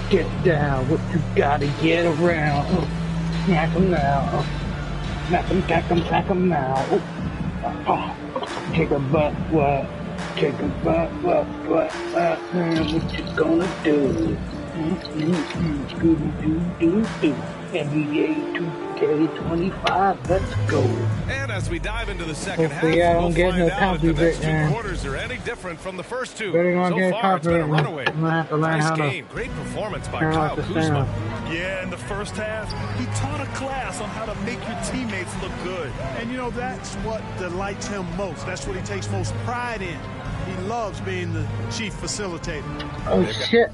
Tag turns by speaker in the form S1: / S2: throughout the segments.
S1: Get down, what you gotta get around. Smack 'em now. Smack 'em, tack 'em, tack 'em now. Take a butt, what? Take a butt, what? What you gonna do? Scooby-Doo-Doo-Doo. NBA2K25, let's go.
S2: And as we dive into the second half,
S1: Hopefully I don't
S2: we'll
S1: get
S2: find
S1: no
S2: out if the next two
S1: copyright,
S2: quarters are any different from the first two.
S1: Better not
S2: So
S1: get
S2: far, it's been a
S1: copyright.
S2: runaway.
S1: I'm gonna have to learn
S2: Nice
S1: how to
S2: game. Great performance by
S1: turn
S2: Kyle
S1: off the
S2: Kuzma.
S1: sound.
S3: Yeah, in the first half, he taught a class on how to make your teammates look good. And, you know, that's what delights him most. That's what he takes most pride in. He loves being the chief facilitator.
S1: Oh, shit.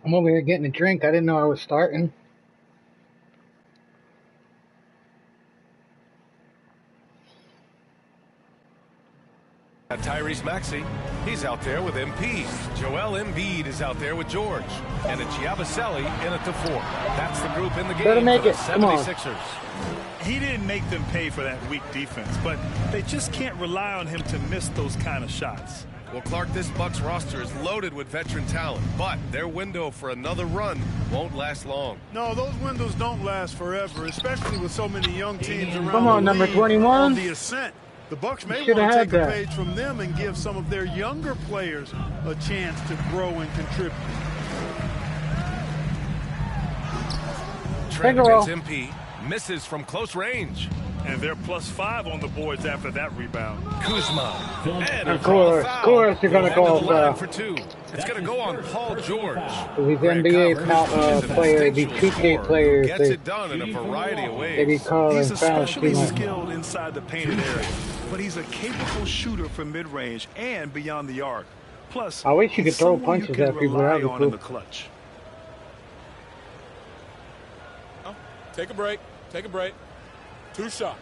S1: I'm over here getting a drink. I didn't know I was starting.
S2: Tyrese Maxey, he's out there with MP. Joel Embiid is out there with George. And it's Yabusele in at the 4. That's the group in the game.
S1: Better make
S2: for
S1: it.
S2: the
S1: Come on.
S2: 76ers.
S3: He didn't make them pay for that weak defense, but they just can't rely on him to miss those kind of shots.
S2: Well, Clark, this Bucks roster is loaded with veteran talent, but their window for another run won't last long.
S3: No, those windows don't last forever, especially with so many young teams around.
S1: Come on,
S3: the
S1: number
S3: league
S1: 21.
S3: on the ascent. The Bucks may
S1: Should've
S3: want to
S1: had
S3: take a
S1: that.
S3: page from them and give some of their younger players a chance to grow and contribute.
S2: Trent
S1: Finger roll.
S2: against MP, misses from close range.
S3: And they're +5 on the boards after that rebound.
S2: Kuzma. And
S1: Of course, you're gonna call foul.
S2: for 2. It's going to go on Paul George.
S1: These NBA players, these 2K players,
S2: Gets it done in a variety of
S1: they be
S2: ways.
S1: calling
S3: He's
S1: fouls too
S3: especially
S1: much.
S3: skilled inside the painted area, but he's a capable shooter from mid-range and beyond the arc. Plus,
S1: I wish you could
S3: he's
S1: throw
S3: someone you
S1: punches
S3: can
S1: at people.
S3: rely
S1: That'd be
S3: on in
S1: cool.
S3: the clutch.
S4: Take a break. Take a break. 2 shots.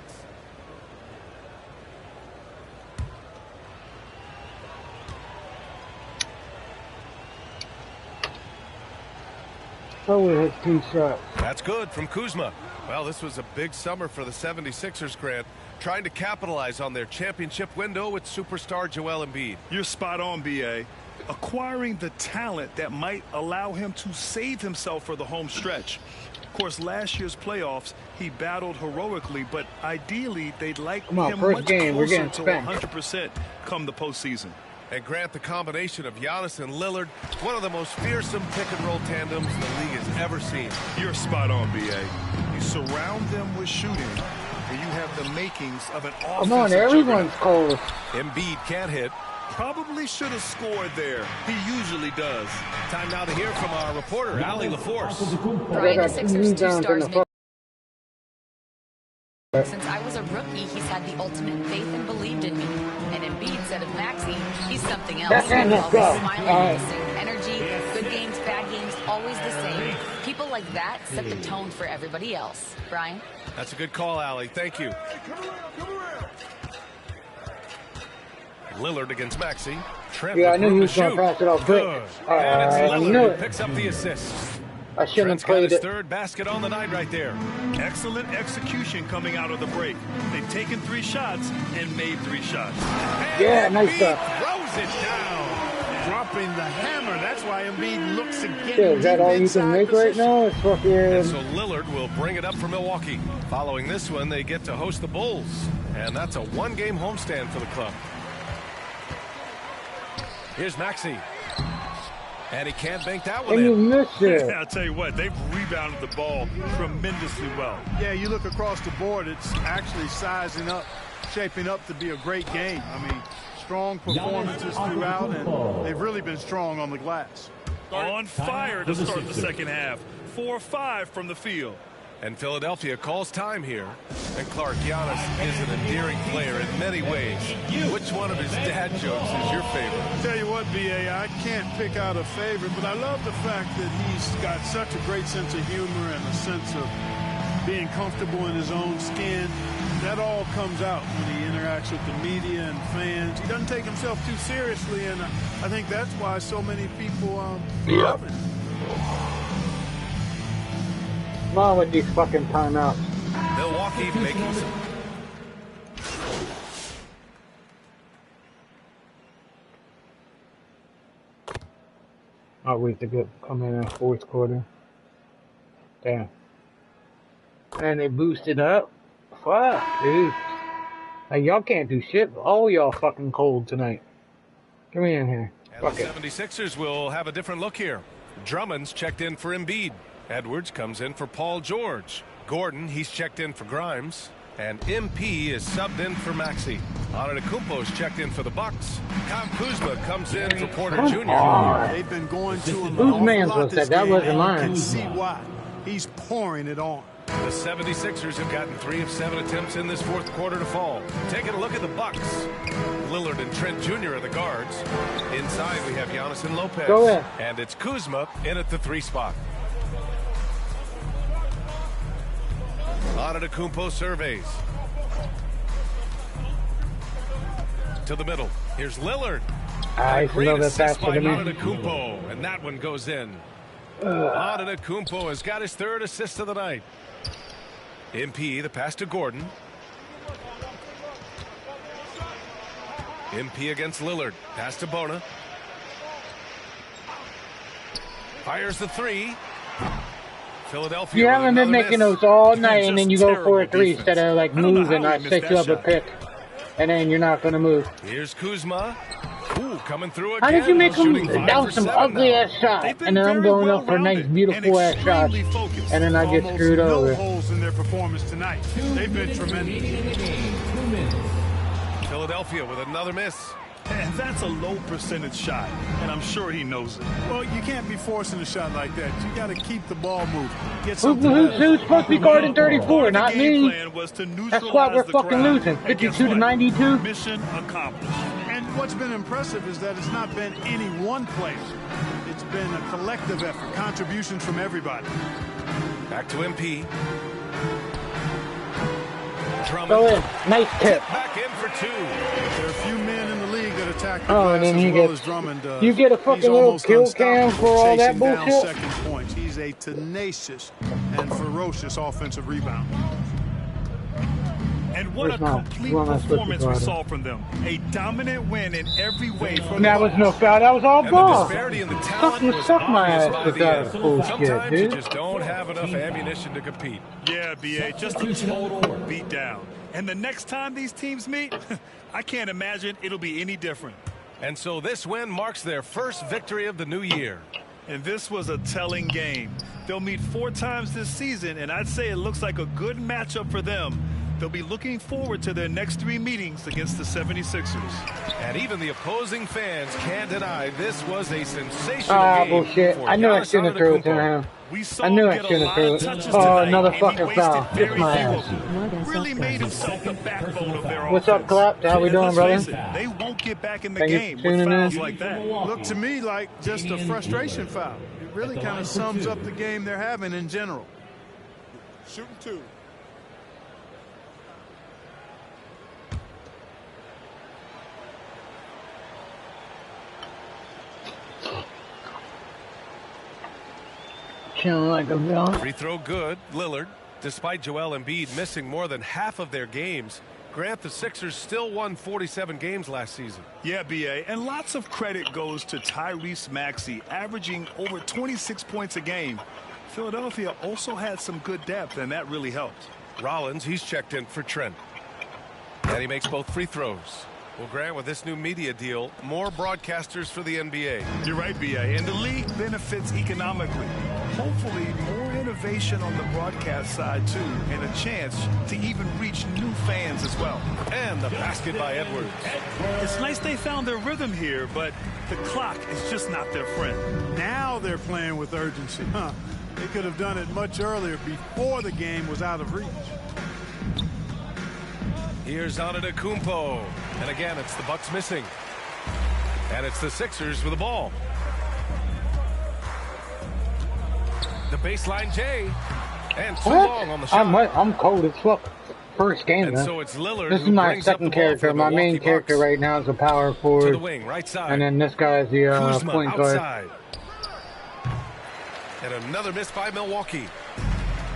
S1: Oh, we hit 2 shots.
S2: That's good from Kuzma. Well, this was a big summer for the 76ers, Grant, trying to capitalize on their championship window with superstar Joel Embiid.
S3: You're spot on, B.A. Acquiring the talent that might allow him to save himself for the home stretch. Of course, last year's playoffs, he battled heroically, but ideally, they'd like
S1: Come on,
S3: him
S1: first
S3: much
S1: game, we're
S3: closer
S1: getting
S3: to
S1: spanked.
S3: 100% come the postseason.
S2: And Grant, the combination of Giannis and Lillard, one of the most fearsome pick-and-roll tandems the league has ever seen.
S3: You're spot on, B.A. You surround them with shooting, and you have the makings of an offensive
S1: Come on, everyone's cold.
S2: Embiid can't hit.
S3: Probably should have scored there. He usually does.
S2: Time now to hear from our reporter, Allie LaForce.
S1: I
S5: Brian, the
S1: got
S5: Sixers' 2
S1: rebounds in
S5: stars
S1: the
S5: make. Since I was a rookie, he's had the ultimate faith and believed in me. And Embiid said of Maxey, he's something else.
S1: Let's
S5: Always
S1: go.
S5: smiling,
S1: All right.
S5: the same energy, good games, bad games, always the same. People like that set the tone for everybody else. Brian?
S2: That's a good call, Allie. Thank you. Lillard against Maxey. Trent
S1: Yeah, I
S2: with
S1: knew
S2: room
S1: he was
S2: to
S1: going to
S2: shoot.
S1: pass it off quick.
S2: Good. And it's
S1: I
S2: Lillard
S1: knew
S2: who
S1: it.
S2: picks up the assist.
S1: I shouldn't
S2: Trent's
S1: have
S2: got
S1: played
S2: his
S1: it.
S2: 3rd basket on the night right there.
S3: Excellent execution coming out of the break. They've taken 3 shots and made 3 shots.
S1: Yeah, nice
S2: Embiid
S1: stuff.
S2: throws it down.
S3: Dropping the hammer. That's why Embiid looks again.
S1: Shit, is that all you can make right now? It's
S2: And
S1: fucking...
S2: so Lillard will bring it up for Milwaukee. Following this one, they get to host the Bulls. And that's a 1-game homestand for the club. Here's Maxey. And he can't bank that one
S1: And you
S2: in.
S1: missed it.
S3: I'll tell you what, they've rebounded the ball tremendously well. Yeah, you look across the board, it's actually sizing up, shaping up to be a great game. I mean, strong performances throughout, and they've really been strong on the glass. On fire to start the second half. 4-5 from the field.
S2: And Philadelphia calls time here. And Clark, Giannis is an endearing player in many ways. Which one of his dad jokes is your favorite?
S3: Tell you what, B.A., I can't pick out a favorite, but I love the fact that he's got such a great sense of humor and a sense of being comfortable in his own skin. That all comes out when he interacts with the media and fans. He doesn't take himself too seriously, and I think that's why so many people love him.
S1: Come on with these fucking timeouts.
S2: Milwaukee making some.
S1: I'll wait to come in the fourth quarter. Damn. And they boosted up. Fuck, dude. Like, y'all can't do shit. All y'all fucking cold tonight. Get me in here.
S2: And
S1: Fuck
S2: the
S1: it.
S2: 76ers will have a different look here. Drummond's checked in for Embiid. Edwards comes in for Paul George. Gordon, he's checked in for Grimes. And MP is subbed in for Maxey. Antetokounmpo's checked in for the Bucks. Kyle Kuzma comes in for Porter Jr.
S3: They've been going to him.
S1: Whose man's was that? That wasn't mine.
S3: You can see why. He's pouring it on.
S2: The 76ers have gotten 3 of 7 attempts in this fourth quarter to fall. Taking a look at the Bucks. Lillard and Trent Jr. are the guards. Inside we have Giannis and Lopez.
S1: Go ahead.
S2: And it's Kuzma in at the 3 spot. Antetokounmpo surveys. To the middle. Here's Lillard.
S1: I
S2: Great
S1: love that
S2: assist
S1: pass
S2: by
S1: for the man.
S2: Antetokounmpo, and that one goes in. Antetokounmpo has got his 3rd assist of the night. MP, the pass to Gordon. MP against Lillard. Pass to Bona. Fires the 3. Philadelphia.
S1: You haven't been making those all night, and then you go for a 3 instead of like moving. I set you up a pick, and then you're not gonna move.
S2: Here's Kuzma. Ooh, coming through
S1: How
S2: again.
S1: did you make them?
S2: Shooting 5
S1: That
S2: for
S1: was some
S2: 7
S1: ugly
S2: now.
S1: ass shot, and then I'm going up for nice, beautiful ass shots, and then I get screwed
S3: no
S1: over.
S3: holes in their performance tonight. They've been tremendous.
S2: Philadelphia with another miss.
S3: And that's a low percentage shot, and I'm sure he knows it. Well, you can't be forcing a shot like that. You got to keep the ball moving. Get something
S1: Who's supposed to be guarding 34? Not me. That's why we're fucking losing. 52 to 92.
S3: Mission accomplished. And what's been impressive is that it's not been any one player. It's been a collective effort, contributions from everybody.
S2: Back to MP. Drummond.
S1: Go in. Nice tip.
S2: Back in for 2.
S3: There are a few men in the league that attack the
S1: Oh,
S3: glass
S1: and then
S3: as
S1: he
S3: well
S1: gets-
S3: as Drummond does.
S1: you get a fucking
S3: He's
S1: little
S3: almost
S1: kill cam
S3: unstoppable
S1: for all that
S3: chasing down
S1: bullshit?
S3: second points. He's a tenacious and ferocious offensive rebounder.
S6: And what
S1: Where's
S6: a
S1: my-
S6: complete
S1: where am I supposed to
S6: performance we
S1: guard him?
S6: saw from them. A dominant win in every way for
S1: That
S6: the
S1: was no foul. That was all
S2: And the
S1: ball.
S2: disparity in the talent was
S1: Suck my
S2: obvious
S1: ass
S2: by
S1: with
S2: the
S1: that
S2: end.
S1: bullshit,
S2: Sometimes you
S1: dude.
S2: just don't have enough ammunition to compete.
S6: Yeah, BA, just a total beatdown. And the next time these teams meet, I can't imagine it'll be any different.
S2: And so this win marks their first victory of the new year.
S6: And this was a telling game. They'll meet 4 times this season, and I'd say it looks like a good matchup for them. They'll be looking forward to their next 3 meetings against the 76ers.
S2: And even the opposing fans can't deny this was a sensational game.
S1: Bullshit.
S2: for
S1: I knew I
S2: Giannis
S1: shouldn't have threw it to
S2: Antetokounmpo.
S1: him.
S6: We saw
S1: I knew
S6: him
S1: I
S6: get a
S1: shouldn't have
S6: lot
S1: threw
S6: of
S1: it.
S6: touches
S1: Oh,
S6: tonight,
S1: another
S6: and he
S1: fucking
S6: wasted
S1: foul.
S6: very
S1: Kiss my
S6: few
S1: ass.
S6: of them. Really made himself the backbone of their
S1: What's up,
S6: offense.
S1: Clap? How we
S6: And
S1: doing,
S6: let's
S1: brother?
S6: face it, they won't get back in the
S1: Thank you
S6: game
S1: for
S6: with
S1: tuning in.
S6: fouls like that.
S3: Looked to me like just a frustration foul. It really kind of sums up the game they're having in general.
S4: Shooting 2.
S1: Chilling like a villain.
S2: Free throw good. Lillard. Despite Joel Embiid missing more than half of their games, Grant, the Sixers still won 47 games last season.
S6: Yeah, BA, and lots of credit goes to Tyrese Maxey, averaging over 26 points a game. Philadelphia also had some good depth, and that really helped.
S2: Rollins, he's checked in for Trent. And he makes both free throws. Well, Grant, with this new media deal, more broadcasters for the NBA.
S6: You're right, BA, and the league benefits economically. Hopefully, more innovation on the broadcast side, too, and a chance to even reach new fans as well.
S2: And the basket by Edwards.
S6: It's nice they found their rhythm here, but the clock is just not their friend.
S3: Now they're playing with urgency. They could have done it much earlier before the game was out of reach.
S2: Here's Antetokounmpo. And again, it's the Bucks missing. And it's the Sixers with the ball. The baseline J. And too long on the shot.
S1: I'm cold as fuck. First game,
S2: And
S1: man.
S2: so it's Lillard
S1: This is
S2: who
S1: my
S2: brings up the
S1: second
S2: ball for
S1: character.
S2: the
S1: My main
S2: Milwaukee
S1: character
S2: Bucks.
S1: right now is a power
S2: To
S1: forward.
S2: the wing, right side.
S1: And then this guy is the
S2: Kuzma
S1: point guard.
S2: outside. And another miss by Milwaukee.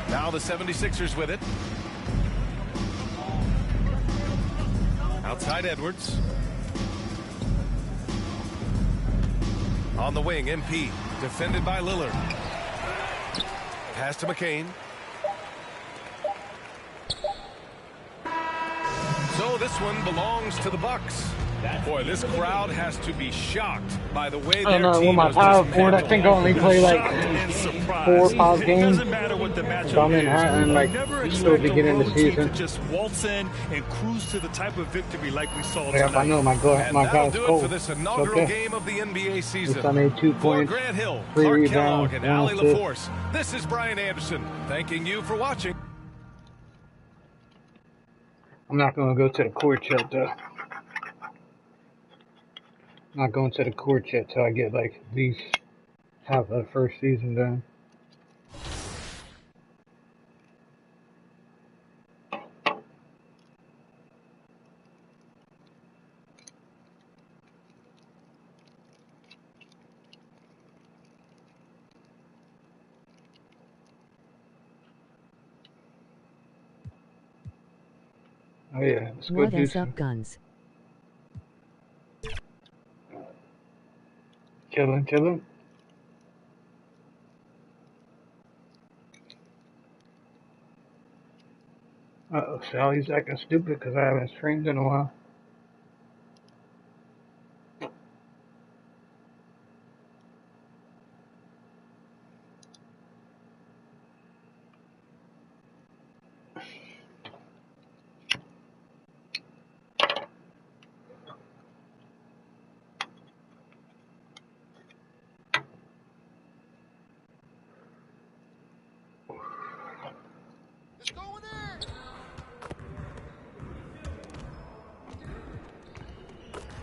S2: Now the 76ers with it. Outside Edwards. On the wing, MP. Defended by Lillard. Pass to McCain. So this one belongs to the Bucks. Boy, this crowd has to be shocked by the way
S1: I don't
S2: their
S1: know,
S2: team
S1: with my
S2: was
S1: power
S2: just
S1: forward, I think I only play like
S6: Shocked and surprised.
S1: 4 or 5
S6: It
S1: games.
S6: doesn't matter what the matchup
S1: I'm in
S6: is.
S1: Hatton, like,
S6: Never
S1: still
S6: expect a
S1: beginning the
S6: road team
S1: season.
S6: to just waltz in and cruise to the type of victory like we saw
S1: Yeah,
S6: tonight.
S1: I know my
S2: And
S1: guy's
S2: that'll do it
S1: cold.
S2: for this
S1: It's
S2: inaugural
S1: okay.
S2: game of the NBA
S1: At
S2: season.
S1: least I made 2
S2: For
S1: points,
S2: Grant Hill,
S1: 3
S2: Clark
S1: rebounds,
S2: Kellogg, and
S1: 1
S2: Allie
S1: assist.
S2: LaForce, this is Brian Anderson, thanking you for watching.
S1: I'm not going to go to the court yet, though. I'm not going to the court yet till I get, like, at least half of the first season done. Oh yeah, let's go
S7: What
S1: do
S7: is
S1: some
S7: up, guns?
S1: chilling. Uh-oh, Sally's acting stupid because I haven't streamed in a while.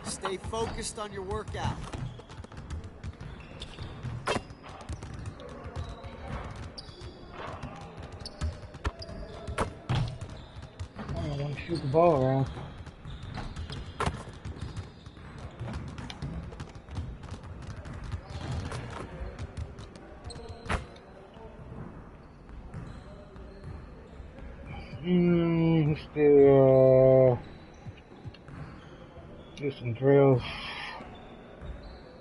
S8: Stay focused on your workout.
S1: I don't want to shoot the ball around. Let's do some drills.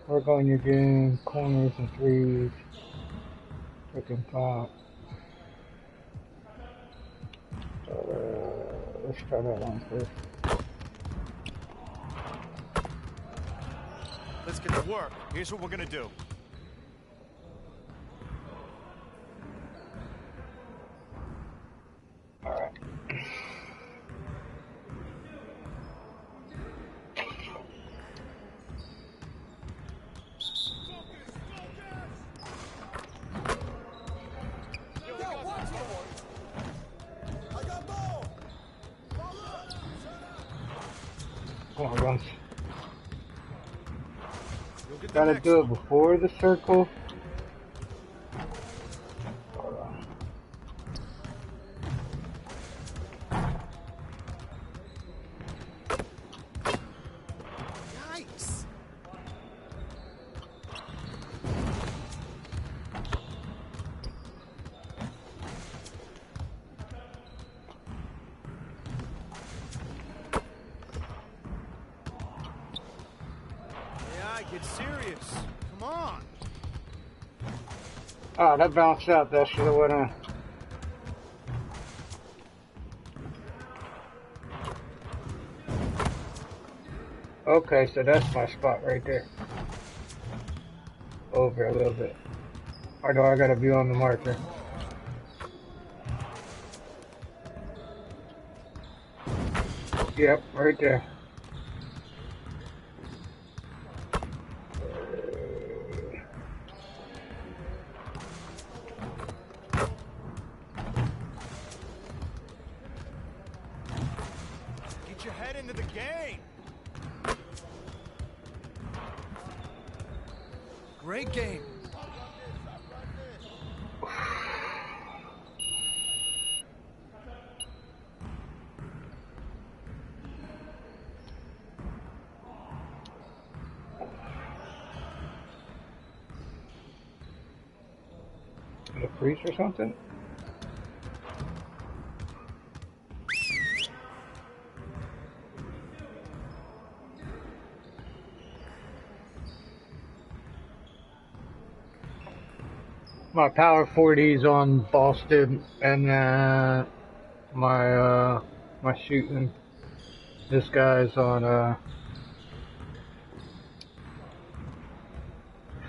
S1: Work on your game, corners and threes. Freaking pop. Let's try that one first.
S9: Let's get to work. Here's what we're gonna do.
S1: Alright. Come on, guys. Gotta do it before the circle. Hold on.
S8: Yikes!
S9: Yeah, get serious. Come on.
S1: Oh, that bounced out. That should have went in. Okay, so that's my spot right there. Over a little bit. Or do I gotta be on the marker? Yep, right there.
S9: Get your head into the game. Great game.
S1: A freeze or something? My power 40's on Boston, and my shooting. This guy's on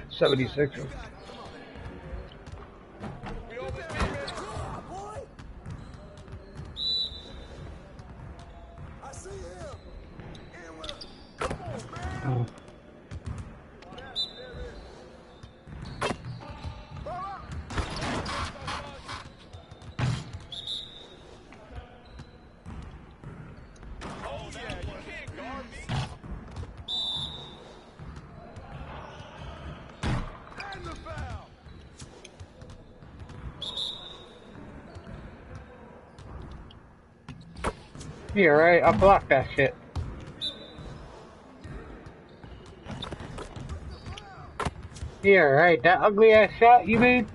S1: 76. Oh. Yeah, right. I blocked that shit. Yeah, right. That ugly ass shot you made.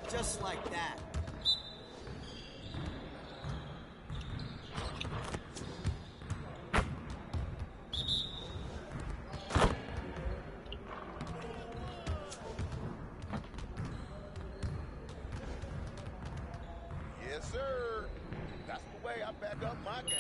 S8: Just like that.
S7: Yes, sir. That's the way I back up my game.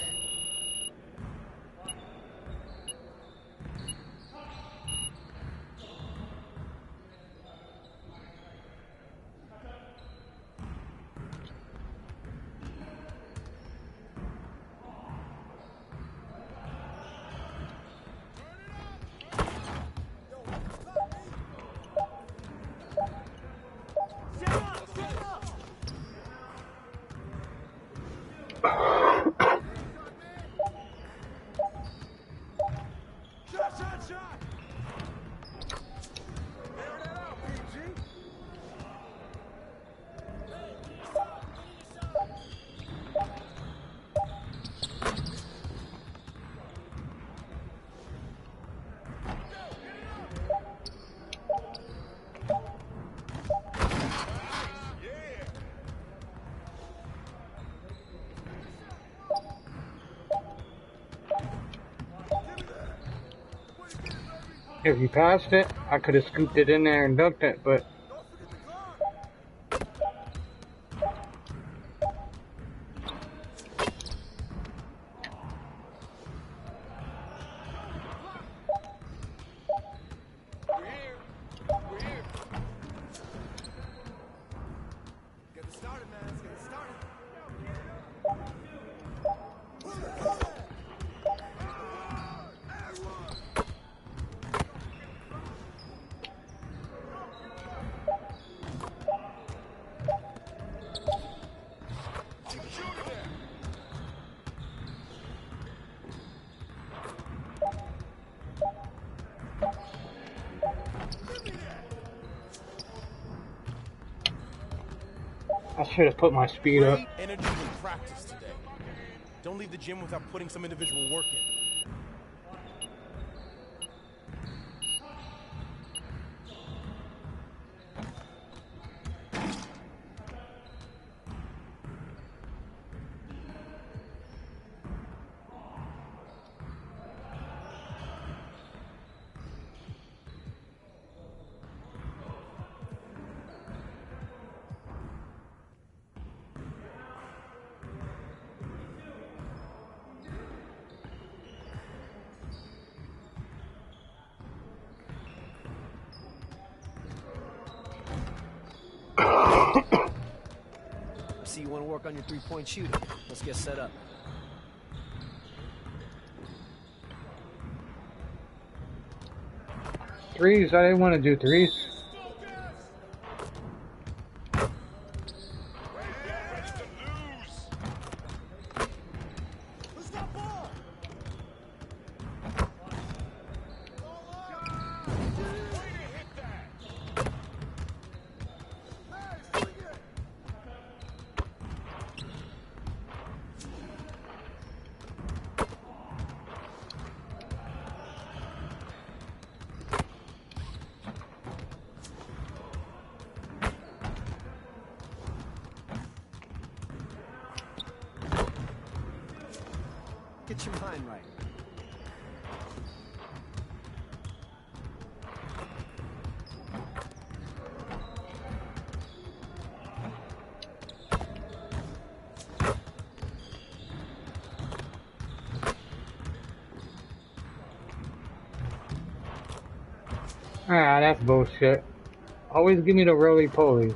S1: If you passed it, I could have scooped it in there and dunked it, but I should have put my speed up.
S4: Great energy in practice today. Don't leave the gym without putting some individual work in.
S10: See, you want to work on your three-point shooting. Let's get set up.
S1: Threes? I didn't want to do threes.
S10: Get your mind right.
S1: Ah, that's bullshit. Always give me the roly-polies.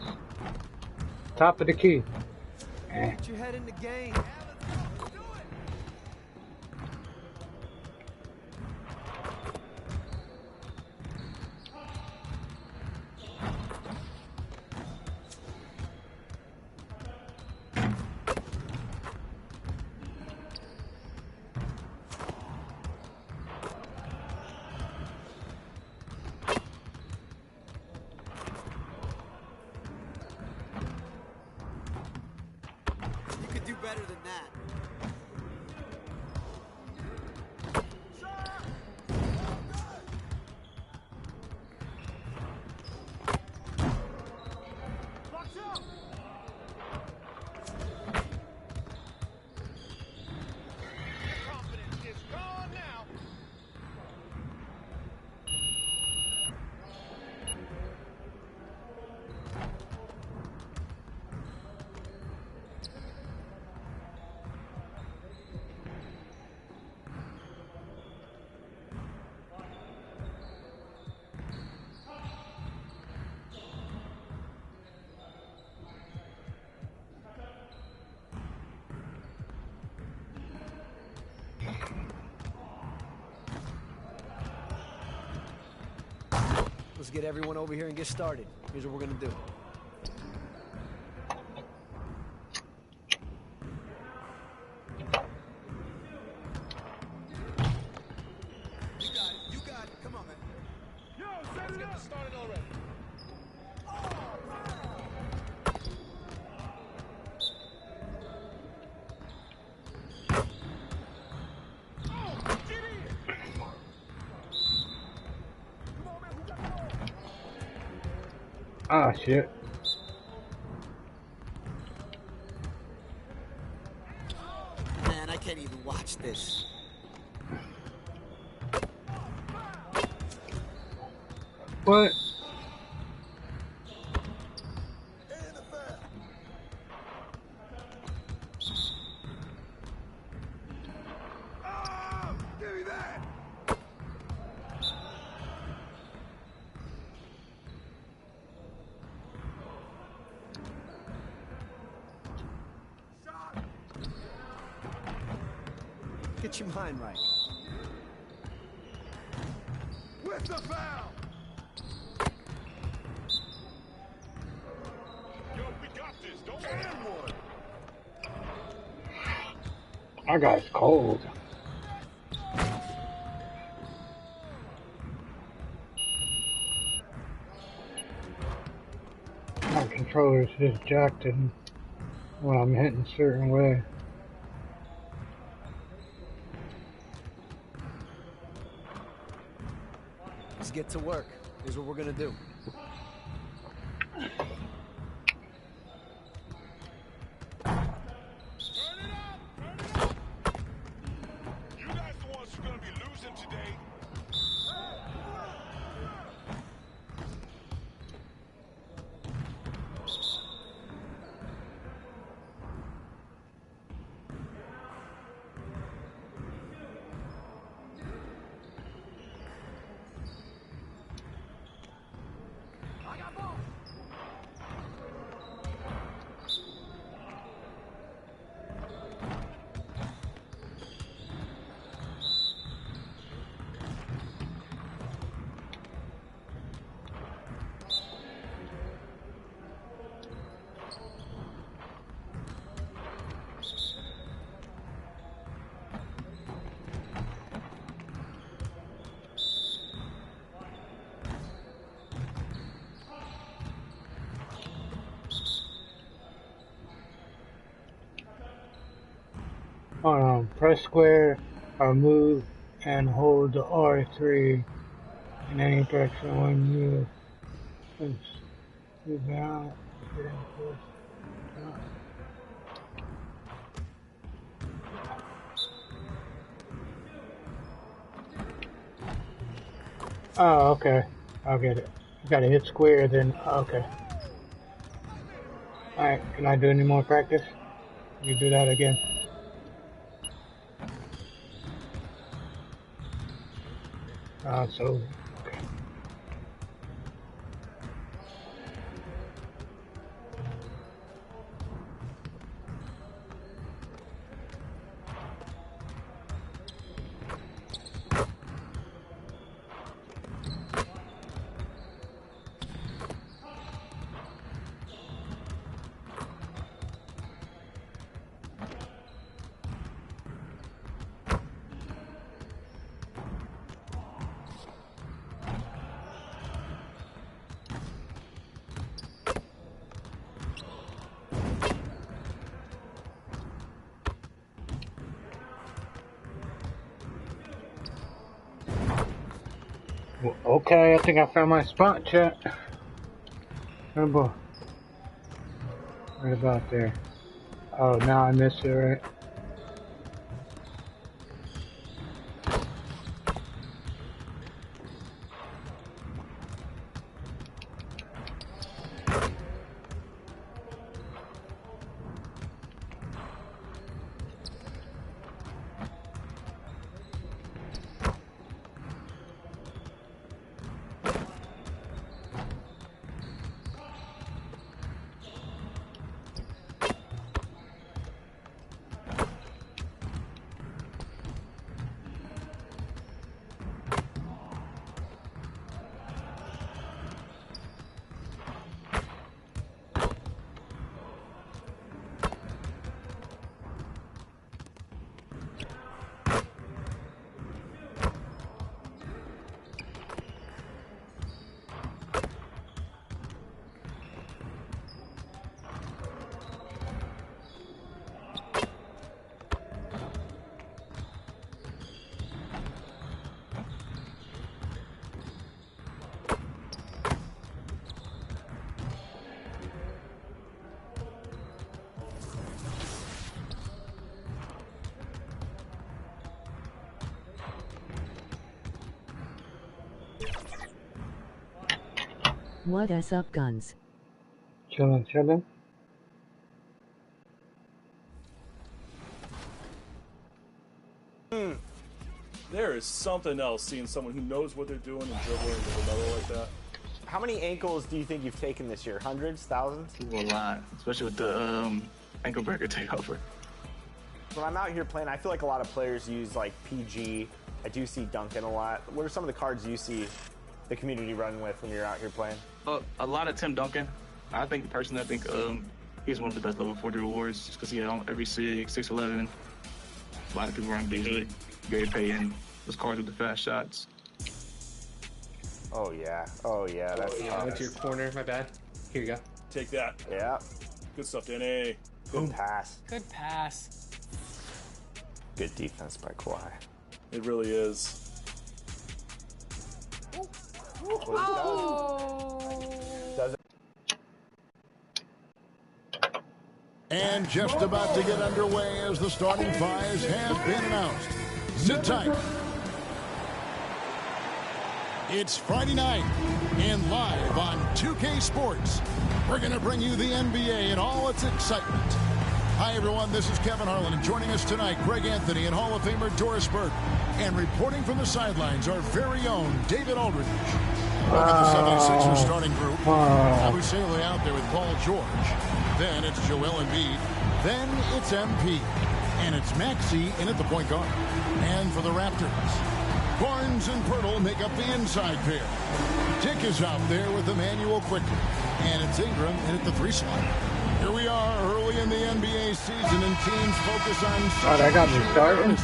S1: Top of the key. Eh.
S10: Get your head in the game.
S8: You could do better than that.
S10: Let's get everyone over here and get started. Here's what we're gonna do.
S8: You got it. Come on, man.
S4: Yo, let's get this started already.
S1: Ah, shit.
S8: Man, I can't even watch this.
S1: What?
S10: Get your mind right.
S4: With the foul. Yo, we got this. Don't end one.
S1: That guy's cold. My controller's just jacked in when I'm hitting a certain way.
S10: Let's get to work. Here's what we're gonna do.
S4: You guys the ones who are gonna be losing today.
S1: Press square or move and hold the R3 in any direction when you move down. Oh, okay. I'll get it. You gotta hit square, then okay. Alright, can I do any more practice? You do that again. So, okay. Well, okay, I think I found my spot, chat. Right about there. Oh, now I missed it, right?
S11: What is up, guns?
S1: Chillin', chillin'.
S6: There is something else seeing someone who knows what they're doing and dribbling with another like that.
S12: How many ankles do you think you've taken this year? Hundreds? Thousands?
S13: A lot, especially with the ankle breaker takeover.
S12: When I'm out here playing, I feel like a lot of players use like PG. I do see Duncan a lot. What are some of the cards you see the community running with when you're out here playing?
S13: A lot of Tim Duncan. I think personally, he's one of the best level 40 rewards just because he had every 6'11". A lot of people run usually very paying those cards with the fast shots.
S12: Oh yeah, that's
S14: I went to your corner, my bad. Here you go.
S6: Take that.
S12: Yeah.
S6: Good stuff, Danny.
S12: Good pass.
S14: Good pass.
S12: Good defense by Kawhi.
S6: It really is.
S3: And just about to get underway as the starting fives has been announced. Sit tight. It's Friday night and live on 2K Sports. We're going to bring you the NBA and all its excitement. Hi, everyone. This is Kevin Harlan, and joining us tonight, Greg Anthony and Hall of Famer Doris Burke. And reporting from the sidelines, our very own David Aldridge. Look at the 76ers starting group. Abusele out there with Paul George. Then it's Joel Embiid. Then it's MP. And it's Maxey in at the point guard. And for the Raptors, Barnes and Pirtle make up the inside pair. Dick is out there with Emmanuel Quickly. And it's Ingram in at the 3 slot. Here we are early in the NBA season, and teams focus on...
S1: I got me started.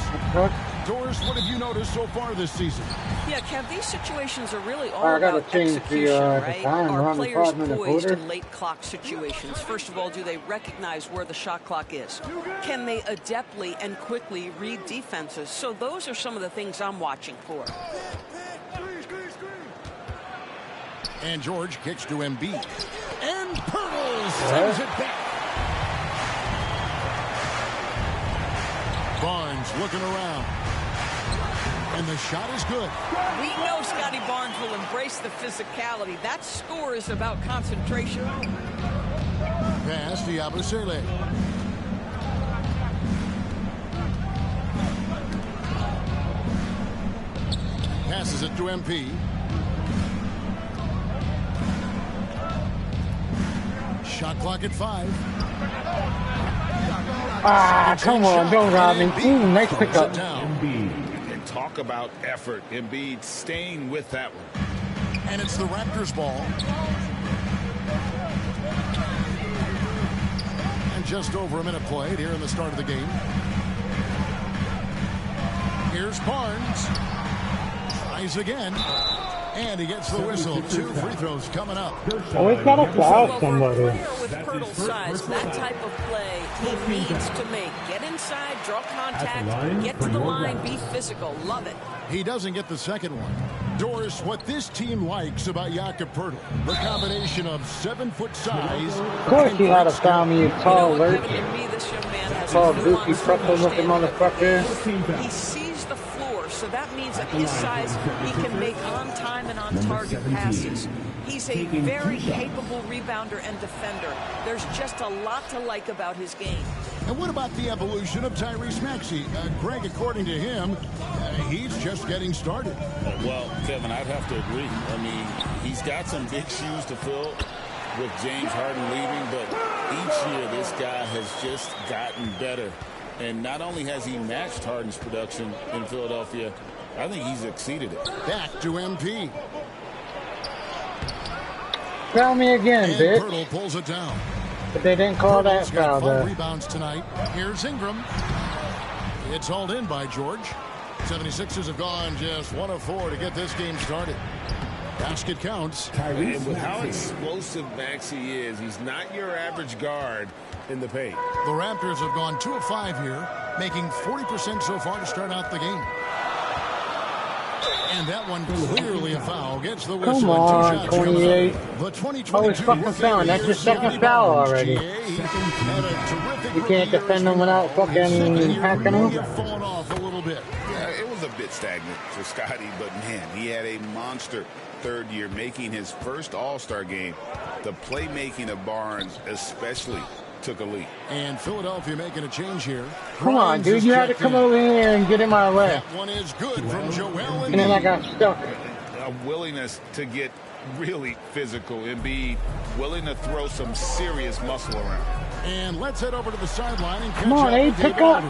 S3: Doris, what have you noticed so far this season?
S15: Yeah, Kev, these situations are really all
S1: I gotta
S15: about
S1: change
S15: execution, right?
S1: time.
S15: Are players
S1: 5-minute
S15: poised
S1: quarter.
S15: in late clock situations? First of all, do they recognize where the shot clock is? Can they adeptly and quickly read defenses? So those are some of the things I'm watching for.
S3: And George kicks to Embiid. And Pirtle sends it back. Barnes looking around. And the shot is good.
S15: We know Scotty Barnes will embrace the physicality. That score is about concentration.
S3: Pass to Abusele. Passes it to MP. Shot clock at 5.
S1: Ah, come on, don't rob me. Nice pickup.
S16: And talk about effort. Embiid staying with that one.
S3: And it's the Raptors ball. And just over a minute played here in the start of the game. Here's Barnes. Tries again. And he gets the whistle. 2 free throws coming up.
S1: Oh, he's got to foul somebody.
S15: With Pirtle's size, that type of play he needs to make. Get inside, draw contact, get to the line, be physical. Love it.
S3: He doesn't get the second one.
S17: Doris, what this team likes about Jakob Poeltl, the combination of 7-foot size.
S1: Of course you had to foul me, you tall lurch. Tall, goofy, pretzel-looking motherfucker.
S15: He sees the floor, so that means at his size, he can make on-time and on-target passes. He's a very capable rebounder and defender. There's just a lot to like about his game.
S17: And what about the evolution of Tyrese Maxey? Greg, according to him, he's just getting started.
S16: Well, Kevin, I'd have to agree. I mean, he's got some big shoes to fill with James Harden leaving, but each year this guy has just gotten better. And not only has he matched Harden's production in Philadelphia, I think he's exceeded it.
S17: Back to MP.
S1: Foul me again,
S17: and
S1: bitch.
S17: Poeltl pulls it down.
S1: But they didn't call that foul,
S17: got 5
S1: though.
S17: rebounds tonight. Here's Ingram. It's hauled in by George. 76ers have gone just 1 of 4 to get this game started. Basket counts.
S16: And with how explosive Maxey is, he's not your average guard in the paint.
S17: The Raptors have gone 2 of 5 here, making 40% so far to start out the game. And that one clearly a foul. Gets the whistle.
S1: Come on, 28.
S17: The 2022
S1: Always fucking fouling. That's your second foul already. You can't defend them without fucking hacking them.
S17: Falling off a little bit.
S16: Yeah, it was a bit stagnant for Scotty, but man, he had a monster third year, making his first All-Star game. The playmaking of Barnes especially took a leap.
S17: And Philadelphia making a change here.
S1: Come on, dude. You had to come over here and get in my way.
S17: That one is good from Joel.
S1: And then I got stuck.
S16: A willingness to get really physical. Embiid willing to throw some serious muscle around.
S17: And let's head over to the sideline and
S1: come on, Abe, pick up.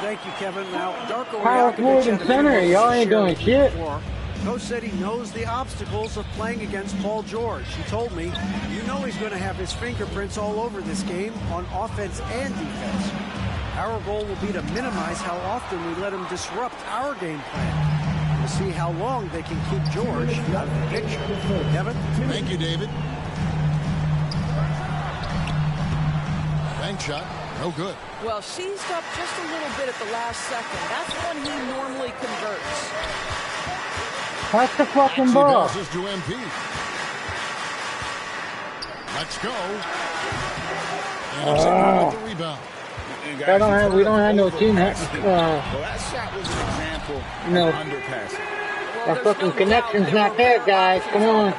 S10: Thank you, Kevin. Now, Darko
S1: Power forward and center. Y'all ain't doing shit.
S10: Coach said he knows the obstacles of playing against Paul George. He told me, you know he's going to have his fingerprints all over this game on offense and defense. Our goal will be to minimize how often we let him disrupt our game plan. We'll see how long they can keep George out of the picture. Kevin?
S17: Thank you, David. Bank shot. No good.
S15: Well, seized up just a little bit at the last second. That's when he normally converts.
S1: Pass the fucking ball.
S17: Passes to MP. Let's go. And the rebound.
S1: We don't have no team.
S16: Well, that shot was an example
S1: no.
S16: of underpassing.
S1: That fucking connection's not there, guys. Come on.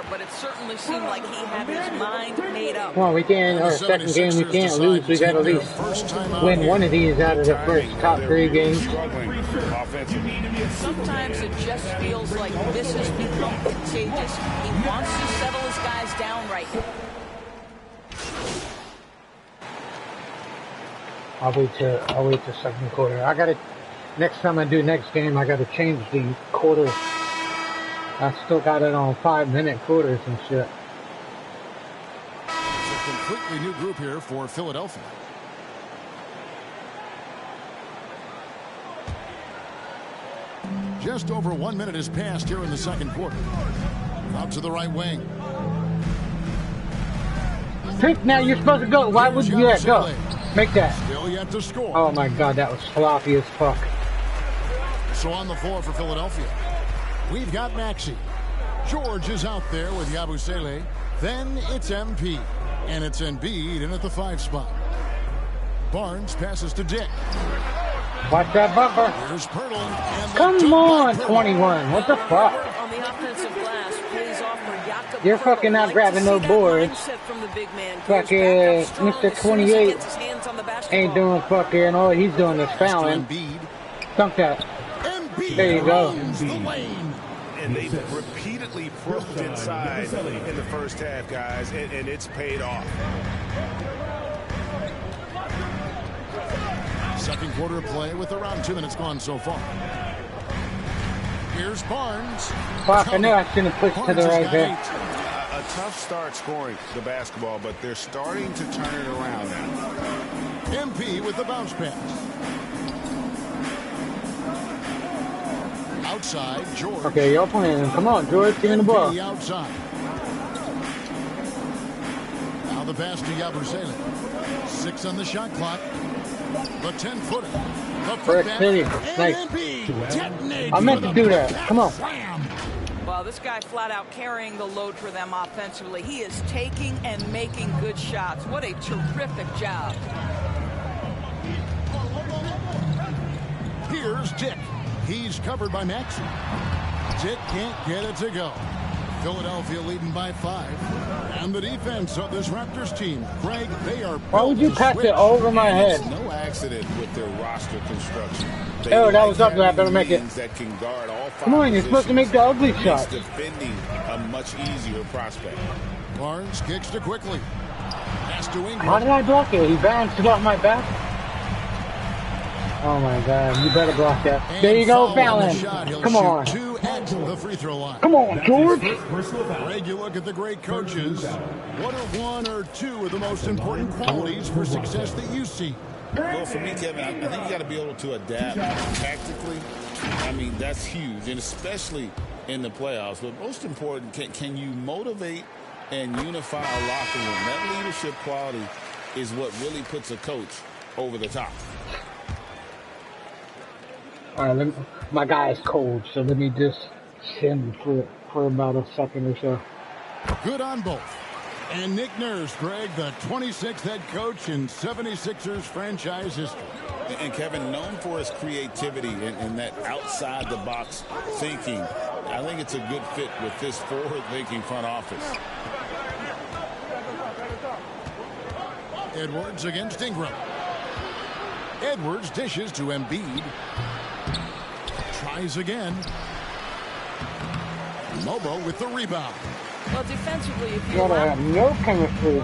S15: But it certainly seemed like he had his mind made up.
S1: Come on, we can't. Our second game, we can't lose. We got to at least win one of these out of the first top 3 games.
S15: Sometimes it just feels like this has become contagious. He wants to settle his guys down right now.
S1: I'll wait till second quarter. I gotta. Next time I do next game, I gotta change the quarter. I still got it on 5-minute quarters and shit.
S17: It's a completely new group here for Philadelphia. Just over 1 minute has passed here in the second quarter. Out to the right wing.
S1: Now you're supposed to go. Why would you go? Make that.
S17: Still yet to score.
S1: Oh my God, that was sloppy as fuck.
S17: So on the floor for Philadelphia, we've got Maxey. George is out there with Yabusele. Then it's MP. And it's Embiid in at the 5 spot. Barnes passes to Dick.
S1: Watch that bumper.
S17: Here's Poeltl.
S1: Come on, 21. What the fuck?
S15: On the offensive glass, plays off for Jakob.
S1: You're fucking not grabbing no boards. Fucking Mr. 28 ain't doing fucking. All he's doing is fouling. Dunk that. There you go.
S2: And they repeatedly probed inside in the first half, guys, and it's paid off.
S17: Second quarter of play with around 2 minutes gone so far. Here's Barnes.
S1: Fuck, I knew I shouldn't have pushed to the right there.
S2: A tough start scoring the basketball, but they're starting to turn it around now.
S17: MP with the bounce pass. Outside, George.
S1: Okay, y'all playing. Come on, George, give me the ball.
S17: Outside. Now the pass to Yabusele. 6 on the shot clock. The 10-footer.
S1: First city. Nice. I meant to do that. Come on.
S15: Well, this guy flat out carrying the load for them offensively. He is taking and making good shots. What a terrific job.
S17: Here's Dick. He's covered by Maxey. Dick can't get it to go. Philadelphia leading by 5. And the defense of this Raptors team, Greg, they are.
S1: Why would you pass it over my head?
S16: It's no accident with their roster construction.
S1: Oh, that was up there. I better make it.
S16: That can guard all 5
S1: Come on, you're supposed to make the ugly shot.
S16: Defending a much easier prospect.
S17: Barnes kicks to quickly. Pass to Ingram.
S1: How did I block it? He bounced it off my back. Oh my God! You better block that. And there you go, Fallon. Come on.
S17: 2 at the free throw line.
S1: Come on, George.
S17: Greg, you look at the great coaches. What are 1 or 2 of the most important qualities for success that you see?
S16: Well, for me, Kevin, I think you got to be able to adapt tactically. I mean, that's huge, and especially in the playoffs. But most important, can you motivate and unify a locker room? That leadership quality is what really puts a coach over the top.
S1: All right, my guy is cold, so let me just send for about a second or so.
S17: Good on both. And Nick Nurse, Greg, the 26th head coach in 76ers franchise history.
S16: And Kevin, known for his creativity and that outside-the-box thinking, I think it's a good fit with this forward-thinking front office.
S17: Edwards against Ingram. Edwards dishes to Embiid. Tries again. Mobo with the rebound.
S15: Well, defensively, if you
S1: gotta have no chemistry.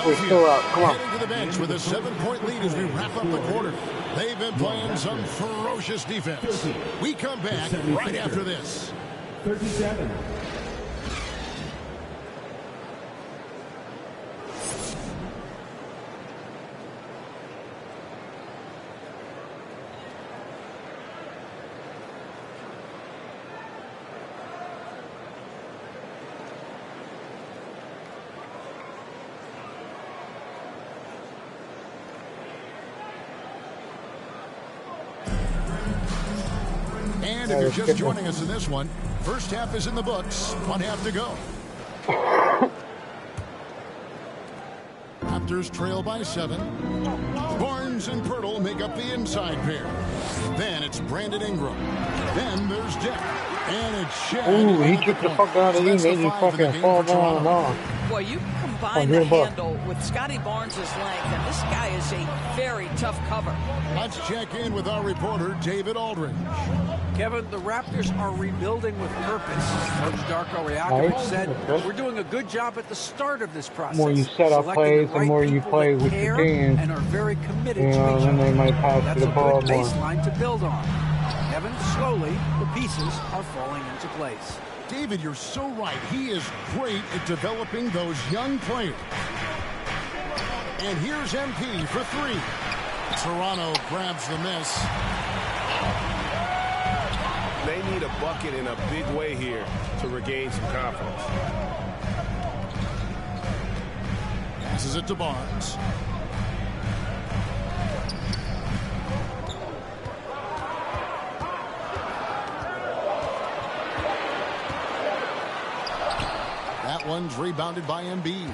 S1: We're still up. Come on.
S17: Heading to the bench with a 7-point lead as we wrap up the quarter. They've been playing some ferocious defense. We come back right after this.
S18: 37.
S17: And if you're just joining us in this one, first half is in the books. 1 half to go. Raptors trail by 7. Barnes and Pirtle make up the inside pair. Then it's Brandon Ingram. Then there's Dick. And it's Shaq.
S1: Ooh, he kicked the fuck out of me, made me fucking fall down and on.
S15: Well, you combine the handle with Scotty Barnes' length, and this guy is a very tough cover.
S17: Let's check in with our reporter, David Aldridge.
S10: Kevin, the Raptors are rebuilding with purpose. Coach Darko Rajakovic said, we're doing a good job at the start of this process.
S1: The more you set up plays, the more you play with your team.
S10: And are very committed to each
S1: then they might pass
S10: That's
S1: the ball
S10: a good
S1: more.
S10: baseline to build on. Kevin, slowly, the pieces are falling into place.
S17: David, you're so right. He is great at developing those young players. And here's MP for 3. Toronto grabs the miss.
S2: They need a bucket in a big way here to regain some confidence.
S17: Passes it to Barnes. That one's rebounded by Embiid.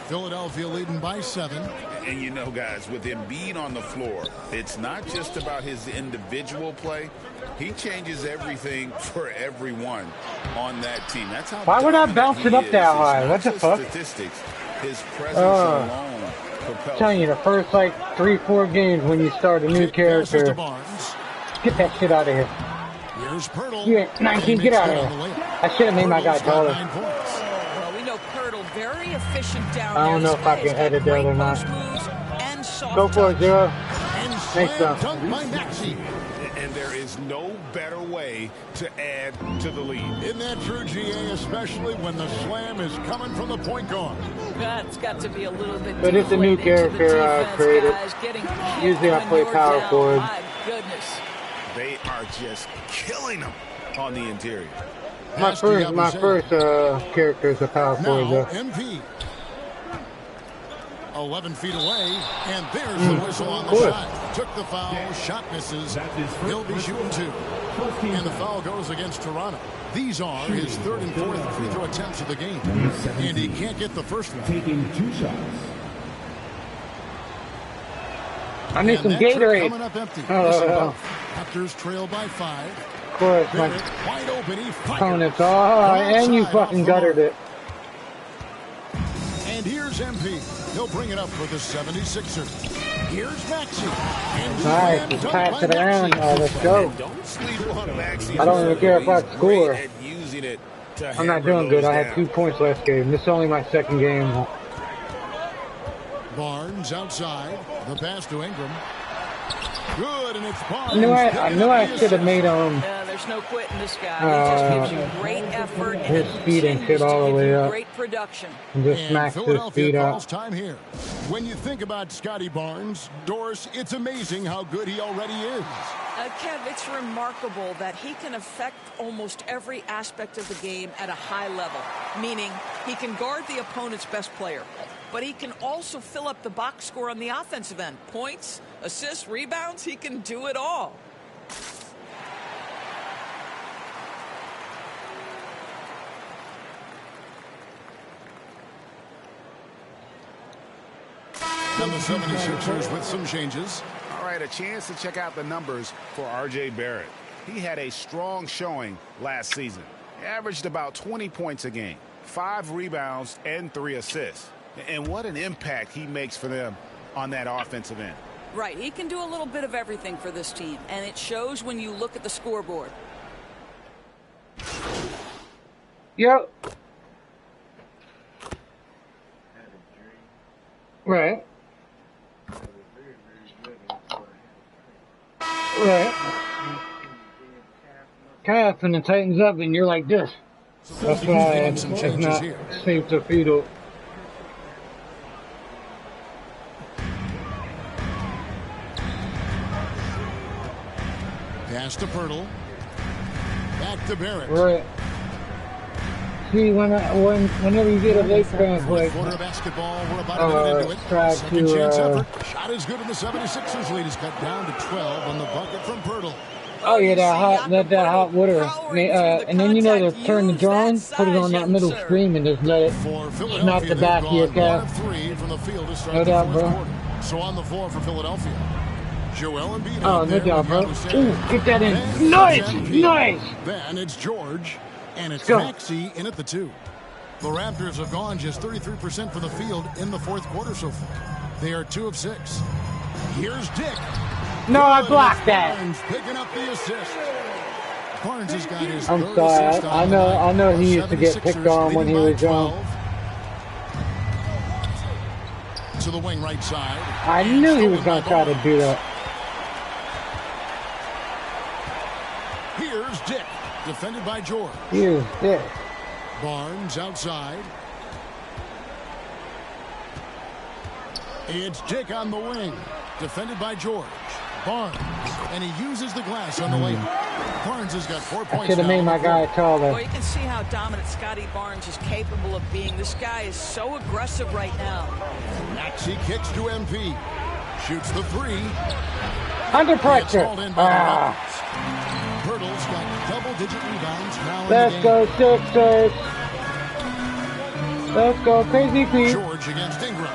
S17: Philadelphia leading by 7.
S16: And you know, guys, with Embiid on the floor, it's not just about his individual play. He changes everything for everyone on that team. That's how.
S1: Why would I bounce it up that high? What the fuck?
S16: Statistics. His presence alone propels.
S1: I'm telling you, the first like 3-4 games when you start a new character, get that shit out of here.
S17: Here's Pirtle.
S1: Yeah, 19, get out of here. I should have made my guy taller.
S15: Well, we know Pirtle very efficient down there.
S1: I don't know if I can edit that or not. Go for it, Zero. Thanks, though.
S2: And there is no better way to add to the lead.
S17: Isn't that true, GA, especially when the slam is coming from the point guard?
S15: That's got to be a little bit.
S1: But it's a new character I created. Usually I play power forward.
S15: My goodness.
S2: They are just killing them on the interior.
S1: My first character is a power forward.
S17: MP. 11 feet away, and there's the whistle on the shot. Took the foul, shot misses. He'll be shooting 2. And the foul goes against Toronto. These are his 3rd and 4th free throw attempts of the game. And he can't get the first one.
S18: Taking 2 shots.
S1: I need some Gatorade.
S17: Coming up empty. Raptors trail by 5.
S1: Of course, my
S17: wide open. He
S1: opponent's and you fucking guttered it.
S17: And here's MP. He'll bring it up for the 76ers. Here's Maxey.
S1: Nice, just pass it around. Let's go.
S16: Don't sleep on Maxey.
S1: I don't even care if I score.
S16: Using it
S1: I'm not doing good. I had 2 points last game. This is only my 2nd game.
S17: Barnes outside. The pass to Ingram. Good, and it's Barnes.
S1: I knew I should have made
S15: there's no quitting this guy. He just gives you great effort and
S1: his speed and shit all the way up.
S15: Great production.
S1: And just smacks his speed up.
S17: Time here. When you think about Scotty Barnes, Doris, it's amazing how good he already is.
S15: Kev, it's remarkable that he can affect almost every aspect of the game at a high level, meaning he can guard the opponent's best player, but he can also fill up the box score on the offensive end. Points, assists, rebounds, he can do it all.
S17: And the 76ers with some changes.
S7: All right, a chance to check out the numbers for R.J. Barrett. He had a strong showing last season. He averaged about 20 points a game, 5 rebounds, and 3 assists. And what an impact he makes for them on that offensive end.
S15: Right, he can do a little bit of everything for this team, and it shows when you look at the scoreboard.
S1: Yep. Right. Right. Calf and it tightens up and you're like this. That's why it's not safe to feed up.
S17: Pass to Pirtle. Back to Barrett.
S1: Right. See, whenever you get a late fans like,
S17: basketball, we're about a minute into it.
S1: Try
S17: Second
S1: to,
S17: chance effort. Shot is good, and the 76ers lead is cut down to 12 on the bucket from Pirtle.
S1: oh yeah, that hot water. And then you know to turn the draw on, put it on that middle screen and just let it knock the back of your calf. No doubt, bro.
S17: So on the floor for Philadelphia. Joel Embiid.
S1: Oh, no doubt, bro. Ooh, get that in. Nice, nice.
S17: Then it's George. And it's Maxey in at the 2. The Raptors have gone just 33% from the field in the 4th quarter so far. They are 2 of 6. Here's Dick.
S1: No, I blocked that.
S17: Barnes picking up the assist. Barnes has got his
S1: I'm sorry. I know he used to get picked on when he was young.
S17: To the wing right side.
S1: I knew he was going to try to do that.
S17: Here's Dick. Defended by George.
S1: Here's Dick.
S17: Barnes outside. It's Dick on the wing. Defended by George. Barnes. And he uses the glass on the way. Barnes has got 4 points.
S1: I should have made my guy taller.
S15: Well, you can see how dominant Scotty Barnes is capable of being. This guy is so aggressive right now.
S17: Maxey kicks to MP. Shoots the 3.
S1: Under pressure.
S17: Pirtle's got double-digit rebounds now.
S1: Let's go, Sixers. Let's go, Crazy Pete.
S17: George against Ingram.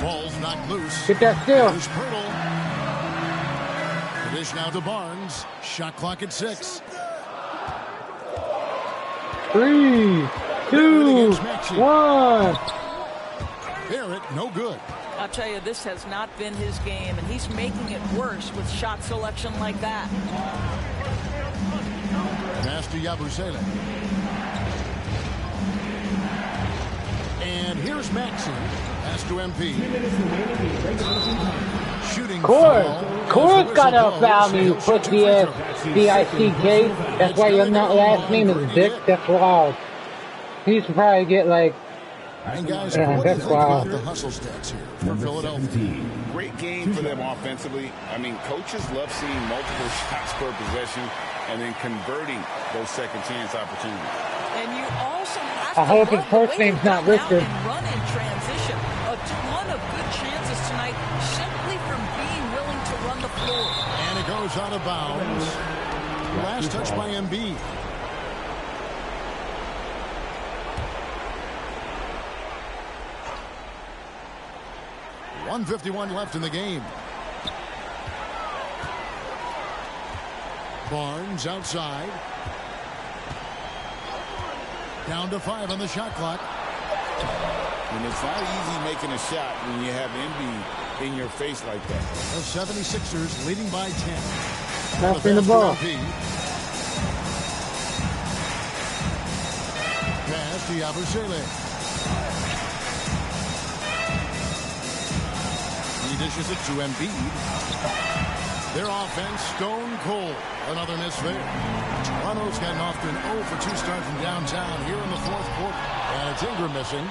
S17: Ball's knocked loose.
S1: Get that steal.
S17: Here's Pirtle. The dish now to Barnes. Shot clock at 6.
S1: 3, 2, 1.
S17: Barrett, no good.
S15: I'll tell you, this has not been his game, and he's making it worse with shot selection like that.
S17: Pass to Yabusele. And here's Maxey. Pass to MP. Shooting.
S1: Core's got to foul me, you pussy ass D-I-C-K. That's why your last name is Dick. That's wild. He used to probably get like.
S17: And guys, what do you think about the hustle stats here for Philadelphia?
S16: Great game for them offensively. I mean, coaches love seeing multiple shots per possession and then converting those second chance opportunities.
S15: And you also have
S1: I hope his first name's not Richard.
S15: Run in transition. A ton of good chances tonight simply from being willing to run the floor.
S17: And it goes out of bounds. Last touch by Embiid. .151 left in the game. Barnes outside. Down to 5 on the shot clock.
S16: And it's not easy making a shot when you have Embiid in your face like that.
S17: The 76ers leading by 10.
S1: Passing the ball.
S17: Pass to Yabusele. He dishes it to Embiid. Their offense stone cold. Another miss there. Toronto's gotten off to an 0 for 2 start from downtown here in the fourth quarter. And it's Ingram missing.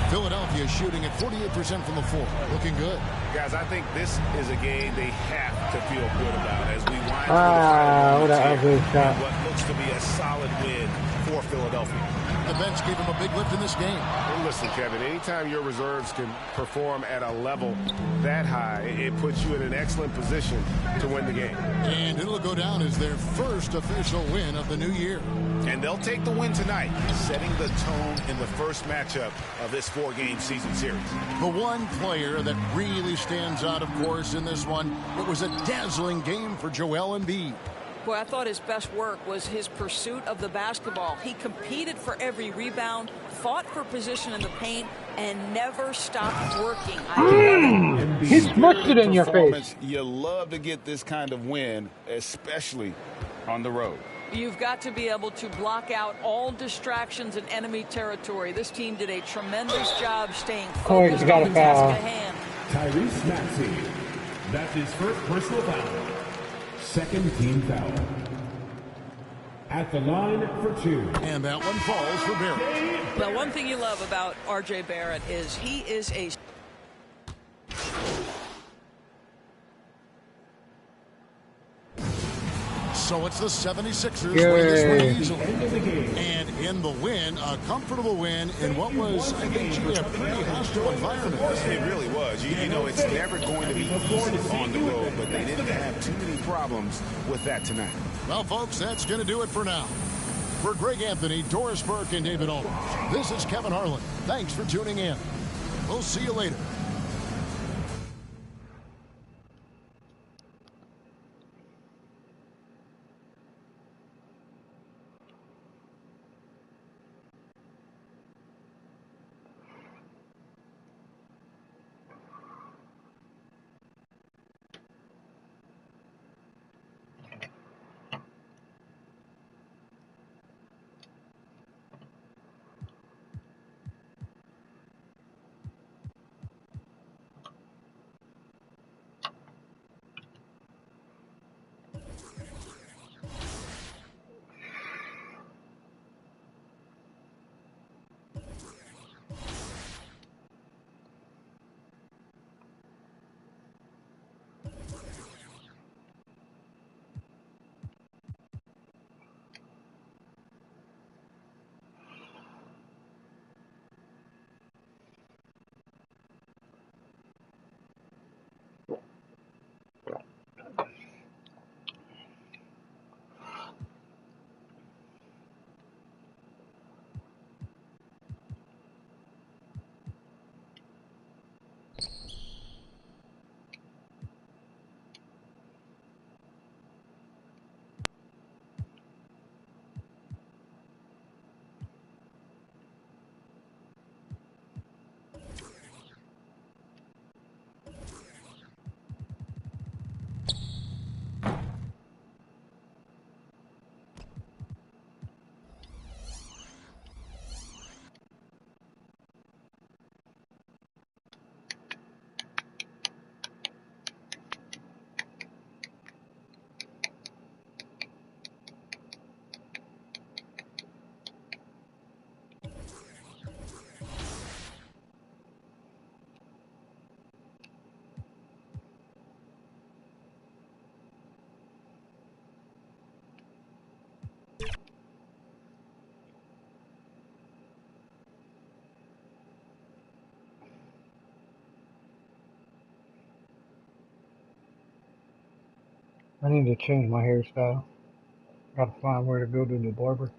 S17: Philadelphia shooting at 48% from the floor. Looking good.
S7: Guys, I think this is a game they have to feel good about as we wind through the final minutes here in what looks to be a solid win for Philadelphia.
S17: The bench gave him a big lift in this game.
S7: Well, listen, Kevin, anytime your reserves can perform at a level that high, it puts you in an excellent position to win the game.
S17: And it'll go down as their first official win of the new year.
S7: And they'll take the win tonight, setting the tone in the first matchup of this 4-game season series.
S17: The one player that really stands out, of course, in this one, it was a dazzling game for Joel Embiid.
S15: Boy, I thought his best work was his pursuit of the basketball. He competed for every rebound, fought for position in the paint, and never stopped working.
S1: He smushed it in your face.
S16: You love to get this kind of win, especially on the road.
S15: You've got to be able to block out all distractions in enemy territory. This team did a tremendous job staying focused on the task at hand.
S18: Tyrese Maxey. That's his first personal foul. Second team foul. At the line for 2.
S17: And that one falls for Barrett.
S15: Well, one thing you love about R.J. Barrett is he is a...
S17: So it's the 76ers winning this one easily. And in the win, a comfortable win in what was, I think, a pretty hostile environment.
S7: It really was. You know, it's never going to be easy on the road, but they didn't have too many problems with that tonight.
S17: Well, folks, that's going to do it for now. For Greg Anthony, Doris Burke, and David Aldridge, this is Kevin Harlan. Thanks for tuning in. We'll see you later.
S1: I need to change my hairstyle. Gotta find where to go to the barber.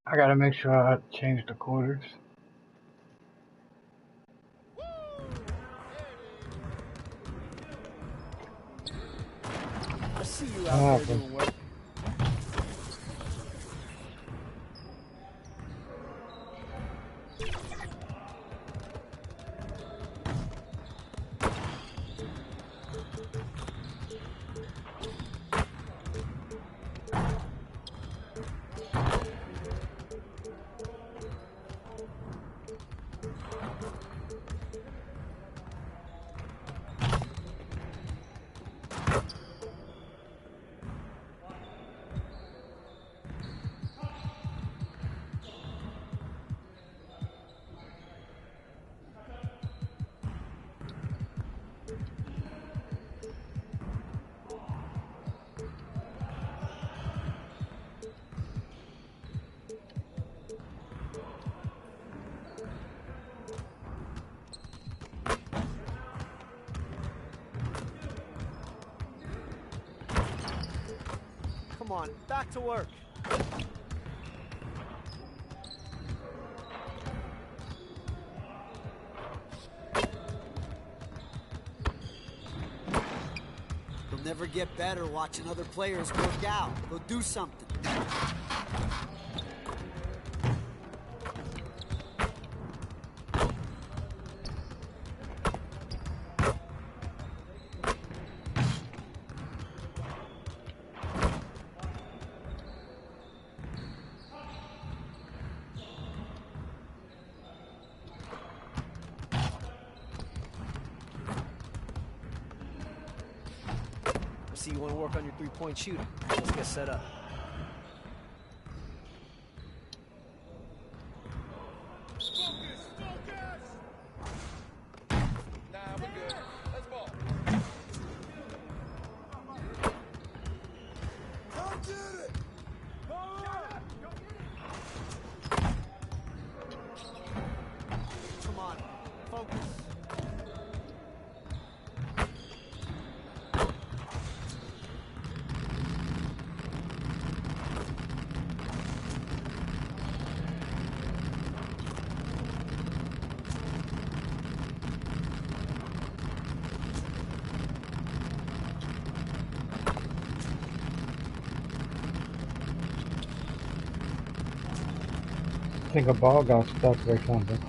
S1: I gotta make sure I change the quarters.
S10: I see you out there doing work. Come on, back to work.
S8: You'll never get better watching other players work out. Go do something.
S10: See, you want to work on your three-point shooting. Let's get set up.
S8: Come on, focus.
S1: I think a ball got stuck or something.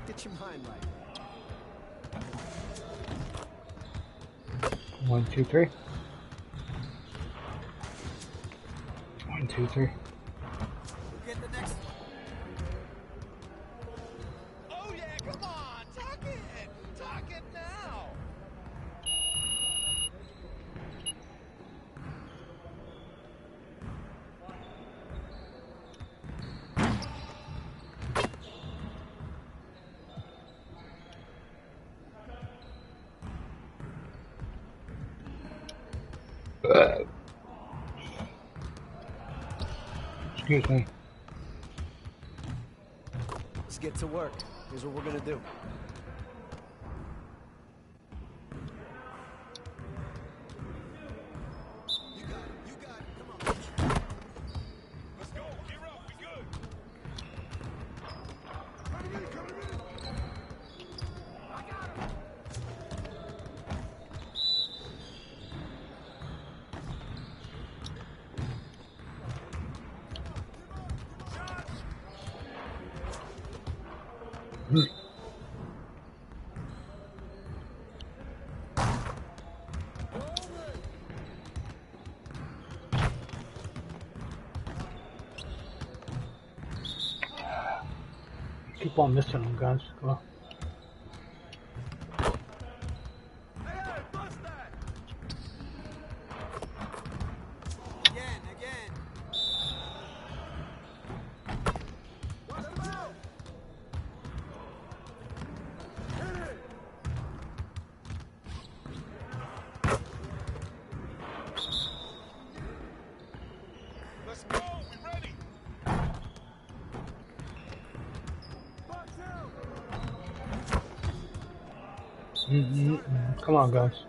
S10: Get your mind right.
S1: 1, 2, 3. 1, 2, 3.
S8: Get the next one.
S9: Oh yeah, come on, talk it now.
S1: Excuse me.
S10: Let's get to work. Here's what we're gonna do.
S1: Keep on missing them, guys. Come on. Come on, guys.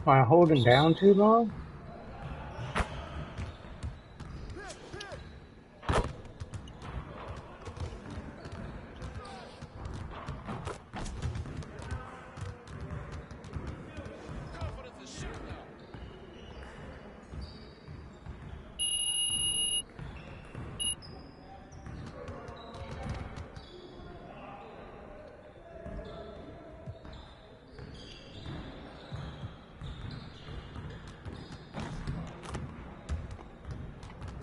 S1: Am I holding down too long?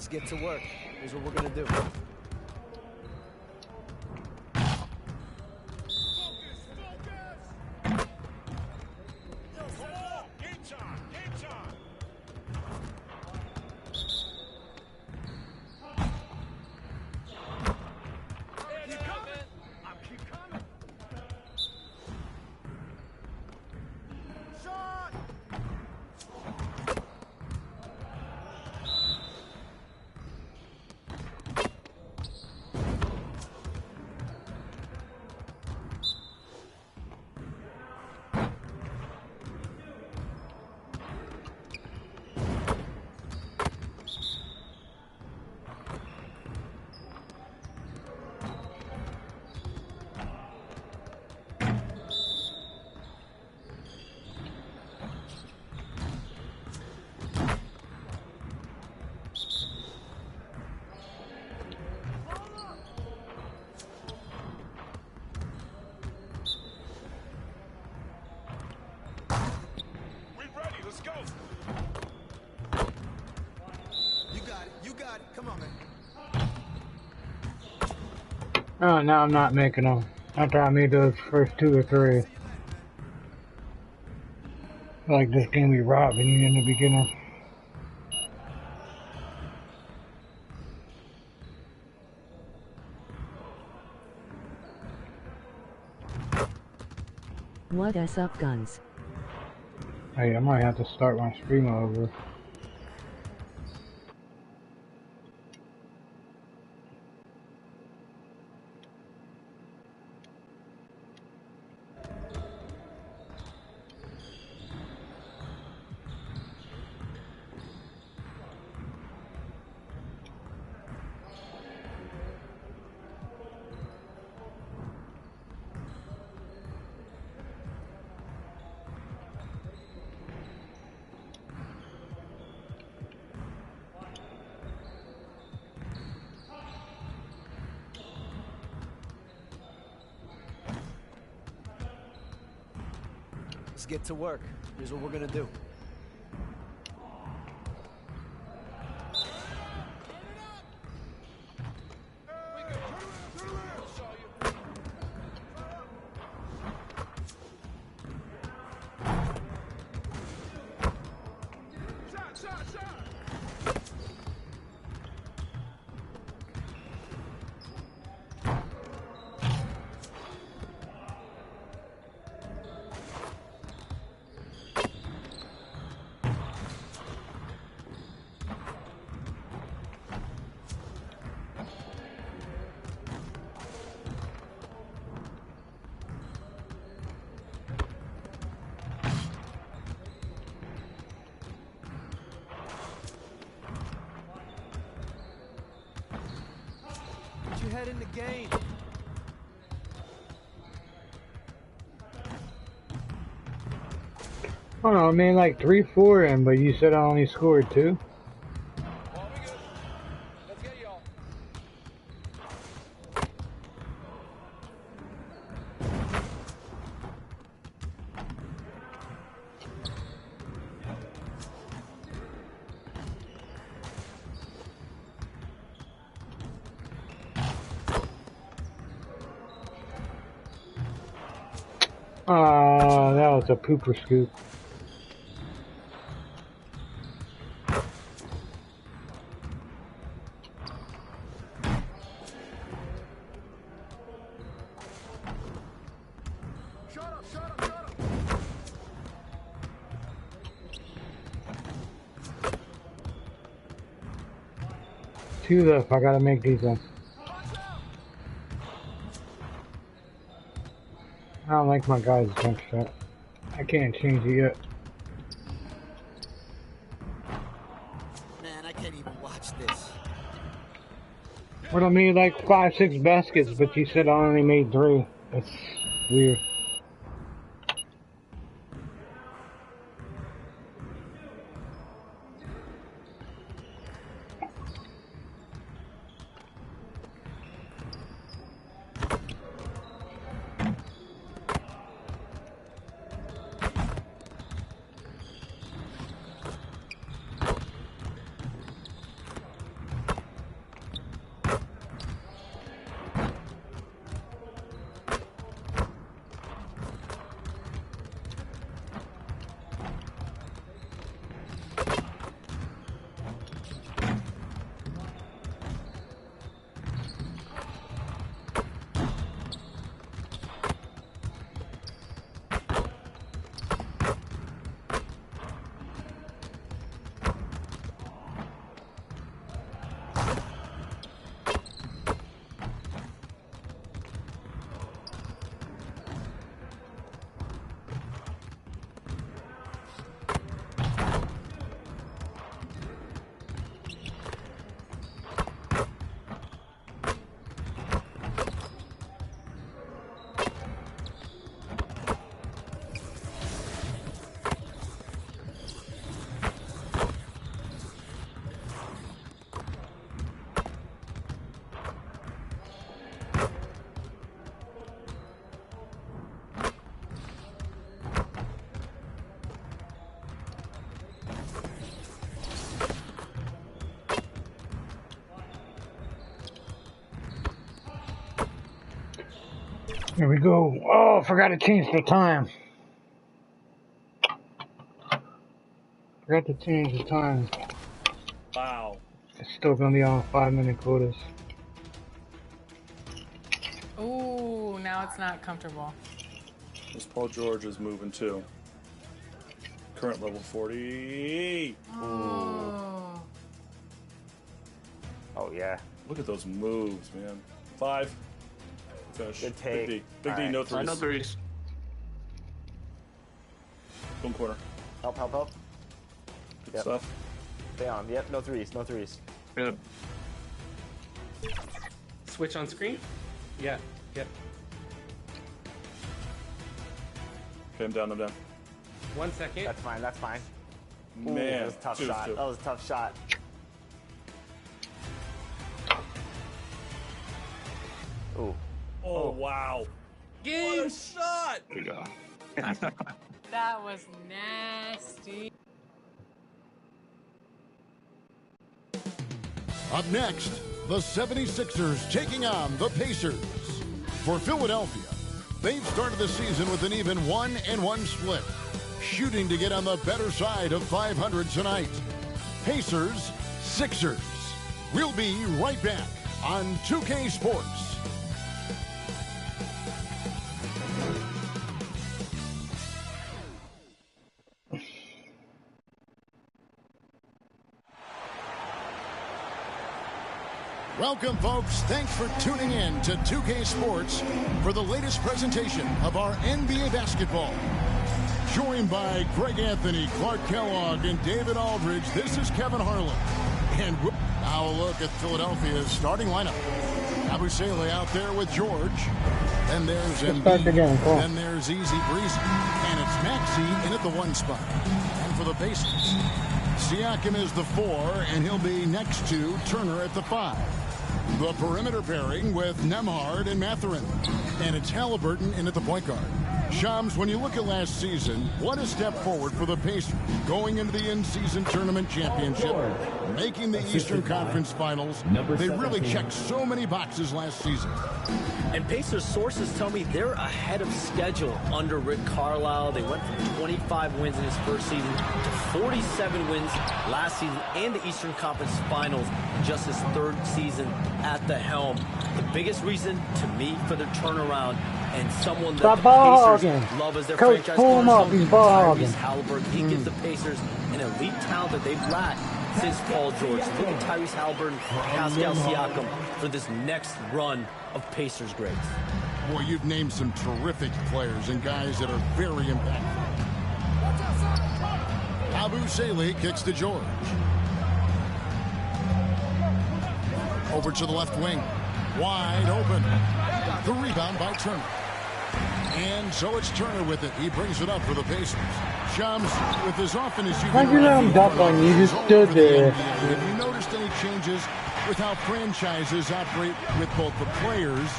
S8: Let's get to work. Here's what we're gonna do. Come on, man.
S1: Oh, now I'm not making them. After I made those first 2 or 3. I feel like this game be robbing you in the beginning.
S11: What is up, guns?
S1: Hey, I might have to start my stream over.
S8: Let's get to work. Here's what we're gonna do.
S10: ahead in the game.
S1: I don't know, I made like 3-4 in, but you said I only scored 2. That was a pooper scoop. Two left, I gotta make these up. I don't like my guy's jump shot. I can't change it yet.
S8: Man, I can't even watch this.
S1: What I made like 5-6 baskets, but you said I only made 3. That's weird. Here we go. Oh, I forgot to change the time. Forgot to change the time.
S6: Wow.
S1: It's still gonna be on 5-minute quotas.
S19: Ooh, now it's not comfortable.
S6: This Paul George is moving too. Current level 40.
S19: Oh.
S12: Oh, yeah.
S6: Look at those moves, man. 5. Finish.
S12: Good take.
S6: Big D. Big D, no threes.
S13: No threes.
S6: Boom corner.
S12: Help, help, help.
S6: Good stuff.
S12: Stay on. Yep, no threes, no threes.
S13: Yep.
S14: Switch on screen? Yeah, yep.
S6: Okay, I'm down, I'm down.
S14: 1 second.
S12: That's fine, that's fine. Ooh,
S6: Man,
S12: that was a tough
S6: two,
S12: shot.
S6: two.
S12: That was a tough shot. Ooh.
S6: Oh, wow.
S9: Game shot!
S13: There you go.
S19: That was nasty.
S17: Up next, the 76ers taking on the Pacers. For Philadelphia, they've started the season with an even 1-1 split, shooting to get on the better side of 500 tonight. Pacers, Sixers. We'll be right back on 2K Sports. Welcome, folks. Thanks for tuning in to 2K Sports for the latest presentation of our NBA basketball. Joined by Greg Anthony, Clark Kellogg, and David Aldridge, this is Kevin Harlan. And now a look at Philadelphia's starting lineup. Yabusele out there with George. Then there's
S1: Let's start
S17: Embiid.
S1: the game, come on.
S17: Then there's Easy Breezy. And it's Maxey in at the 1 spot. And for the Pacers, Siakam is the 4, and he'll be next to Turner at the 5. The perimeter pairing with Nembhard and Mathurin. And it's Halliburton in at the point guard. Shams, when you look at last season, what a step forward for the Pacers. Going into the in-season tournament championship, making the Eastern Conference Finals. They really checked so many boxes last season.
S20: And Pacers sources tell me they're ahead of schedule under Rick Carlisle. They went from 25 wins in his first season to 47 wins last season and the Eastern Conference Finals in just his 3rd season at the helm. The biggest reason to me for their turnaround and someone that the Pacers love as their franchise cornerstone, Tyrese Halliburton. He gives the Pacers an elite talent that they've lacked since Paul George. Look at Tyrese Halliburton, Pascal Siakam for this next run of Pacers greats.
S17: Boy, you've named some terrific players and guys that are very impactful. Yabusele kicks to George. Over to the left wing. Wide open. The rebound by Turner. And so it's Turner with it. He brings it up for the Pacers. Shams, with as often as you
S1: Why'd you let him duck on you? You just stood there.
S17: Have you noticed any changes with how franchises operate with both the players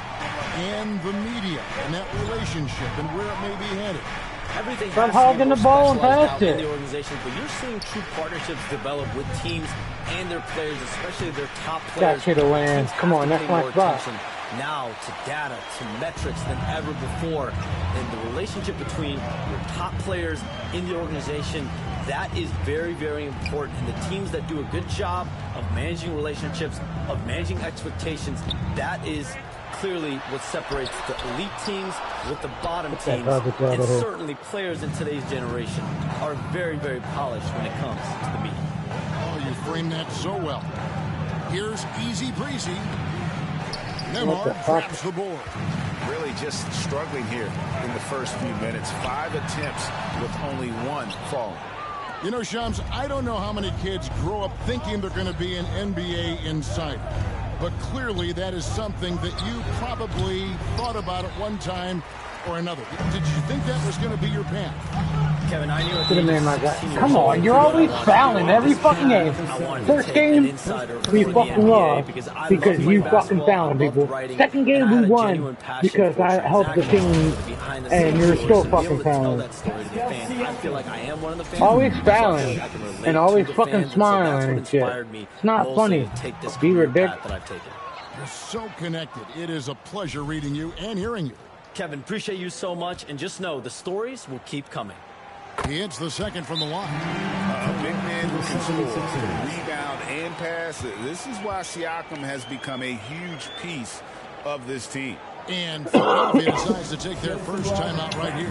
S17: and the media and that relationship and where it may be headed?
S20: Everything
S1: Stop hogging the ball and pass
S20: in
S1: it.
S20: the organization, but you're seeing true partnerships develop with teams and their players, especially their top players.
S1: That shit'll land. Come on, that's my spot.
S20: Now to data, to metrics than ever before. And the relationship between your top players in the organization, that is very, very important. And the teams that do a good job of managing relationships, of managing expectations, that is clearly what separates the elite teams with the bottom teams. And certainly players in today's generation are very, very polished when it comes to the media.
S17: Oh, you framed that so well. Here's Easy Breezy. Nembhard grabs the board.
S7: Really just struggling here in the first few minutes. 5 attempts with only 1 falling.
S17: You know, Shams, I don't know how many kids grow up thinking they're going to be an NBA insider. But clearly that is something that you probably thought about at one time or another. Did you think that was going to be your path?
S20: Kevin, I knew
S1: come on, you're always fouling every fucking game. First game, we fucking lost because you fucking fouling people. Second game, we won because I helped the team, and you're still fucking fouling.
S20: I feel like I am one of the fans.
S1: Always fouling and always fucking smiling and shit. It's not funny. Be ridiculous.
S17: You're so connected. It is a pleasure reading you and hearing you.
S20: Kevin, appreciate you so much, and just know the stories will keep coming.
S17: He hits the second from the line.
S7: Big man who can score, rebound, and pass. This is why Siakam has become a huge piece of this team.
S17: And Philadelphia decides to take their first timeout right here.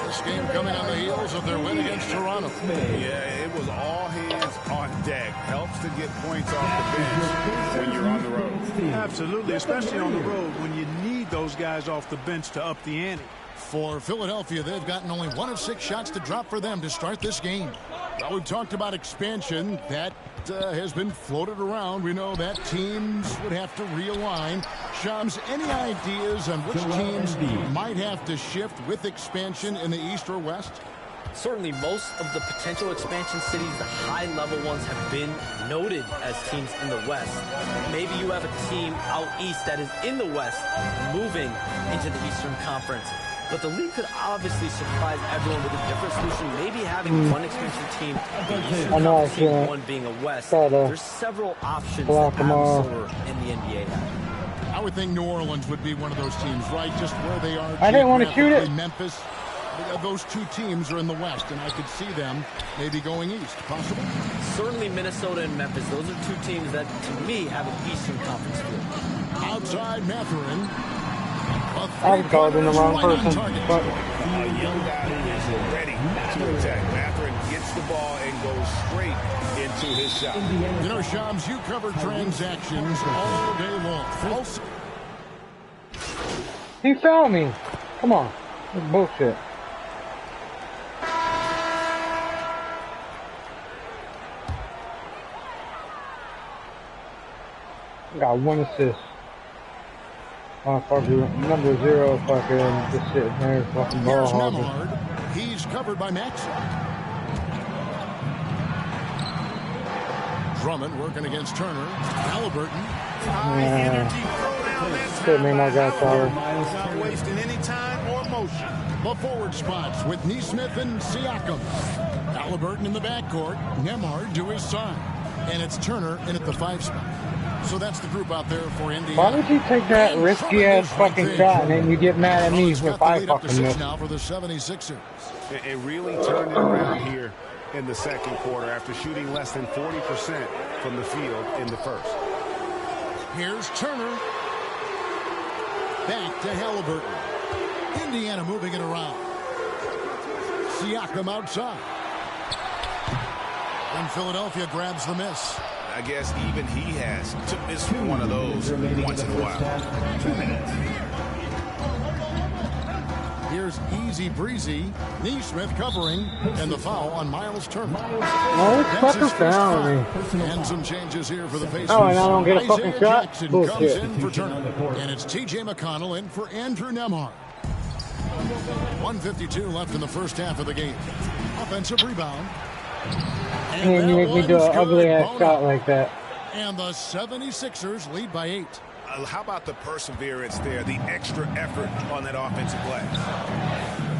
S17: This game coming on the heels of their win against Toronto.
S7: Yeah, it was all hands on deck. Helps to get points off the bench when you're on the road.
S3: Absolutely, especially on the road when you need those guys off the bench to up the ante.
S17: For Philadelphia, they've gotten only 1 of 6 shots to drop for them to start this game. Now, we've talked about expansion. That has been floated around. We know that teams would have to realign. Shams, any ideas on which teams might have to shift with expansion in the East or West?
S20: Certainly, most of the potential expansion cities, the high-level ones, have been noted as teams in the West. Maybe you have a team out east that is in the West moving into the Eastern Conference. But the league could obviously surprise everyone with a different solution. Maybe having one expansion team, one being a West. There's several options that Adam Silver and the NBA have.
S17: I would think New Orleans would be one of those teams, right? Just where they are.
S1: I didn't want to shoot it.
S17: Memphis. Those 2 teams are in the West, and I could see them maybe going east. Possible?
S20: Certainly Minnesota and Memphis. Those are 2 teams that, to me, have an Eastern Conference feel.
S17: Outside Mathurin.
S1: I was called in the wrong person. But
S7: a young guy who is ready to attack. Mathurin gets the ball and goes straight into his shot.
S17: You know, Shams, you cover transactions all day long.
S1: he fouled me. Come on. That's bullshit. Got 1 assist. Fucking number 0 fucking just sitting there fucking ball
S17: Here's
S1: hogging.
S17: Nemhard. He's covered by Max. Drummond working against Turner. Halliburton.
S1: Could mean I got power.
S3: Not wasting any time or motion.
S17: The forward spots with Neesmith and Siakam. Halliburton in the backcourt. Nemhard to his side. And it's Turner in at the 5 spot. So that's the group out there for Indiana.
S1: Why would you take that risky ass fucking shot and then you get mad at me if I fucking miss?
S17: Now for the 76ers.
S7: It really turned it around here in the second quarter after shooting less than 40% from the field in the first.
S17: Here's Turner. Back to Halliburton. Indiana moving it around. Siakam outside. And Philadelphia grabs the miss.
S7: I guess even he has to miss one of those once in a while.
S18: 2 minutes.
S17: Here's easy breezy. Neesmith covering. And the foul on Miles Turner.
S1: Oh, it's fucking fouling me.
S17: And some changes here for the Pacers.
S1: Oh, and I don't get a fucking
S17: Isaiah
S1: shot?
S17: Jackson
S1: Bullshit.
S17: comes in for Turner. And it's T.J. McConnell in for Andrew Nemhard. 1:52 left in the first half of the game. Offensive rebound.
S1: And you make me do an ugly ass shot like that.
S17: And the 76ers lead by 8.
S7: How about the perseverance there, the extra effort on that offensive glass?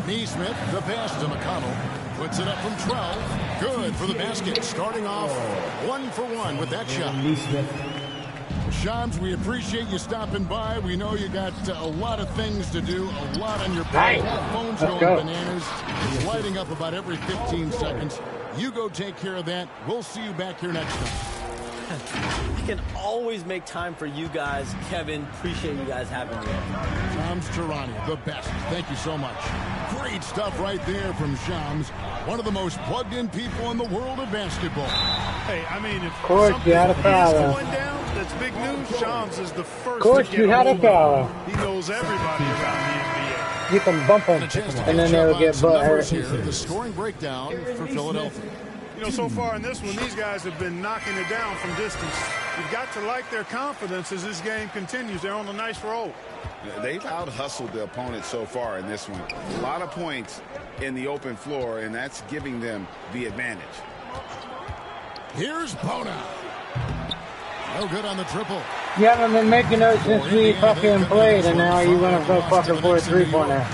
S17: Neesmith, the pass to McConnell. Puts it up from 12. Good for the basket. Starting off 1 for 1 with that shot. Shams, we appreciate you stopping by. We know you got a lot of things to do, a lot on your plate. Phone's going bananas. It's lighting up about every 15 seconds. You go take care of that. We'll see you back here next time.
S20: I can always make time for you guys. Kevin, appreciate you guys having me.
S17: Shams Charania, the best. Thank you so much. Great stuff right there from Shams, one of the most plugged-in people in the world of basketball.
S3: Hey, I mean, if
S1: Course, you had a foul.
S3: going down, that's big news. Shams is the first.
S1: Course,
S3: to
S1: you
S3: get
S1: had a foul.
S3: He knows everybody around the NBA.
S1: You can bump them, and then they'll get butt hurt.
S17: Here, the scoring breakdown for Philadelphia.
S3: You know, so far in this one, these guys have been knocking it down from distance. You've got to like their confidence as this game continues. They're on a nice roll.
S7: They've out-hustled the opponent so far in this one. A lot of points in the open floor, and that's giving them the advantage.
S17: Here's Bona. No good on the triple.
S1: You haven't been making those since we fucking played, and now you want to go fucking for a 3-pointer.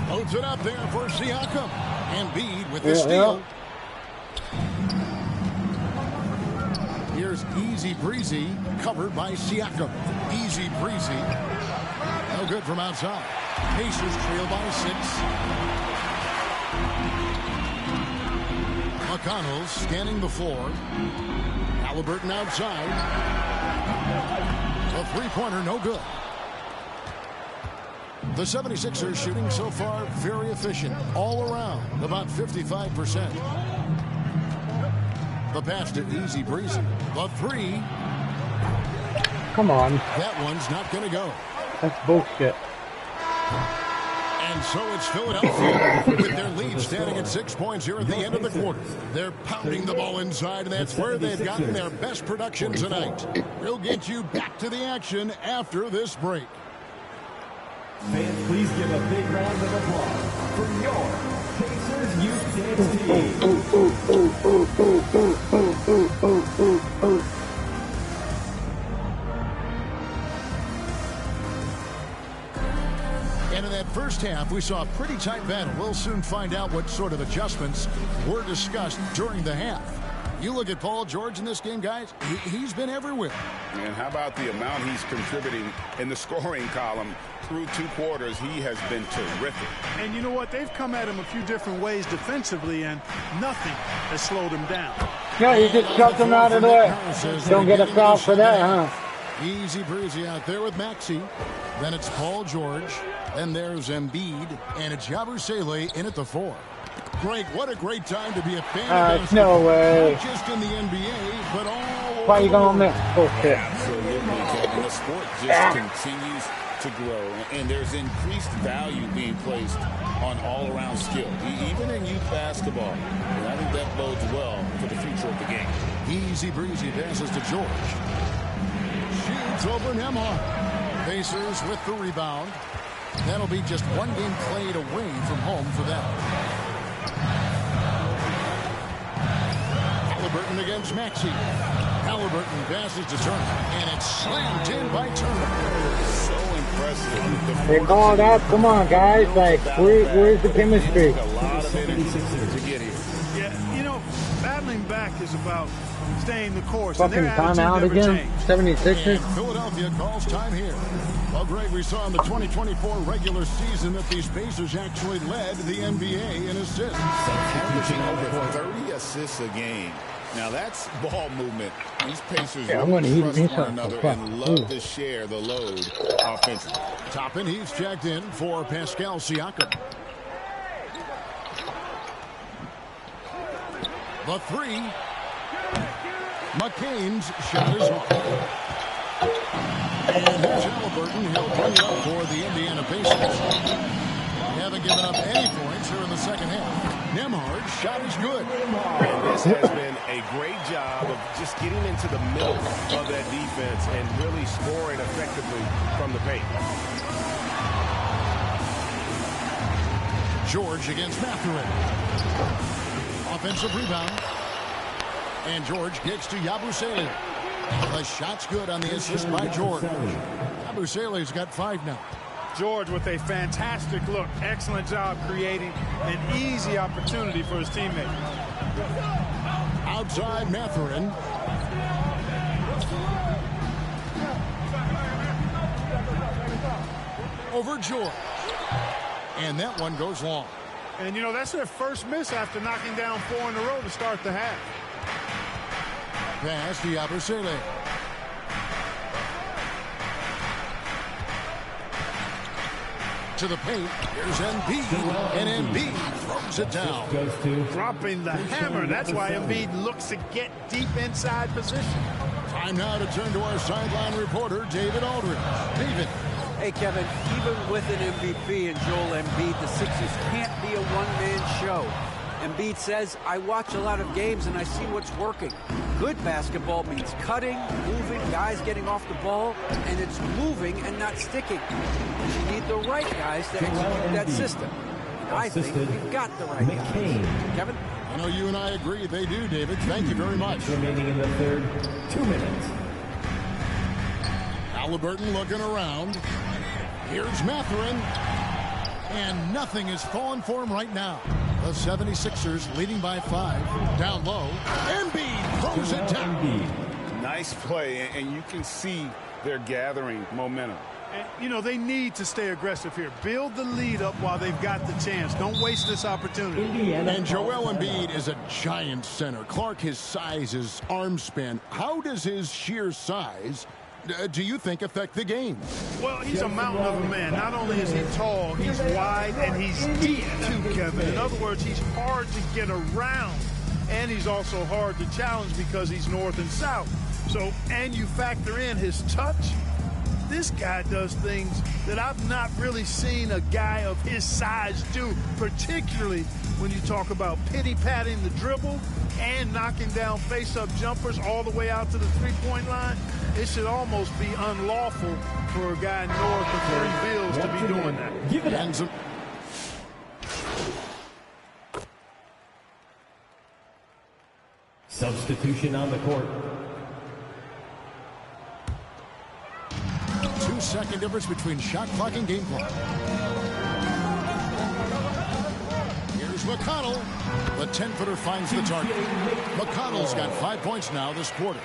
S17: Loads it up there for Siakam. Embiid with the steal. Here's Easy Breezy, covered by Siakam. Easy Breezy. No good from outside. Pacers trail by 6. McConnell scanning the floor. Halliburton outside. A 3-pointer, no good. The 76ers shooting so far very efficient. All around, about 55%. The pass to Easy Breezy. The 3.
S1: Come on.
S17: That one's not going to go.
S1: That's bullshit.
S17: And so it's Philadelphia with their lead standing at 6 points here at the end of the quarter. They're pounding the ball inside, and that's where they've gotten their best production tonight. We'll get you back to the action after this break.
S18: Fans, please give a big round of applause for your Pacers Youth Dance team.
S17: And in that first half, we saw a pretty tight battle. We'll soon find out what sort of adjustments were discussed during the half. You look at Paul George in this game, guys, he's been everywhere.
S7: And how about the amount he's contributing in the scoring column through 2 quarters? He has been terrific.
S3: And you know what? They've come at him a few different ways defensively, and nothing has slowed him down.
S1: No, you just shoved him out of the way. Don't get a foul for that, huh?
S17: Easy breezy out there with Maxey. Then it's Paul George. Then there's Embiid. And it's Yabusele in at the 4. Greg, what a great time to be a fan of basketball.
S1: No way.
S17: Not just in the NBA, but all
S1: Why you gonna miss? Bullshit.
S16: Absolutely, Kevin. The sport just continues to grow, and there's increased value being placed on all-around skill, even in youth basketball. And I think that bodes well for the future of the game.
S17: Easy breezy passes to George. Shoots. Moves over Nembhard. Pacers with the rebound. That'll be just one game played away from home for them. Halliburton against Maxey. Halliburton passes to Turner, and it's slammed in by Turner.
S16: So impressive.
S1: They called out. Come on, guys. Like, where's the chemistry?
S16: A lot of energy to get here.
S3: Yeah, you know, battling back is about staying the course.
S1: Fucking
S3: and their
S1: timeout
S3: attitude never
S1: again.
S3: changed.
S1: 76ers.
S17: And Philadelphia calls time here. Well, Greg, we saw in the 2024 regular season that these Pacers actually led the NBA in assists.
S16: Averaging over 30 assists a game. Now that's ball movement. These Pacers really trust one another and love to share the load offensively.
S17: Toppin, he's checked in for Pascal Siakam. The three. McCain's shot is off. And here's Halliburton. He'll bring it up for the Indiana Pacers. They haven't given up any points here in the second half. Nembhard's shot is good.
S7: And this has been a great job of just getting into the middle of that defense and really scoring effectively from the paint.
S17: George against Mathurin. Offensive rebound. And George gets to Yabusele. The shot's good on the assist by George. Yabusele's got 5 now.
S3: George with a fantastic look. Excellent job creating an easy opportunity for his teammate.
S17: Outside Mathurin. Over George. And that one goes long.
S3: And, you know, that's their first miss after knocking down 4 in a row to start the half.
S17: Pass to Yabusele. To the paint. Here's Embiid. And Embiid throws it down.
S3: Dropping the hammer. That's why Embiid looks to get deep inside position.
S17: Time now to turn to our sideline reporter, David Aldridge. David.
S10: Hey, Kevin, even with an MVP and Joel Embiid, the Sixers can't be a one-man show. Embiid says, I watch a lot of games and I see what's working. Good basketball means cutting, moving, guys getting off the ball, and it's moving and not sticking. You need the right guys to execute that system. And I think we've got the right guys. Kevin?
S17: I know you and I agree they do, David. Thank you very much.
S18: Remaining in the third, 2 minutes.
S17: Halliburton looking around. Here's Mathurin. And nothing is falling for him right now. The 76ers leading by 5. Down low. Embiid throws it down.
S7: Nice play, and you can see they're gathering momentum.
S3: And, you know, they need to stay aggressive here. Build the lead up while they've got the chance. Don't waste this opportunity.
S17: And Joel Embiid is a giant center. Clark, his size, his arm span. How does his sheer size, do you think, affect the game?
S3: Well, he's a mountain of a man. Not only is he tall, he's wide, and he's deep, too, Kevin. In other words, he's hard to get around. And he's also hard to challenge because he's north and south. So, and you factor in his touch. This guy does things that I've not really seen a guy of his size do, particularly when you talk about pity-patting the dribble and knocking down face-up jumpers all the way out to the three-point line. It should almost be unlawful for a guy north of 3 bills to be doing that.
S18: Give it up. Substitution on the court.
S17: 2-second difference between shot clock and game clock. Here's McConnell. The 10-footer finds the target. McConnell's got 5 points now this quarter.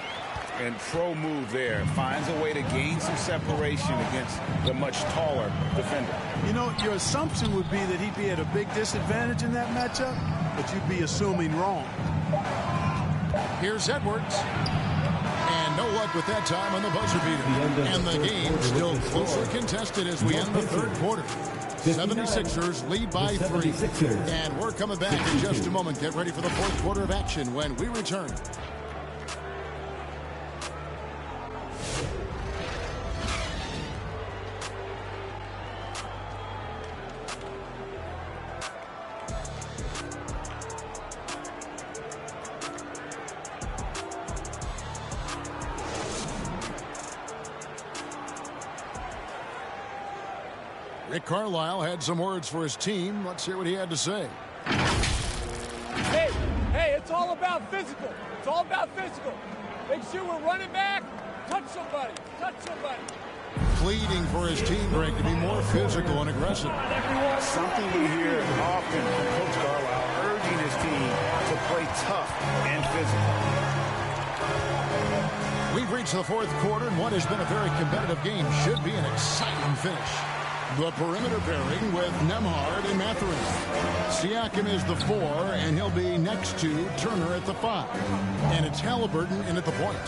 S7: And pro move there. Finds a way to gain some separation against the much taller defender.
S3: You know, your assumption would be that he'd be at a big disadvantage in that matchup, but you'd be assuming wrong.
S17: Here's Edwards. And no luck with that time on the buzzer beater. And the game still closely contested as we end the third quarter. 76ers lead by 3. And we're coming back in just a moment. Get ready for the fourth quarter of action when we return. Rick Carlisle had some words for his team. Let's hear what he had to say.
S21: Hey, it's all about physical. It's all about physical. Make sure we're running back. Touch somebody.
S17: Pleading for his team, Greg, to be more physical and aggressive.
S7: Something we hear often from Coach Carlisle, urging his team to play tough and physical.
S17: We've reached the fourth quarter, and what has been a very competitive game should be an exciting finish. The perimeter pairing with Nembhard and Mathurin. Siakam is the 4, and he'll be next to Turner at the 5. And it's Halliburton in at the point.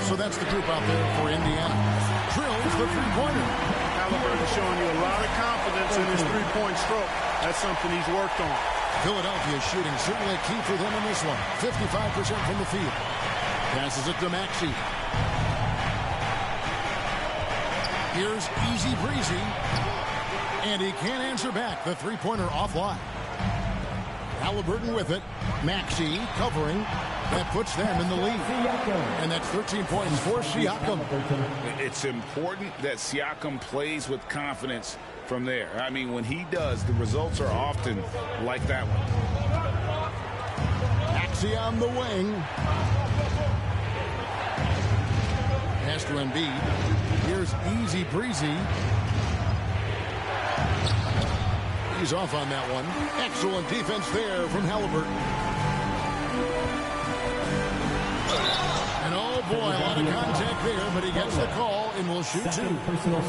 S17: So that's the group out there for Indiana. Drills the three-pointer.
S3: Halliburton showing you a lot of confidence in his three-point stroke. That's something he's worked on.
S17: Philadelphia shooting certainly a key for them in this one. 55% from the field. Passes it to Maxey. Here's Easy Breezy. And he can't answer back. The three-pointer offline. Halliburton with it. Maxey covering. That puts them in the lead. And that's 13 points for Siakam.
S7: It's important that Siakam plays with confidence from there. I mean, when he does, the results are often like that one.
S17: Maxey on the wing. Pass to Embiid. Here's Easy Breezy. He's off on that one. Excellent defense there from Halliburton. And oh boy, a lot of contact there, but he gets the call and will shoot two.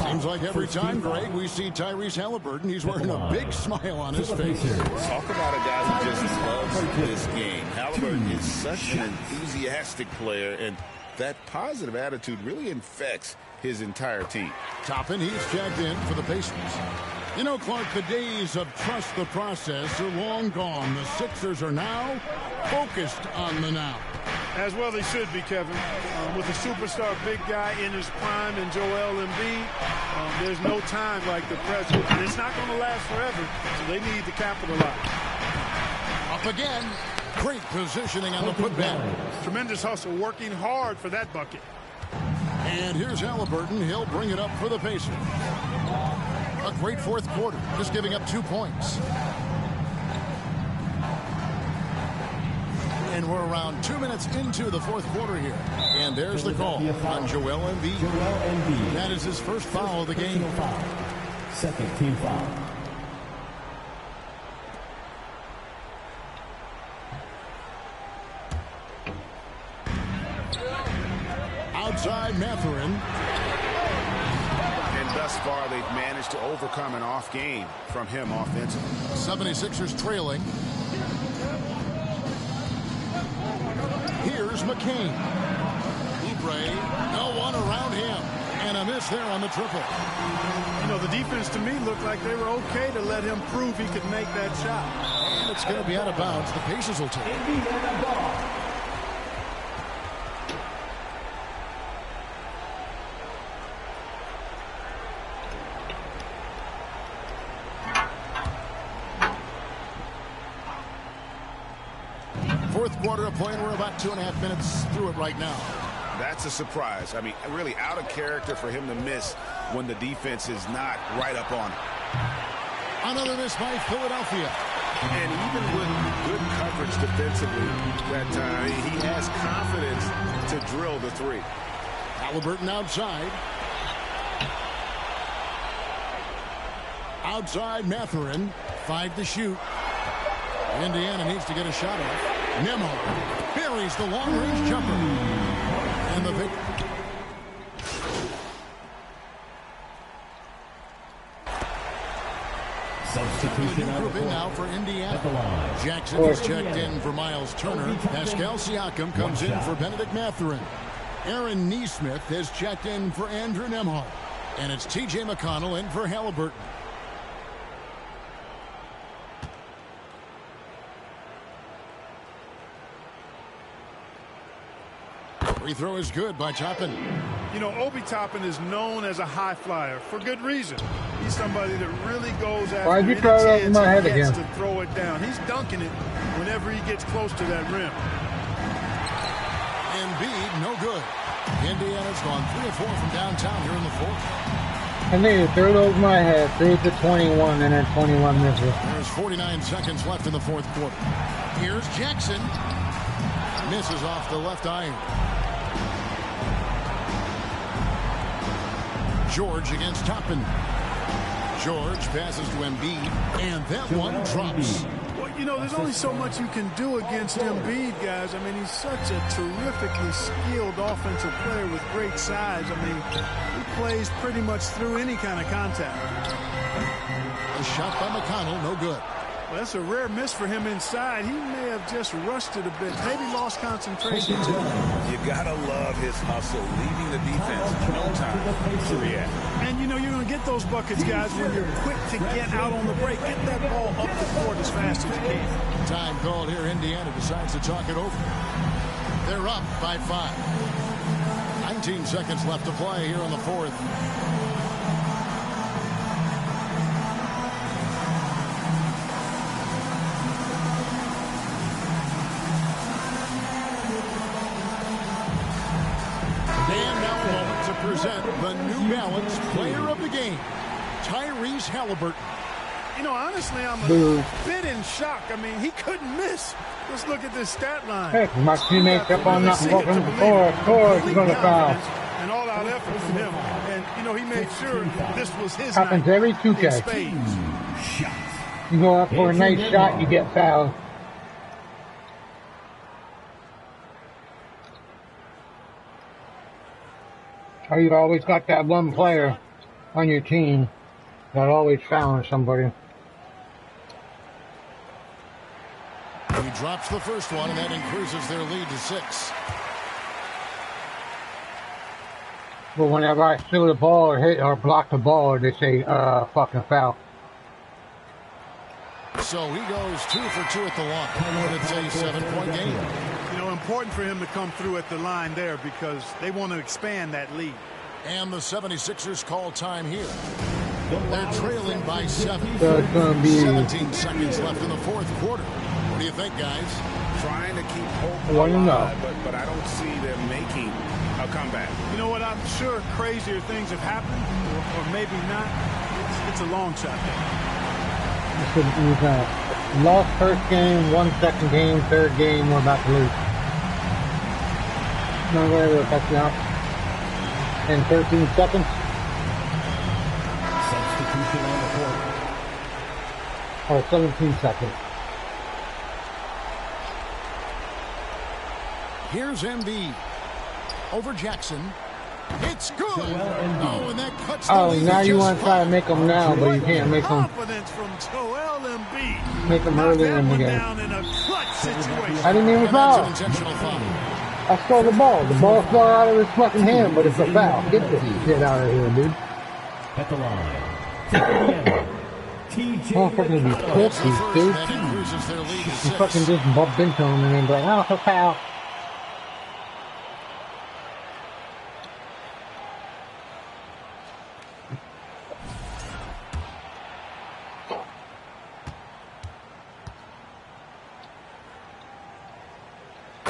S17: Seems like every time, Greg, we see Tyrese Halliburton, he's wearing a big smile on his face.
S7: Talk about a guy who just loves this game. Halliburton is such an enthusiastic player, and that positive attitude really infects his entire team.
S17: Toppin, he's checked in for the Pacers. You know, Clark, the days of trust the process are long gone. The Sixers are now focused on the now.
S3: As well they should be, Kevin. With a superstar big guy in his prime in Joel Embiid, there's no time like the present. And it's not going to last forever, so they need to capitalize.
S17: Up again. Great positioning on the putback.
S3: Tremendous hustle, working hard for that bucket.
S17: And here's Halliburton. He'll bring it up for the Pacers. A great fourth quarter, just giving up 2 points. And we're around 2 minutes into the fourth quarter here. And there's the call on Joel Embiid. That is his first foul of the game.
S18: Second team foul.
S17: Outside Mathurin.
S7: And thus far, they've managed to overcome an off game from him offensively.
S17: 76ers trailing. Here's McCain. Oubre, no one around him. And a miss there on the triple.
S3: You know, the defense to me looked like they were okay to let him prove he could make that shot.
S17: And it's going to be out of bounds. The Pacers will take it. Fourth quarter of play, and we're about 2.5 minutes through it right now.
S7: That's a surprise. I mean, really out of character for him to miss when the defense is not right up on him.
S17: Another miss by Philadelphia.
S7: And even with good coverage defensively that time, he has confidence to drill the three.
S17: Halliburton outside. Outside Mathurin. 5 to shoot. Indiana needs to get a shot off. Nembhard buries the long-range jumper. And the victory.
S18: Substitution
S17: group in now for Indiana. Jackson is checked in for Miles Turner. Pascal Siakam comes in for Benedict Mathurin. Aaron Nesmith has checked in for Andrew Nembhard. And it's T.J. McConnell in for Halliburton. Free throw is good by Toppin.
S3: You know, Obi Toppin is known as a high flyer for good reason. He's somebody that really goes after any chance he gets to throw it down. He's dunking it whenever he gets close to that rim.
S17: Embiid, no good. Indiana's gone 3 of 4 from downtown here in the fourth.
S1: And they threw it over my head, 3 to 21, and then 21 misses.
S17: There's 49 seconds left in the fourth quarter. Here's Jackson. Misses off the left iron. George against Toppin. George passes to Embiid, and that one drops.
S3: Well, you know, there's only so much you can do against Embiid, guys. I mean, he's such a terrifically skilled offensive player with great size. I mean, he plays pretty much through any kind of contact.
S17: A shot by McConnell, no good.
S3: Well, that's a rare miss for him inside. He may have just rushed it a bit, maybe lost concentration too.
S7: You gotta love his hustle, leaving the defense no time to react.
S3: And you know you're going to get those buckets, guys, when you're quick to get out on the break. Get that ball up the court as fast as you can.
S17: Time called here. Indiana decides to talk it over. They're up by 5. 19 seconds left to play here in the fourth. Present the New Balance Player of the Game, Tyrese Halliburton.
S3: You know, honestly, I'm a bit in shock. I mean, he couldn't miss. Let's look at this stat line.
S1: Heck, my teammates up on nothing walking before. Of course, he's going to foul.
S3: And all-out effort from him. And, you know, he made sure this was his
S1: happens
S3: night
S1: every 2K. You go up for a nice shot, you get fouled. Or you've always got that one player on your team that always fouling somebody.
S17: He drops the first one, and that increases their lead to 6.
S1: But whenever I steal the ball or hit or block the ball, they say, fucking foul.
S17: So he goes 2 for 2 at the line. It's a 7-point game.
S3: You know, important for him to come through at the line there because they want to expand that lead.
S17: And the 76ers call time here. They're trailing by 7.
S1: So it's going to be
S17: 17 seconds left in the fourth quarter. What do you think, guys?
S7: Trying to keep hope alive, but I don't see them making a comeback.
S3: You know what? I'm sure crazier things have happened, or maybe not. It's a long shot
S1: there. Lost first game, won second game, third game, we're about to lose. No way to catch you out. In 13 seconds.
S18: Substitution on the court.
S1: Or 17 seconds.
S17: Here's Embiid. Over Jackson. It's good. Oh, and that cuts the lead.
S1: Now you want to try to make them now, but you can't make them.
S3: Confidence from Joel Embiid.
S1: Make them earlier in the game. I didn't even foul. I stole the ball. The ball fell out of his fucking hand, but it's a foul. Get this shit out of here, dude.
S18: At the line.
S1: Motherfuckers be pussies, dude. You fucking just bump into him and then be like, oh, it's a foul.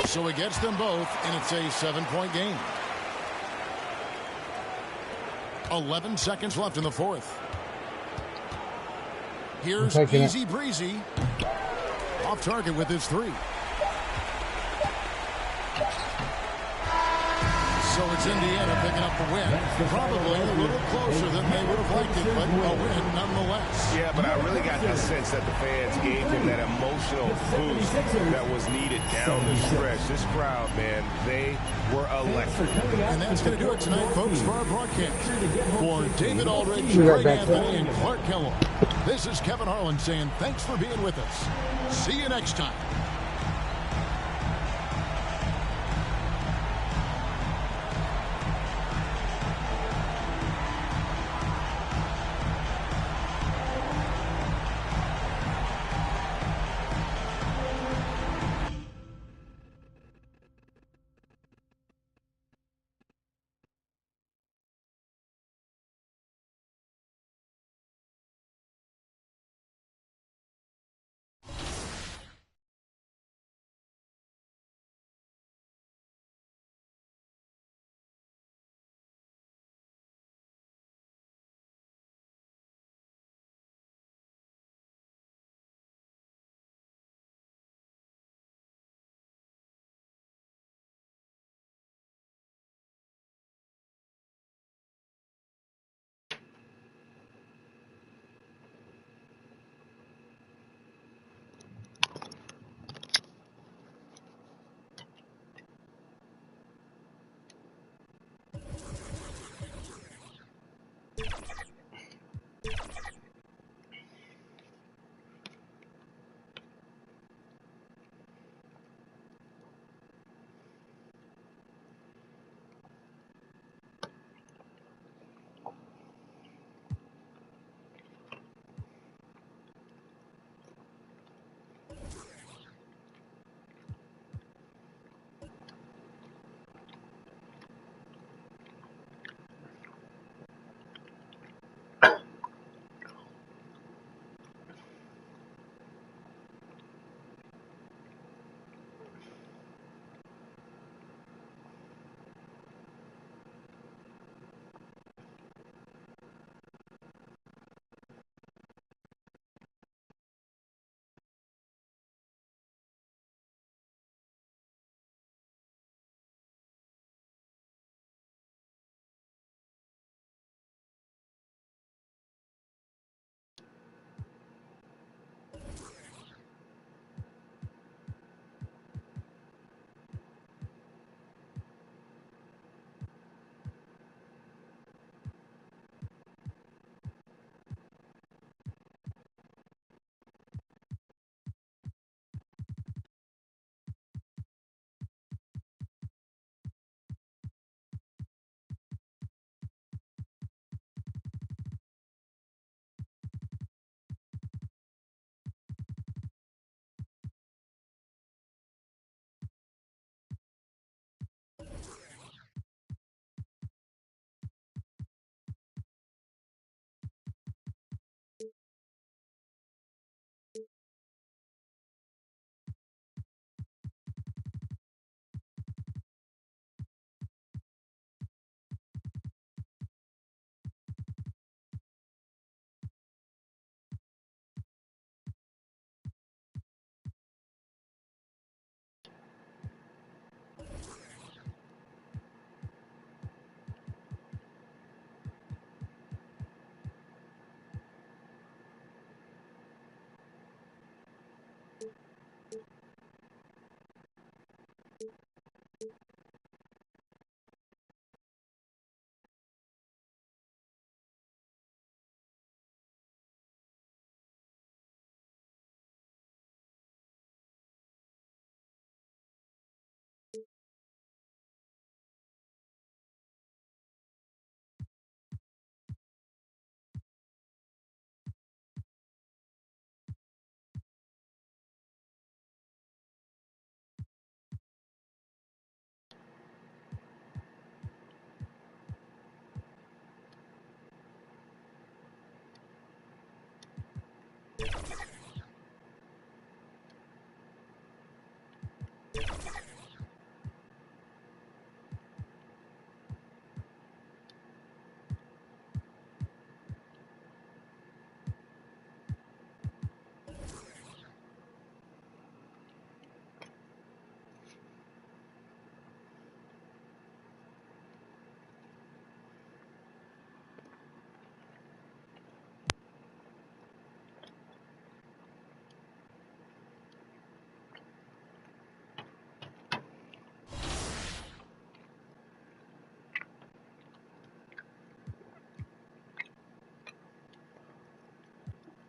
S17: So it gets them both, and it's a 7-point game. 11 seconds left in the fourth. Here's Easy Breezy. Off target with his 3. So it's Indiana picking up the win. Probably a little closer than they would have liked it, but a win nonetheless.
S7: Yeah, but I really got the sense that the fans gave him that emotional boost that was needed down the stretch. This crowd, man, they were electric.
S17: And that's going to do it tonight, folks, for our broadcast. For David Aldridge, Greg Anthony, and Clark Kellogg, this is Kevin Harlan saying thanks for being with us. See you next time.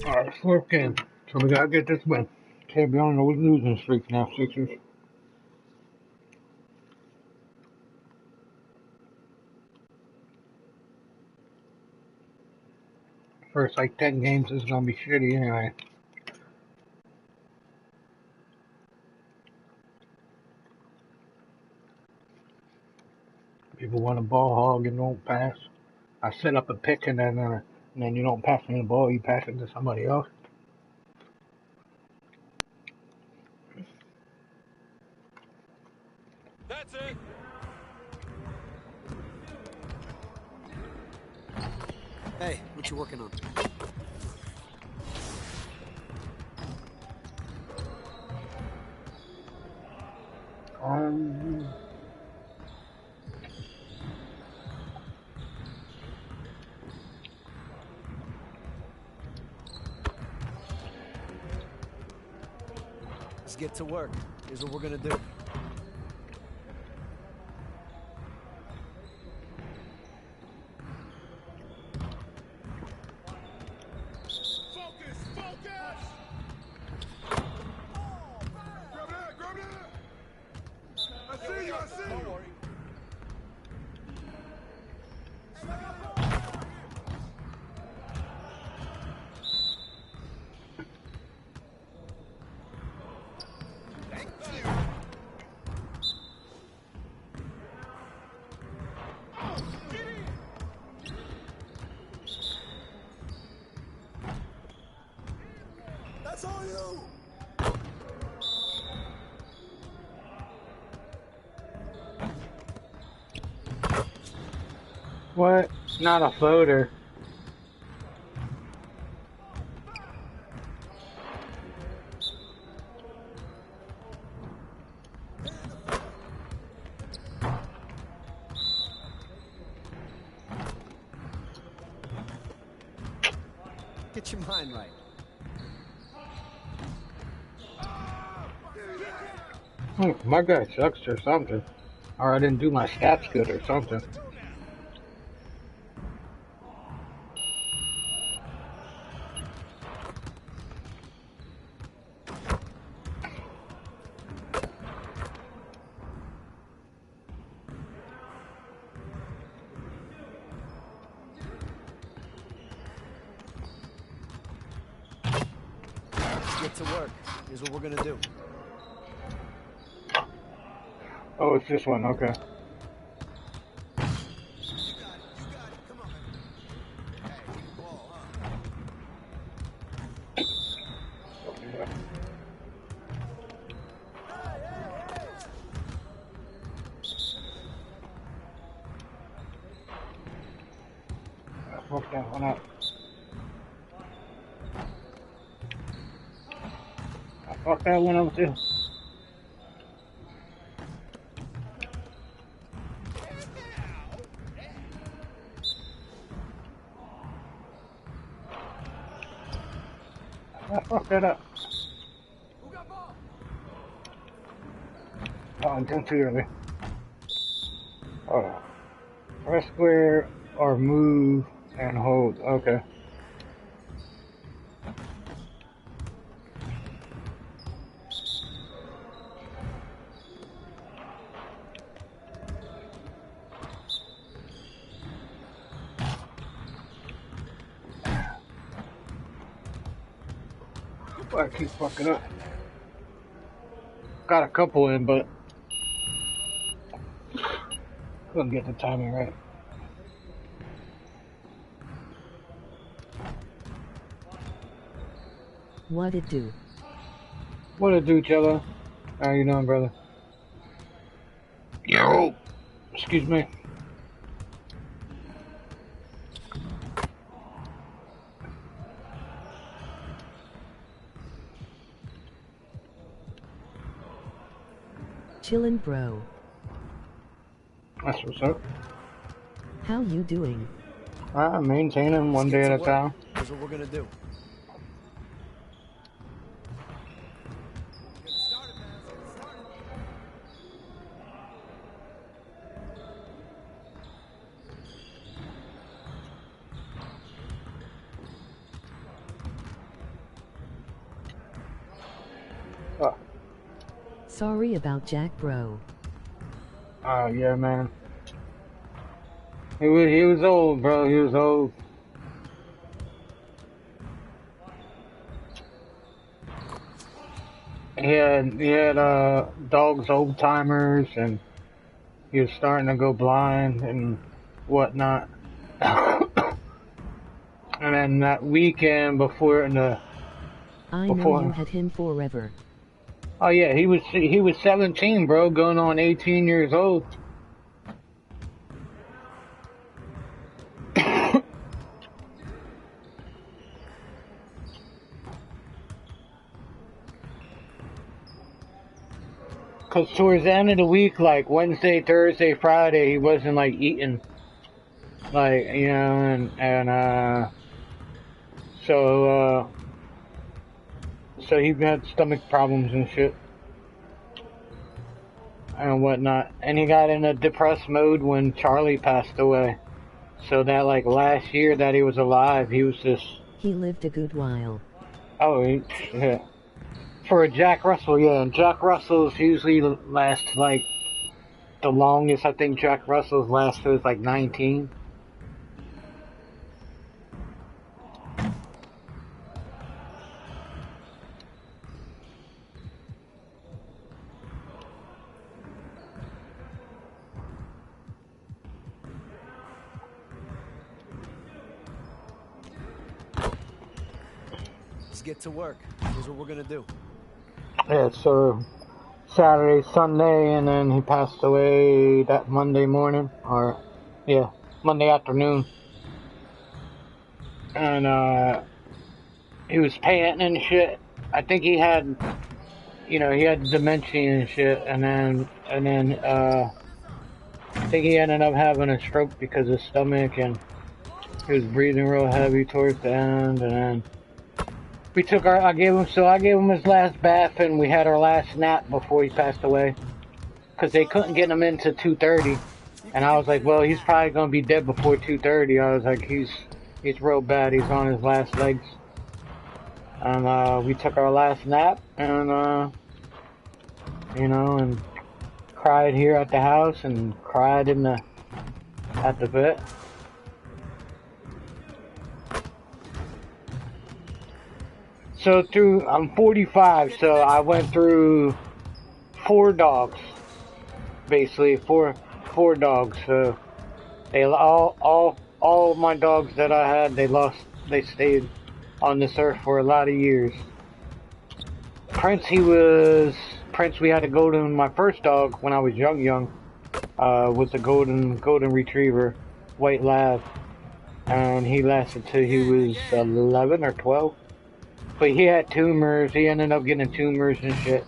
S1: Alright, fourth game. So we gotta get this win. Can't be on no losing streak now, Sixers. First like 10 games is gonna be shitty anyway. People want to ball hog and don't pass. I set up a pick and then you don't pass me the ball, you pass it to somebody else.
S21: That's it.
S8: Hey, what you working on? Let's get to work. Here's what we're gonna do.
S9: That's all you.
S1: What? Not a floater.
S8: Get your mind right.
S1: My guy sucks or something. Or I didn't do my stats good or something.
S8: Let's get to work. Here's what we're gonna do.
S1: Oh, it's this one, okay. I fucked that one up. I fucked that one up too. I fucked that up. Oh, I'm done too early. Oh. Press square or move and hold. Okay. I keep fucking up. Got a couple in, but couldn't get the timing right.
S11: What it do?
S1: What it do, Jello? How you doing, brother? Yo! Excuse me.
S11: Chillin', bro.
S1: That's what's up.
S11: How you doing?
S1: I'm maintaining one day at a time.
S10: Here's what we're gonna do.
S11: Sorry about Jack, bro.
S1: Oh yeah, man. He was old, bro. He was old. He had dogs, old timers, and he was starting to go blind and whatnot. And then that weekend before
S11: I know you had him forever.
S1: Oh yeah, he was 17, bro, going on 18 years old. Cause towards the end of the week, like Wednesday, Thursday, Friday, he wasn't like eating, like, you know, so he had stomach problems and shit and whatnot, and he got in a depressed mode when Charlie passed away. So that like last year that he was alive, he was just.
S11: He lived a good while.
S1: Oh, yeah. For a Jack Russell, yeah, and Jack Russells usually last like the longest. I think Jack Russell's last was like 19.
S10: Let's get to work. Here's what we're gonna do.
S1: Yeah, so Saturday, Sunday, and then he passed away that Monday morning, or yeah, Monday afternoon. And he was panting and shit. I think he had, you know, he had dementia and shit, and then I think he ended up having a stroke because of stomach, and he was breathing real heavy towards the end, and then we took I gave him his last bath, and we had our last nap before he passed away, because they couldn't get him into 2:30, and I was like, well, he's probably gonna be dead before 2:30. I was like, he's real bad. He's on his last legs, and we took our last nap, and you know, and cried here at the house, and cried at the vet. So I'm 45, so I went through 4 dogs, basically four dogs. So they all of my dogs that I had, they stayed on this earth for a lot of years. Prince, we had a golden. My first dog when I was young, was a golden retriever, white lab, and he lasted till he was 11 or 12. But he had tumors. He ended up getting tumors and shit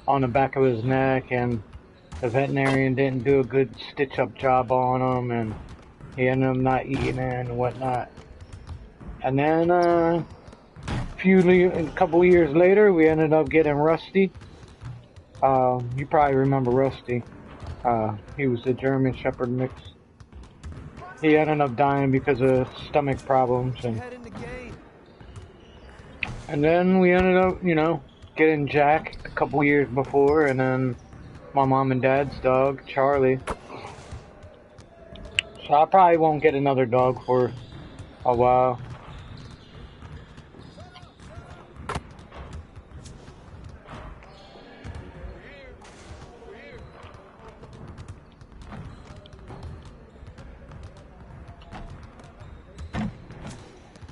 S1: on the back of his neck, and the veterinarian didn't do a good stitch-up job on him, and he ended up not eating it and whatnot. And then a couple years later, we ended up getting Rusty. You probably remember Rusty. He was a German Shepherd mix. He ended up dying because of stomach problems, and then we ended up, you know, getting Jack a couple years before, and then my mom and dad's dog, Charlie. So I probably won't get another dog for a while.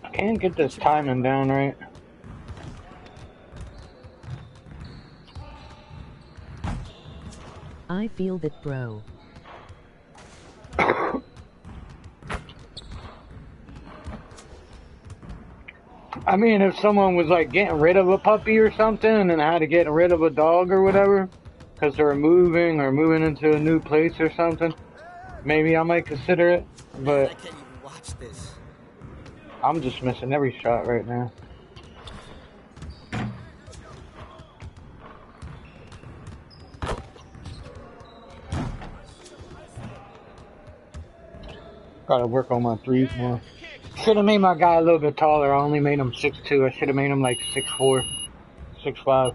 S1: I can't get this timing down right.
S11: I feel that, bro.
S1: I mean, if someone was like getting rid of a puppy or something and then had to get rid of a dog or whatever because they're moving or moving into a new place or something, maybe I might consider it. But
S8: I can't even watch this.
S1: I'm just missing every shot right now. Gotta work on my threes more. Should have made my guy a little bit taller. I only made him 6'2". I should have made him like 6'4", 6'5".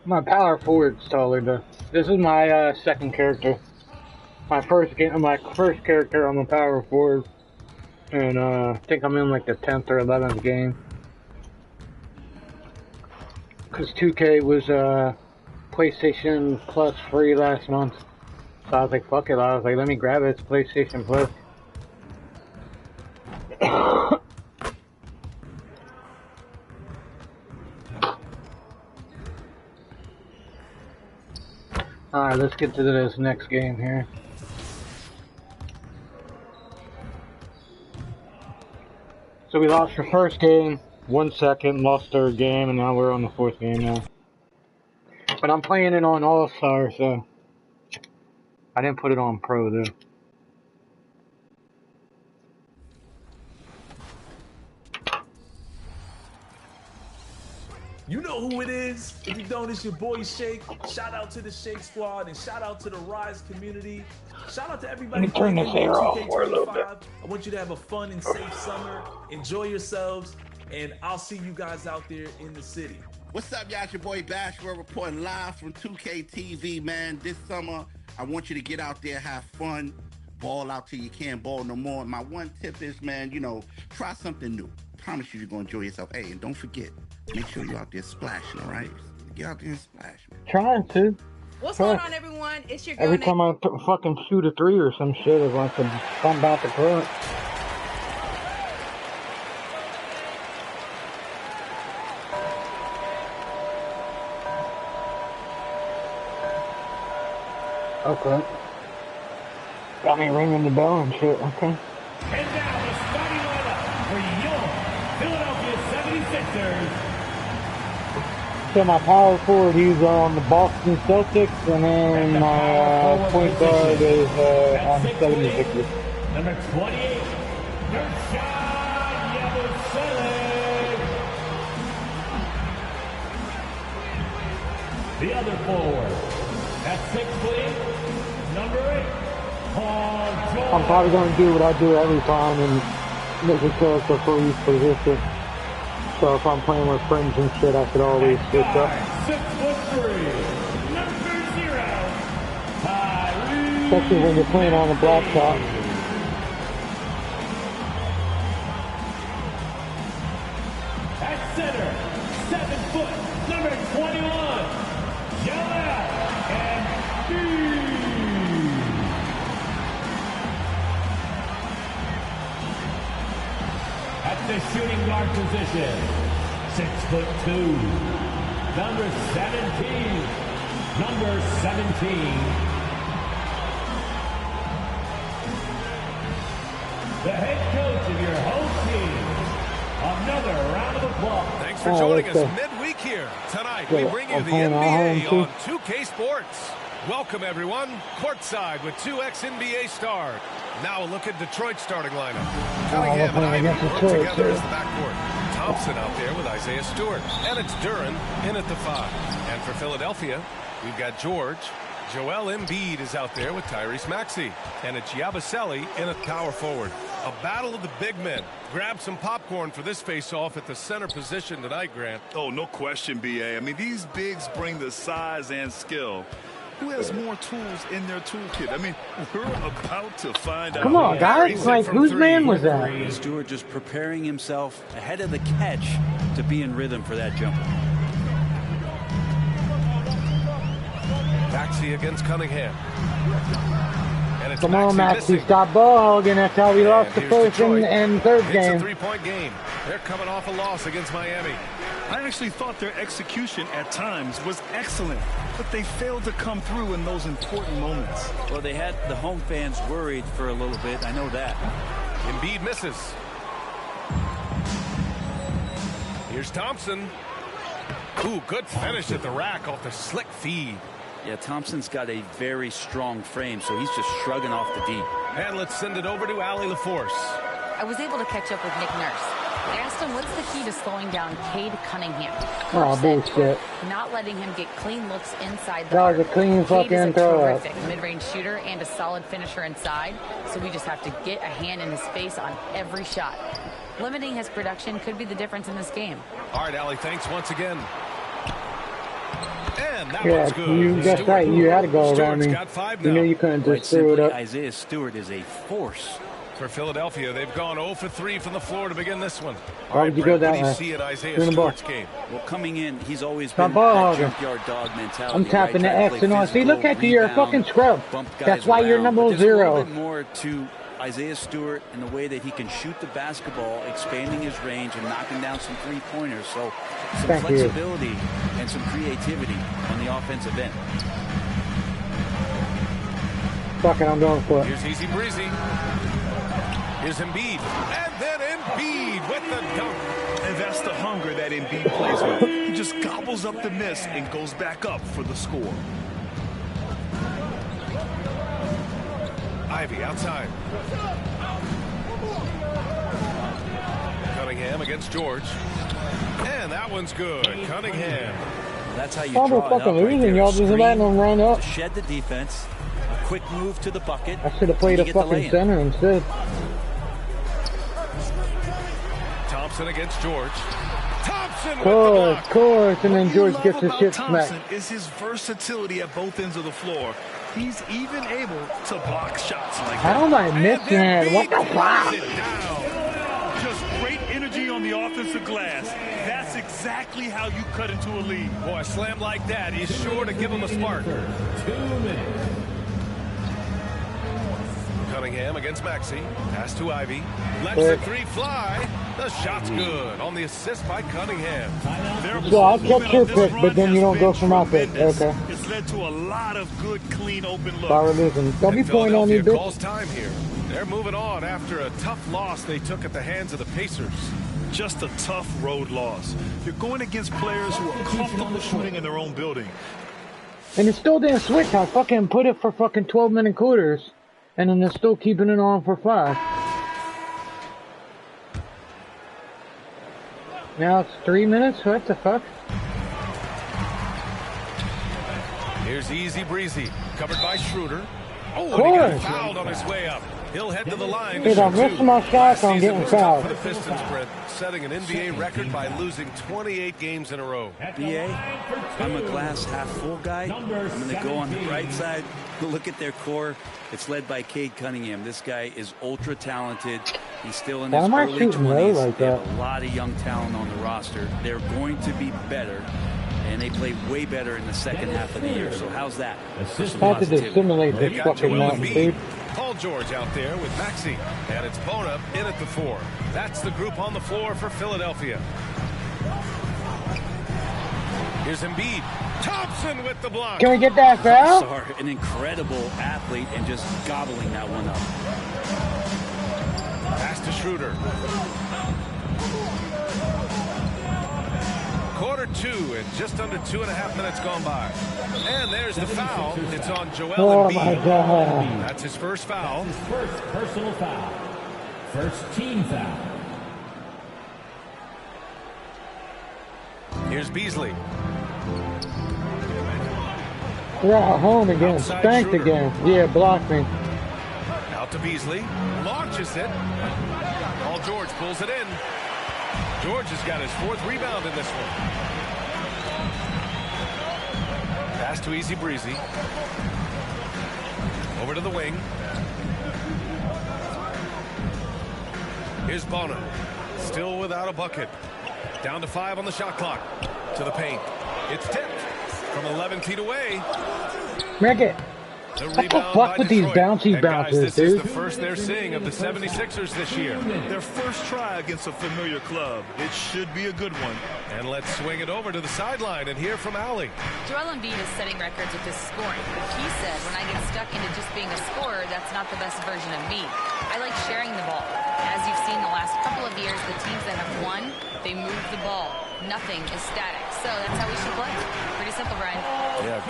S1: My power forward's taller though. This is my second character. My first character on the power forward. And I think I'm in like the 10th or 11th game. Cause 2K was PlayStation Plus free last month. So I was like, fuck it. I was like, let me grab it. It's PlayStation Plus. Alright, let's get to this next game here. So we lost the first game, 1 second, lost third game, and now we're on the fourth game now. But I'm playing it on All-Star, so I didn't put it on Pro though.
S5: You know who it is. If you don't, it's your boy Shake. Shout out to the Shake Squad and shout out to the Rise community. Shout out to everybody playing NBA2K25. I want you to have a fun and safe summer. Enjoy yourselves, and I'll see you guys out there in the city.
S22: What's up, y'all? It's your boy Bashwell reporting live from 2K TV, man. This summer, I want you to get out there, have fun, ball out till you can't ball no more. My one tip is, man, you know, try something new. Promise you, you're gonna enjoy yourself. Hey, and don't forget, make sure you're out there splashing, all right? Get out there and splash, man.
S1: Trying to.
S23: What's going on, everyone? It's your girl.
S1: Every time I fucking shoot a three or some shit, it's like I'm about to clutch. Okay. Got me ringing the bell and shit, okay.
S18: And now the starting lineup for your Philadelphia 76ers.
S1: So my power forward, he's on the Boston Celtics, and then my point guard is on the 76ers.
S18: Number 28, Nershad Yabusele. The other forward, at 6'8", number 8, Paul George.
S1: I'm probably going to do what I do every time and make a character for each position. So if I'm playing with friends and shit, I could always switch up.
S18: 6'3", number 0, Tyrese.
S1: Especially when you're playing on the block shot.
S18: At center, 7 foot, number 21, Joel Embiid. At the shooting guard position, 6'2", number 17, number 17. The head coach of your home team. Another round of applause.
S2: Thanks for joining us midweek here. Tonight, we bring you the NBA on 2K Sports. Welcome, everyone. Courtside with 2 ex-NBA stars. Now a look at Detroit's starting lineup. Cunningham and Ivy work together as the backcourt. Thompson out there with Isaiah Stewart. And it's Duren in at the 5. And for Philadelphia, we've got George. Joel Embiid is out there with Tyrese Maxey. And it's Yabusele in at power forward. A battle of the big men. Grab some popcorn for this face-off at the center position tonight, Grant.
S6: Oh, no question, B.A. I mean, these bigs bring the size and skill. Who has more tools in their toolkit? I mean, we're about to find out.
S1: Come on, guys. Like, whose man was that?
S24: Stewart just preparing himself ahead of the catch to be in rhythm for that jumper.
S2: Maxey against Cunningham. And it's
S1: Come on,
S2: Maxey
S1: Maxey, stop ball hogging. That's how we lost the
S2: here's
S1: first
S2: Detroit.
S1: and third
S2: It's
S1: game.
S2: a three-point game. They're coming off a loss against Miami.
S6: I actually thought their execution at times was excellent, but they failed to come through in those important moments.
S24: Well, they had the home fans worried for a little bit. I know that.
S2: Embiid misses. Here's Thompson. Ooh, good finish at the rack off the slick feed.
S24: Yeah, Thompson's got a very strong frame, so he's just shrugging off the deep.
S2: And let's send it over to Allie LaForce.
S4: I was able to catch up with Nick Nurse. I asked him what's the key to slowing down Cade Cunningham.
S1: Oh, bullshit.
S4: Not letting him get clean looks inside the
S1: That was a
S4: arc.
S1: clean
S4: Cade is
S1: fucking
S4: a
S1: throw up.
S4: terrific mid-range shooter and a solid finisher inside, so we just have to get a hand in his face on every shot. Limiting his production could be the difference in this game.
S2: All right, Allie, thanks once again. And that
S1: Yeah,
S2: one's good.
S1: you that's right. You had to go around
S2: Stewart's
S1: me.
S2: got 5
S1: You
S2: now.
S1: knew you couldn't
S24: Quite
S1: just screw it
S24: simply,
S1: up.
S24: Isaiah Stewart is a force.
S2: For Philadelphia, they've gone 0 for 3 from the floor to begin this one.
S1: Why would you go that
S2: What do you
S1: way?
S2: see in Isaiah
S1: Bring the ball.
S2: Stewart's game?
S24: Well, coming in, he's always
S1: Stop
S24: been
S1: ball
S24: that
S1: hogging.
S24: junkyard dog mentality.
S1: I'm tapping the
S24: right? Try to
S1: X
S24: play
S1: and all. See,
S24: physical,
S1: look at you. You're a
S24: rebound,
S1: fucking scrub.
S24: bump guys
S1: That's why you're
S24: around.
S1: number
S24: But there's a little
S1: 0.
S24: bit more to Isaiah Stewart in the way that he can shoot the basketball, expanding his range and knocking down some three-pointers. So some
S1: Thank you.
S24: flexibility and some creativity on the offensive end.
S1: Fuck it, I'm going for it.
S2: Here's Easy Breezy. Here's Embiid. And then Embiid with the dunk.
S6: And that's the hunger that Embiid plays with. He just gobbles up the miss and goes back up for the score.
S2: Ivy outside. Cunningham against George. And that one's good. Cunningham.
S24: That's how you
S1: Y'all
S24: draw
S1: been
S24: it up
S1: fucking
S24: right
S1: losing.
S24: there.
S1: Y'all just letting them run up.
S24: To shed the defense, a quick move to the bucket.
S1: I should have played a
S24: and you get the
S1: fucking
S24: lay-in.
S1: center instead.
S2: Thompson against George. Thompson with the
S1: Course,
S2: block.
S1: course, and then
S6: What
S1: George
S6: you
S1: gets
S6: love
S1: his
S6: about
S1: shit
S6: Thompson
S1: smacked.
S6: is his versatility at both ends of the floor. He's even able to block shots like
S1: How am I missing that? What the fuck?
S6: Just great energy on the offensive glass. That's exactly how you cut into a lead.
S2: Boy, a slam like that, he's sure to give him a spark.
S18: 2 minutes.
S2: Cunningham against Maxey. Pass to Ivy. Lets the three fly. The shot's good on the assist by Cunningham.
S1: So I kept your pick, but then you don't go for my pick. Okay.
S6: It's led to a lot of good, clean, open looks.
S1: Sorry, listen. Don't be
S2: And
S1: pointing on me,
S2: Philadelphia
S1: bitch.
S2: calls time here. They're moving on after a tough loss they took at the hands of the Pacers.
S6: Just a tough road loss. You're going against players who are comfortable shooting in their own building.
S1: And it still didn't switch. I fucking put it for fucking 12-minute quarters. And then they're still keeping it on for 5. Now it's 3 minutes? What the fuck?
S2: Here's Easy Breezy, covered by Schroeder. Oh,
S1: Of
S2: and he got
S1: course.
S2: fouled on his way up. He'll head to the line.
S1: If I'm missing my shots, I'm getting fouled.
S2: For the Pistons, Brent, setting an NBA record by losing 28 games in a row.
S24: BA, I'm a glass half full guy. I'm going to go on the right side. Look at their core. It's led by Cade Cunningham. This guy is ultra talented. He's still in
S1: Why
S24: his
S1: am I
S24: early
S1: shooting low
S24: 20s.
S1: like
S24: They have
S1: that?
S24: a lot of young talent on the roster. They're going to be better, and they play way better in the second half of the year. So how's that? For some
S1: How did they
S24: positivity.
S1: simulate
S2: They've
S1: this
S2: got
S1: fucking
S2: Joel
S1: mountain,
S2: Embiid.
S1: dude?
S2: Paul George out there with Maxey. And it's Bona in at the 4. That's the group on the floor for Philadelphia. Here's Embiid. Thompson with the block.
S1: Can we get that foul?
S24: Sorry, an incredible athlete and just gobbling that one up.
S2: Pass to Schroeder. Quarter 2 and just under 2.5 minutes gone by. And there's the foul. It's on Joel
S1: Oh
S2: Embiid.
S1: my god.
S2: That's his first foul.
S18: His first personal foul. First team foul.
S2: Here's Beasley.
S1: We're at home again.
S2: Outside
S1: Spanked
S2: Schroeder.
S1: again. Yeah, block me.
S2: Out to Beasley. Launches it. Paul George pulls it in. George has got his 4th rebound in this one. Pass to Easy Breezy. Over to the wing. Here's Bona. Still without a bucket. Down to 5 on the shot clock. To the paint. It's tipped from 11 feet away.
S1: Make it.
S2: The
S1: What the
S2: rebound
S1: fuck
S2: by
S1: with these
S2: Detroit.
S1: bouncy
S2: And guys,
S1: bouncers,
S2: this is
S1: dude?
S2: the first they're seeing of the 76ers this year.
S6: Their first try against a familiar club. It should be a good one.
S2: And let's swing it over to the sideline and hear from Allie.
S4: Joel Embiid is setting records with his scoring, but he said, when I get stuck into just being a scorer, that's not the best version of me. I like sharing the ball. As you've seen the last couple of years, the teams that have won, they move the ball. Nothing is static. So that's how we should play. Pretty simple, Brian.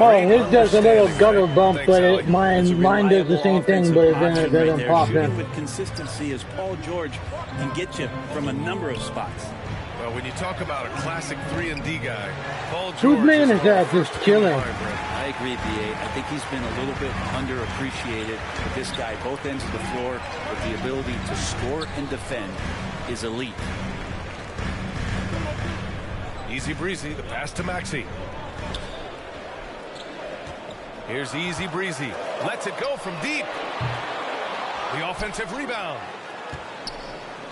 S1: Oh, his does a little double bump, but mine does the same thing, but it doesn't pop in.
S24: With consistency as Paul George can get you from a number of spots.
S2: Well, when you talk about a classic 3-and-D guy, Paul George
S1: Whose man is that just chilling?
S24: I agree, B.A. I think he's been a little bit underappreciated. But this guy, both ends of the floor, with the ability to score and defend, is elite.
S2: Easy breezy, the pass to Maxey. Here's Easy breezy. Lets it go from deep. The offensive rebound.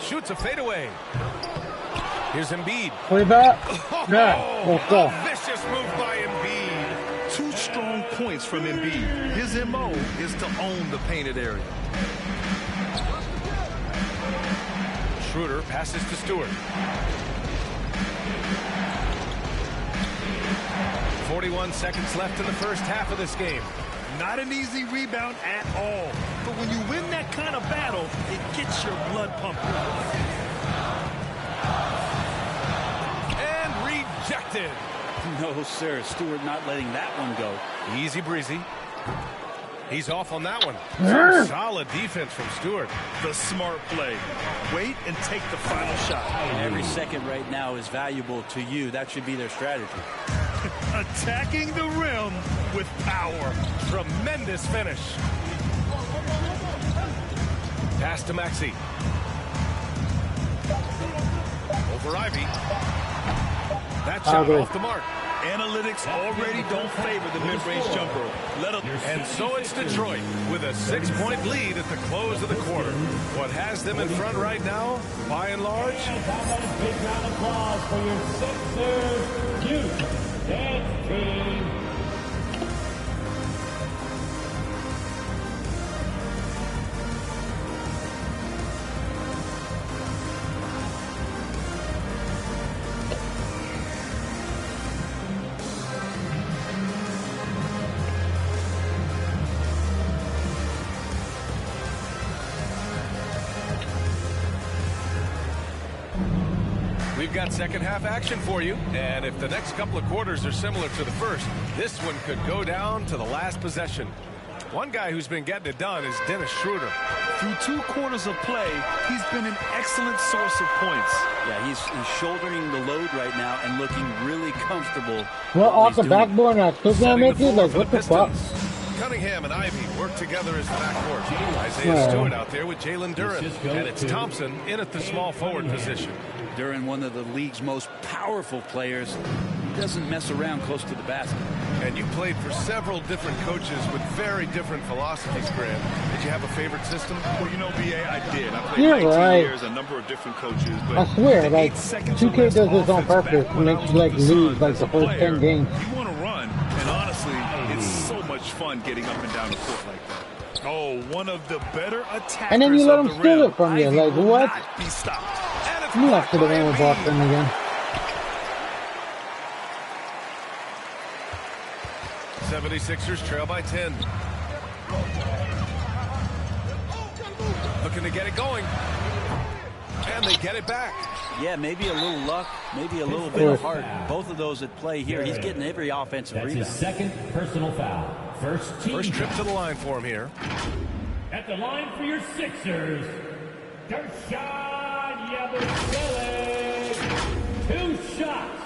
S2: Shoots a fadeaway. Here's Embiid.
S1: What about? Yeah, let's go.
S2: A vicious move by Embiid.
S6: 2 strong points from Embiid. His MO is to own the painted area.
S2: Schroeder passes to Stewart. 41 seconds left in the first half of this game.
S6: Not an easy rebound at all. But when you win that kind of battle, it gets your blood pumping.
S2: And rejected.
S24: No, sir. Stewart not letting that one go.
S2: Easy breezy. He's off on that one. Solid defense from Stewart.
S6: The smart play. Wait and take the final shot.
S24: Every second right now is valuable to you. That should be their strategy.
S6: Attacking the rim with power.
S2: Tremendous finish. Pass to Maxey. Over Ivy. That shot off the mark.
S6: Analytics already don't favor the mid-range jumper.
S2: And so it's Detroit with a 6-point lead at the close of the quarter. What has them in front right now, by and large?
S18: Big round of applause for your Sixers youth dance team.
S2: We've got second half action for you, and if the next couple of quarters are similar to the first, this one could go down to the last possession. One guy who's been getting it done is Dennis Schroeder.
S6: Through 2 quarters of play, he's been an excellent source of points.
S24: Yeah, he's shouldering the load right now and looking really comfortable.
S1: Well, off the backboard, I still gonna make it? Like, what the fuck?
S2: Cunningham and Ivy work together as the backcourt. Isaiah Stewart out there with Jalen Duren, and it's Thompson in at the small forward position.
S24: Duren, one of the league's most powerful players. He doesn't mess around close to the basket.
S2: And you played for several different coaches with very different philosophies, Grant. Did you have a favorite system?
S6: Well, you know, B.A., I did. I played 19 years, a number of different coaches. But
S1: I swear, like, 2K does this on purpose to make you, like, lose, like, the first 10 games.
S6: You want to run, and honestly, it's so much fun getting up and down the court like that. Oh, one of the better attackers.
S1: And then you let him steal it from you. Like, what?
S6: Be stopped.
S1: You have to the one with Boston again.
S2: 76ers trail by 10. Looking to get it going. And they get it back.
S24: Yeah, maybe a little luck, maybe a little bit of heart. Both of those at play here. He's getting every offensive rebound.
S18: That's his second personal foul. First
S2: trip to the line for him here.
S18: At the line for your Sixers, Dershon Yabusele. 2 shots.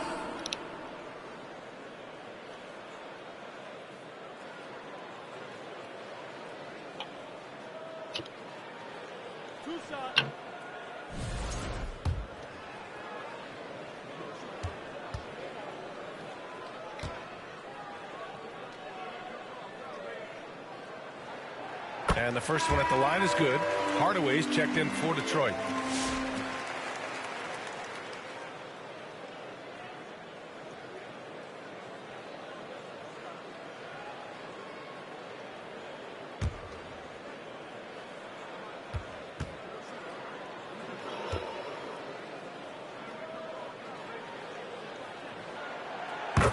S2: And the first one at the line is good. Hardaway's checked in for Detroit.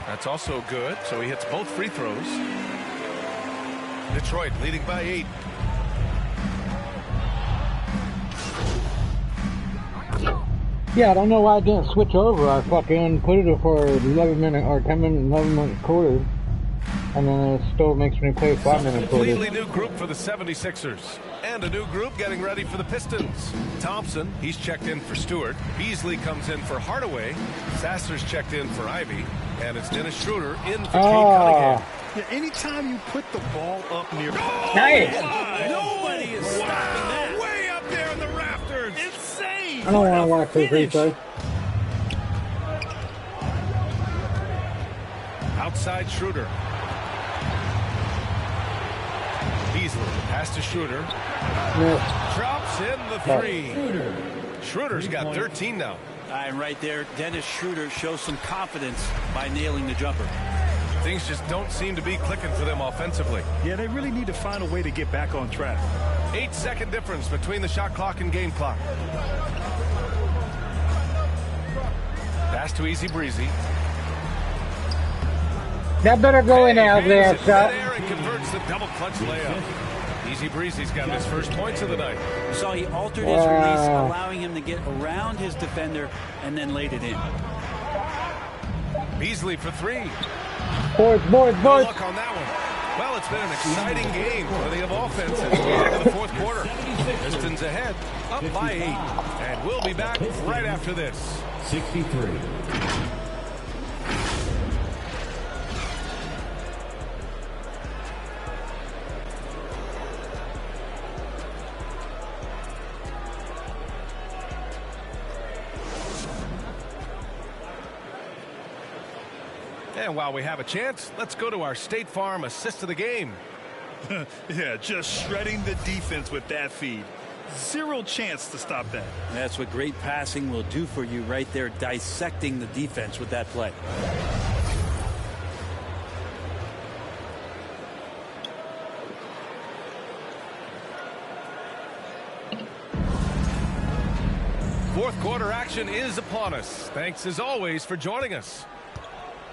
S2: That's also good, so he hits both free throws. Detroit leading by 8.
S1: Yeah, I don't know why I didn't switch over. I fucking put it for 11-minute or 11-minute quarters. And then it still makes me play 5-minute quarters.
S2: Completely new group for the 76ers. And a new group getting ready for the Pistons. Thompson, he's checked in for Stewart. Beasley comes in for Hardaway. Sasser's checked in for Ivy. And it's Dennis Schroeder in for Cade Cunningham.
S6: Yeah, anytime you put the ball up near...
S1: Nice.
S6: Nobody is stopping that. Way up there in the rafters. Insane.
S1: I don't want to watch this replay.
S2: Outside Schroeder. Beasley pass to Schroeder. Drops in the 3. Schroeder's got 13 now.
S24: And right there, Dennis Schroeder shows some confidence by nailing the jumper.
S2: Things just don't seem to be clicking for them offensively.
S6: Yeah, they really need to find a way to get back on track.
S2: 8-second difference between the shot clock and game clock. Pass to Easy Breezy.
S1: That better go in out there, Scott.
S2: And converts the double clutch layup. Easy Breezy's got his first points of the night.
S24: So he altered his release, allowing him to get around his defender and then laid it in.
S2: Beasley for 3.
S1: Boards.
S2: Look on that one. Well, it's been an exciting game. Plenty of offense at the end of the fourth quarter. Pistons ahead, up by 8. And we'll be back right after this.
S18: 63.
S2: And while we have a chance, let's go to our State Farm assist of the game.
S6: Yeah, just shredding the defense with that feed. Zero chance to stop that.
S24: That's what great passing will do for you right there, dissecting the defense with that play.
S2: Fourth quarter action is upon us. Thanks as always for joining us.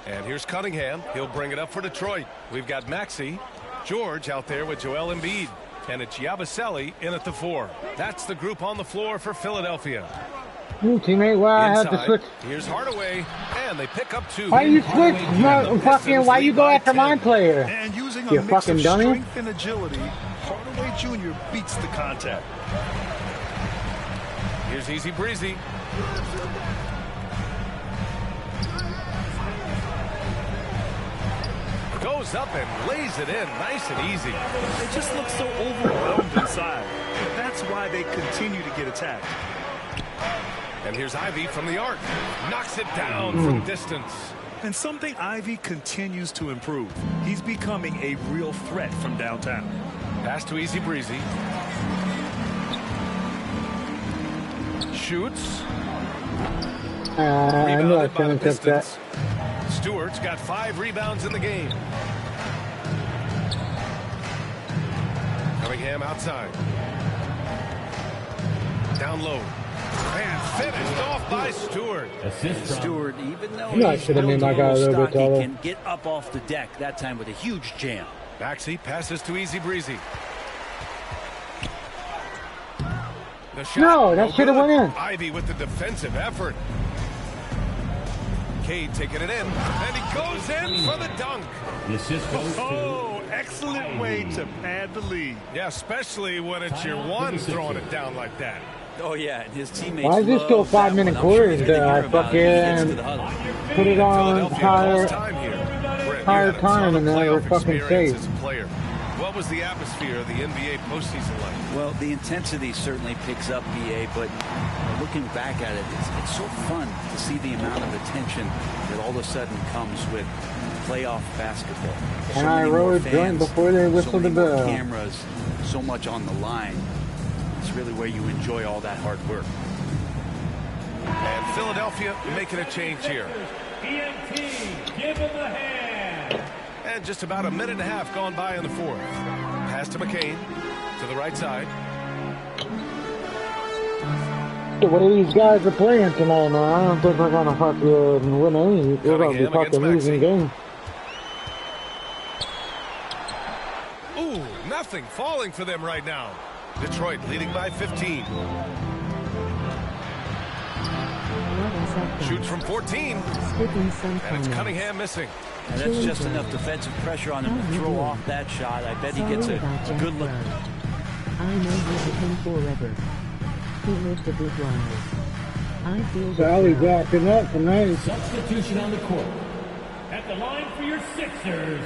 S2: And here's Cunningham. He'll bring it up for Detroit. We've got Maxey, George out there with Joel Embiid. And it's Yabusele in at the 4. That's the group on the floor for Philadelphia.
S1: Ooh, teammate, why I have to switch?
S2: Here's Hardaway, and they pick up 2.
S1: Why you switch? Why you go after my player?
S6: And using
S1: you
S6: a mix
S1: fucking
S6: of
S1: dummy.
S6: strength and agility, Hardaway Jr. beats the contact.
S2: Here's Easy Breezy. Goes up and lays it in nice and easy.
S6: They just look so overwhelmed inside. That's why they continue to get attacked.
S2: And here's Ivy from the arc. Knocks it down from distance.
S6: And something Ivy continues to improve. He's becoming a real threat from downtown.
S2: Pass to Easy Breezy. Shoots.
S1: I knew I shouldn't have took that.
S2: Stewart's got 5 rebounds in the game. Cunningham outside. Down low. And finished off by Stewart.
S24: Stewart, even though
S1: I should have made my guy a little bit taller.
S24: He can get up off the deck, that time with a huge jam.
S2: Maxey passes to Easy Breezy.
S1: No, that should have went in.
S2: Ivy with the defensive effort. Cade taking it in, and he goes in for the dunk.
S18: The assist goes
S6: to excellent way to pad the lead.
S2: Yeah, especially when it's your one throwing it down like that.
S24: Oh yeah, and his teammates.
S1: Why is this still 5-minute quarters? I fucking put it on higher time and never fucking safe.
S2: What was the atmosphere of the NBA postseason like?
S24: Well, the intensity certainly picks up, BA, but looking back at it, it's so fun to see the amount of attention that all of a sudden comes with playoff basketball.
S1: And I rode joint before they whistled the bell.
S24: Cameras, so much on the line. It's really where you enjoy all that hard work.
S2: And Philadelphia making a change here.
S18: EMT, give him a hand.
S2: And just about a minute and a half gone by in the fourth. Pass to McCain to the right side.
S1: the way these guys are playing tonight, man, I don't think we're gonna fucking win any. We're gonna be fucking losing games.
S2: Ooh, nothing falling for them right now. Detroit leading by 15. Shoots from 14. And it's Cunningham missing.
S24: And that's just enough defensive pressure on him to throw off that shot. I bet he gets a good look.
S11: I know you with him forever. He lived a good while. I feel
S1: Sally's acting up tonight.
S18: Substitution on the court. At the line for your Sixers,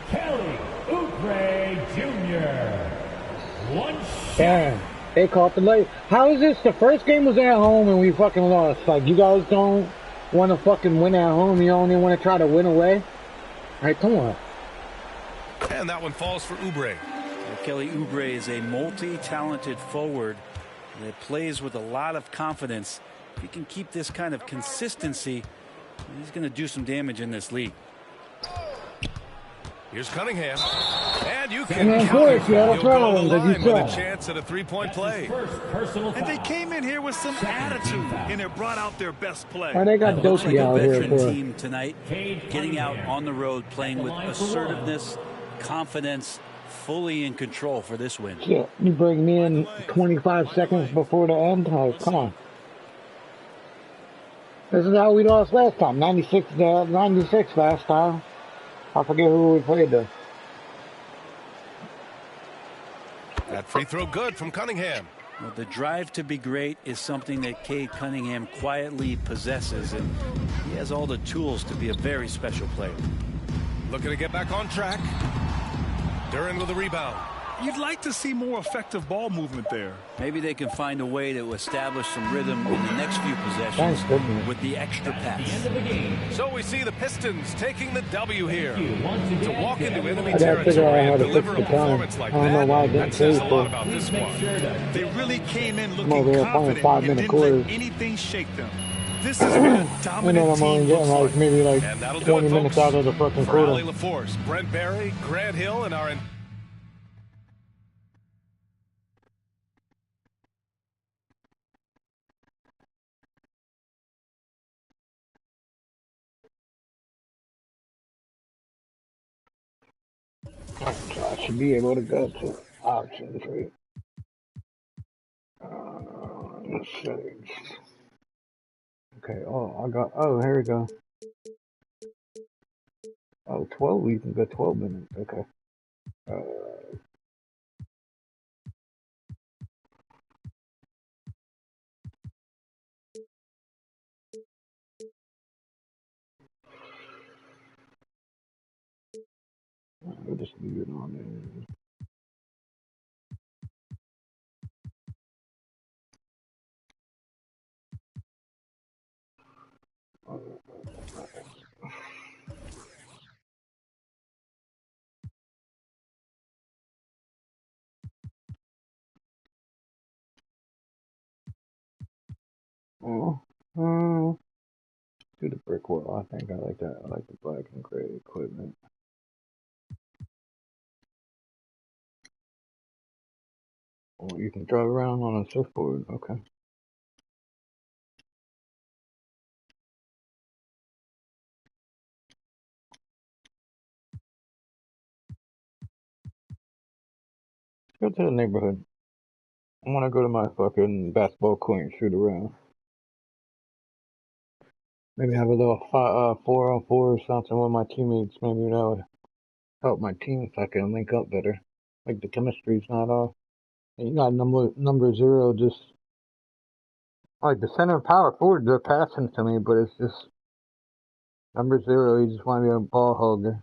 S18: Kelly Oubre Jr. One shot.
S1: Damn, they caught the late. How is this? The first game was at home and we fucking lost. Like, you guys don't want to fucking win at home. You only want to try to win away. All right, come on.
S2: And that one falls for Oubre.
S24: Kelly Oubre is a multi-talented forward that plays with a lot of confidence. If he can keep this kind of consistency, he's going to do some damage in this league.
S2: Here's Cunningham. And you can count it. He'll go to the line with a chance at a three-point play.
S6: And they came in here with some attitude, and it brought out their best play.
S1: Oh, they got Doki out here
S24: veteran
S1: for
S24: team tonight, getting out on the road, playing with assertiveness, confidence, fully in control for this win.
S1: Shit, you bring me in 25 seconds before the end? Oh, come on. This is how we lost last time. 96 last time. I forget who we played though.
S2: That free throw good from Cunningham.
S24: Well, the drive to be great is something that Cade Cunningham quietly possesses, and he has all the tools to be a very special player.
S2: Looking to get back on track. Duran with a rebound.
S6: You'd like to see more effective ball movement there.
S24: Maybe they can find a way to establish some rhythm in the next few possessions with the extra pass.
S2: So we see the Pistons taking the W here. To walk into enemy territory and deliver a performance like that says a lot about this squad.
S6: They really came in looking confident and didn't let anything shake them. This has been a dominant team.
S1: Like maybe like 20 minutes out of the fucking quarter.
S2: Riley LaForce, Brent Barry, Grant Hill, and our...
S1: I should be able to go to options, right? Settings. Okay, oh, here we go. Oh, 12, we can go 12 minutes, okay. We'll just leave it on there. Do the brick wall. I think I like that. I like the black and gray equipment. Oh, you can drive around on a surfboard. Okay. Go to the neighborhood. I want to go to my fucking basketball court and shoot around. Maybe have a little 4-on-4 or something with my teammates. Maybe that would help my team if I can link up better. Like the chemistry's not off. And you got number 0 just like the center power forward. They're passing to me, but it's just number 0. You just want to be a ball hogger.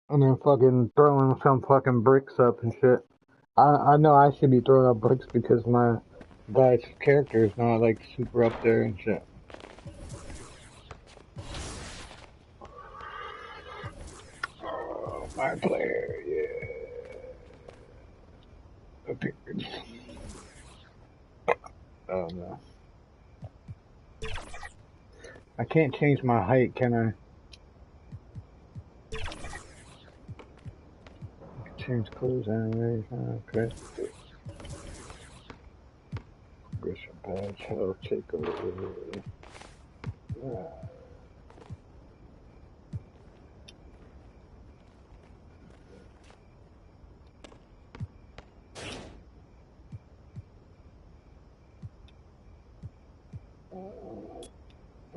S1: And then fucking throwing some fucking bricks up and shit. I know I should be throwing up bricks because my guy's character is not like super up there and shit. Oh, my player, yeah. Okay. Oh no. I can't change my height, can I? Change clothes anyways. Okay. Patch, health takeover.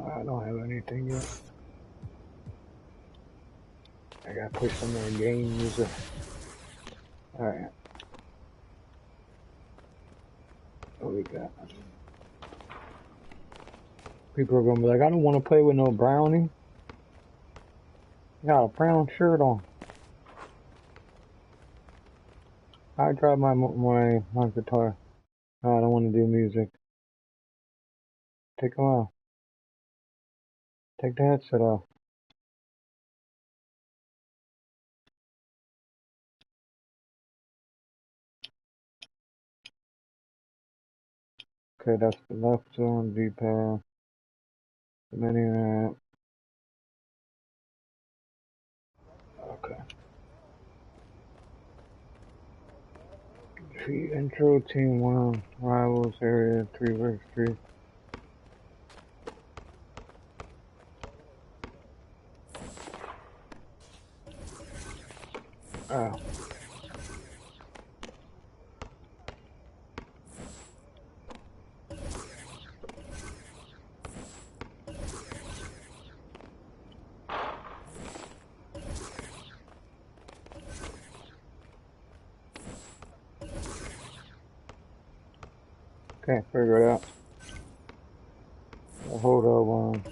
S1: I don't have anything yet. I gotta push some more game music. Alright. What we got? People are gonna be like, I don't want to play with no brownie. Got a brown shirt on. I drive my guitar. No, I don't want to do music. Take them off. Take the headset off. Okay, that's the left zone, V-pad. The menu app. Okay. Defeat intro team 1. Rivals area 3 vs 3. Oh. Can't figure it out. Hold on.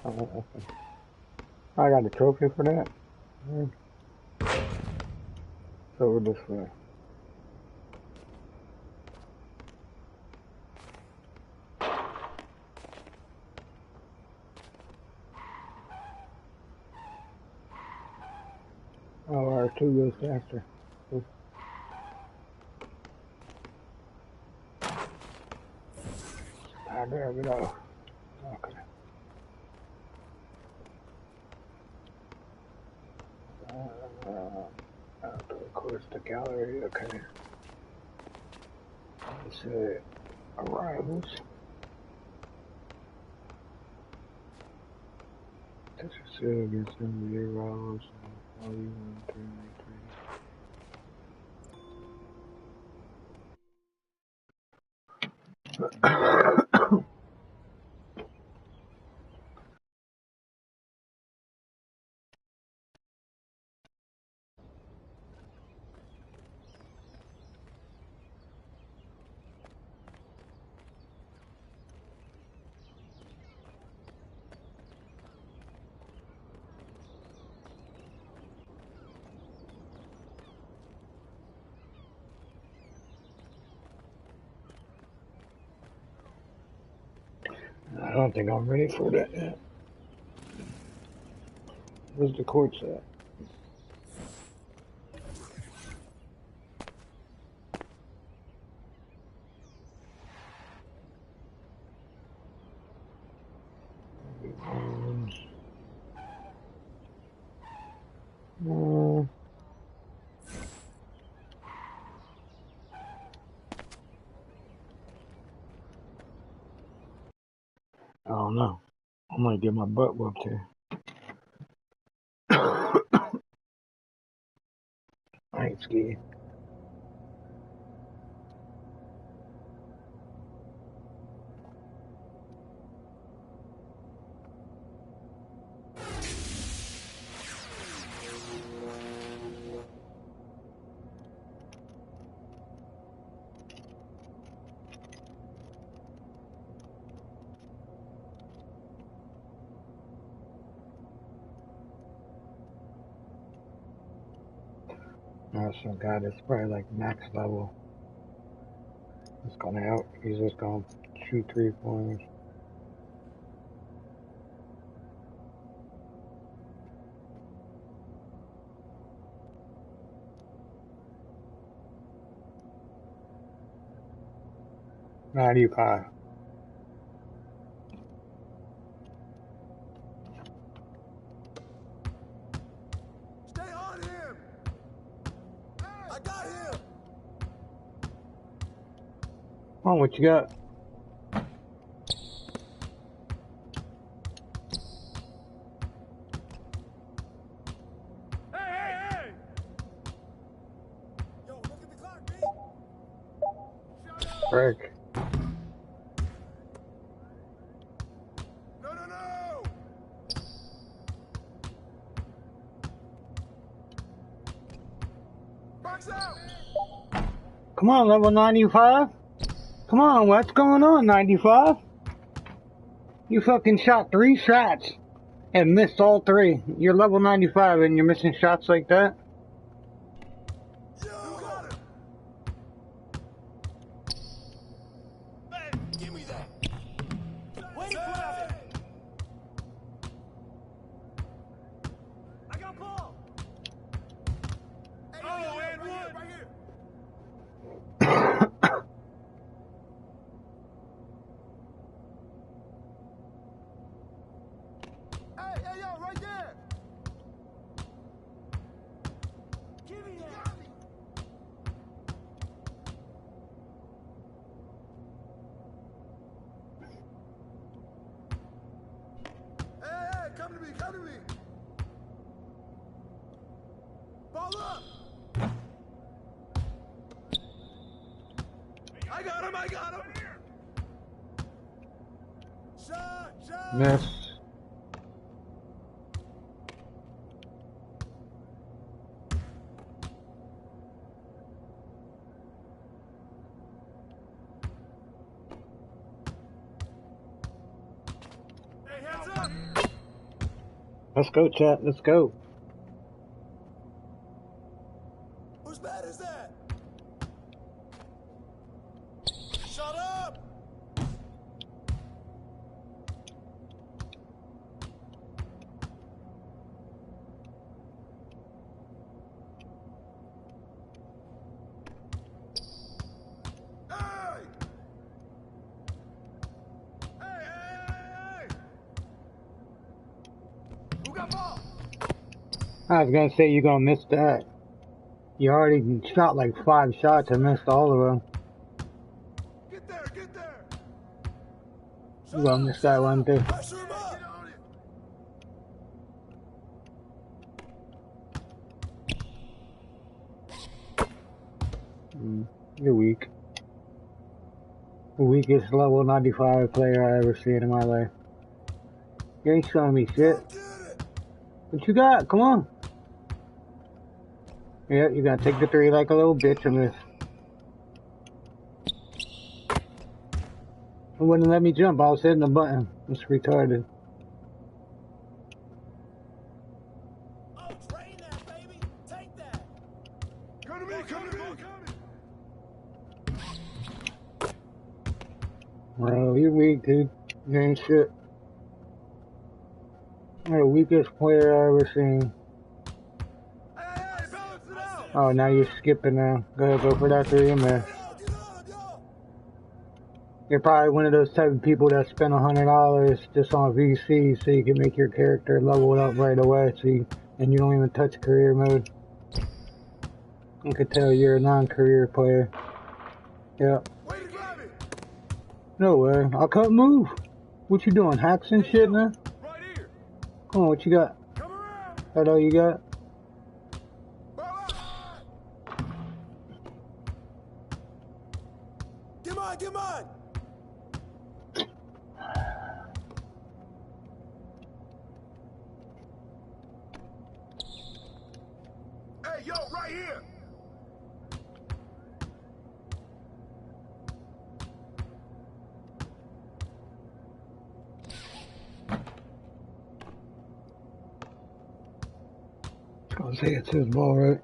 S1: Oh, okay. I got a trophy for that. It's over this way. Oh, R2 goes faster. There we go. Okay. Of course, the gallery. Okay. Let's say arrivals. This is still against NBA rivals. I don't think I'm ready for that yet. Where's the courts at? I don't know. I might get my butt whooped here. I ain't scared. There's some guy that's probably like max level. He's gonna out. He's just gonna shoot 3-pointers. $95.
S9: Stay on him! I got him!
S1: Come on, what you got? Frick. Come on, level 95. Come on, what's going on, 95? You fucking shot 3 shots and missed all 3. You're level 95 and you're missing shots like that? Miss. Let's go, chat. Let's go.
S9: Whose bat is that? Shut up!
S1: I was gonna say you're gonna miss that. You already shot like 5 shots and missed all of them.
S9: Get there!
S1: You're gonna miss that one too. You're weak. The weakest level 95 player I ever seen in my life. You ain't showing me shit. What you got? Come on. Yeah, you gotta take the 3 like a little bitch and miss. It wouldn't let me jump. I was hitting the button. It's retarded. Bro, you're weak, dude. You ain't shit. You're the weakest player I ever seen. Oh, now you're skipping now. Go ahead, go for that 3 in there. You're probably one of those type of people that spend $100 just on VC so you can make your character level up right away, and you don't even touch career mode. I could tell you're a non-career player. Yep. No way. I can't move. What you doing? Hacks and shit, man? Come on, what you got? That all you got?
S9: Get mine! Hey, yo, right here!
S1: I was gonna say it's his ball, right?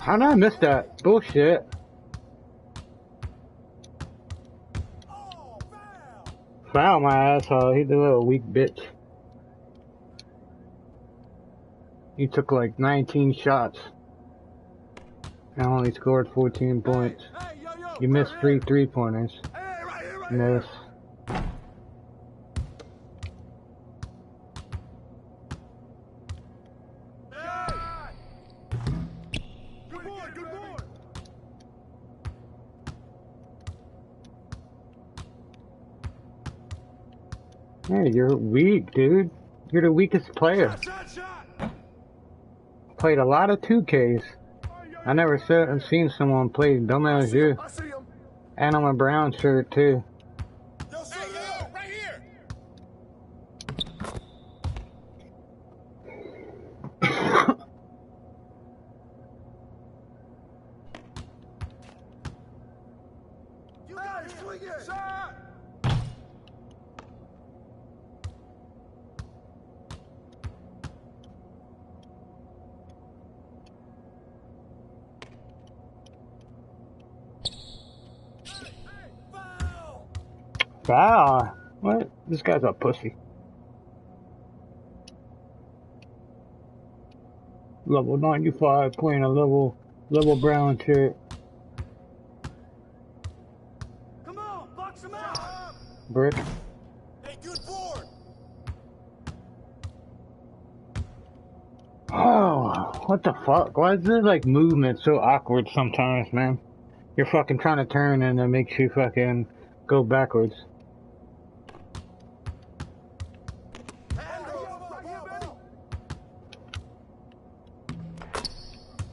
S1: How did I miss that? Bullshit. Foul my asshole. He's a little weak bitch. He took like 19 shots. I only scored 14 points. You missed 3 3-pointers. Miss. Hey, you're weak, dude. You're the weakest player. Played a lot of 2Ks. I never seen someone play dumb as you. And I'm a brown shirt, too. Foul! What? This guy's a pussy. Level 95, playing a level brown shirt.
S21: Come on, box him out.
S1: Brick.
S21: Hey, good board.
S1: Oh, what the fuck? Why is this like movement so awkward sometimes, man? You're fucking trying to turn and it makes you fucking go backwards.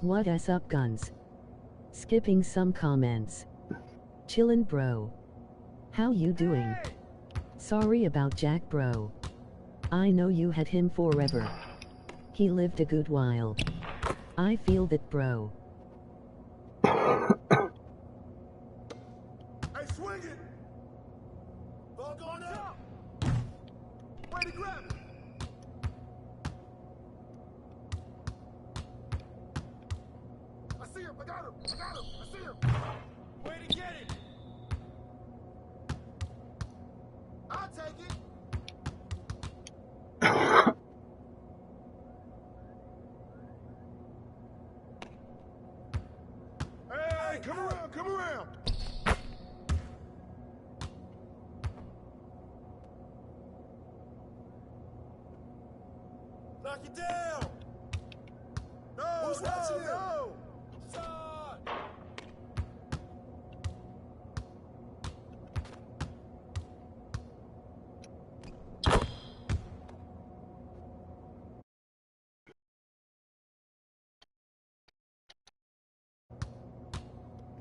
S11: What is up, guns? Skipping some comments. Chillin', bro. How you doing? Sorry about Jack, bro. I know you had him forever. He lived a good while. I feel that, bro.
S21: Hey, swing it. Ball going up. Way to grab it. I see him. I got him. I see him. Way to get it. I'll take it. Hey, come around, come around. Knock it down. No, who's watching him? No. Shot.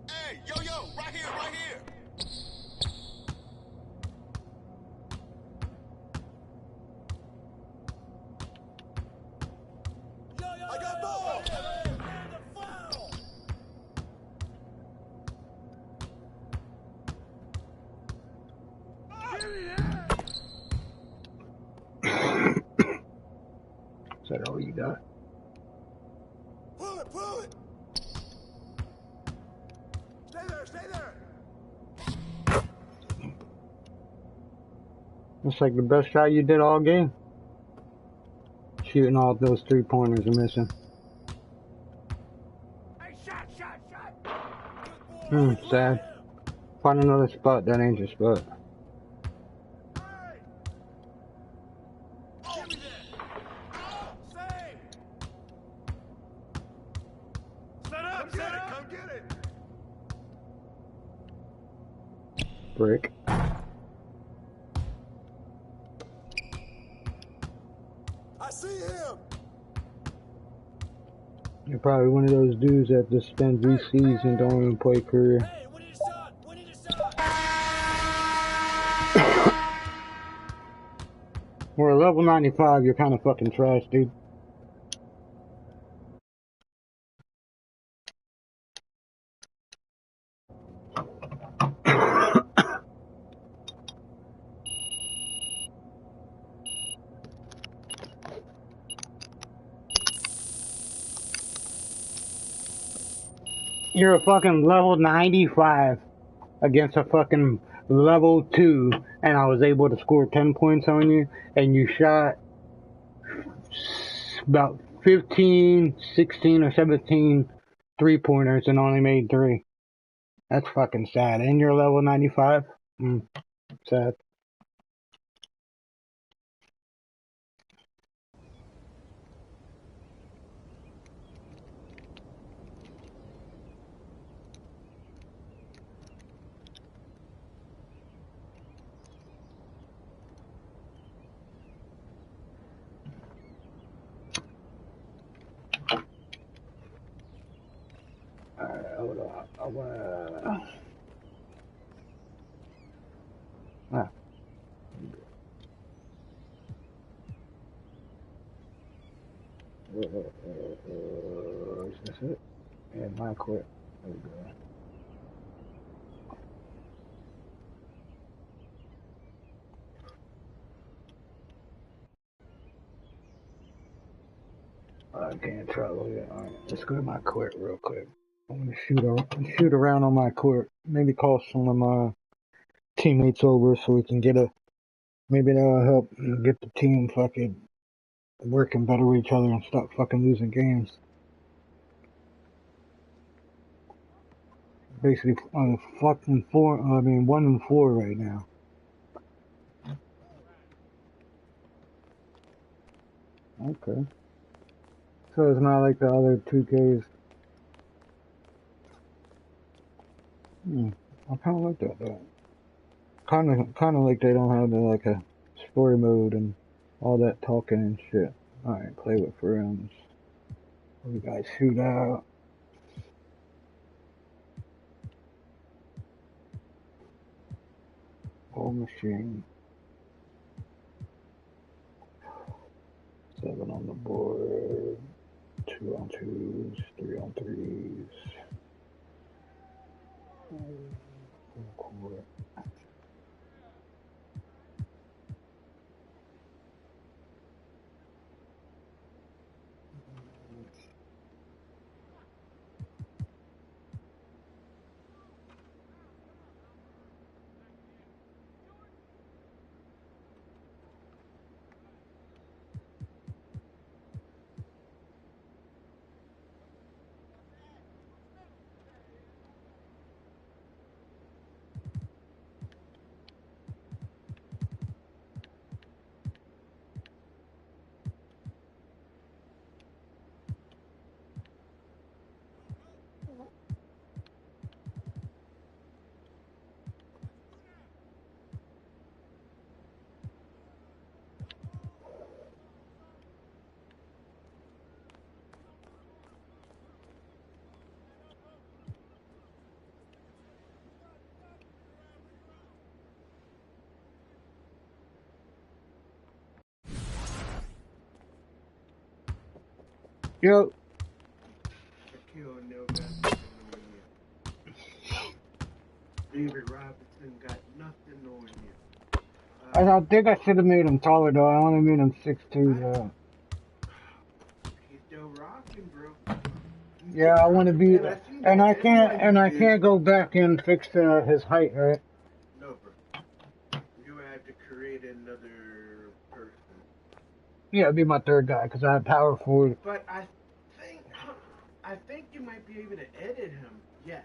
S21: Hey, yo, right here, right here. I got ball.
S1: Is that all you got?
S21: Pull it, pull it. Stay there, stay there.
S1: It's like the best shot you did all game. Shooting all those 3-pointers and missing.
S21: Hey, shot.
S1: Sad. Find another spot that ain't your spot.
S21: Come get it.
S1: Brick.
S21: I see him.
S1: You're probably one of those dudes that just spend VCs and don't even play career. We're a level 95, you're kind of fucking trash, dude. You're a fucking level 95 against a fucking level 2, and I was able to score 10 points on you, and you shot about 15, 16, or 17 3-pointers and only made 3. That's fucking sad. And you're level 95? Sad. Ah. Is this it? Yeah, mine quit. There we go. I can't travel yet. Alright, let's go to my court real quick. I'm gonna shoot around on my court. Maybe call some of my teammates over so we can get a. Maybe that'll help get the team fucking working better with each other and stop fucking losing games. Basically, fucking 1-4 right now. Okay. So it's not like the other 2Ks. I kind of like that though. Kind of like they don't have like a story mode and all that talking and shit. All right, play with friends. You guys shoot out. Ball machine. 7 on the board. 2 on 2s. 3 on 3s. Cool. Yo.
S12: David Robinson got nothing on you.
S1: I think I should have made him taller though. I only made him 6'2" though.
S12: He's still rocking, bro.
S1: Yeah, I want to be, and I can't go back and fix his height, right?
S12: No, bro. You have to create another person.
S1: Yeah, it'd be my third guy because I have power forward.
S12: But I think you might be able to edit him. Yeah,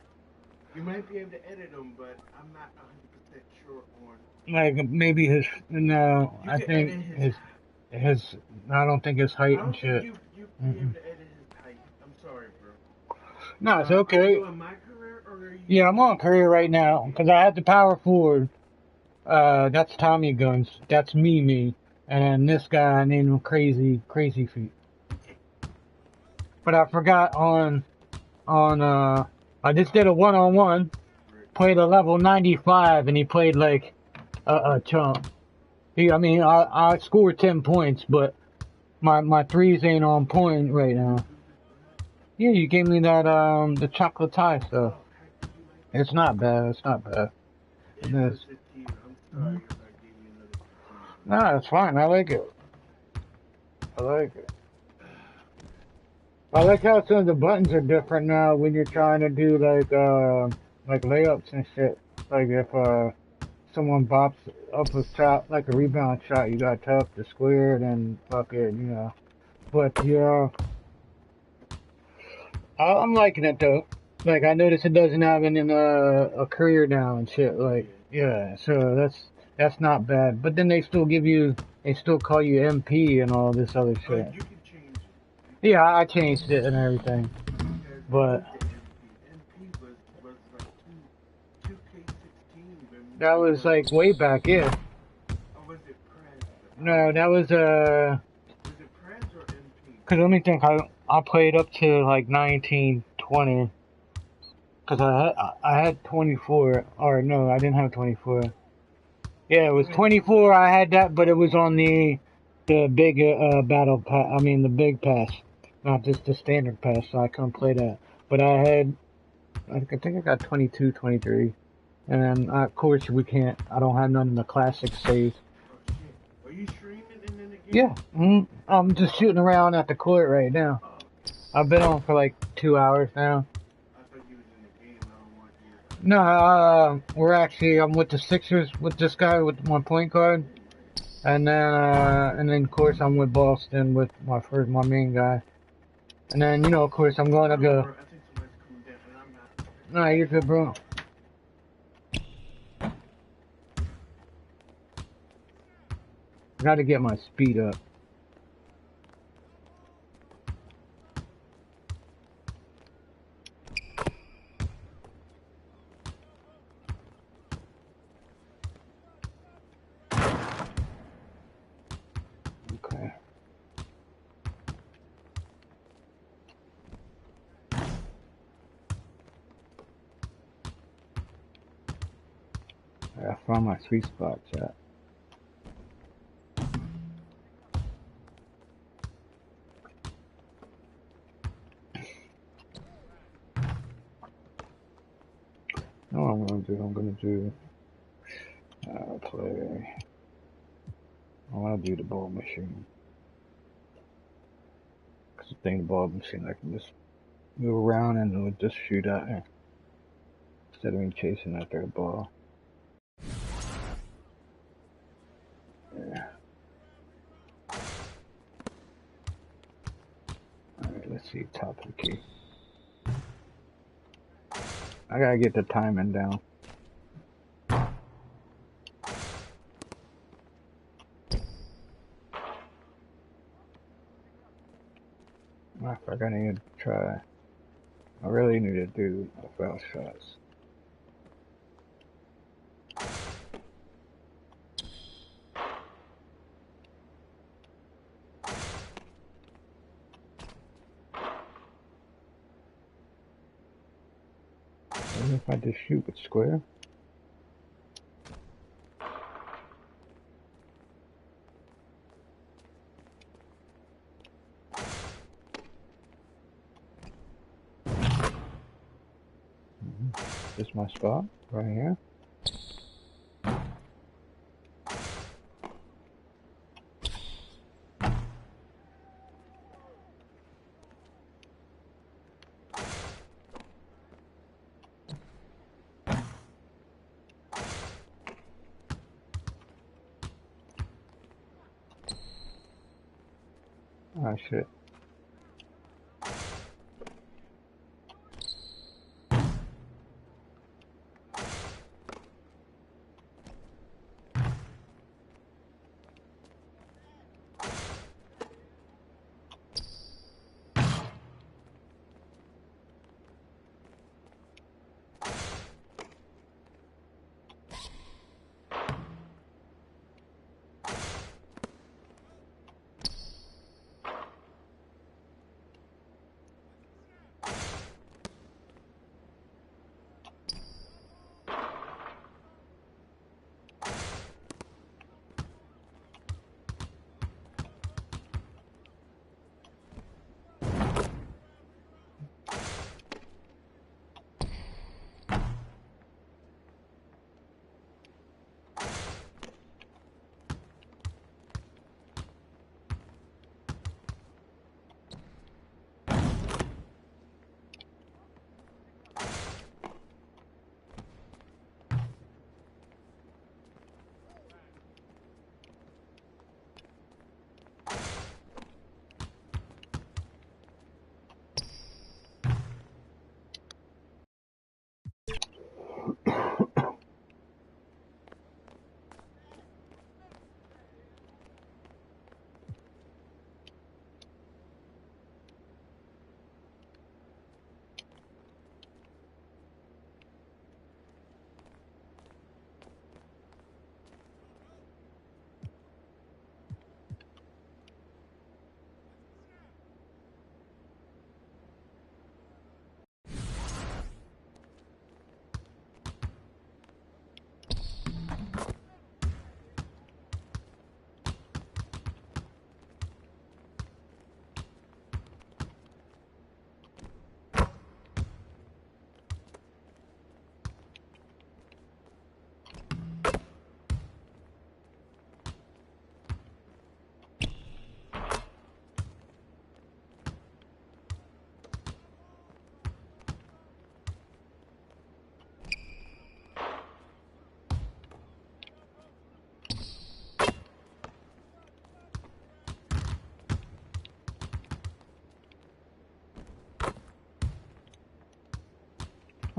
S12: you might be able to edit him, but I'm not 100% sure on.
S1: Like maybe his I think his I don't think his height and shit.
S12: You be able to edit his height. I'm sorry, bro.
S1: No, it's okay.
S12: Are you on my career or are you?
S1: Yeah, I'm on career right now because I have the power forward. That's Tommy Guns. That's me. And then this guy, I named him Crazy Feet. But I forgot on I just did a 1-on-1, played a level 95, and he played like a chump. I scored 10 points, but my threes ain't on point right now. Yeah, you gave me that the chocolate tie stuff. It's not bad. It is. Nah, it's fine. I like it. I like how some of the buttons are different now when you're trying to do like layups and shit. Like if someone bops up a shot, like a rebound shot, you got to tap the square and fuck it, you know. But yeah, I'm liking it though. Like I noticed it doesn't have a career now and shit. Like yeah, so that's not bad. But then they still call you MP and all this other shit. Yeah, I changed it and everything, but that was like way back, yeah. No, that was cause let me think. I played up to like 19, 20, Cause I had 24, or no, I didn't have 24. Yeah, it was 24. I had that, but it was on the big battle pass. I mean the big pass, not just the standard pass. So I couldn't play that. But I had, I think I got 22, 23, and then of course we can't. I don't have none in the classic saves.
S12: Are you streaming and then again?
S1: Yeah, I'm just shooting around at the court right now. I've been on for like 2 hours now. No, I'm with the Sixers with this guy with my point guard, and then of course I'm with Boston with my main guy, and then of course I'm going to go. Nah, you're good, bro. I got to get my speed up. Okay. I found my sweet spot, chat. No, I'm gonna do play. I want to do the ball machine. Cause the thing, the ball machine, I can just move around and it would just shoot at her instead of me chasing after the ball. Yeah. Alright, let's see, top of the key. I gotta get the timing down. I forgot I need to try. I really need to do foul shots. What if I just shoot with square? This is my spot right here. Oh shit.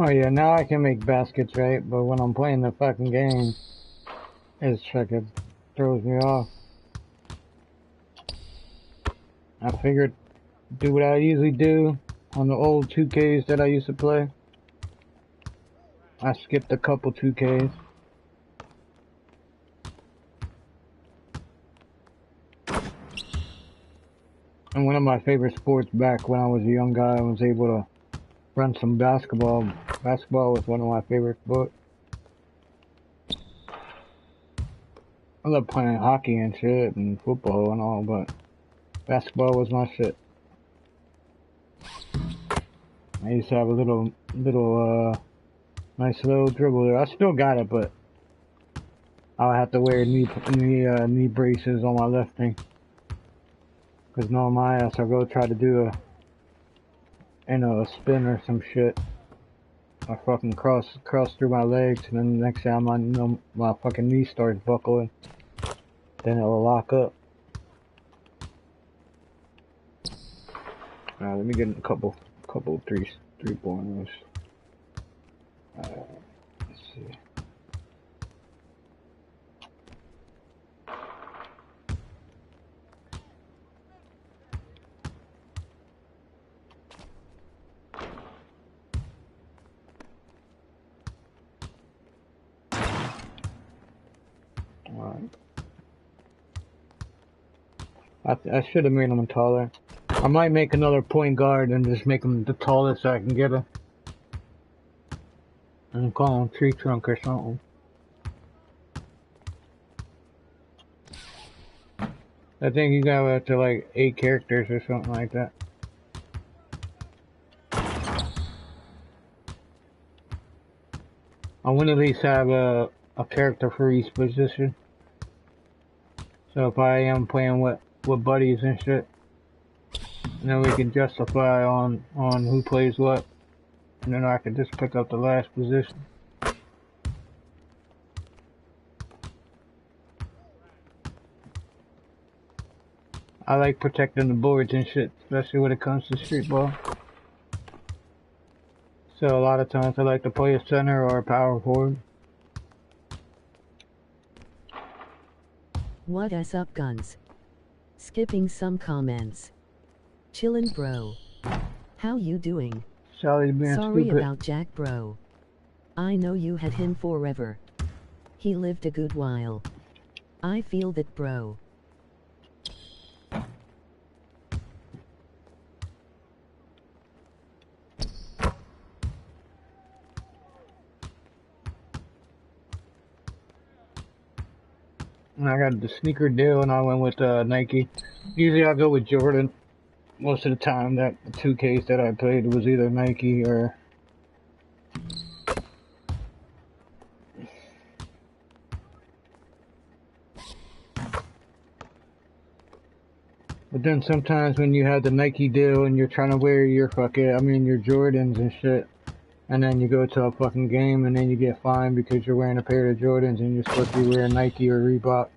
S1: Oh yeah, now I can make baskets, right? But when I'm playing the fucking game, it's fucking throws me off. I figured do what I usually do on the old 2Ks that I used to play. I skipped a couple 2Ks. And one of my favorite sports back when I was a young guy, I was able to run some basketball. Basketball was one of my favorite sports. I love playing hockey and shit and football and all, but basketball was my shit. I used to have a little nice little dribble there. I still got it, but I'll have to wear knee braces on my left knee. Cause knowing my ass, I'll go try to do a spin or some shit. I fucking cross through my legs, and then the next time my fucking knee starts buckling, then it'll lock up. Alright, let me get a couple three pointers. Let's see. Alright. I should have made him taller. I might make another point guard and just make him the tallest I can get him. And call him Tree Trunk or something. I think you got up to like 8 characters or something like that. I want to at least have a character for each position. So if I am playing with buddies and shit, then we can justify on who plays what, and then I can just pick up the last position. I like protecting the boards and shit, especially when it comes to street ball. So a lot of times I like to play a center or a power forward.
S11: What is up, guns? Skipping some comments. Chillin', bro. How you doing?
S1: Sorry
S11: stupid. About Jack, bro. I know you had him forever. He lived a good while. I feel that, bro.
S1: I got the sneaker deal and I went with Nike. Usually I go with Jordan. Most of the time that the 2Ks that I played was either Nike or but then sometimes when you have the Nike deal and you're trying to wear your your Jordans and shit, and then you go to a fucking game and then you get fined because you're wearing a pair of Jordans and you're supposed to be wearing Nike or Reebok.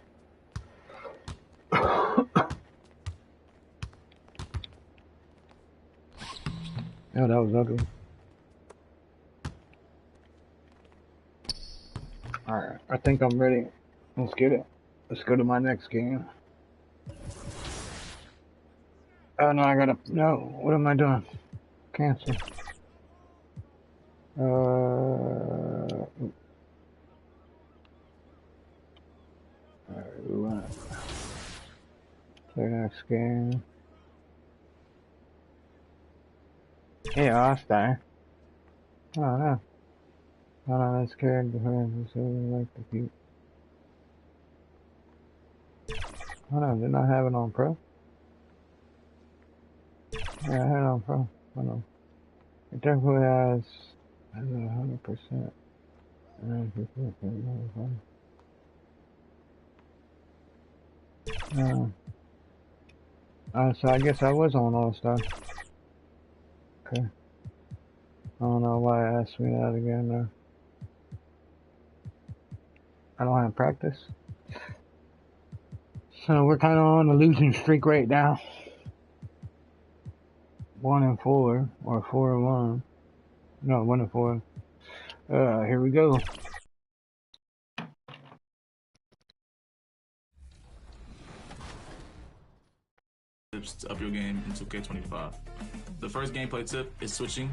S1: Oh, that was ugly. Alright, I think I'm ready. Let's get it. Let's go to my next game. Oh no, no, what am I doing? Cancel. Alright, we went. Play next game. Yeah, I'll stay. Oh no. Oh no, that's scared the friends so like the cute. Hold on, didn't I have it on pro? Yeah, I had it on pro. Hold on. It definitely has 100%. So I guess I was on All Star. Okay. I don't know why it asked me that again though. I don't have practice. So we're kind of on a losing streak right now. 1-4 or 4-1. No, 1-4. Here we go.
S13: Tips up your game in 2K25. The first gameplay tip is switching.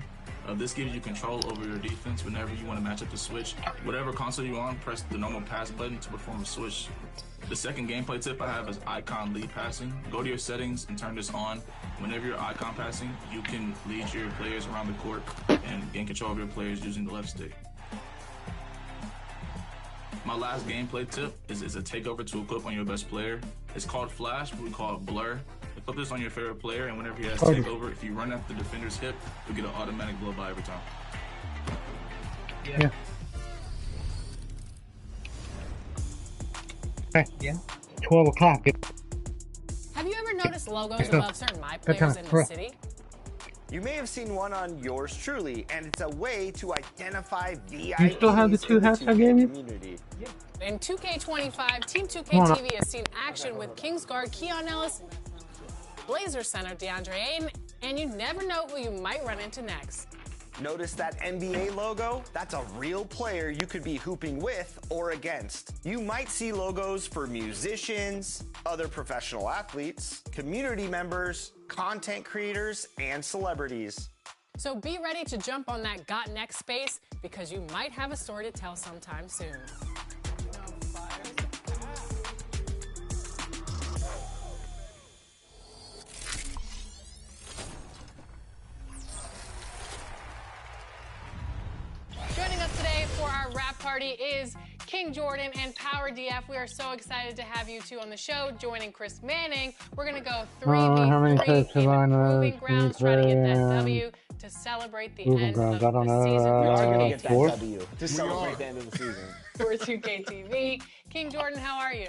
S13: This gives you control over your defense whenever you want to match up the switch. Whatever console you're on, press the normal pass button to perform a switch. The second gameplay tip I have is icon lead passing. Go to your settings and turn this on. Whenever you're icon passing, you can lead your players around the court and gain control of your players using the left stick. My last gameplay tip is a takeover to equip on your best player. It's called Flash, but we call it Blur. Equip this on your favorite player, and whenever he has takeover, if you run after the defender's hip, you'll get an automatic blow by every time.
S1: Yeah.
S14: Yeah.
S1: 12 o'clock.
S15: Have you ever noticed logos above certain My Players in the city?
S19: You may have seen one on yours truly, and it's a way to identify VIPs.
S1: You still have the 2 hats I gave you?
S15: In 2K25, Team 2K TV has seen action with Kingsguard Keon Ellis, Blazer center DeAndre Ayton, and you never know who you might run into next.
S19: Notice that NBA logo? That's a real player you could be hooping with or against. You might see logos for musicians, other professional athletes, community members, content creators, and celebrities.
S15: So be ready to jump on that Got Next space because you might have a story to tell sometime soon. Joining us today for our wrap party is King Jordan and Power DF. We are so excited to have you two on the show. Joining Chris Manning, we're going to go 3v3 in Proving Grounds, trying to get that W to celebrate the end of the season.
S19: We are going to get that
S1: 4?
S19: W to celebrate the end of the season.
S15: For 2K TV. King Jordan, how are you?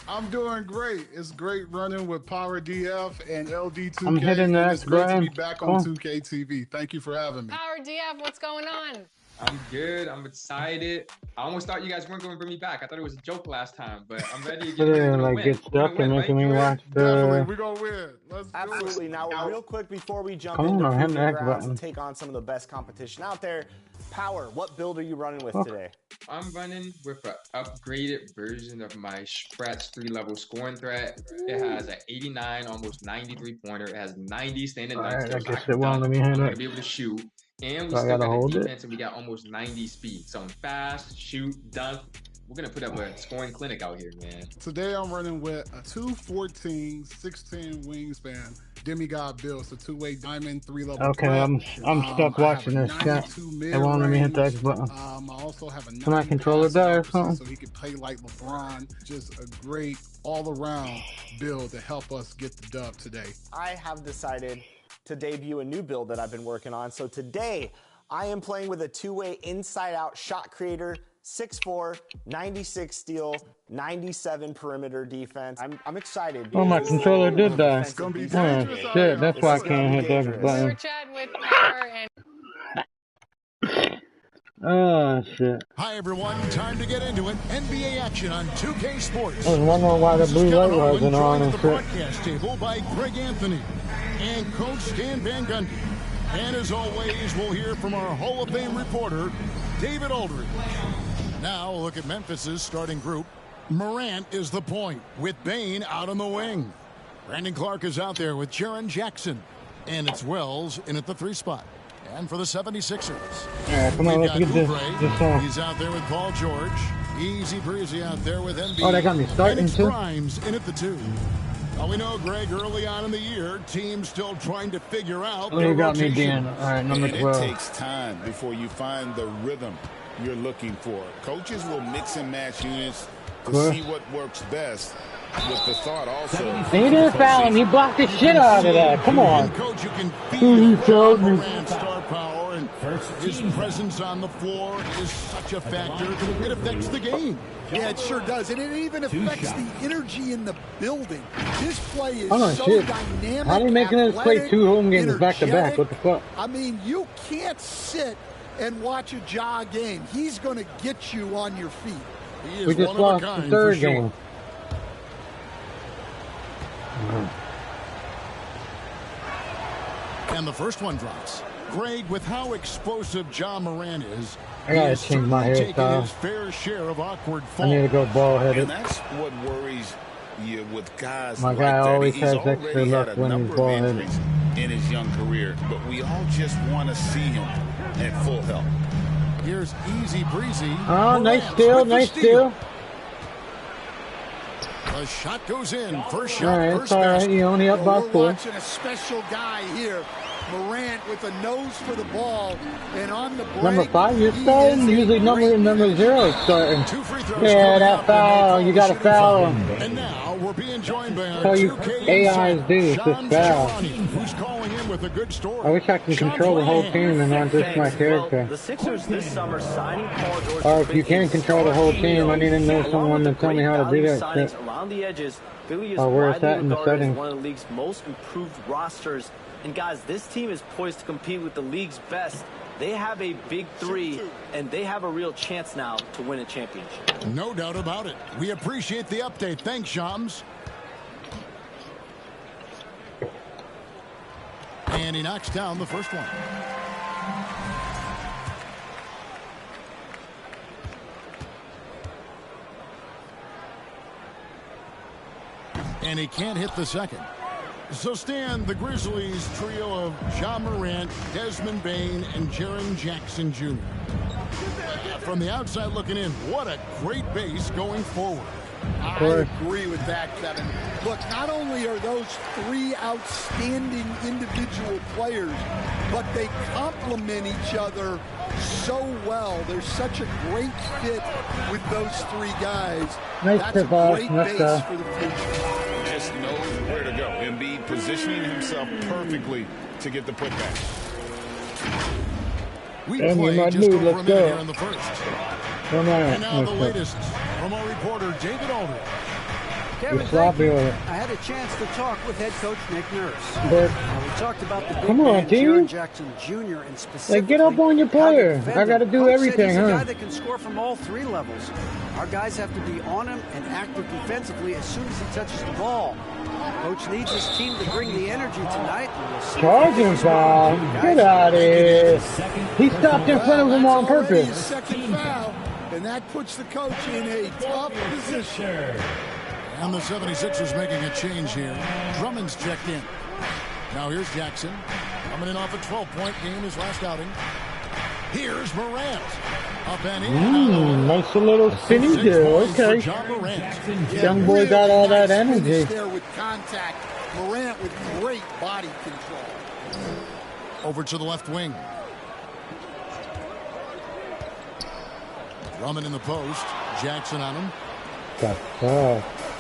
S3: I'm doing great. It's great running with Power DF and LD2K.
S1: I'm hitting that,
S3: It's great to
S1: Brian.
S3: be back on 2K TV. Thank you for having me.
S15: Power DF, what's going on?
S14: I'm good. I'm excited. I almost thought you guys weren't going to bring me back. I thought it was a joke last time, but I'm ready to get ready to
S1: like
S14: win.
S1: get stuck and making me watch
S3: Definitely,
S1: the.
S3: we're going to win. Let's
S19: Absolutely.
S3: do it.
S19: Now, real quick before we jump
S1: Come
S19: into
S1: on, hit
S19: Proving
S1: the X
S19: Grounds
S1: button.
S19: and take on some of the best competition out there, Power, what build are you running with today?
S14: I'm running with an upgraded version of my Spratz 3-level scoring threat. It has an 89, almost 93 pointer. It has 90 standing
S1: Alright,
S14: dunkers.
S1: I guess it won't let me hit
S14: I'm
S1: it.
S14: going to be able to shoot. And we
S1: So I
S14: still
S1: gotta
S14: got
S1: hold
S14: a
S1: it?
S14: defense, and we got almost 90 speed. So I'm fast, shoot, dunk. We're going to put up a scoring clinic out here, man.
S3: Today I'm running with a 214, 6'10 wingspan demigod build. It's a 2-way diamond 3-level
S1: Okay,
S3: threat.
S1: I'm stuck watching this shit. It won't let me hit the X button.
S3: I also have a
S1: Can my controller die or something?
S3: so he can play like LeBron. Just a great all-around build to help us get the dub today.
S19: I have decided to debut a new build that I've been working on. So today, I am playing with a 2-way inside-out shot creator, 6'4", 96 steal, 97 perimeter defense. I'm excited.
S1: Oh, my controller did die.
S19: It's gonna be
S3: dangerous
S1: Oh shit, that's why I can't hit the X
S15: We were
S1: button.
S15: chatting with Power and
S1: Oh shit.
S17: Hi, everyone. Time to get into it. NBA action on 2K Sports.
S1: I was wondering why the
S17: This is
S1: blue light
S17: Kevin Owen,
S1: wasn't on
S17: joined
S1: and
S17: at the
S1: shit.
S17: broadcast table by Greg Anthony and Coach Stan Van Gundy. And as always, we'll hear from our Hall of Fame reporter, David Aldridge. Now, look at Memphis's starting group. Morant is the point, with Bane out on the wing. Brandon Clark is out there with Jaren Jackson. And it's Wells in at the 3 spot. And for the 76ers,
S1: Yeah, come on,
S17: we've
S1: let's
S17: got
S1: get
S17: Oubre.
S1: this on.
S17: He's out there with Paul George. Easy breezy out there with Embiid.
S1: Oh, they got me starting
S17: and it's
S1: too?
S17: Grimes in at the 2. Well, we know, Greg, early on in the year, teams still trying to figure out
S1: Oh,
S17: their
S1: you got me
S17: rotation.
S1: being alright, number
S7: And
S1: 12.
S7: it takes time before you find the rhythm you're looking for. Coaches will mix and match units to
S1: Good.
S7: see what works best, with the thought also.
S1: He didn't foul him, he blocked the shit out of that. Come on.
S17: And coach, you can
S1: He
S17: feel
S1: fouled me.
S17: Morant's star power, and his presence on the floor is such a factor. It affects the game.
S25: Yeah, it sure does. And it even affects the energy in the building. This play is
S1: Hold on,
S25: so
S1: shit.
S25: dynamic.
S1: How they making us play
S25: athletic,
S1: 2 home games back to back?
S25: energetic.
S1: What the fuck?
S25: I mean, you can't sit and watch a Ja game. He's going to get you on your feet.
S17: He is
S1: We just
S17: one of a
S1: lost
S17: kind
S1: the
S17: for
S1: third
S17: sure.
S1: game.
S17: And the first one drops. Greg, with how explosive Ja Morant is,
S1: I gotta change my hairstyle.
S17: His fair share of awkward falls.
S1: I need to go ball headed.
S7: And that's what worries you with guys
S1: my
S7: like
S1: guy
S7: that.
S1: always
S7: He's
S1: has
S7: already
S1: extra
S7: had
S1: luck
S7: a
S1: when he's
S7: number
S1: ball
S7: of
S1: headed.
S7: injuries in his young career, but we all just want to see him at full health.
S17: Here's easy breezy.
S1: Oh, nice steal, nice steal.
S17: The shot goes in. First shot.
S1: All right, it's all right. You only up by
S25: We're
S1: 4.
S25: watching a special guy here. Morant with a nose for the ball, and on the break,
S1: Number 5, you're starting. Usually number 0 is starting. Yeah, that foul. You got to foul him.
S17: And now we're being joined by our
S1: That's how you
S17: 2K
S1: AIs do. Just foul.
S17: who's calling in with a good story.
S1: I wish I could control the whole team and not just my character.
S5: The Sixers this summer signing Paul George.
S1: Or if you can control the whole team, I need to know someone to tell me how to do that shit.
S5: Around the edges, Philly is
S1: Where it's at in the
S5: widely regarded as
S1: settings.
S5: one of the league's most improved rosters. And guys, this team is poised to compete with the league's best. They have a big 3, and they have a real chance now to win a championship.
S17: No doubt about it. We appreciate the update. Thanks, Shams. And he knocks down the first one. And he can't hit the second. So, Stan, the Grizzlies trio of Ja Morant, Desmond Bane, and Jaren Jackson Jr. From the outside looking in, what a great base going forward.
S25: I agree with that, Kevin. Look, not only are those 3 outstanding individual players, but they complement each other so well. There's such a great fit with those 3 guys.
S1: Nice
S25: That's a great base for the future.
S7: Just knows where to go. Embiid positioning himself perfectly to get the putback.
S17: We
S1: And
S17: play
S1: my
S17: just
S1: dude,
S17: over
S1: let's
S17: a minute
S1: go.
S17: here in the first.
S1: Come on.
S17: And now the latest from our reporter, David Aldridge.
S1: You're sloppy with it.
S8: I had a chance to talk with head coach Nick Nurse.
S1: But
S8: we talked about the big
S1: come on,
S8: man,
S1: team.
S8: Jaren Jackson Jr. and specifically
S1: Like, get up on your player. I got to do
S8: Coach
S1: everything,
S8: said he's a guy
S1: huh?
S8: that can score from all 3 levels. Our guys have to be on him and active defensively as soon as he touches the ball. Coach needs his team to bring the energy tonight. And we'll see.
S1: Charging foul. Get out of here. He stopped in front of him on
S25: Already his
S1: purpose.
S25: second foul, and that puts the coach in a tough position.
S17: And the 76ers making a change here. Drummond's checked in. Now here's Jackson. Coming in off a 12-point game his last outing. Here's Morant. Up and in.
S1: Nice little spinny deal. Okay. Young boy got all that energy.
S25: There with contact. Morant with great body control.
S17: Over to the left wing. Drummond in the post. Jackson on him.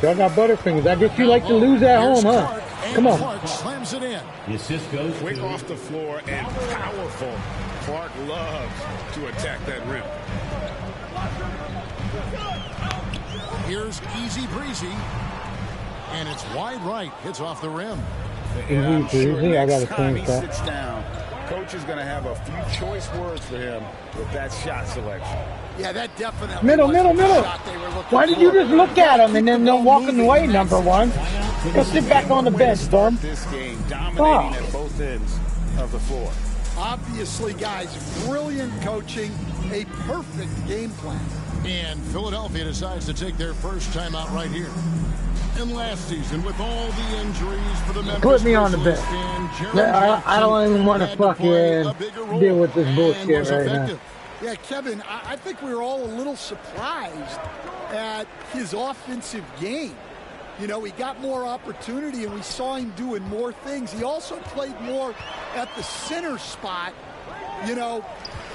S1: Y'all got butterfingers. I guess you like to lose at home, huh? Come on.
S17: Clark slams it in.
S18: The assist goes
S7: Quick off the floor and powerful. Clark loves to attack that rim.
S17: Here's easy breezy. And it's wide right. Hits off the rim.
S7: Yeah, I'm sure
S1: I
S7: next
S1: gotta
S7: time
S1: change
S7: he
S1: that.
S7: sits down, coach is going to have a few choice words for him with that shot selection.
S25: Yeah, that definitely
S1: Middle.
S25: was the shot they were looking
S1: Why did you
S25: for.
S1: just look at him and then don't walking away, number 1? Go sit back on the bench, bum.
S7: This game dominating at both ends of the floor.
S25: Obviously, guys, brilliant coaching, a perfect game plan.
S17: And Philadelphia decides to take their first timeout right here. And last season, with all the injuries for the Memphis
S1: Put me on the bench.
S17: Grizzlies,
S1: I don't even want to fucking deal with this bullshit right now.
S25: Yeah, Kevin, I think we were all a little surprised at his offensive game. You know, he got more opportunity, and we saw him doing more things. He also played more at the center spot, you know,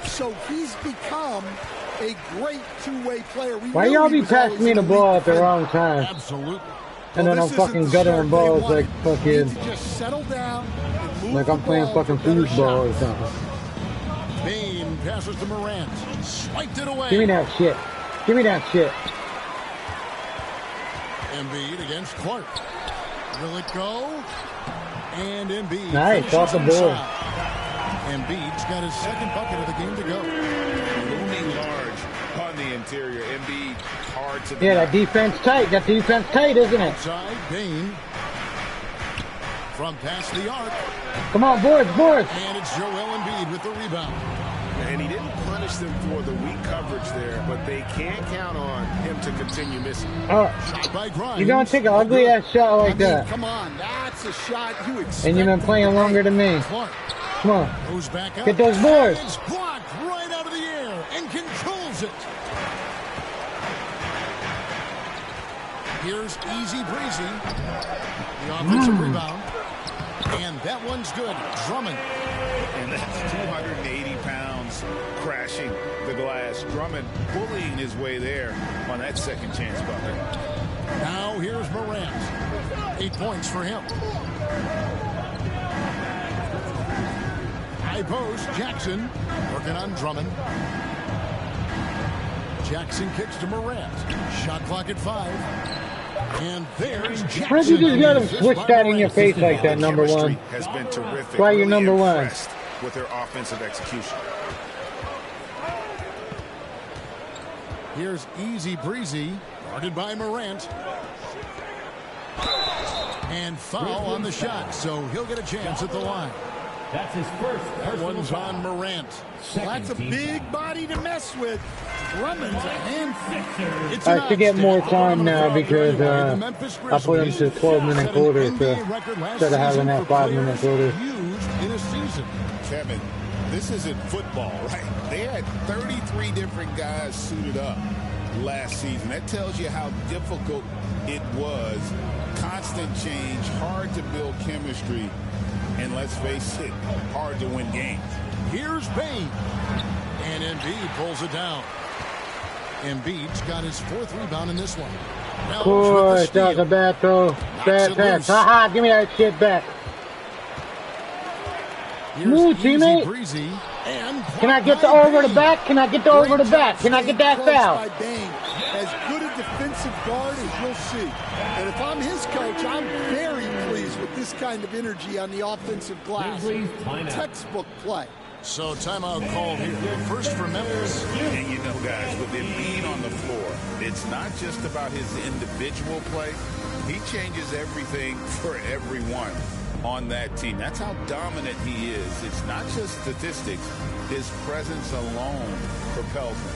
S25: so he's become a great two-way player.
S1: Why y'all be passing me the ball at the wrong time?
S17: Absolutely.
S1: And then I'm fucking guttering balls like fucking,
S25: Just settle down and move
S1: like I'm
S25: the
S1: playing
S25: ball
S1: fucking
S25: for better
S1: foosball or
S25: shots.
S1: something.
S17: Bane passes to Morant. Swiped it away.
S1: Give me that shit. Give me that shit.
S17: Embiid against Clark. Will it go? And Embiid.
S1: Nice, off the
S17: finishes
S1: board.
S17: inside. Embiid's got his second bucket of the game to go.
S7: Looming large on the interior. Embiid hard to
S1: Yeah, that defense tight. That defense tight, isn't it?
S17: Outside, Bane. From past the arc.
S1: Come on, boards.
S17: And it's Joel Embiid with the rebound.
S7: And he didn't punish them for the weak coverage there, but they can't count on him to continue missing.
S17: Shot by Grimes.
S1: You're going to take an ugly-ass shot like that.
S25: Come on, that's a shot you expect.
S1: And you've been playing longer than me.
S17: Clark
S1: Come on.
S17: goes back up.
S1: Get those boards.
S17: It's blocked right out of the air and controls it. Here's Easy Breezy. The offensive rebound. And that one's good. Drummond.
S7: And that's 280 pounds crashing the glass. Drummond bullying his way there on that second chance bucket.
S17: Now here's Morant. 8 points for him. High post, Jackson working on Drummond. Jackson kicks to Morant. Shot clock at 5. And there's Jackson.
S1: Why'd you just let him switch that in your face like that, number one?
S7: Has been terrific.
S1: Why you're number one?
S7: With their offensive execution.
S17: Here's Easy Breezy, guarded by Morant. And foul on the shot, so he'll get a chance at the line.
S18: That's his first.
S17: That one's on Morant.
S25: That's a big body to mess with. Drummond's a hand.
S1: I should get more time now because I put him to 12-minute quarters instead of having that 5-minute quarter.
S17: In a season.
S7: Kevin, this isn't football, right? They had 33 different guys suited up last season. That tells you how difficult it was. Constant change, hard to build chemistry, and let's face it, hard to win games.
S17: Here's Bane. And Embiid pulls it down. Embiid's got his 4th rebound in this one.
S1: Of course, that was a bad throw. Bad pass. Haha, give me that shit back. Move, teammate.
S17: Breezy,
S1: can I get the over the back? Can I get the over the back? Can I get that foul?
S25: As good a defensive guard as you'll see. And if I'm his coach, I'm very pleased with this kind of energy on the offensive glass. Textbook play.
S17: So timeout called here. First for Memphis.
S7: And you know, guys, with Embiid on the floor, it's not just about his individual play. He changes everything for everyone on that team. That's how dominant he is. It's not just statistics. His presence alone propels him.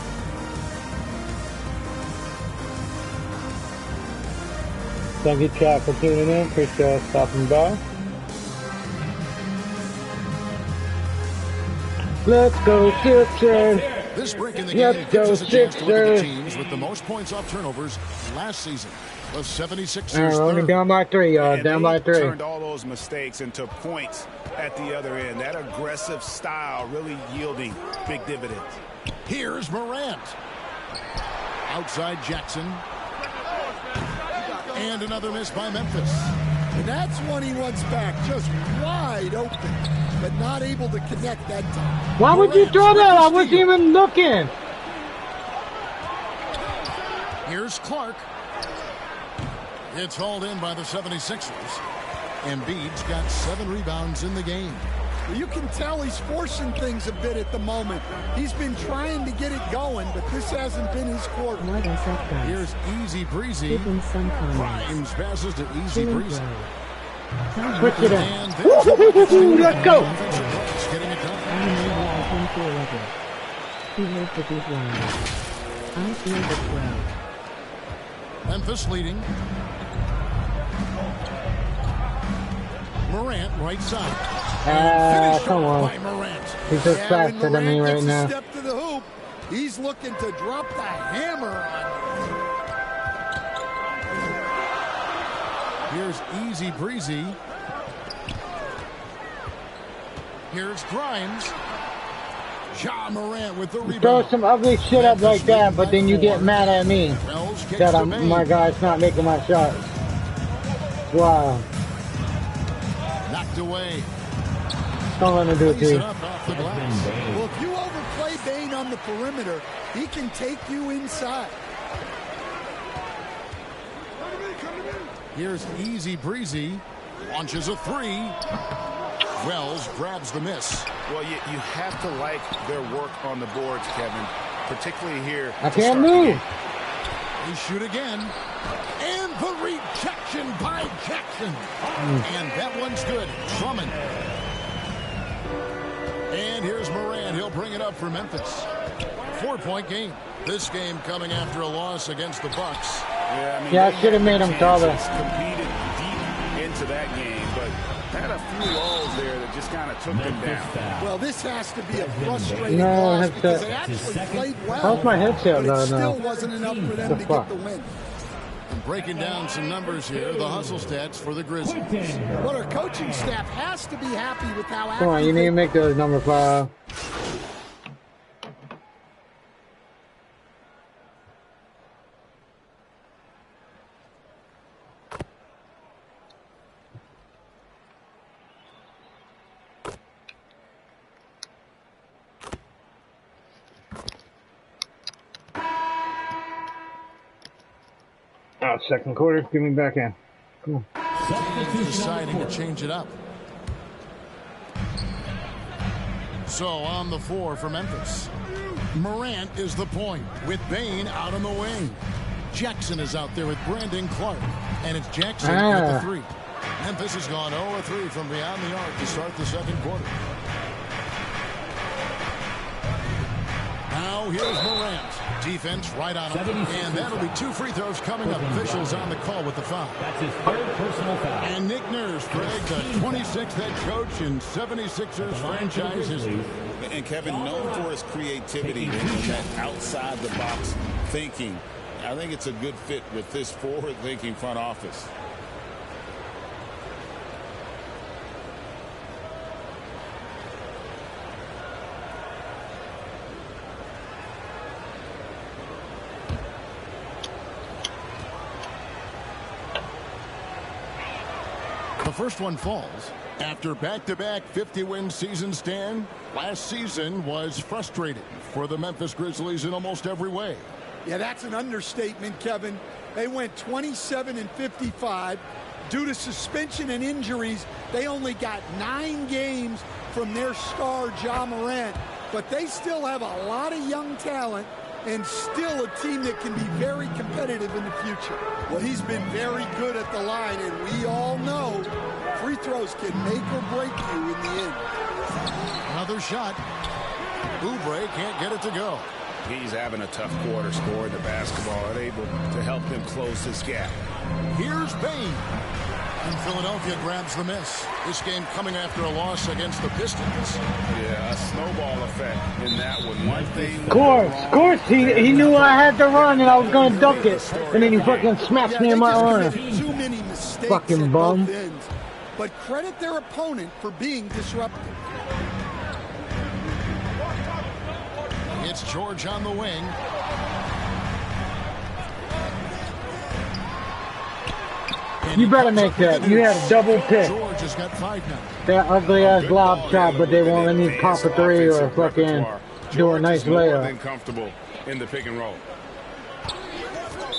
S1: Thank you, chat, for tuning in. Appreciate stopping by. Let's go, Sixers.
S17: This break in the game gives us a chance to look at the teams with the most points off turnovers last season. The 76ers.
S1: Only down by 3, y'all. Down by 3.
S7: Turned all those mistakes into points at the other end. That aggressive style really yielding big dividends.
S17: Here's Morant. Outside Jackson. And another miss by Memphis.
S25: And that's one he wants back, just wide open, but not able to connect that time.
S1: Why would you throw that? I wasn't even looking.
S17: Here's Clark. It's hauled in by the 76ers. Embiid's got 7 rebounds in the game.
S25: You can tell he's forcing things a bit at the moment. He's been trying to get it going, but this hasn't been his quarter.
S17: Here's Easy Breezy. Grimes passes to Easy Breezy.
S1: Switch it in. Let's go.
S17: Getting it done. Memphis leading. Morant right side.
S1: Come on. He's just faster than me right now.
S25: Step to the hoop. He's looking to drop the hammer on
S17: you. Here's Easy Breezy. Here's Grimes. Ja Morant with the rebound.
S1: Throw some ugly shit up like that, but then you get mad at me that my guy's not making my shots. Wow.
S17: Knocked away.
S1: Don't let him do it to you.
S25: Well, if you overplay Bane on the perimeter, he can take you inside.
S17: Here's Easy Breezy. Launches a 3. Wells grabs the miss.
S7: Well, you have to like their work on the boards, Kevin, particularly here.
S1: I can't move.
S17: They shoot again. And the rejection by Jackson. And that one's good. Drummond. And here's Morant. He'll bring it up for Memphis. 4-point game. This game coming after a loss against the Bucks.
S1: Yeah, I should have made him taller.
S7: Competed deep into that game, but had a few lulls there that just kind of took them down.
S25: Well, this has to be a frustrating loss because they actually played well.
S1: How's my headset
S25: but
S1: though?
S25: it still wasn't enough for them to get the win.
S17: And breaking down some numbers here, the hustle stats for the Grizzlies.
S25: Well, our coaching staff has to be happy with how active.
S1: Come on, you need to make those number 5. Second quarter, give me back in. Come on.
S17: Deciding to change it up. So on the floor for Memphis. Morant is the point with Bane out on the wing. Jackson is out there with Brandon Clark. And it's Jackson with the 3. Memphis has gone 0-3 from beyond the arc to start the second quarter. Now here's Morant. Defense right on him. And that'll be 2 free throws coming up. Officials on the call with the foul.
S18: That's his 3rd personal foul.
S17: And Nick Nurse, Greg, the 26th head coach in 76ers franchise history.
S7: And Kevin, known for his creativity and that outside-the-box thinking. I think it's a good fit with this forward-thinking front office.
S17: The first one falls. After back-to-back 50-win seasons, Stan, last season was frustrating for the Memphis Grizzlies in almost every way.
S25: Yeah, that's an understatement, Kevin. They went 27-55. Due to suspension and injuries, they only got 9 games from their star, Ja Morant. But they still have a lot of young talent and still a team that can be very competitive in the future. Well, he's been very good at the line, and we all know free throws can make or break you in the end.
S17: Another shot. Oubre can't get it to go.
S7: He's having a tough quarter scoring the basketball and able to help them close this gap.
S17: Here's Bane. And Philadelphia grabs the miss. This game coming after a loss against the Pistons.
S7: Yeah, a snowball effect in that one. One thing.
S1: Of course, he knew I had to run and I was going to dunk it. And then he fucking smacked me in my arm.
S25: Too many mistakes
S1: fucking bum.
S25: both ends. But credit their opponent for being disruptive.
S17: It's George on the wing.
S1: You better make that. You had a double pick.
S17: George has got 5 now.
S1: That ugly ass lob shot, but they won't let me pop a 3 or fucking do a nice layup.
S7: Comfortable in the pick and roll.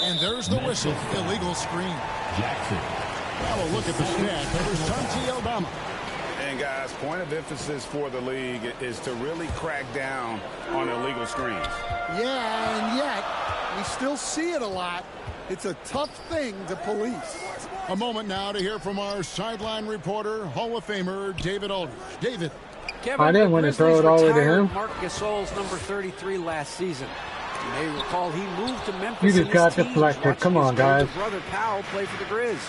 S17: And there's the whistle. Illegal screen.
S18: Jackson.
S17: Well, look at the stat. There's Santi Aldama.
S7: And guys, point of emphasis for the league is to really crack down on illegal screens.
S25: Yeah, and yet we still see it a lot. It's a tough thing to police.
S17: A moment now to hear from our sideline reporter, Hall of Famer David Aldridge. David.
S8: Kevin,
S1: I didn't want to throw it all the way to him.
S8: Marc Gasol's number 33 last season. You may recall he moved to Memphis.
S1: You just got deflected. Come on, guys.
S8: Brother Powell played for the Grizz.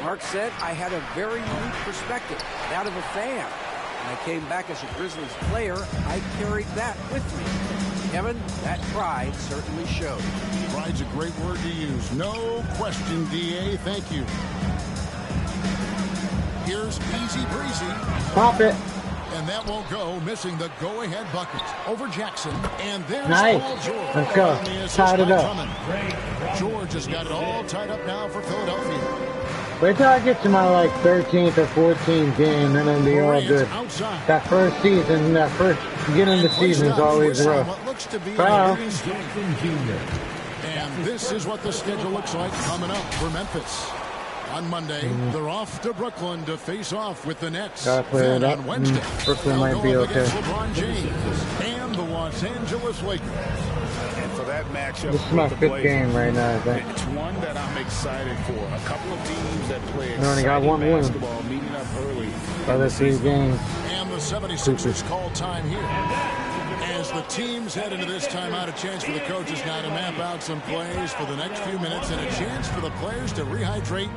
S8: Mark said, I had a very unique perspective, that of a fan. When I came back as a Grizzlies player, I carried that with me. Kevin, that pride certainly showed.
S17: Pride's a great word to use. No question, D.A. Thank you. Here's Easy Breezy.
S1: Pop it.
S17: And that won't go, missing the go-ahead bucket over Jackson. And there's
S1: nice.
S17: Paul George.
S1: Let's go. Tied it up.
S17: George has got it all tied up now for Philadelphia.
S1: Wait till I get to my like 13th or 14th game, and then be all good. That first season, that first beginning of the season is always rough. Foul.
S17: And this is what the schedule looks like coming up for Memphis. On Monday, they're off to Brooklyn to face off with the Nets.
S1: Gotta play
S17: then
S1: it up.
S17: on Wednesday,
S1: Brooklyn might be okay.
S17: LeBron James. And the Los Angeles Lakers.
S7: And for that matchup,
S1: this is my fifth game right now, I think.
S7: It's one that I'm excited for. A couple of teams that play
S1: I only got one
S7: basketball meeting up early.
S1: Other 3 games.
S17: And the 76ers call time here. As the teams head into this timeout, a chance for the coaches now to map out some plays for the next few minutes and a chance for the players to rehydrate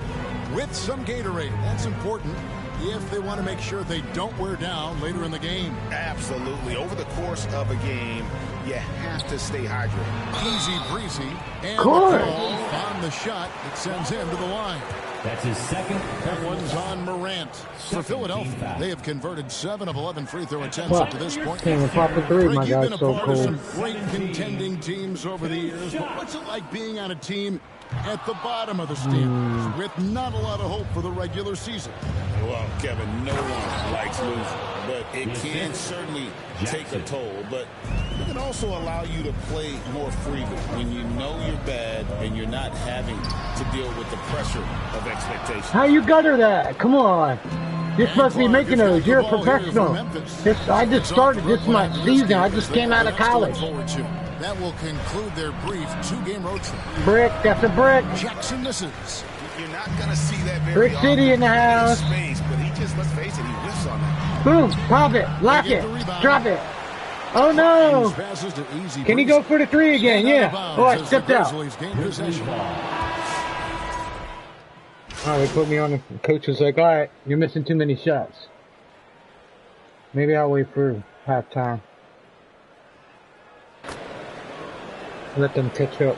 S17: with some Gatorade. That's important if they want to make sure they don't wear down later in the game.
S7: Absolutely. Over the course of a game, you have to stay hydrated.
S17: Easy breezy. And the call on the shot that sends him to the line.
S18: That's his second.
S17: That one's on Morant. For Philadelphia, they have converted 7 of 11 free throw attempts up to this point.
S1: Can't even pop a 3, my
S17: You've
S1: guy's
S17: been a
S1: so
S17: part
S1: cold.
S17: of some great contending teams over the years, but what's it like being on a team at the bottom of the standings with not a lot of hope for the regular season?
S7: Well, Kevin, no one likes losing, but it can certainly take a toll. But it can also allow you to play more freely when you know you're bad and you're not having to deal with the pressure of expectations.
S1: How you gutter that? Come on. You're supposed to be making those. You're a professional. I just started. This is my season. I just came out of college.
S17: That will conclude their brief 2-game road trip.
S1: Brick. That's a brick.
S17: Jackson misses.
S7: You're not going to see that very
S1: Brick City in the house.
S7: Space, but he just, let's face it, he whiffs on that.
S1: Boom. Pop it. Lock it. Drop it. Oh, no. Can he go for the 3 again? Yeah. Oh, I stepped out. Oh, they put me on. The coach was like, all right, you're missing too many shots. Maybe I'll wait for halftime. Let them catch up.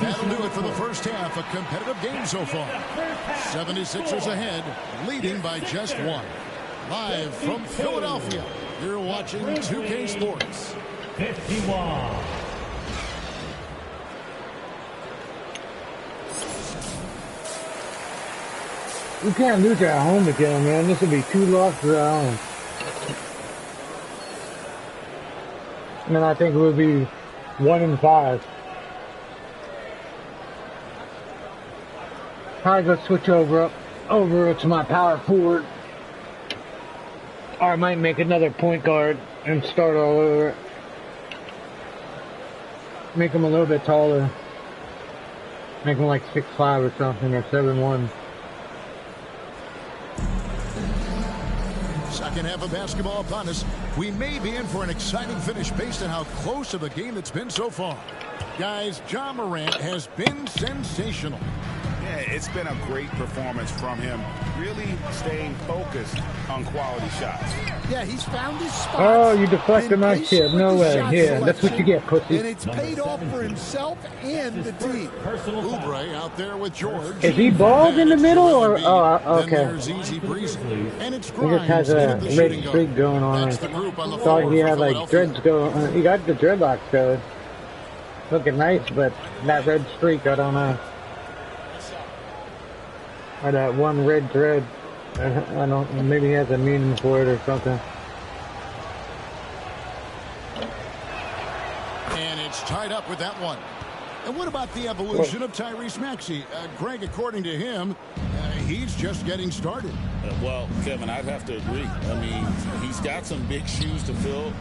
S17: That'll do it for the first half. A competitive game so far. 76ers ahead, leading by just 1. Live from Philadelphia, you're watching 2K Sports.
S18: 51.
S1: We can't lose at home again, man. This will be 2 losses at home. And then I think we'll be 1-5. Probably go switch over to my power forward. Or I might make another point guard and start all over. Make him a little bit taller. Make him like 6'5" or something, or 7'1".
S17: Second half of basketball upon us. We may be in for an exciting finish based on how close of a game it's been so far. Guys, Ja Morant has been sensational.
S7: Yeah, it's been a great performance from him. Really staying focused on quality shots.
S25: Yeah, he's found his spot.
S1: Oh, you deflected my chip. No way. Yeah, that's what you get, pussy.
S25: And it's paid off for himself and the team.
S17: Oubre out there with George.
S1: Is he bald in the middle or? Oh, okay.
S17: There's easy breezy. And it's
S1: He just has a red streak going on. Thought he had like dreads going. He got the dreadlocks going. Looking nice, but that red streak, I don't know. Or that one red dread. I don't. Maybe he has a meaning for it or something.
S17: And it's tied up with that one. And what about the evolution of Tyrese Maxey? Greg, according to him, he's just getting started.
S7: Well, Kevin, I'd have to agree. I mean, he's got some big shoes to fill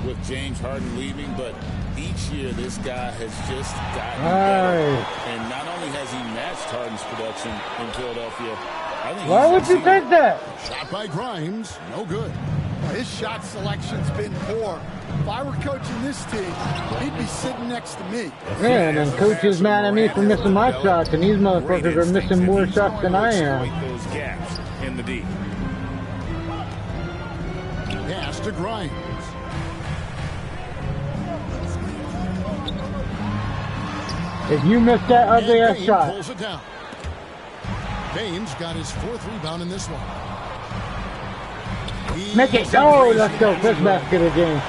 S7: with James Harden leaving, but each year this guy has just gotten better. And not only has he matched Harden's production in Philadelphia, I think
S1: why would you take that?
S17: Shot by Grimes, no good.
S25: His shot selection's been poor. If I were coaching this team, he'd be sitting next to me.
S1: Man, and coach is mad at me for missing my shots, and these motherfuckers are missing more shots than I am.
S7: Those gaps in the D.
S17: Pass to Grimes.
S1: If you miss that ugly ass shot.
S17: Pulls it down. Baines got his 4th rebound in this one.
S1: Make it. Oh, let's go. First basket of the game.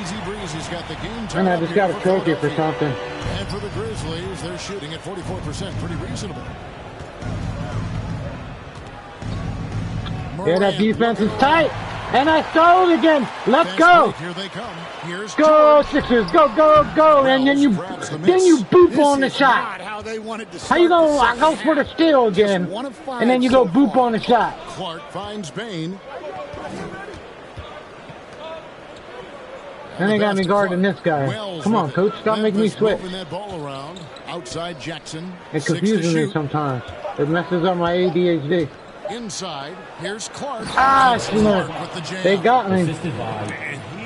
S17: Easy breezy's got the game.
S1: And I just got a trophy for something.
S17: And for the Grizzlies, they're shooting at 44%. Pretty reasonable.
S1: Yeah, that defense is tight. And I stole it again. Let's go.
S17: Here they come. Here's
S1: go Sixers. Go, go, go. And then you boop on the shot.
S25: how they wanted to
S1: How
S25: start
S1: you
S25: the
S1: gonna
S25: second
S1: go for the
S25: half.
S1: steal again,
S25: Just 1 of 5
S1: and then you go
S25: so
S1: boop
S25: far.
S1: on the shot?
S17: Clark finds Bain.
S1: Then they got me guarding this guy.
S17: Wells
S1: Come on,
S17: with it.
S1: coach, stop making me
S17: Memphis
S1: switch.
S17: moving that ball around. Outside Jackson.
S1: It
S17: 6 to
S1: confuses me
S17: shoot.
S1: sometimes. It messes up my ADHD.
S17: Inside, here's Clark.
S1: Ah,
S17: Clark with the jam.
S1: they got me.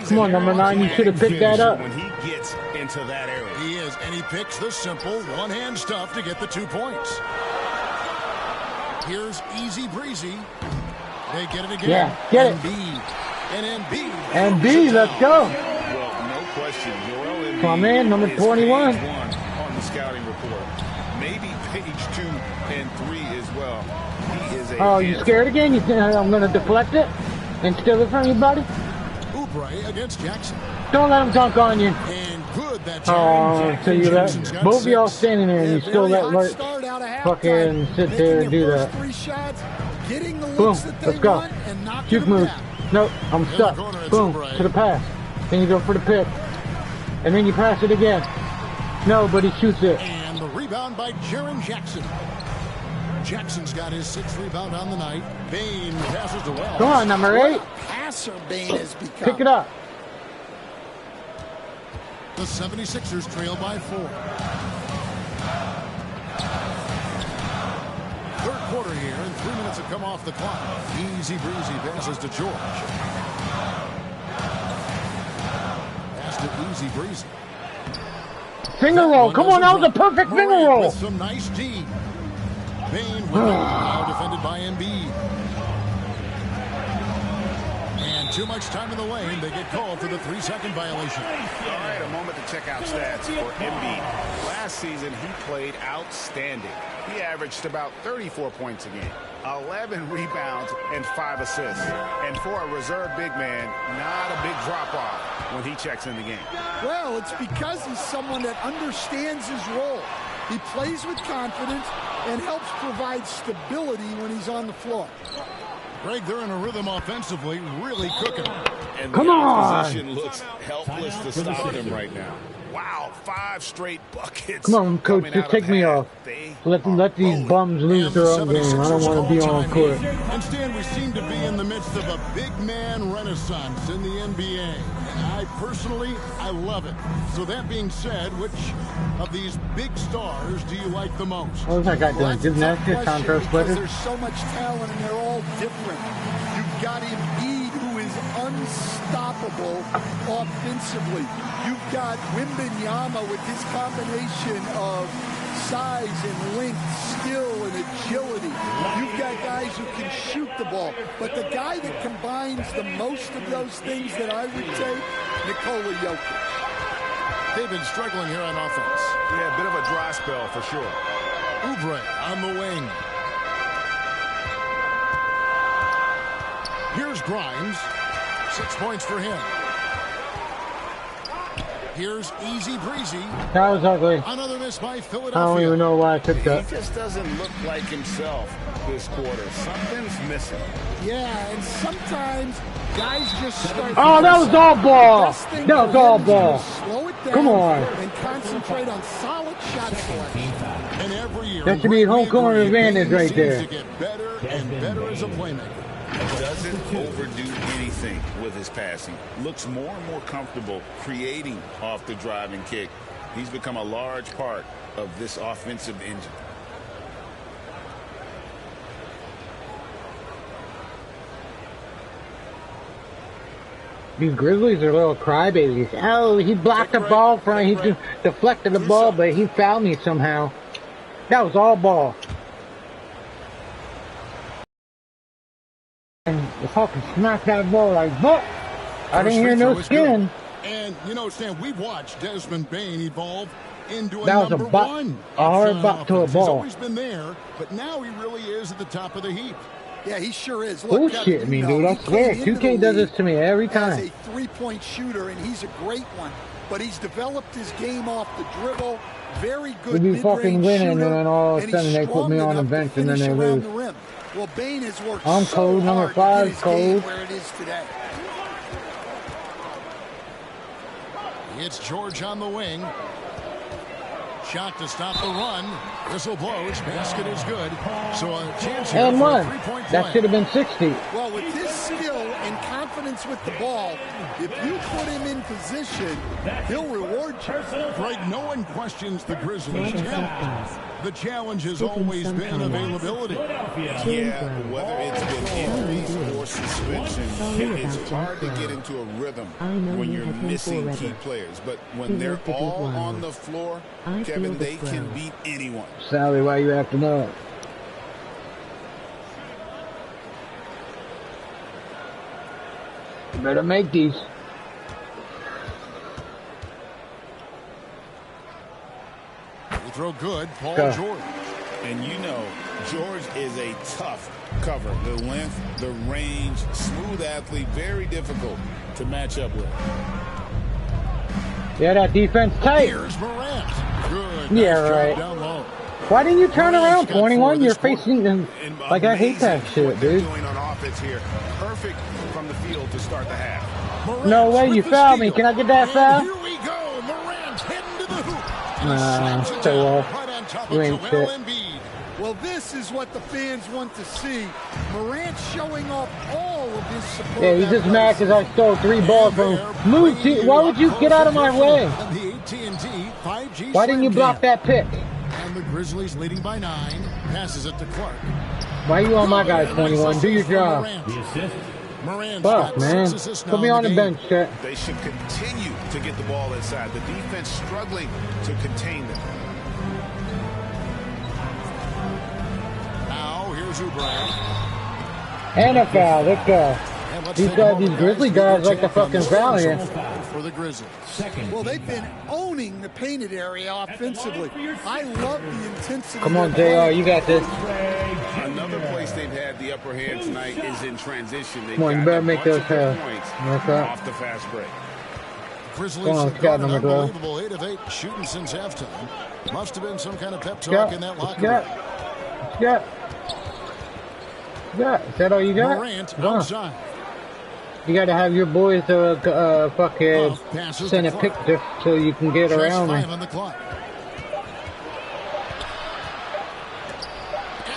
S1: Come on, number 9, you should have picked that up.
S7: When he gets into that area.
S17: He is, and he picks the simple one-hand stuff to get the 2 points. Here's Easy Breezy. They get it again.
S1: Yeah, get it.
S17: And
S1: B, let's go.
S7: Well, no question. Joel Embiid
S1: Come on, man, number
S7: is
S1: 21.
S7: page 1 on the scouting report. Maybe page 2 and 3 as well. He is a
S1: Oh, you scared again? You think I'm going to deflect it and steal it from you, buddy?
S17: Oubre against Jackson.
S1: Don't let him dunk on you.
S17: And good that
S1: Oh, so you let both of y'all standing there and you still let Lurch fucking sit there and do that. Boom, let's go. Juke move. Nope, I'm stuck. Boom, to the pass. Then you go for the pick. And then you pass it again. No, but he shoots it.
S17: And the rebound by Jaren Jackson. Jackson's got his 6th rebound on the night. Bain passes to Wells.
S1: Come on, number 8.
S25: Passer Bain has become.
S1: Pick it up.
S17: The 76ers trail by 4. Third quarter here, and 3 minutes have come off the clock. Easy breezy passes to George. Pass to Easy breezy.
S1: Finger roll. Come on, that was a perfect finger roll.
S17: With some nice D. Bain with it. Now defended by Embiid. And too much time in the lane. They get called for the 3-second violation.
S7: All right, a moment to check out stats for Embiid. Last season, he played outstanding. He averaged about 34 points a game, 11 rebounds, and 5 assists. And for a reserve big man, not a big drop-off when he checks in the game.
S25: Well, it's because he's someone that understands his role. He plays with confidence and helps provide stability when he's on the floor.
S17: Greg, they're in a rhythm offensively, really cooking.
S7: And
S1: Come
S7: the
S1: on.
S7: opposition looks helpless to stop them right now. Wow, 5 straight buckets.
S1: Come on, coach, just take me off. Let these bums lose their own game. I don't want to be on court.
S17: And Stan, we seem to be in the midst of a big man renaissance in the NBA. And I love it. So that being said, which of these big stars do you like the most?
S1: What was that guy doing? Gymnastics, contrast splitter?
S25: There's so much talent and they're all different. You've got Embiid, who is unstoppable offensively. You've got Wembanyama with his combination of size and length, skill and agility. You've got guys who can shoot the ball. But the guy that combines the most of those things that I would take, Nikola Jokic.
S17: They've been struggling here on offense.
S7: Yeah, a bit of a dry spell for sure.
S17: Oubre on the wing. Here's Grimes. 6 points for him. Here's Easy Breezy.
S1: That was ugly.
S17: Another miss by Philadelphia.
S1: I don't even know why I took that.
S7: He just doesn't look like himself this quarter. Something's missing.
S25: Yeah, and sometimes guys just start.
S1: Oh, that was all ball. That was all ball.
S25: Slow it down.
S1: Come on.
S25: And concentrate on solid shot selection.
S17: And every year,
S1: That should be home court advantage right there.
S17: to get better and better as a playmaker.
S7: Doesn't overdo anything with his passing. Looks more and more comfortable creating off the drive and kick. He's become a large part of this offensive engine.
S1: These Grizzlies are little crybabies. Oh, he blocked the ball from, he just deflected the ball, but he fouled me somehow. That was all ball. And the fucking smacked that ball like, but I didn't hear no skin.
S17: And, you know, Stan, we've watched Desmond Bain evolve into a
S1: That was
S17: number
S1: a
S17: one.
S1: hard butt to a
S17: He's
S1: ball.
S17: always been there, but now he really is at the top of the heap.
S25: Yeah, he sure is. Look,
S1: Bullshit me, dude. I swear. 2K does this to me every time.
S25: He's a three-point shooter, and he's a great one. But he's developed his game off the dribble. Very good
S1: We'd be fucking winning, and
S25: shooter,
S1: then all of a
S25: and
S1: sudden
S25: he's
S1: they put me
S25: strong
S1: on the
S25: enough to
S1: bench, and then
S25: finish
S1: they
S25: around
S1: lose.
S25: the rim. Well, Bain has worked
S1: I'm
S25: so
S1: cold, number
S25: hard to
S1: 5,
S25: get his game
S1: cold.
S25: where it is today.
S17: It's George on the wing. Shot to stop the run. Whistle blows. Basket is good. So a chance here
S1: And
S17: for a
S1: one.
S17: three-point
S1: That
S17: play.
S1: should have been 60.
S25: Well, with his skill and confidence with the ball, if you put him in position, he'll reward you.
S17: Greg, no one questions the Grizzlies' talent. The challenge has always been availability.
S7: Yeah, whether it's been injuries or suspension, it's hard to get into a rhythm when you're missing key players. But when they're all on the floor, Kevin, they can beat anyone.
S1: Sally, why you acting up? You better make these.
S17: They throw good. Paul
S1: Go.
S17: George.
S7: And you know, George is a tough cover. The length, the range, smooth athlete, very difficult to match up with.
S1: Yeah, that defense tight.
S17: Here's Morant. Good.
S1: Yeah,
S17: Nice job
S1: right.
S17: down low.
S1: Why didn't you turn
S17: Morant's
S1: around,
S17: got 4
S1: 21? You're
S17: this quarter.
S1: facing them. Like, I hate that shit,
S7: What they're
S1: dude.
S7: doing on offense here. Perfect from the field to start the half.
S17: Morant
S1: No way,
S17: with
S1: you
S17: the
S1: fouled
S17: steal.
S1: me. Can I get that
S17: And
S1: foul?
S17: here we go. Morant heading to the hoop.
S1: So
S17: Right on top
S1: you
S17: of
S1: ain't
S17: Joel
S1: shit.
S17: Embiid.
S25: Well, this is what the fans want to see. Morant showing off all of his support.
S1: Yeah, he's just mad because I stole 3 balls from him. Move, why would you get out of my way?
S17: And the AT&T 5G
S1: Why didn't you
S17: slam
S1: block
S17: cam.
S1: that pick?
S17: And the Grizzlies leading by 9. Passes it to Clark.
S1: Why you on my guy, 21? Do your job.
S18: The assist.
S17: Morant's
S1: Fuck,
S17: got
S1: man.
S17: 6 assists now
S1: Put me
S17: in
S1: on the
S17: game.
S1: bench, Chet.
S7: They should continue to get the ball inside. The defense struggling to contain them.
S17: Now here's Oubre.
S1: And a foul. Let's go.
S17: And let's
S1: These
S17: take a
S1: guys,
S17: moment,
S1: these Grizzly
S17: to get
S1: guys
S17: your
S1: like to
S17: take on
S1: fucking
S17: the
S1: foul here.
S17: personal foul for the Grizzlies.
S25: Well, they've been owning the painted area offensively. I love the intensity.
S1: Come on,
S25: of their
S1: JR,
S25: play.
S1: you got this.
S7: Another place they've had the upper hand tonight is in transition. They've
S1: Come on, you
S7: gotten
S1: better
S7: a
S1: make
S7: bunch
S1: those
S7: of good
S1: pass.
S7: points
S1: That's right.
S7: off the fast break.
S17: Grizzlies
S1: Come on,
S17: have
S1: Scott,
S17: gone an
S1: number 12.
S17: unbelievable 8 of 8 shooting since halftime. Must have been some kind of pep talk
S1: Scott,
S17: in that locker
S1: Scott,
S17: room.
S1: Scott. Scott, is that all you got?
S17: Morant
S1: Come on.
S17: outside.
S1: You gotta have your boys fucking
S17: Off passes
S1: send
S17: to
S1: a
S17: Clark.
S1: picture so you can get
S17: Just
S1: around
S17: 5
S1: me.
S17: on the clock.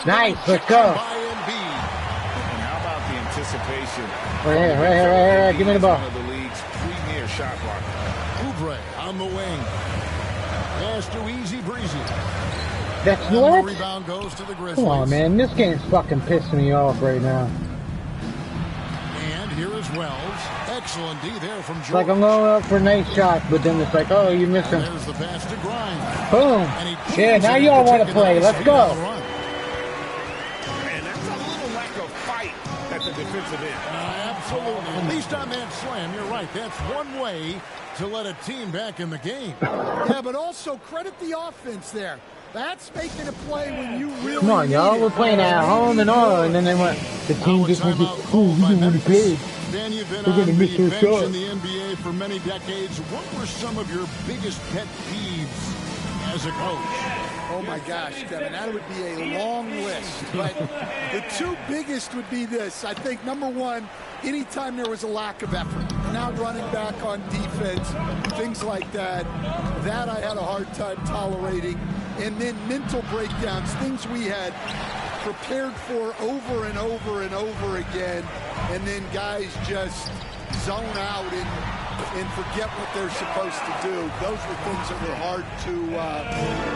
S1: Nice, let's go.
S17: By Embiid.
S7: And how about the anticipation?
S1: Right here, right here, right here. Give me the ball.
S7: One of the league's premier shot blockers.
S17: Oubre on the wing. Pass to Easy Breezy.
S1: That's
S17: And the
S1: what?
S17: rebound goes to the Grizzlies.
S1: Come on, man. This game's fucking pissing me off right now.
S17: And here is Wells. Excellent D there from
S1: It's
S17: George.
S1: like I'm going up for nice shots, but then it's like, oh, you missed
S17: And
S1: him.
S17: there's the pass to Grimes.
S1: Boom.
S17: And he
S1: Yeah,
S17: jams
S1: now
S17: it
S1: y'all
S17: into
S1: want to
S17: taking
S1: play.
S17: the
S1: Let's
S17: lead
S1: go.
S17: on the run.
S7: And that's a little lack of fight at the defensive end.
S17: Absolutely. At least on that slam, you're right. That's one way to let a team back in the game.
S25: Yeah, but also credit the offense there. That's making a play when you really
S1: Come on, y'all.
S25: need
S1: We're
S25: it.
S1: playing at home and all, and then they went, the team just went, oh, we didn't want to play.
S17: Dan, you've been
S1: We're
S17: on
S1: gonna miss
S17: the
S1: our
S17: bench
S1: shot.
S17: in the NBA for many decades. What were some of your biggest pet peeves as a coach?
S25: Oh my gosh, Kevin, that would be a long list. But the 2 biggest would be this. I think number 1, anytime there was a lack of effort, not running back on defense, things like that, that I had a hard time tolerating. And then mental breakdowns, things we had prepared for over and over and over again, and then guys just zone out and forget what they're supposed to do. Those were things that were hard to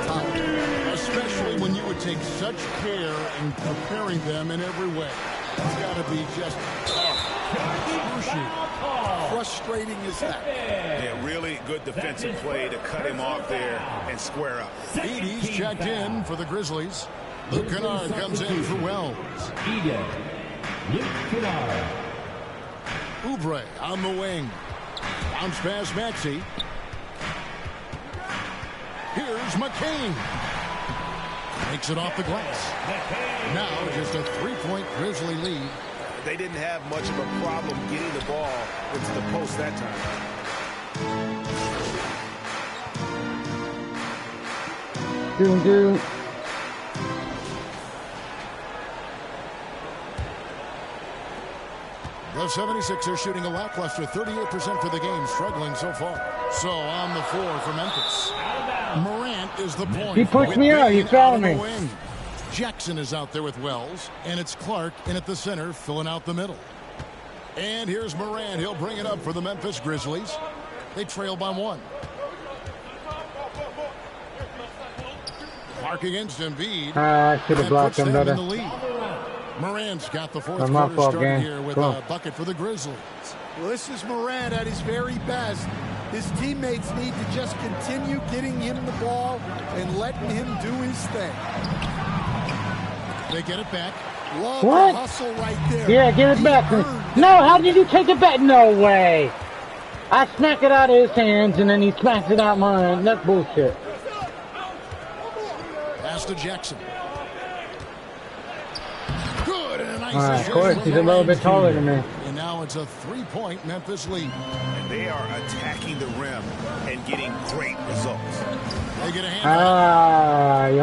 S25: tolerate.
S17: Especially when you would take such care in preparing them in every way. It's got to be just excruciating.
S25: Frustrating as heck.
S7: Yeah, really good defensive play to cut him off there and square up.
S17: Edie's checked in for the Grizzlies. Luke Kennard comes in for Wells.
S18: Eden. Luke Kennard.
S17: Oubre on the wing. Bounce pass Maxey. Here's McCain. Makes it off the glass. Now just a 3-point Grizzly lead.
S7: They didn't have much of a problem getting the ball into the post that time.
S1: Do.
S17: The 76ers shooting a lackluster 38% for the game, struggling so far. So on the floor for Memphis. Morant is the point.
S1: He pushed me out. He fell me.
S17: Jackson is out there with Wells, and it's Clark in at the center, filling out the middle. And here's Moran. He'll bring it up for the Memphis Grizzlies. They trail by 1. Clark against Embiid.
S1: I should have blocked him better.
S17: Moran's got the fourth quarter started here with a bucket for the Grizzlies.
S25: Well, this is Moran at his very best. His teammates need to just continue getting him the ball and letting him do his thing.
S17: They get it back.
S25: Love
S1: what?
S25: The hustle right there.
S1: Yeah, get it back. No, how did you take it back? No way. I smacked it out of his hands and then he smacked it out mine. That's bullshit.
S17: Pass to Jackson. Good. And a nice
S1: of course, he's a little bit taller than me.
S17: And now it's a 3-point Memphis lead.
S7: And they are attacking the rim and getting great results.
S17: They get a hand.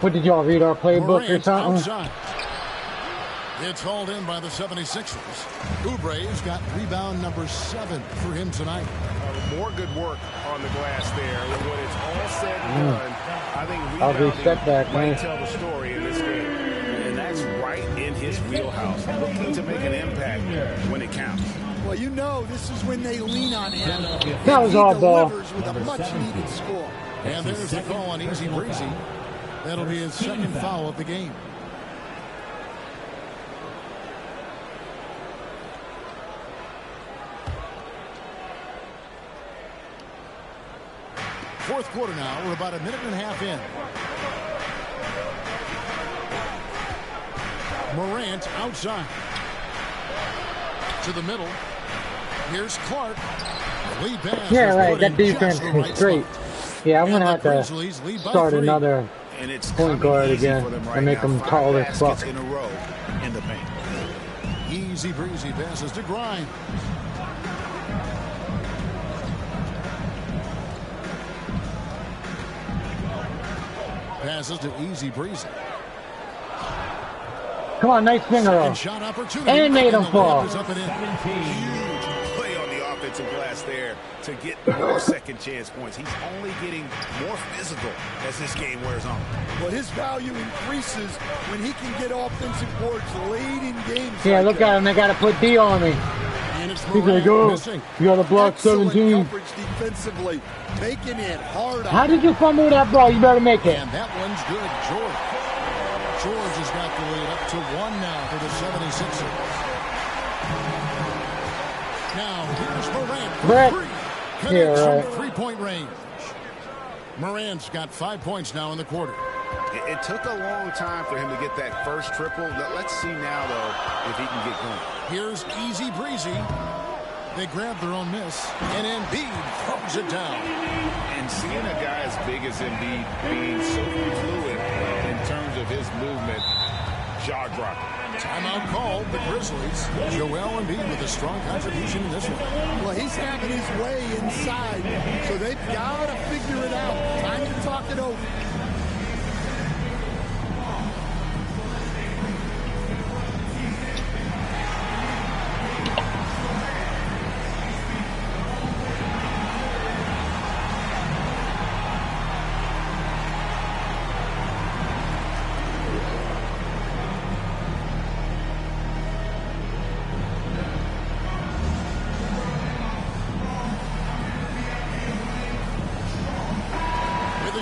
S1: What did y'all read our playbook or something?
S17: Outside. It's hauled in by the 76ers. Oubre's got rebound number 7 for him tonight.
S7: More good work on the glass there. When it's all said and done, I think
S1: rebounding
S7: might tell the story in this game. And that's right in his wheelhouse. Looking to make an impact when it counts.
S25: Well, you know, this is when they lean on him.
S1: That was all ball.
S25: With a much-needed score.
S17: And there's the call on Easy Breezy. That'll be his second foul of the game. Fourth quarter now. We're about a minute and a half in. Morant outside. To the middle. Here's Clark. Lead pass.
S1: Yeah, right. That defense is great. Yeah, I'm going to have to start another point guard again and make them tall as fuck.
S7: In a row in the paint.
S17: Easy breezy passes to Grimes. Passes to Easy Breezy.
S1: Come on, nice finger roll.
S17: Shot opportunity.
S1: And made him fall.
S7: Huge play on the offensive glass there to get more second chance points. He's only getting more physical as this game wears on.
S25: Well, his value increases when he can get offensive boards late in games.
S1: Yeah, look at him. They got to put D on me. He's like, oh, you got to block 17.
S25: Defensively, making it hard.
S1: How did you fumble that ball? You better make it.
S17: And that one's good, George. George has got the lead up to 1 now for the 76ers. Now, here's Morant. Connects from three-point range. Morant's got 5 points now in the quarter.
S7: It took a long time for him to get that first triple. Let's see now, though, if he can get going.
S17: Here's Easy Breezy. They grab their own miss, and Embiid throws it down.
S7: And seeing a guy as big as Embiid being so fluid in terms of his movement, jaw-dropping.
S17: Timeout called, the Grizzlies. Joel Embiid with a strong contribution in this one.
S25: Well, he's having his way inside, so they've got to figure it out. Time to talk it over.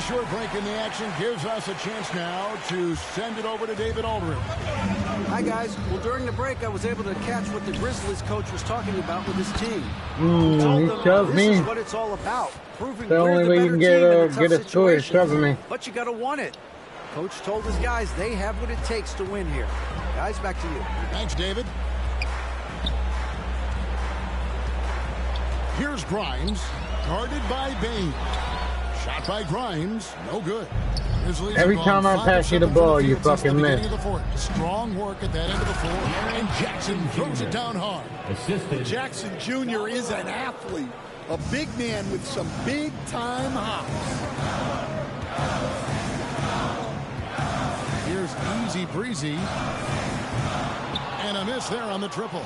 S17: Short break in the action gives us a chance now to send it over to David Aldridge.
S8: Hi, guys. Well, during the break, I was able to catch what the Grizzlies coach was talking about with his team.
S1: He shoved me.
S8: This is what it's all about. Proving
S1: the only way you can get a score is shoving me.
S8: But you got to want it. Coach told his guys they have what it takes to win here. Guys, back to you.
S17: Thanks, David. Here's Grimes, guarded by Bain. Shot by Grimes, no good.
S1: Every time I pass you the ball, you fucking miss.
S17: Strong work at that end of the floor, and Jackson throws it down hard.
S25: Jackson Jr. is an athlete, a big man with some big-time hops.
S17: Here's Easy Breezy. And a miss there on the triple.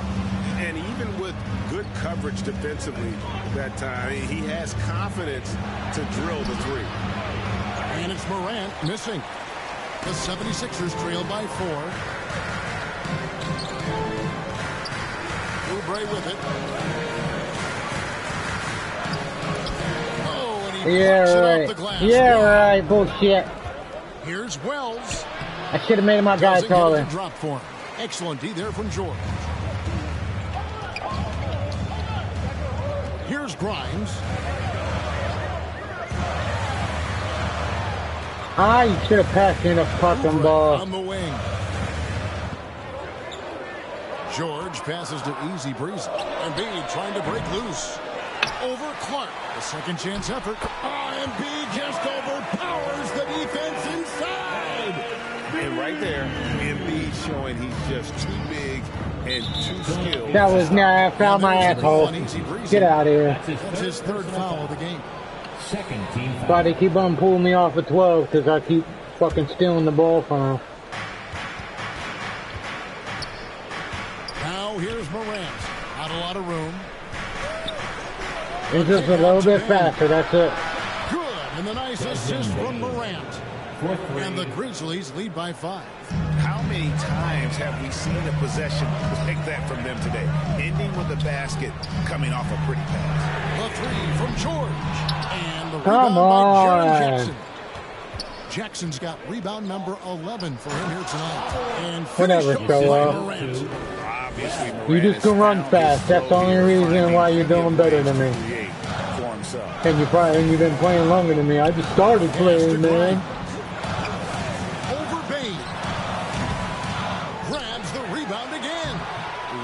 S7: And even with good coverage defensively that time, he has confidence to drill the three.
S17: And it's Morant missing. The 76ers trail by 4. Oubre with it. Oh, and he
S1: Yeah,
S17: knocks it
S1: right.
S17: off the glass.
S1: Yeah, right. Bullshit.
S17: Here's Wells.
S1: I should have made my guy
S17: Doesn't get it
S1: taller.
S17: to drop for him. Excellent D there from George. Here's Grimes.
S1: You should have passed me the fucking ball.
S17: On the wing. George passes to Easy Breezy. Embiid trying to break loose. Over Clark. A second chance effort. Embiid just overpowers the defense inside.
S7: And right there, Embiid showing he's just too big and too skilled.
S1: That was I found my asshole. Get out of here.
S17: That's his third foul of the game.
S18: Second team foul.
S1: But they keep on pulling me off at 12 because I keep fucking stealing the ball from them.
S17: Now here's Morant. Not a lot of room.
S1: It's just a little bit faster, that's it.
S17: Good, and the nice assist from Morant. And the Grizzlies lead by 5.
S7: How many times have we seen a possession like that from them today? Ending with a basket, coming off a pretty pass.
S17: The three from George. And the
S1: Come
S17: rebound by Jaren
S1: on.
S17: Jackson. Jackson's got rebound number 11 for him here tonight. And
S1: Whatever,
S17: finished
S1: show
S17: by
S1: up.
S17: Morant.
S7: Obviously, Morant
S1: You just can run fast. That's the only reason why you're doing better than me.
S7: for himself.
S1: And you've been playing longer than me. I just started playing, man.
S17: Over Bain. Grabs the rebound again.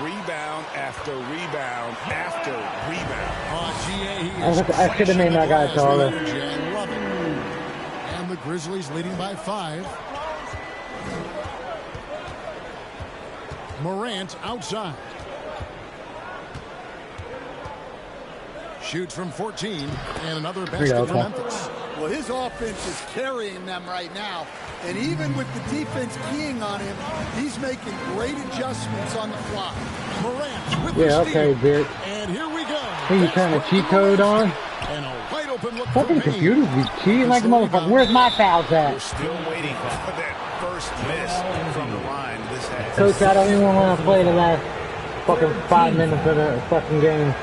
S7: Rebound after rebound after rebound.
S1: I should have made my guy taller.
S17: And the Grizzlies leading by 5. Morant outside. Shoots from 14, and another basket for Memphis.
S25: Well, his offense is carrying them right now. And even with the defense keying on him, he's making great adjustments on the fly.
S17: Morant with
S1: Yeah,
S17: the
S1: okay,
S17: steal.
S1: bitch.
S17: And here we go.
S1: Who you trying to cheat code on?
S17: And a wide open look
S1: Fucking
S17: for Bain.
S1: computers be cheating like a motherfucker. Where's my fouls
S7: We're
S1: at?
S7: still waiting for that first miss from the line this half.
S1: Coach, I don't even want to play the last fucking 5 minutes of the fucking game.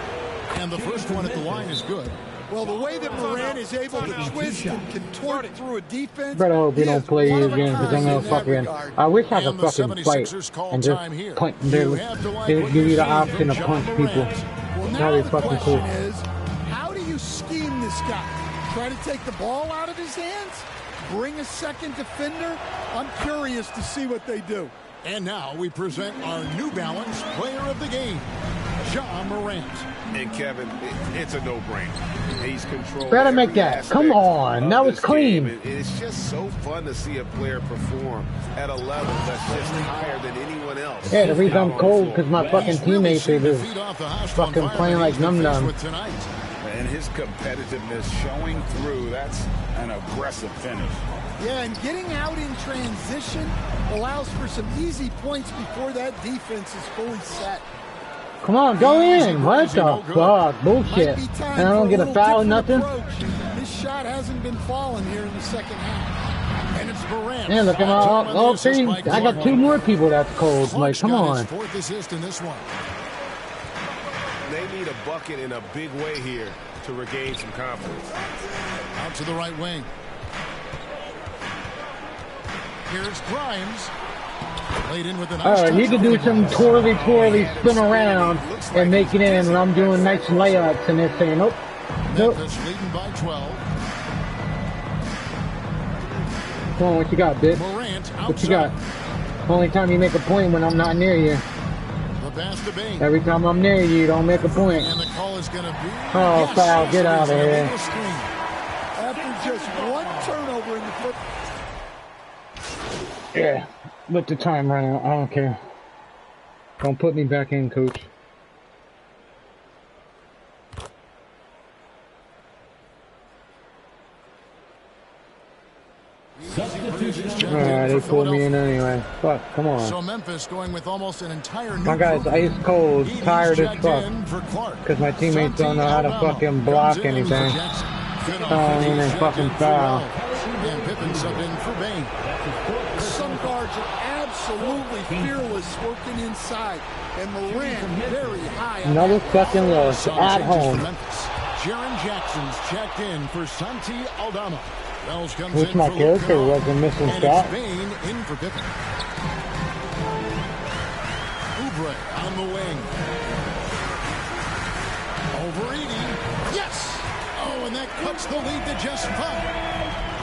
S17: And the first one at the line is good.
S25: Well, the way that Morant is able to twist and contort through a defense.
S1: Better hope you
S25: he
S1: don't
S25: is
S1: play
S25: one
S1: you
S25: of a
S1: again because I'm
S25: kind
S1: gonna
S25: in that
S1: fucking.
S25: regard.
S1: I wish I could
S17: And the
S1: fucking fight
S17: 76ers call
S1: and just
S17: time here.
S1: punch.
S17: You
S1: They
S17: have to like
S1: give
S17: what
S1: you
S17: you're
S1: the
S17: seeing
S1: option
S17: from
S1: to
S17: Ja
S1: punch people.
S17: Morant.
S25: Well, now
S1: That'd
S25: the
S1: be fucking
S25: question
S1: cool.
S25: is, how do you scheme this guy? Try to take the ball out of his hands? Bring a second defender? I'm curious to see what they do.
S17: And now we present our New Balance player of the game, Ja Morant.
S7: And Kevin, it's a no-brainer. He's controlled.
S1: Better make
S7: every
S1: that.
S7: aspect
S1: Come on,
S7: of
S1: that was
S7: this
S1: clean.
S7: game. It's just so fun to see a player perform at a level that's just higher than anyone else.
S1: Yeah, the reason I'm cold because my fucking teammates are just fucking playing like num-num.
S7: And his competitiveness showing through. That's an aggressive finish.
S25: Yeah, and getting out in transition allows for some easy points before that defense is fully set.
S1: Come on, go in. What the fuck? Bullshit. And I don't get a foul or nothing?
S25: This shot hasn't been falling here in the second half.
S17: And it's Morant.
S1: Yeah, look at all team. I got 2 more people that's cold. Like, come on.
S17: Fourth assist in this one.
S7: They need a bucket in a big way here to regain some confidence.
S17: Out to the right wing. Here's Grimes. Laid in with a nice
S1: Alright, he
S17: touch
S1: can do
S17: off the
S1: some
S17: glass.
S1: twirly spin around and make it in, and I'm doing nice layups, and they're saying, nope, nope.
S17: Memphis leading by 12.
S1: Come on, what you got, bitch?
S17: Morant
S1: What you got? Only time you make a point when I'm not near you.
S17: The pass to Bain.
S1: Every time I'm near you, you don't make a point.
S17: And the call is going to be...
S1: Oh, foul, get out of here.
S25: After just one turnover in the foot.
S1: Yeah, let the time run out. I don't care. Don't put me back in, coach. Alright, they pulled me in anyway. Fuck, come on.
S17: So Memphis going with almost an entire new
S1: My guy's ice cold, tired as fuck. Because my teammates don't know how to fucking block anything. In and fucking foul.
S17: And Pippen subbed in for Bain.
S25: Some guards are absolutely fearless working inside. And Morant very high.
S1: Another second loss at home.
S17: Jaren Jackson's checked in for Santi Aldama. Wells comes
S1: Wish
S17: in
S1: my
S17: for
S1: character
S17: Luka,
S1: wasn't missing
S17: and
S1: shot.
S17: it's Bain in for Pippen. Oubre on the wing. Over Edie. Yes! Oh, and that cuts the lead to just 5.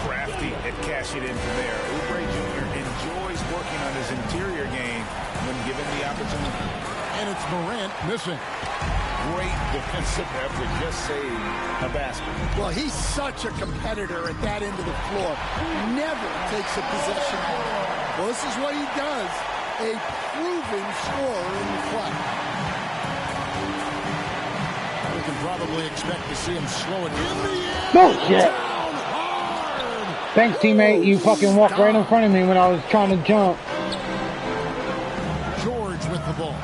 S7: Crafty at cashing in from there. Oubre Jr. enjoys working on his interior game when given the opportunity.
S17: And it's Morant missing.
S7: Great defensive effort, just saved a basket.
S25: Well, he's such a competitor at that end of the floor. Never takes a possession. Well, this is what he does. A proven scorer in the clutch.
S17: We can probably expect to see him slow it in the air.
S1: Bullshit! Thanks, teammate. You fucking walked right in front of me when I was trying to jump.
S17: George with the ball.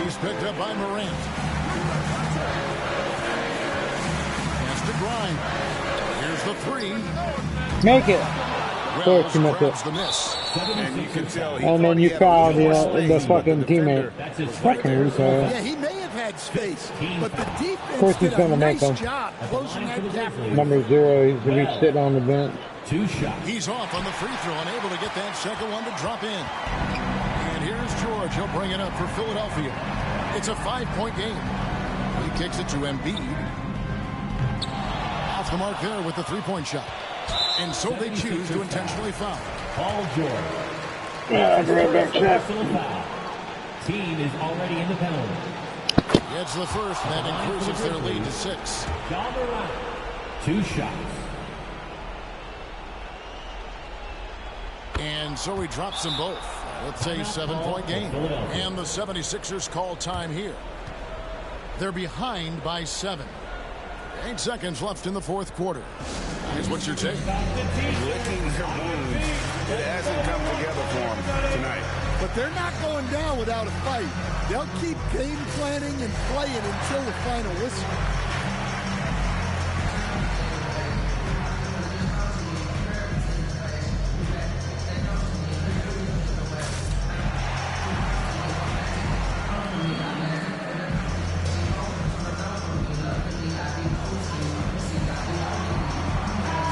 S17: He's picked up by Morant. Has to grind. Here's the 3.
S1: Make it. Of course you missed it.
S17: The miss.
S7: And you can tell he
S1: And then you fouled the fucking teammate. Fucking retard.
S25: Yeah, he may have had space, but the
S1: Of
S25: defense
S1: course he's
S25: did a
S1: gonna make
S25: nice
S1: them.
S25: job closing that gap.
S1: Number 0, he's gonna be sitting on the bench.
S18: 2 shots.
S17: He's off on the free throw, unable to get that second one to drop in. And here's George. He'll bring it up for Philadelphia. It's a 5-point game. He kicks it to Embiid. Off the mark there with the 3-point shot. And so they choose to intentionally foul.
S18: Paul George.
S1: Yeah, great back check.
S18: Team is already in the penalty.
S17: Gets the first, and that increases their lead to 6.
S18: John Morant. 2 shots.
S17: And so he drops them both. It's a 7-point game. And the 76ers call time here. They're behind by 7. 8 seconds left in the 4th quarter. Here's what your take.
S7: Licking their wounds. It hasn't come together for them tonight.
S25: But they're not going down without a fight. They'll keep game planning and playing until the final whistle.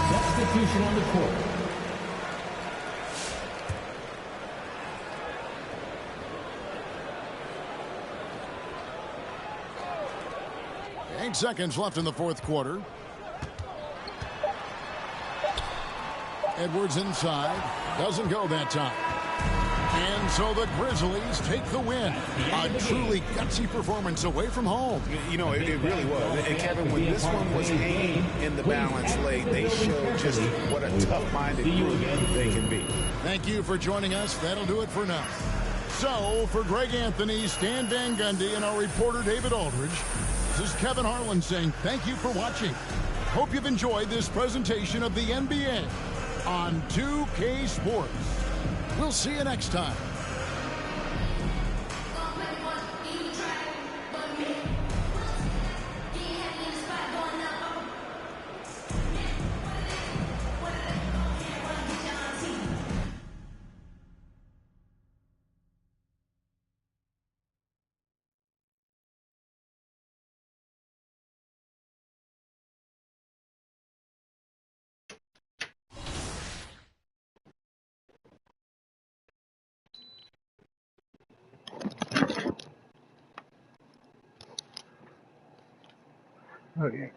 S18: Substitution on the court.
S17: Eight seconds left in the 4th quarter. Edwards inside. Doesn't go that time. And so the Grizzlies take the win. A truly gutsy performance away from home.
S7: You know, it really was. And Kevin, when this one was hanging in the balance late, they showed just what a tough-minded group they can be.
S17: Thank you for joining us. That'll do it for now. So, for Greg Anthony, Stan Van Gundy, and our reporter David Aldridge, this is Kevin Harlan saying thank you for watching. Hope you've enjoyed this presentation of the NBA on 2K Sports. We'll see you next time.
S1: Okay.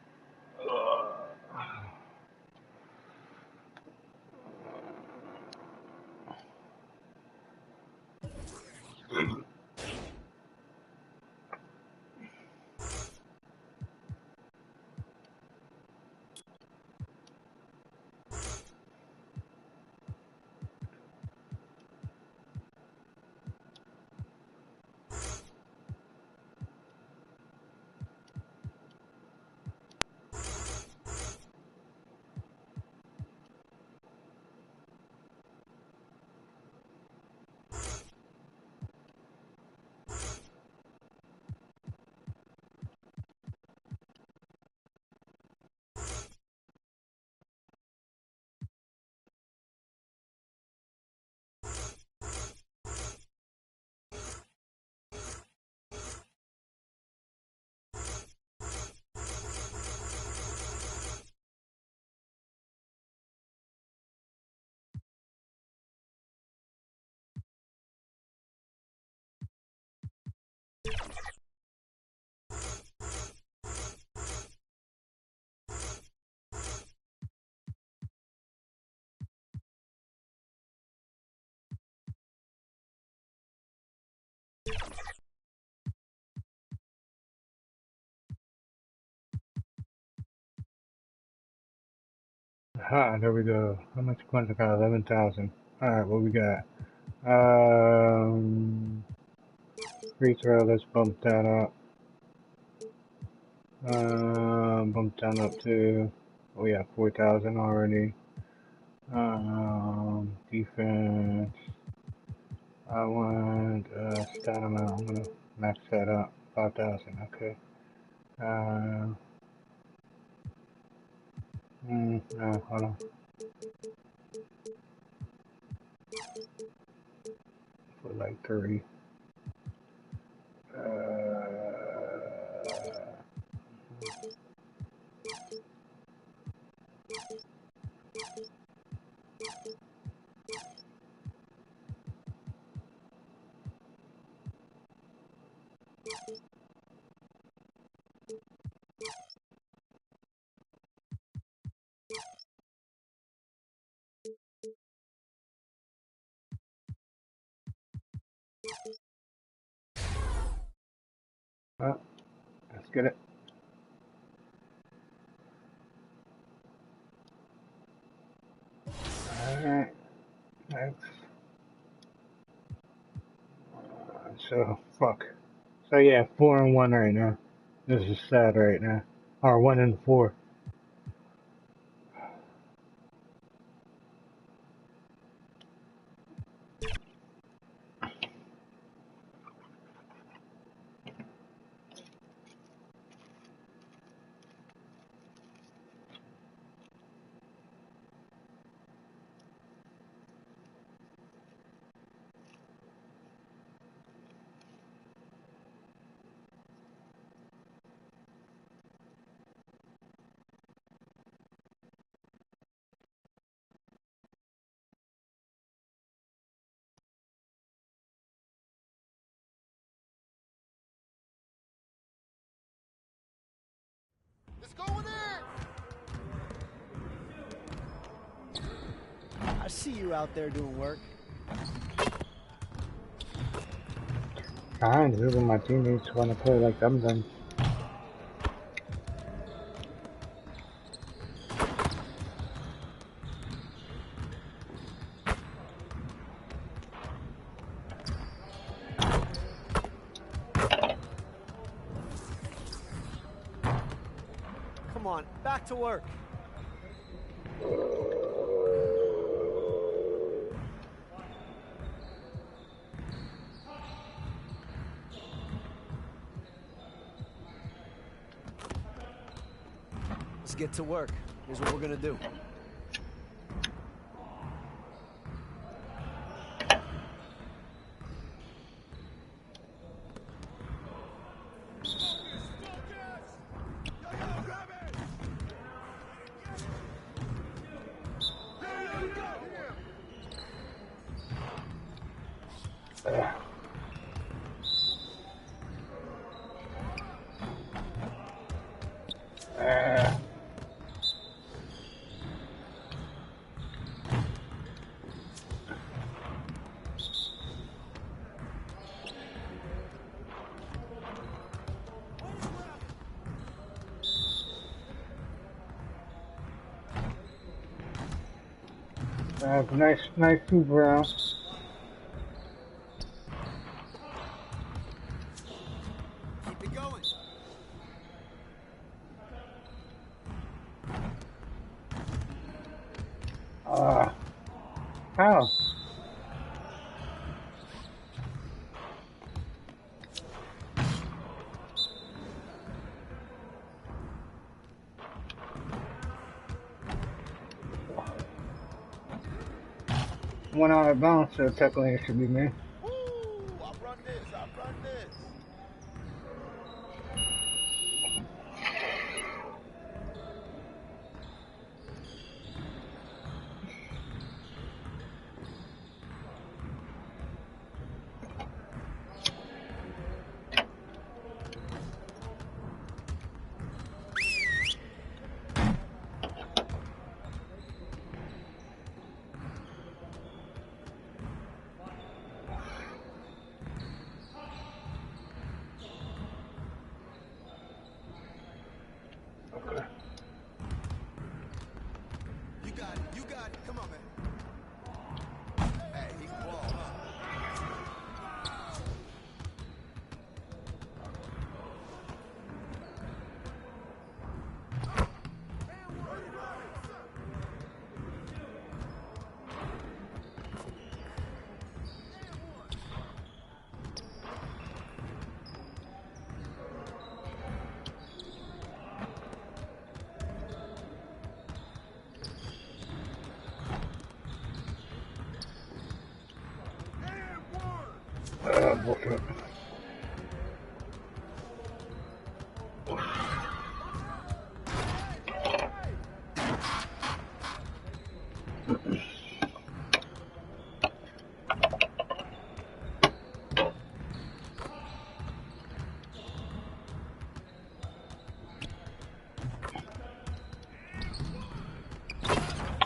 S1: Ah, there we go. How much points I got? 11,000. Alright, what we got? Free throw, let's bump that up. Bump down up to, oh yeah, 4,000 already. Defense. I want, stat amount, I'm gonna max that up. 5,000, okay. No, hold on. For like 3. Oh, let's get it. Alright, next. So, fuck. So yeah, 4-1 right now. This is sad right now. Or 1-4.
S21: Let's go in there! I see you out there doing work.
S1: Kind of, my teammates want to play like I'm done.
S21: Come on, back to work. Let's get to work. Here's what we're gonna do. Nice move around. Keep it going.
S1: How? One out of bounds, so technically it should be me.
S21: I'll run this.
S1: bullshit.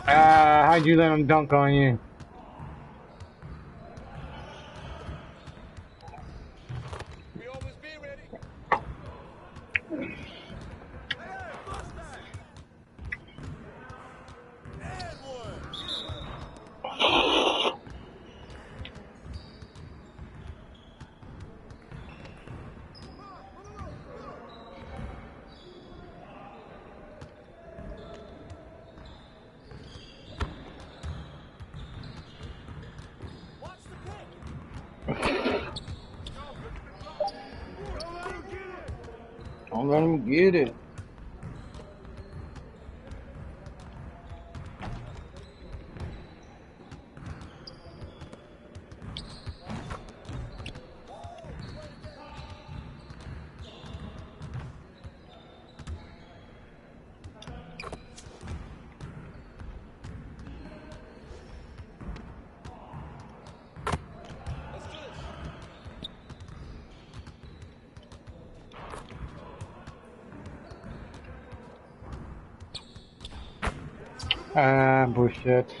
S1: How'd you let him dunk on you? Don't let him get it. Bullshit.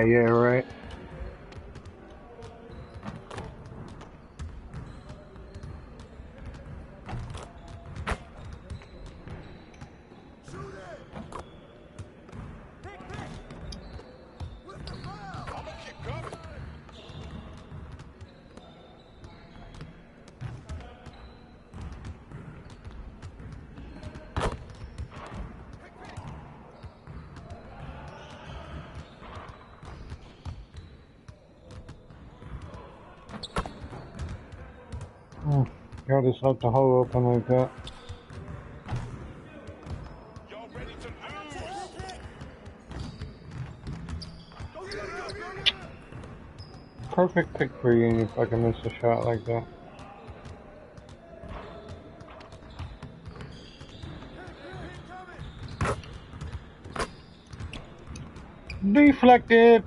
S1: Yeah, right. Y'all just left the hole open like that. Perfect pick for you if I can miss a shot like that. Deflected!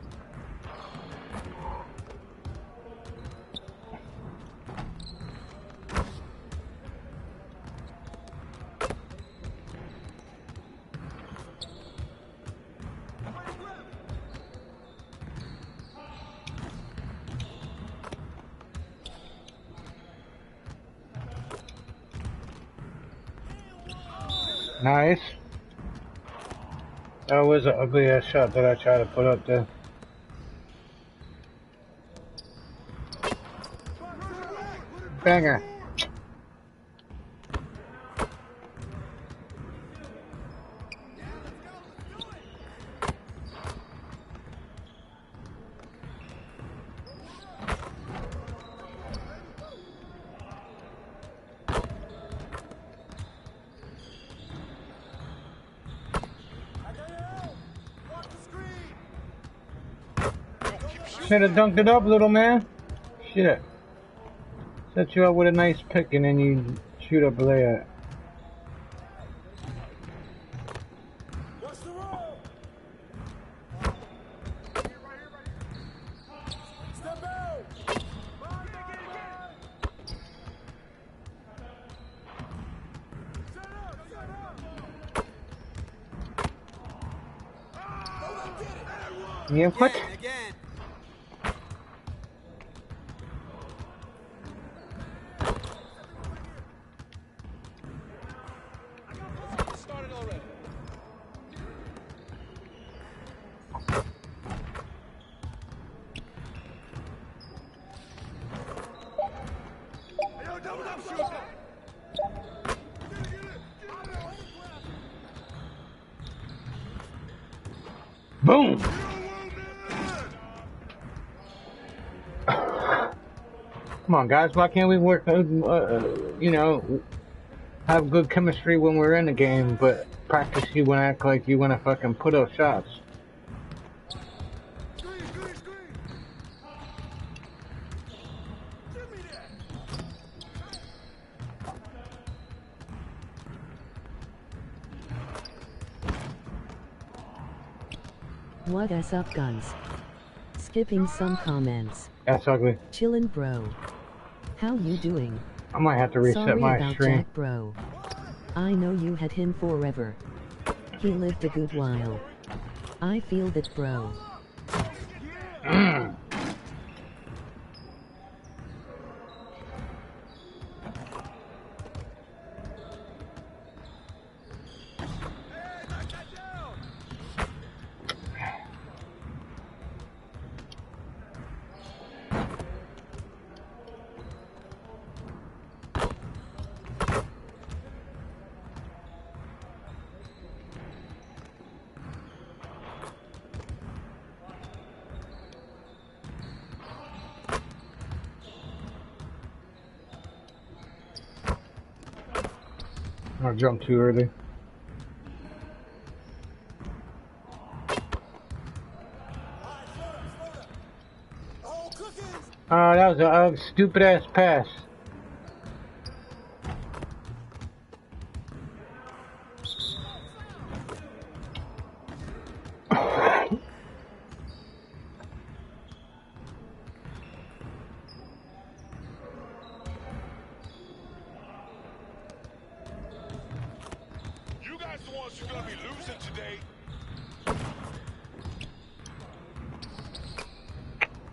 S1: Nice. That was an ugly ass shot that I tried to put up there. Banger. Should have dunked it up, little man. Shit. Set you up with a nice pick and then you shoot up a layup. Yeah, what?
S9: Again. Started already.
S1: Boom! Come on, guys. Why can't we work, you know, have good chemistry when we're in the game, but practice you want to act like you want to fucking put up shots?
S11: What s up, guns? Skipping some comments.
S1: That's ugly.
S11: Chillin', bro. How you doing?
S1: I might have to reset
S11: Sorry
S1: my
S11: about
S1: stream.
S11: Jack, bro. I know you had him forever. He lived a good while. I feel that, bro.
S1: I jumped too early. Oh, that was a stupid ass pass.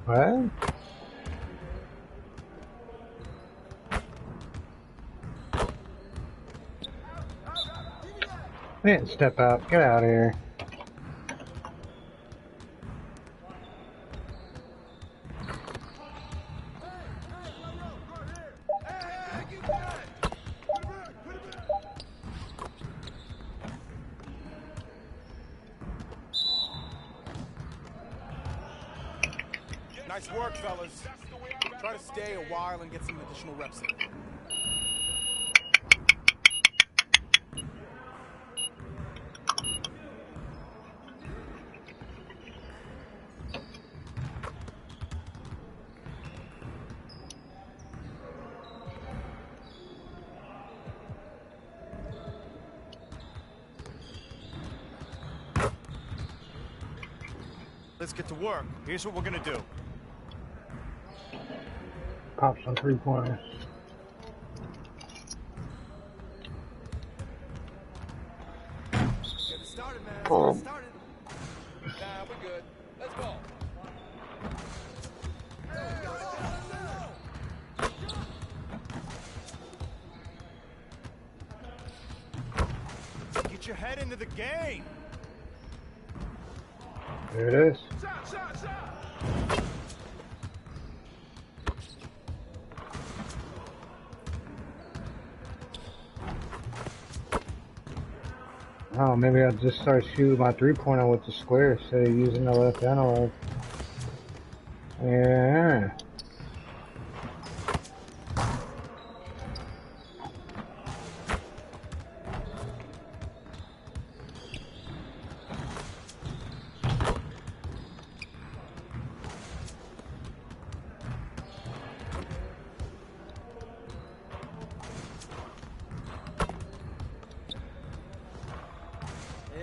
S1: What? I didn't step out. Get out of here.
S9: Nice work, fellas. Try to stay a while and get some additional reps in. Let's get to work. Here's what we're gonna do.
S1: Pop some 3-pointers.
S9: Get it started, man.
S1: Oh.
S9: Get it started. Nah, we're good. Let's go. Get your head into the game.
S1: There it is.
S9: Shot, shot, shot.
S1: Oh, maybe I'll just start shooting my 3-pointer with the square instead of using the left analog. Yeah.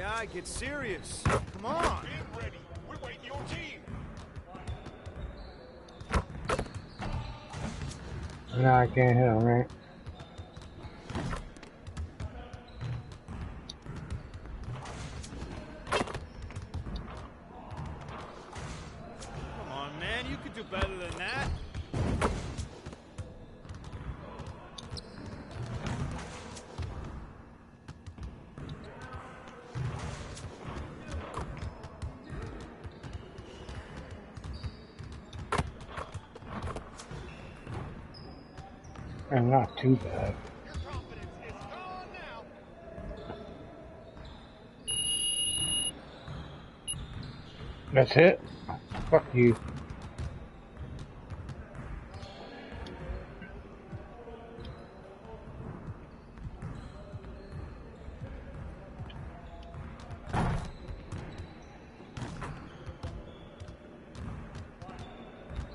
S10: guy. Get serious. Come on.
S16: Get ready. We're waiting your team.
S1: No, I can't hit him, right?
S10: Come on, man. You could do better than that.
S1: And not too bad. That's it? Fuck you.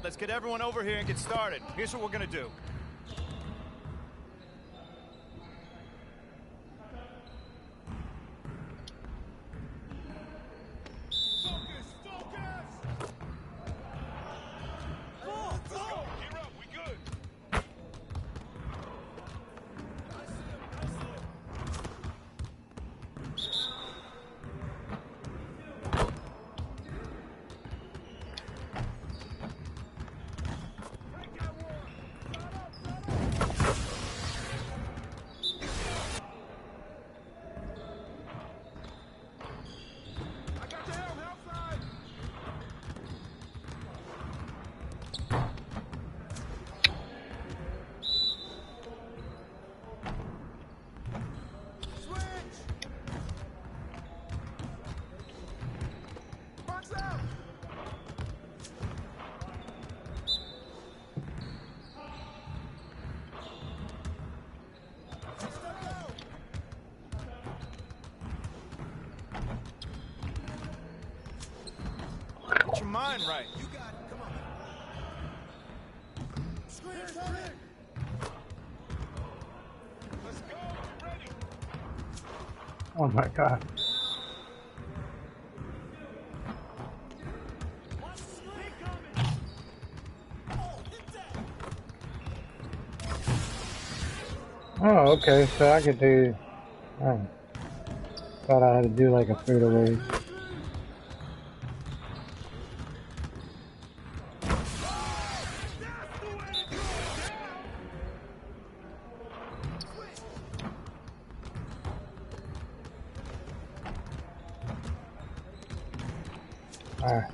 S10: Let's get everyone over here and get started. Here's what we're gonna do. Get your mind right. You got it. Come on. Screen. Let's go. Get ready.
S1: Oh my god. Oh, okay, so I could do... Oh. Thought I had to do like a fadeaway. Alright.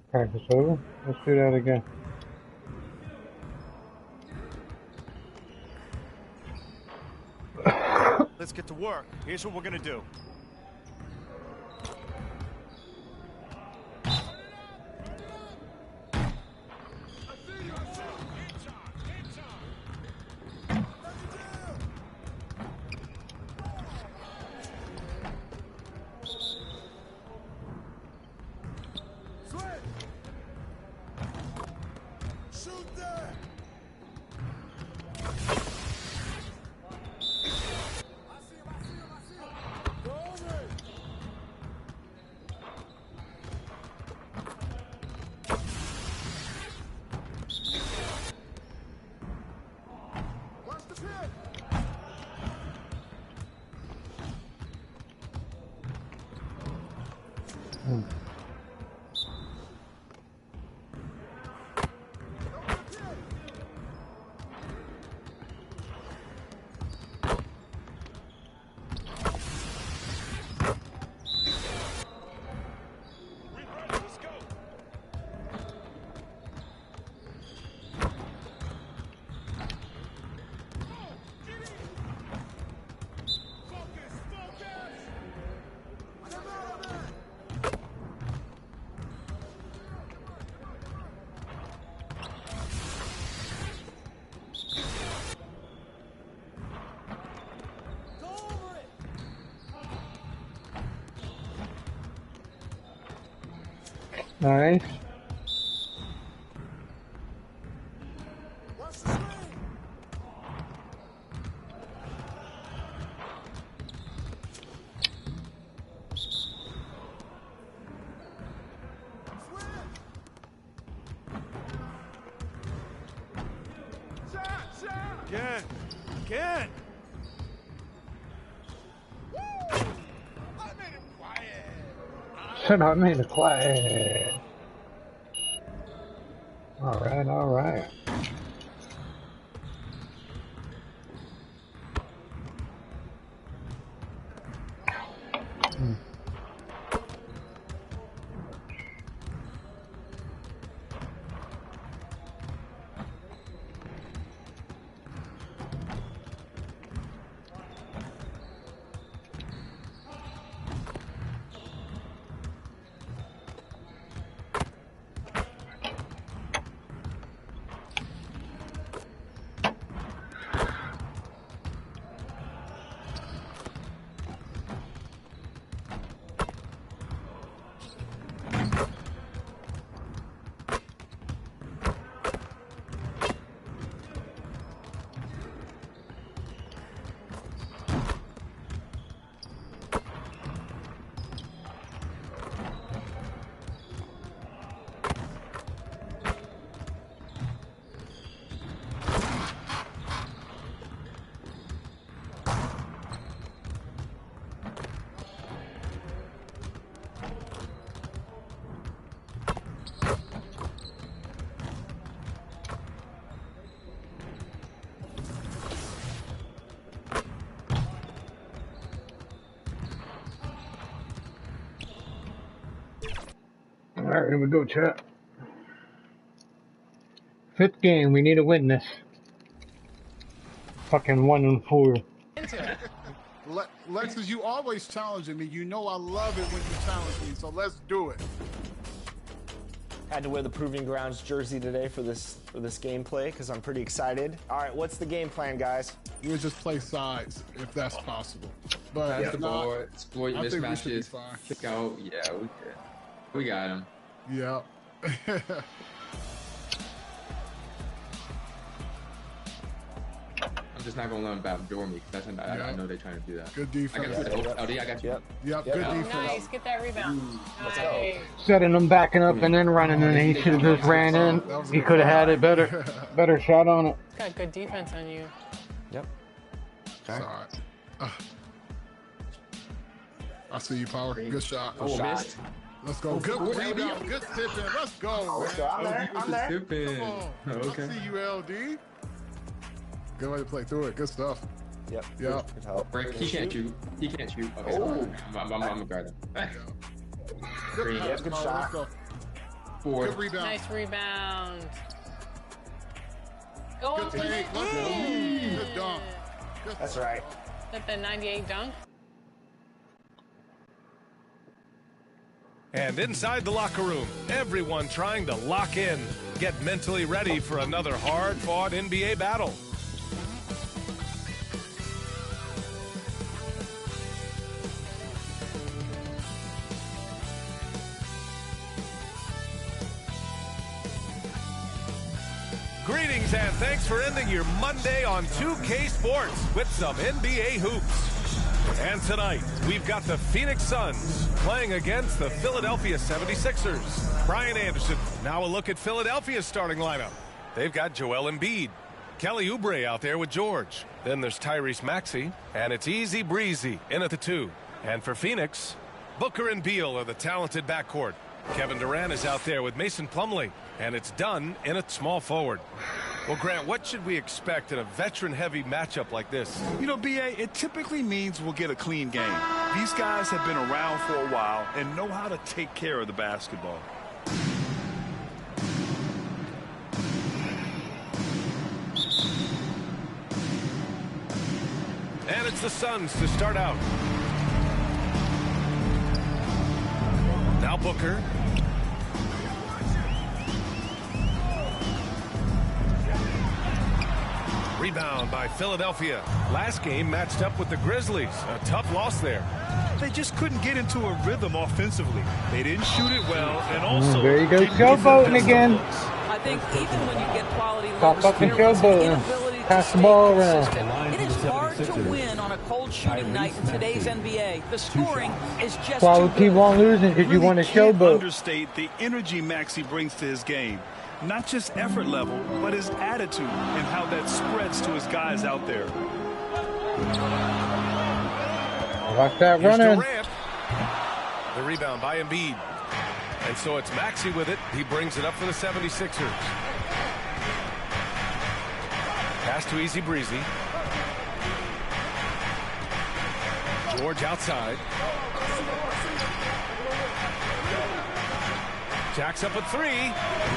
S1: Practice over. Let's do that again.
S10: Let's get to work. Here's what we're gonna do.
S1: Nice.
S3: Again.
S1: Said I made it quiet. Alright, alright. Alright, here we go, chat. 5th game, we need to win this. Fucking 1-4.
S17: Lexus, you always challenging me. You know I love it when you challenge me, so let's do it.
S19: Had to wear the Proving Grounds jersey today for this gameplay because I'm pretty excited. All right, what's the game plan, guys?
S17: We'll just play sides if that's possible. But
S14: Pass
S17: if
S14: the
S17: not,
S14: ball, exploit
S17: I think we should be
S14: mismatches,
S17: fine.
S14: kick out. Yeah, we got him.
S17: Yeah.
S14: I'm just not gonna let them backdoor me because I know they're trying to do that.
S17: Good defense.
S14: I got you.
S17: Yep. Good defense.
S15: Nice, get that rebound. Nice.
S1: Setting them backing up and then running, and he should have just ran in. He could have had it better shot on it.
S15: Got good defense on you.
S19: Yep.
S17: Okay. I see you, Power. Good shot.
S14: Oh, missed.
S17: Let's go. Good rebound. Good tipping. Let's go, man.
S19: I'm there.
S14: Tipping.
S17: Okay. I see you, LD. Good way to play through it. Good stuff.
S19: Yep.
S17: Yep.
S19: Good help.
S14: Break. He can't shoot. He can't shoot. Okay,
S19: Oh.
S14: I'm gonna guard him.
S17: Good
S19: Yeah, good shot.
S14: Four.
S17: Good rebound.
S15: Nice rebound. Go on,
S17: Good take. Let's go. Good dunk.
S19: That's right.
S15: At the 98 dunk.
S2: And inside the locker room, everyone trying to lock in, get mentally ready for another hard-fought NBA battle. Greetings and thanks for ending your Monday on 2K Sports with some NBA hoops. And tonight, we've got the Phoenix Suns playing against the Philadelphia 76ers. Brian Anderson, now a look at Philadelphia's starting lineup. They've got Joel Embiid, Kelly Oubre out there with George. Then there's Tyrese Maxey, and it's easy breezy in at the 2. And for Phoenix, Booker and Beal are the talented backcourt. Kevin Durant is out there with Mason Plumlee, and it's done in a small forward. Well, Grant, what should we expect in a veteran-heavy matchup like this?
S6: You know, B.A., it typically means we'll get a clean game. These guys have been around for a while and know how to take care of the basketball.
S2: And it's the Suns to start out. Now Booker. Rebound by Philadelphia. Last game matched up with the Grizzlies. A tough loss there.
S6: they just couldn't get into a rhythm offensively. They didn't shoot it well, and also
S1: there you go, showboating again.
S4: I think even when you get quality
S1: Stop
S4: looks,
S1: fucking
S4: there is an
S1: showboating.
S4: inability to
S1: Pass the
S4: stay
S1: ball
S4: consistent.
S1: around.
S4: It is hard to win on a cold shooting night in today's NBA. The scoring is just
S1: That's why
S4: too
S1: we keep
S4: good.
S1: on losing, because you want to
S6: Can't
S1: showboat.
S6: understate the energy Maxey brings to his game. Not just effort level, but his attitude and how that spreads to his guys out there.
S1: Watch that
S2: Here's
S1: running.
S2: Durant. The rebound by Embiid. And so it's Maxey with it. He brings it up for the 76ers. Pass to Easy Breezy. George outside. Jacks up a three.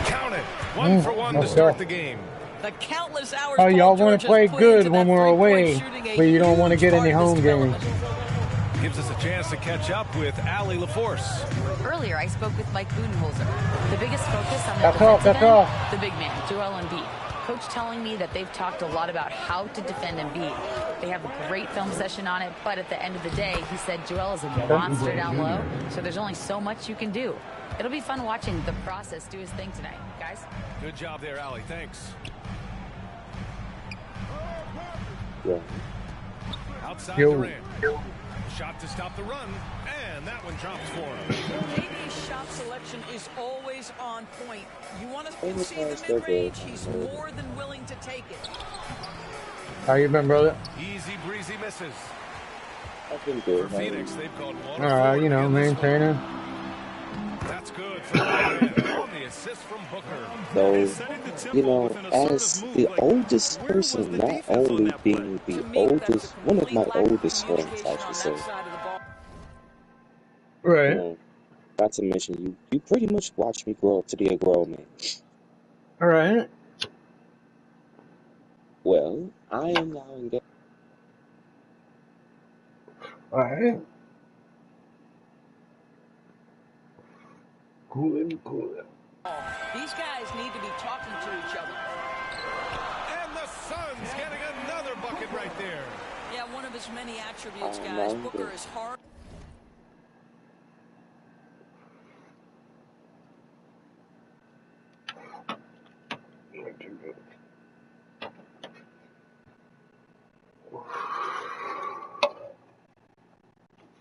S2: Count it. 1 for 1 to start the game.
S4: The countless hours
S1: Oh, y'all want to play
S4: put
S1: good
S4: into
S1: when
S4: that
S1: we're away,
S4: three-point shooting,
S1: but you
S4: a
S1: don't want to
S4: huge
S1: get any
S4: part of
S1: home
S4: this
S1: games.
S2: Gives us a chance to catch up with Allie LaForce.
S20: Earlier, I spoke with Mike Budenholzer. The biggest focus on the
S1: That's all,
S20: defensive
S1: that's all.
S20: end, the big man, Joel Embiid. Coach telling me that they've talked a lot about how to defend Embiid. They have a great film session on it, but at the end of the day, he said Joel is a monster down low, so there's only so much you can do. It'll be fun watching the process do his thing tonight, guys.
S2: Good job there, Allie. Thanks. Outside Durant. Shot to stop the run, and that one drops for him.
S4: KD's shot selection is always on point. You want to see the mid-range, he's more than willing to take it.
S1: How you been, brother?
S2: Easy breezy misses.
S22: I've been good.
S2: For Phoenix, they've called one.
S1: You know, maintaining.
S2: That's good for Durant on the assist from Booker.
S22: So, you know, as the oldest person, not only being the oldest, one of my oldest friends, I should say.
S1: Right.
S22: You know, not to mention, you pretty much watched me grow up to be a grown man.
S1: All right.
S22: Well, I am now engaged.
S1: All right. Cool.
S4: These guys need to be talking to each other.
S2: And the Suns getting another bucket right there.
S4: Yeah, one of his many attributes, guys. Booker is hard.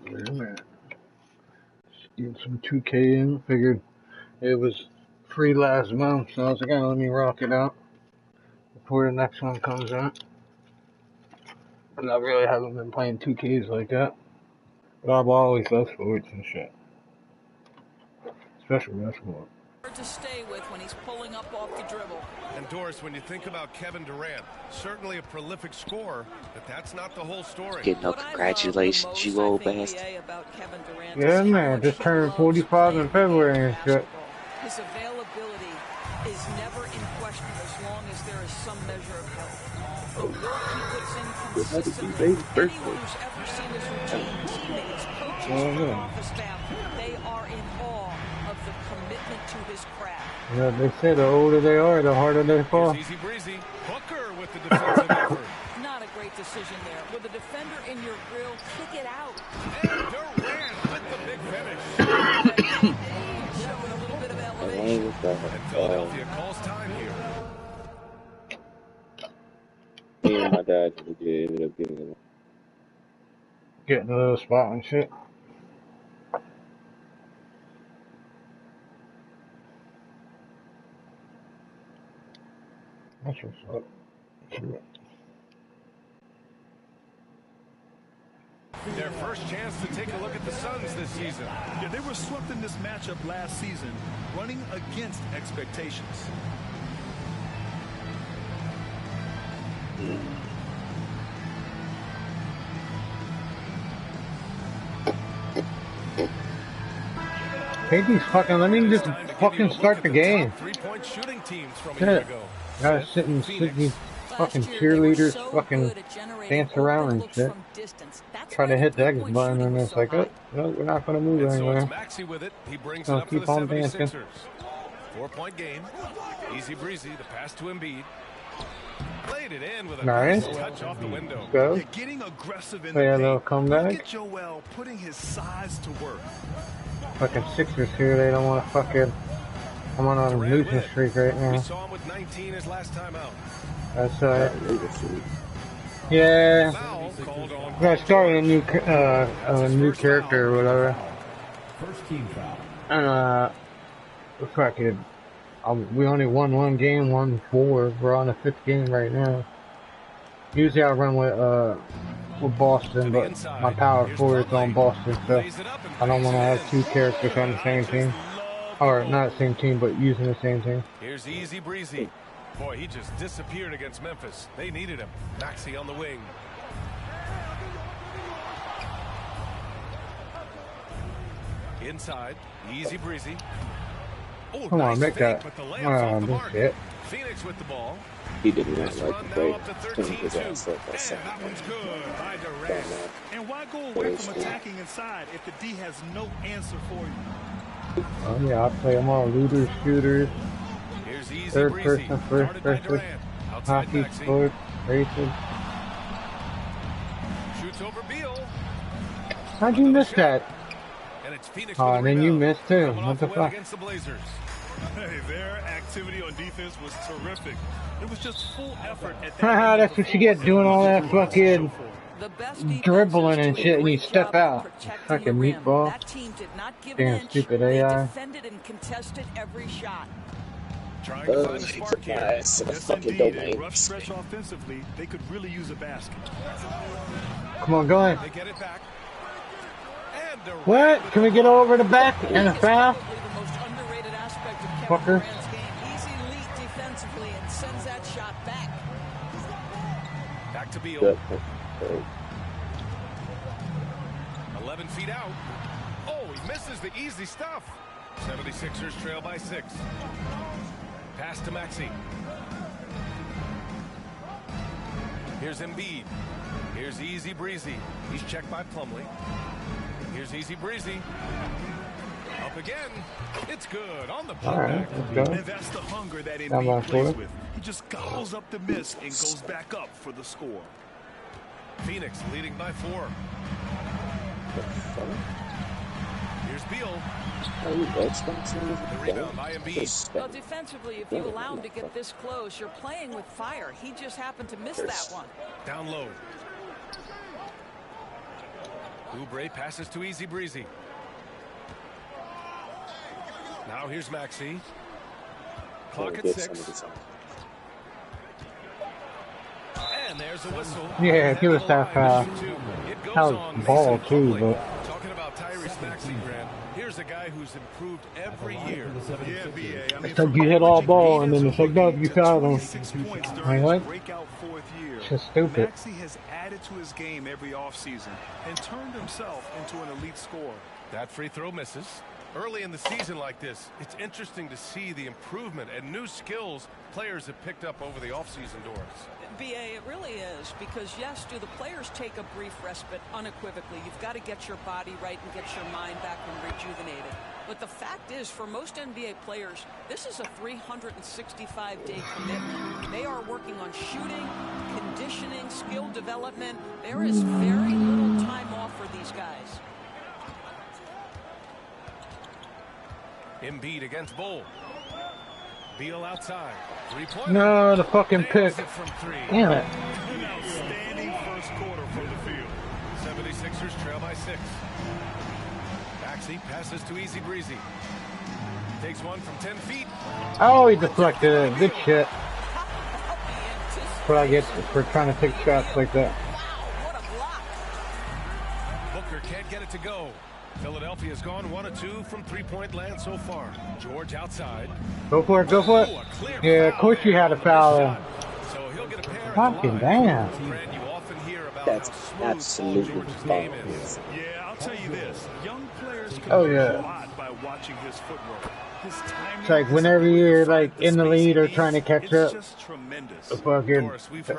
S1: Wait a minute. Just get some 2K in. Figured it was free last month, so I was like, let me rock it out before the next one comes out. And I really haven't been playing 2Ks like that. But I've always loved sports and shit. Especially basketball.
S4: Hard to stay with when he's pulling up off the dribble.
S2: And Doris, when you think about Kevin Durant, certainly a prolific scorer, but that's not the whole story.
S22: Get no congratulations, you old bastard.
S1: Yeah, man, just turned 45 in February and shit.
S4: His availability is never in question as long as there is some measure of health. The work he puts in consistently, anyone who's ever seen his routine, teammates, coaches, front office staff, they are in awe of the commitment to his craft.
S1: Yeah, they say the older they are, the harder they fall.
S2: Easy breezy. Booker with the defensive effort.
S4: Not a great decision there. With a defender in your grill, kick it out.
S2: And Durant with the big finish.
S4: Showing a little bit of elevation.
S2: And Philadelphia calls time here.
S22: Me and my dad ended up
S1: Getting a little spot and shit. That's what's up.
S2: Their first chance to take a look at the Suns this season.
S6: Yeah, they were swept in this matchup last season, running against expectations.
S1: KD's fucking, let me just fucking start the game.
S2: Three-point shooting teams from a year
S1: Shit.
S2: ago.
S1: Gotta sit and sit these fucking cheerleaders fucking dance around and shit. Try to hit the X button and it's like, oh, no, we're not gonna move
S2: And so
S1: anywhere.
S2: it's Maxey with it. He brings it
S1: So
S2: up for
S1: keep
S2: the
S1: on dancing.
S2: 76ers. 4-point game. Easy breezy. The pass to Embiid. Played laid it in with a
S1: Nice.
S2: nice touch off the window.
S1: Go.
S6: Yeah, getting aggressive in
S1: Play
S6: the
S1: a little
S6: paint.
S1: comeback.
S6: Look at Joel putting his size to work.
S1: Fucking Sixers here. They don't want to fucking. I'm on a losing streak right now.
S2: We saw him with 19 his last time out.
S1: That's yeah. I started a new character or whatever.
S18: First team foul.
S1: And fucking, we only won one game, won 4. We're on the 5th game right now. Usually I run with Boston, but my power forward is on Boston, so I don't want to have 2 characters on the same team. Or not the same team, but using the same team.
S2: Here's Easy Breezy. Boy, he just disappeared against Memphis. They needed him. Maxey on the wing. Inside, Easy Breezy. Oh,
S1: Come on, make that. Shit.
S2: Phoenix with the ball.
S22: He did not like the play. Turning his ass up by
S6: That one's good by Durant. And why go away from attacking inside if the D has no answer for you?
S1: Oh yeah, I play them all looters, shooters, third person, first person, hockey, sport, racing.
S2: Shoots over Beal.
S1: How'd you miss that?
S2: And it's Phoenix
S1: Oh, and then you missed too. What the fuck?
S2: Against the Blazers.
S6: Hey, their activity on defense was terrific. It was just full effort at
S1: Haha, that's what you get doing all that fucking dribbling and shit, and you step out. Fucking meatball. Damn stupid AI.
S4: Defended and contested every shot.
S2: Trying to find the spark here.
S6: Yes, indeed. A rough stretch offensively. They could really use a basket.
S1: Come on, go ahead.
S2: They get it back. And
S1: What? Can we get over the back and a foul? Fucker.
S4: He's elite defensively and sends that shot back.
S2: Back to Beal. 11 feet out. Oh, he misses the easy stuff. 76ers trail by 6. Pass to Maxey. Here's Embiid. Here's Easy Breezy. He's checked by Plumlee. Here's Easy Breezy. Up again. It's good on the putback.
S6: And that's the hunger that Embiid plays with. He just gobbles up the miss and goes back up for the score.
S2: Phoenix leading by 4. Here's Beal. The rebound by Embiid.
S4: Well, defensively, if you allow him to get this close, you're playing with fire. He just happened to miss that one.
S2: Down low. Oubre passes to Easy Breezy. Now here's Maxey. Clock at 6. And there's a whistle.
S1: Yeah, give us that foul. That was ball too, but.
S2: Talking about Tyrese Maxey, Grant. Here's a guy who's improved every year.
S6: Yeah, BA.
S1: It's like you hit all ball, and then it's like, no, you fouled him.
S6: 6 points during
S1: Like what?
S6: breakout 4th year.
S1: It's just stupid.
S6: Maxey has added to his game every offseason and turned himself into an elite scorer.
S2: That free throw misses. Early in the season like this, it's interesting to see the improvement and new skills players have picked up over the offseason doors.
S4: BA, it really is, because yes, do the players take a brief respite unequivocally? You've got to get your body right and get your mind back and rejuvenated. But the fact is, for most NBA players, this is a 365-day commitment. They are working on shooting, conditioning, skill development. There is very little time off for these guys.
S2: Embiid against Bull. Beal outside. 3-point.
S1: No, the fucking pick. Damn it.
S6: An outstanding first quarter from the field.
S2: 76ers trail by 6. Maxey passes to Easy Breezy. Takes one from 10 feet.
S1: Oh, he deflected it. Good shit. That's what I get for trying to take shots like that.
S2: Booker can't get it to go. Philadelphia's gone 1 of 2 from 3-point land so far. George outside.
S1: Go for it, go for it. Yeah, of course you had a foul there.
S2: So he'll get a pair.
S1: Fucking damn.
S22: That's absolutely fine.
S6: Yeah, I'll tell you this. Young players can
S1: Oh,
S6: learn
S1: yeah.
S6: a lot by watching his footwork. His timing,
S1: It's like whenever you're like in the lead or trying to catch up,
S6: just tremendous.
S1: the fucking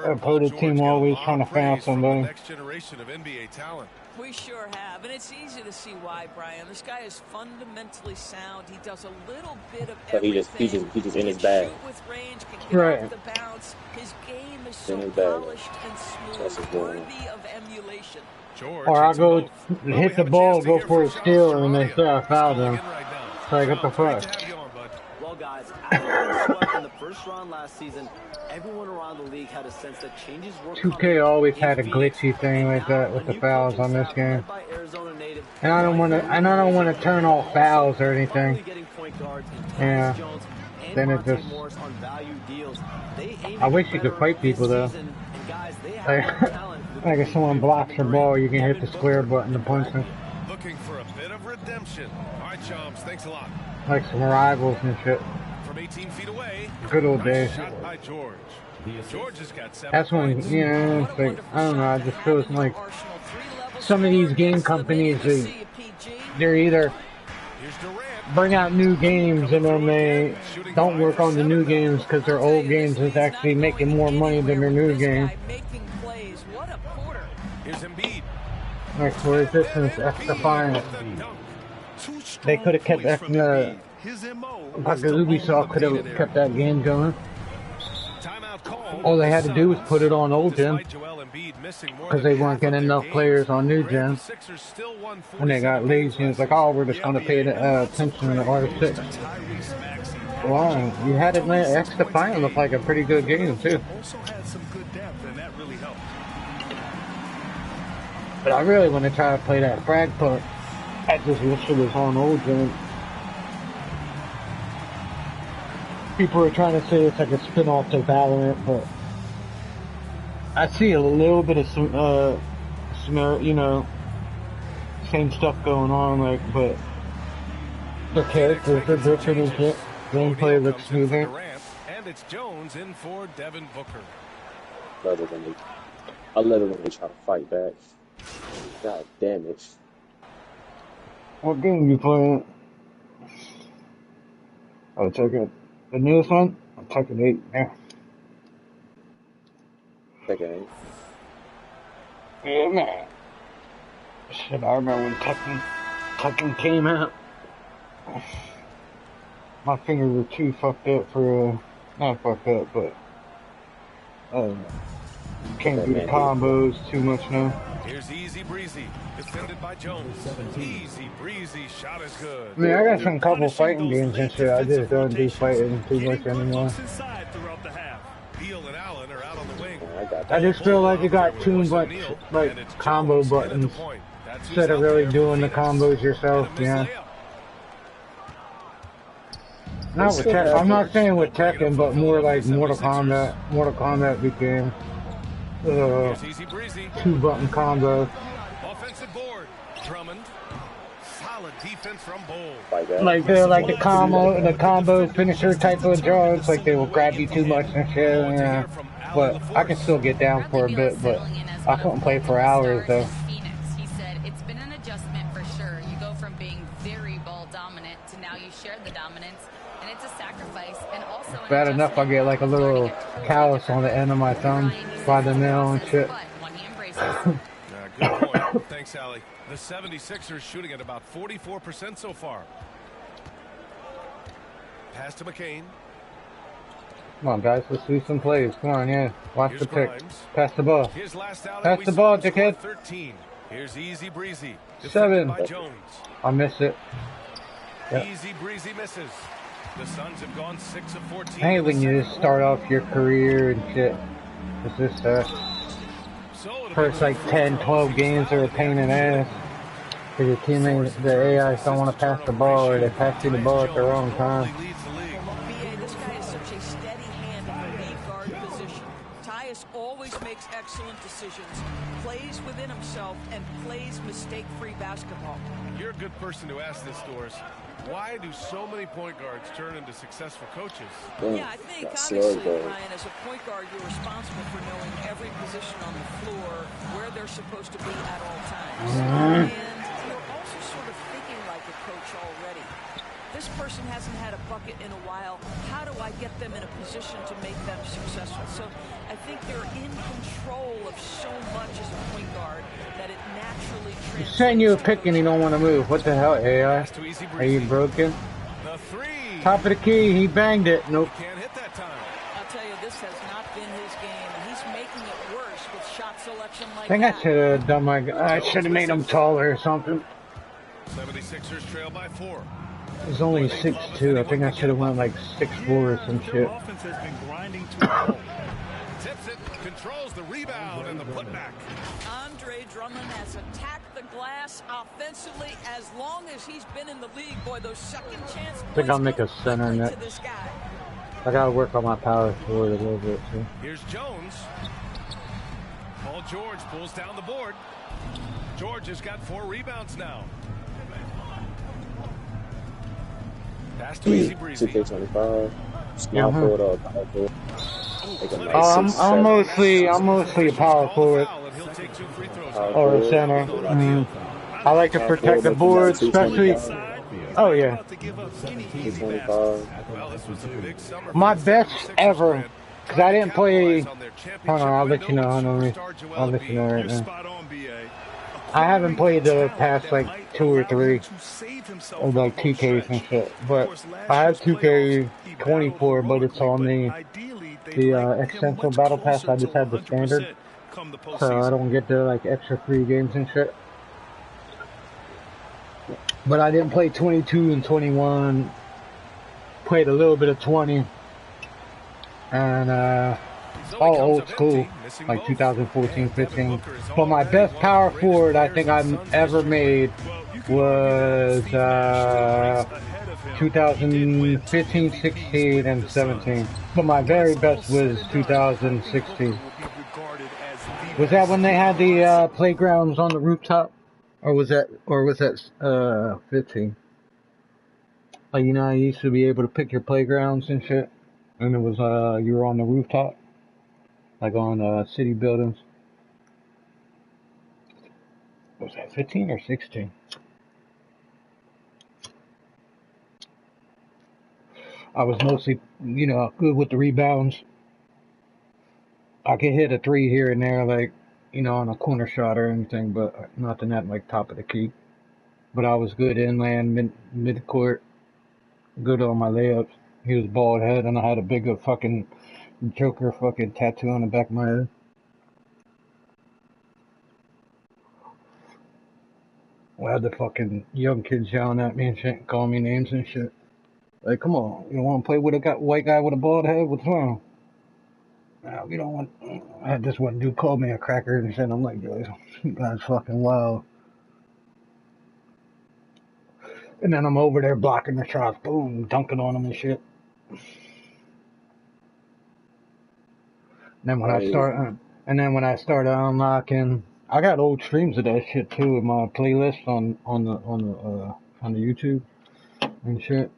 S1: opposing team always trying to foul somebody.
S2: Next generation of NBA talent.
S4: We sure have, and it's easy to see why, Brian. This guy is fundamentally sound. He does a little bit of everything.
S22: He just in his bag.
S4: Shoot with range, can get off the bounce. His game is so polished and smooth, worthy of emulation.
S1: Or I go hit the ball, go for a steal, and they say I fouled him. So I got the fuck.
S5: Well, guys, after being swept in the first round last season, everyone around the league had a sense that changes were
S1: 2K always had a glitchy thing like that with the fouls on this game. And I don't want to turn off fouls or anything. Yeah. Then it just. I wish you could fight people though. Like if someone blocks your ball, you can hit the square button to punch them.
S2: Looking for a bit of redemption. All right, chums, thanks a lot.
S1: Like some rivals and shit.
S2: From 18 feet away.
S1: Good old days.
S2: Shot by George. George has got 7
S1: That's when, it's like, I don't know, I just feel like some of these game companies, they're either bring out new games and then they don't work on the new games because their old games is actually making more money than their new game.
S2: Here's Embiid.
S1: Like for resistance, X Defiant. They could have kept that, like Ubisoft could have kept that game going. All they had to do was put it on old gen, because they weren't getting enough players on new gen. And they got lazy and it's like, oh, we're just going to pay attention to R6. Wow, you had it, X Defiant looked like a pretty good game too. But I really want to try to play that frag punt. I just wish it was on old gen. People are trying to say it's like a spin-off to Valorant, but I see a little bit of some, same stuff going on, like, but the characters are different and shit. Gameplay looks smoother.
S2: And it's Jones in for Devin Booker.
S22: I love it when they try to fight back. God damn it.
S1: What game you playing? Oh, check it. The newest one? I'm checking 8 now.
S22: Tekken 8?
S1: Yeah, man. Shit, I remember when Tekken came out. My fingers were too fucked up for, not fucked up, but, can't do the combos too much now.
S2: Here's Easy Breezy, defended by Jones. Easy Breezy, shot is good.
S1: I mean, I got some couple fighting games and shit. I just don't do fighting too much anymore.
S2: Beal and Allen are out on the wing.
S1: I just feel like you got too much, like, combo buttons instead of really doing the combos yourself, yeah. Not with Tekken. I'm not saying with Tekken, but more like Mortal Kombat. Mortal Kombat became 2-button combo.
S2: Offensive board. Drummond. Solid defense from Bull.
S1: Like they're like the combo finisher type of draws. Like they will grab you too much and shit. Yeah. But I can still get down for a bit, but I couldn't play for hours though.
S20: He said it's been an adjustment for sure. You go from being very ball dominant to now you share the dominance, and it's a sacrifice and also
S1: Bad enough I get like a little callus on the end of my thumb by the nail and shit.
S2: Good point. Thanks, Allie. The 76ers shooting at about 44% so far. Pass to McCain.
S1: Come on, guys. Let's do some plays. Come on, yeah. Watch the pick. Pass the ball. Pass the ball, dickhead.
S2: 13. Here's Easy Breezy.
S1: 7.
S2: By Jones.
S1: I missed it. Yep.
S2: Easy Breezy misses. The Suns have gone 6 of 14.
S1: I hate when you just start off your career and shit. It's just first like 10, 12 games are a pain in the ass. Because your teammates, the AIs don't want to pass the ball, or they pass you the ball at the wrong time.
S4: This guy is such a steady hand in the lead guard position. Tyus always makes excellent decisions, plays within himself, and plays mistake-free basketball.
S2: You're a good person to ask this, Doris. Why do so many point guards turn into successful coaches?
S4: Yeah, I think honestly, Ryan, as a point guard, you're responsible for knowing every position on the floor, where they're supposed to be at all times. And you're also sort of thinking like a coach already. this person hasn't had a bucket in a while. How do I get them in a position to make them successful? So I think they're in control of so much as a point guard that it naturally
S1: He's sending you a pick and you don't want to move. What the hell, AI? Are you broken? Top of the key, he banged it. Nope.
S4: Can't hit that time. I'll tell you, this has not been his game, and he's making it worse with shot selection like
S1: I think I should have done I should have made him taller or something.
S2: 76ers trail by 4.
S1: He's only 6'2". I think I should have went like 6'4" or some shit.
S6: Offense has been grinding to a halt.
S2: Tips it, controls the rebound and the putback.
S4: Andre Drummond has attacked the glass offensively as long as he's been in the league. Boy, those second chance
S1: I think I'll make a center net. I gotta work on my power forward a little bit too.
S2: Here's Jones. Paul George pulls down the board. George has got 4 rebounds now. Pass to Easy Breezy.
S22: 2K25. Small forward or power forward.
S1: I'm mostly a power forward or a center. I like to protect the board, especially. Oh yeah. My best ever, because I didn't play. Hold on, I'll let you know. I'll let you know right now. I haven't played the past like 2 or 3 of like 2Ks and shit, but I have 2K24, but it's on the Essential Battle Pass. I just have the standard, so I don't get the like extra free games and shit. But I didn't play 22 and 21. Played a little bit of 20, and all old school, like 2014, 15. But my best power forward I think I've ever made was 2015, 16, and 17. But my very best was 2016. Was that when they had the playgrounds on the rooftop, or was that 15? Like, you know, you used to be able to pick your playgrounds and shit, and it was you were on the rooftop. Like on city buildings. Was that 15 or 16? I was mostly, you know, good with the rebounds. I could hit a 3 here and there, like, you know, on a corner shot or anything, but nothing at like top of the key. But I was good inland, mid-court, good on my layups. He was bald head, and I had a big fucking Joker fucking tattoo on the back of my head. I had the fucking young kids yelling at me and shit, calling me names and shit. Like, come on, you don't want to play with a white guy with a bald head? What's wrong? Nah, we don't want. I had this one dude called me a cracker and shit. I'm like, yo, you guys fucking wild. And then I'm over there blocking the shots, boom, dunking on them and shit. And then when I started unlocking, I got old streams of that shit too in my playlist on the YouTube and shit.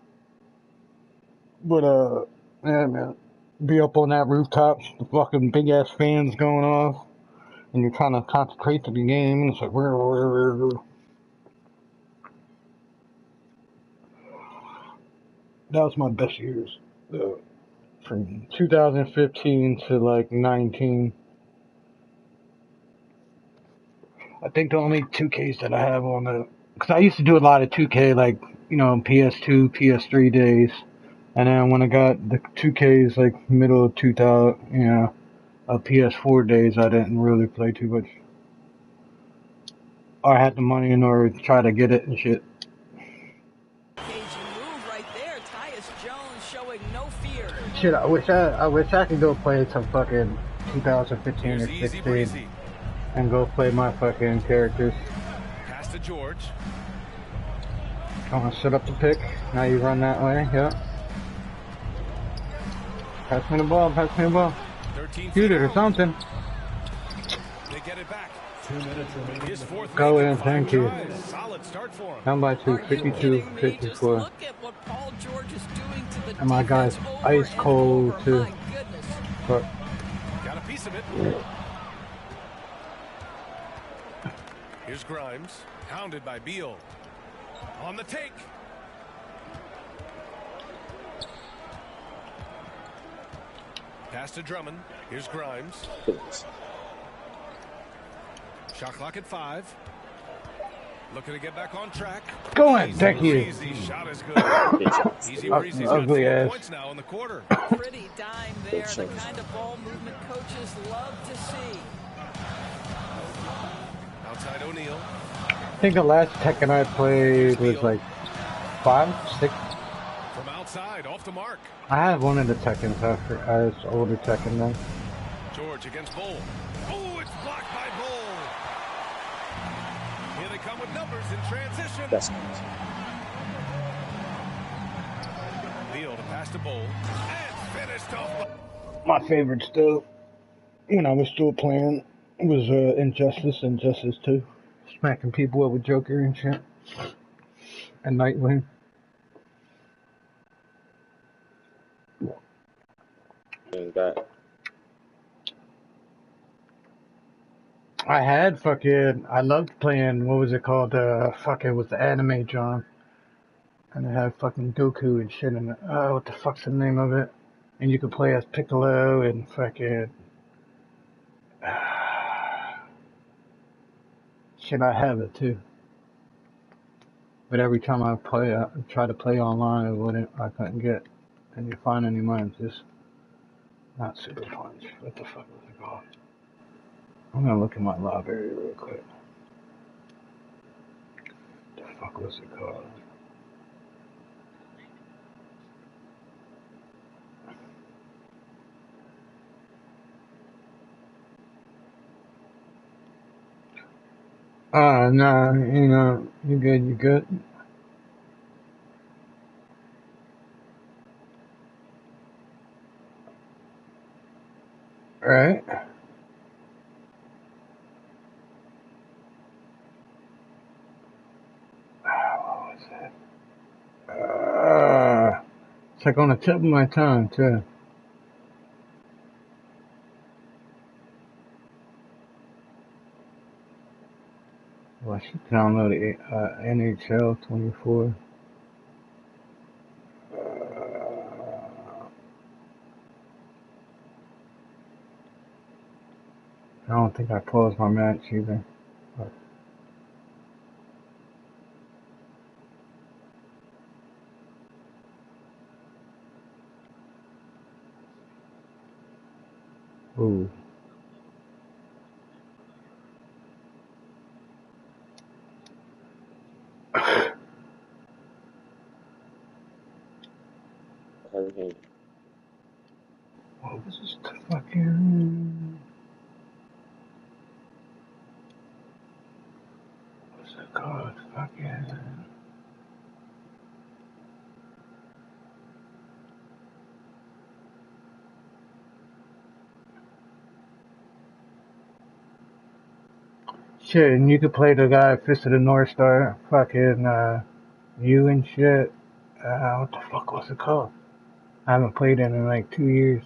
S1: But yeah, man, be up on that rooftop, the fucking big ass fans going off, and you're trying to concentrate to the game, and it's like that was my best years. From 2015 to like 19. I think the only 2Ks that I have on the, because I used to do a lot of 2K, like, you know, PS2, PS3 days, and then when I got the 2Ks like middle of 2000, you know, PS4 days, I didn't really play too much. I had the money in order to try to get it and shit. Shit, I wish I could go play some fucking 2015 or 16 and go play my fucking characters.
S2: Pass to George.
S1: I'm gonna set up the pick. Now you run that way, yeah. Pass me the ball, pass me the ball. Shoot it or something.
S2: They get it back. 2 minutes remaining. His fourth
S1: go in, thank you.
S2: Solid start for him.
S1: Down by 2, 52, 54.
S4: Look at what Paul George is doing to the
S1: and my guy's ice cold too. But
S2: got a piece of it. Here's Grimes, hounded by Beal. On the take. Pass to Drummond. Here's Grimes. Shot clock at 5. Looking to get back on track.
S1: Go ahead, thank you.
S2: Easy shot is good. Easy breezy's got 4 points now in the quarter.
S4: Pretty dime there, the kind of ball movement coaches love to see.
S2: Outside O'Neal.
S1: I think the last Tekken I played was like 5, 6.
S2: From outside, off the mark.
S1: I have one of the Tekkens after as older Tekken then.
S2: George against Bull. Oh, it's blocked by Bull. Here they come with numbers in transition.
S22: That's
S2: Beal to pass to Bull. And finished off.
S1: My favorite still, when I was still playing, was Injustice and Justice 2. Smacking people up with Joker and shit. And Nightwing. I loved playing, what was it called? It was the anime John. And it had fucking Goku and shit in it. What the fuck's the name of it? And you could play as Piccolo and fucking... Shit, I have it too. But every time I try to play online, I couldn't get any find any money. Just not Super Punch. What the fuck was it called? I'm gonna look in my library real quick. What the fuck was it called? No, you good. Alright. What was it? It's like on the tip of my tongue, too. Well, I should download NHL 24. I don't think I closed my match either. But ooh. What was this fucking... What's it called? Fucking... Shit, and you could play the guy Fist of the North Star, fucking, you and shit. What the fuck was it called? I haven't played it in like 2 years.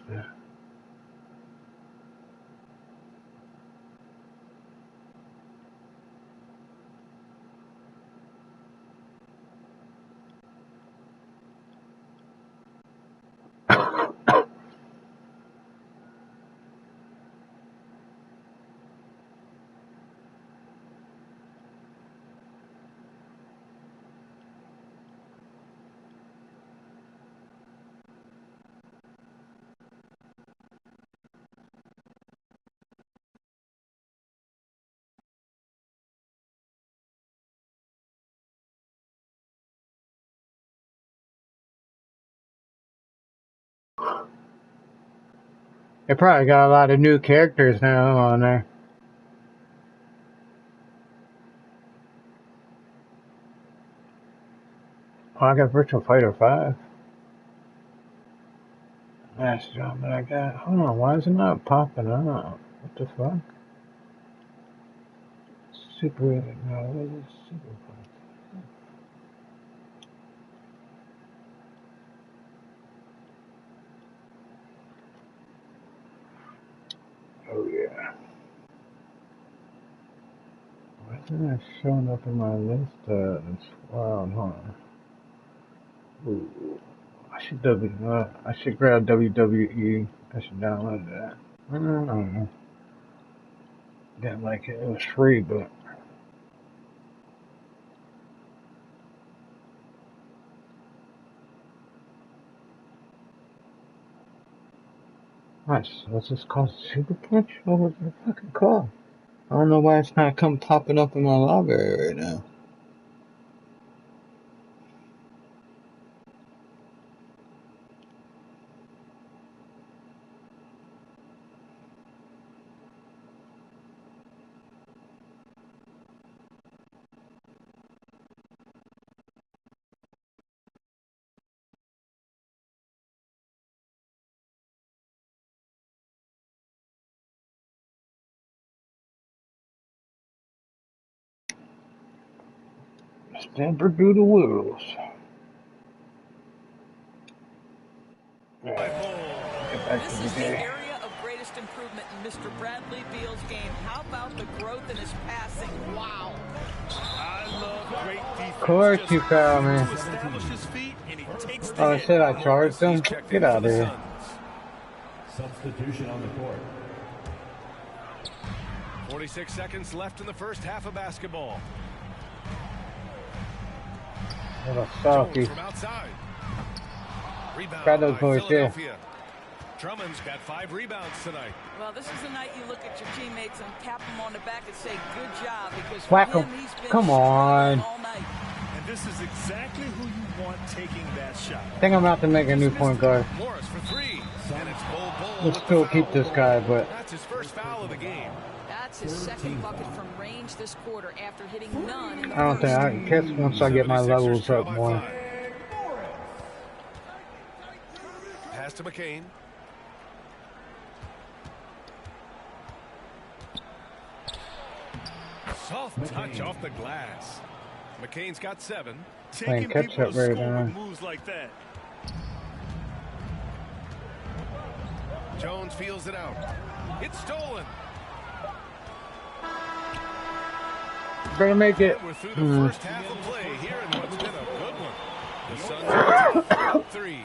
S1: They probably got a lot of new characters now on there. Oh, I got Virtual Fighter 5. Last job that I got. Hold on, why is it not popping up? What the fuck? Super, no, what is Super Punch? Oh yeah. Why isn't that showing up in my list? Wow, hold on. Ooh. I should grab WWE. I should download that. I don't know. Didn't like it. It was free, but. Nice. What's this called? Super Punch? What was it fucking called? I don't know why it's not popping up in my library right now. Never do the wheels.
S4: This is the area of greatest improvement in Mr. Bradley Beal's game. How about the growth in his passing? Wow.
S6: I love great defense.
S1: Of course you found me. Oh shit, I charged him? Get out of here.
S18: Substitution on the court.
S2: 46 seconds left in the first half of basketball.
S1: Jones
S2: from outside. Rebound
S1: by
S2: Philadelphia. Drummond's got 5 rebounds tonight.
S4: Well, this is the night you look at your teammates and tap them on the back and say, good job, because
S1: Whack
S4: for
S1: him.
S4: him, he's been
S1: Come on.
S4: all night.
S6: And this is exactly who you want taking that shot.
S1: I think I'm about to make a new point guard.
S2: Morris for 3. And it's Bull
S1: Let's still keep this guy, but
S2: that's his first foul of the game.
S4: That's his second bucket from range this quarter after hitting none in the
S1: I don't think I guess once I get my levels up more.
S2: Pass to McCain. Soft touch off the glass. McCain's got 7.
S1: Playing catch up right now.
S6: Moves like that.
S2: Jones feels it out. It's stolen.
S1: Better make it.
S2: We're through the first half of play here in what's been a good one. The Suns are 3.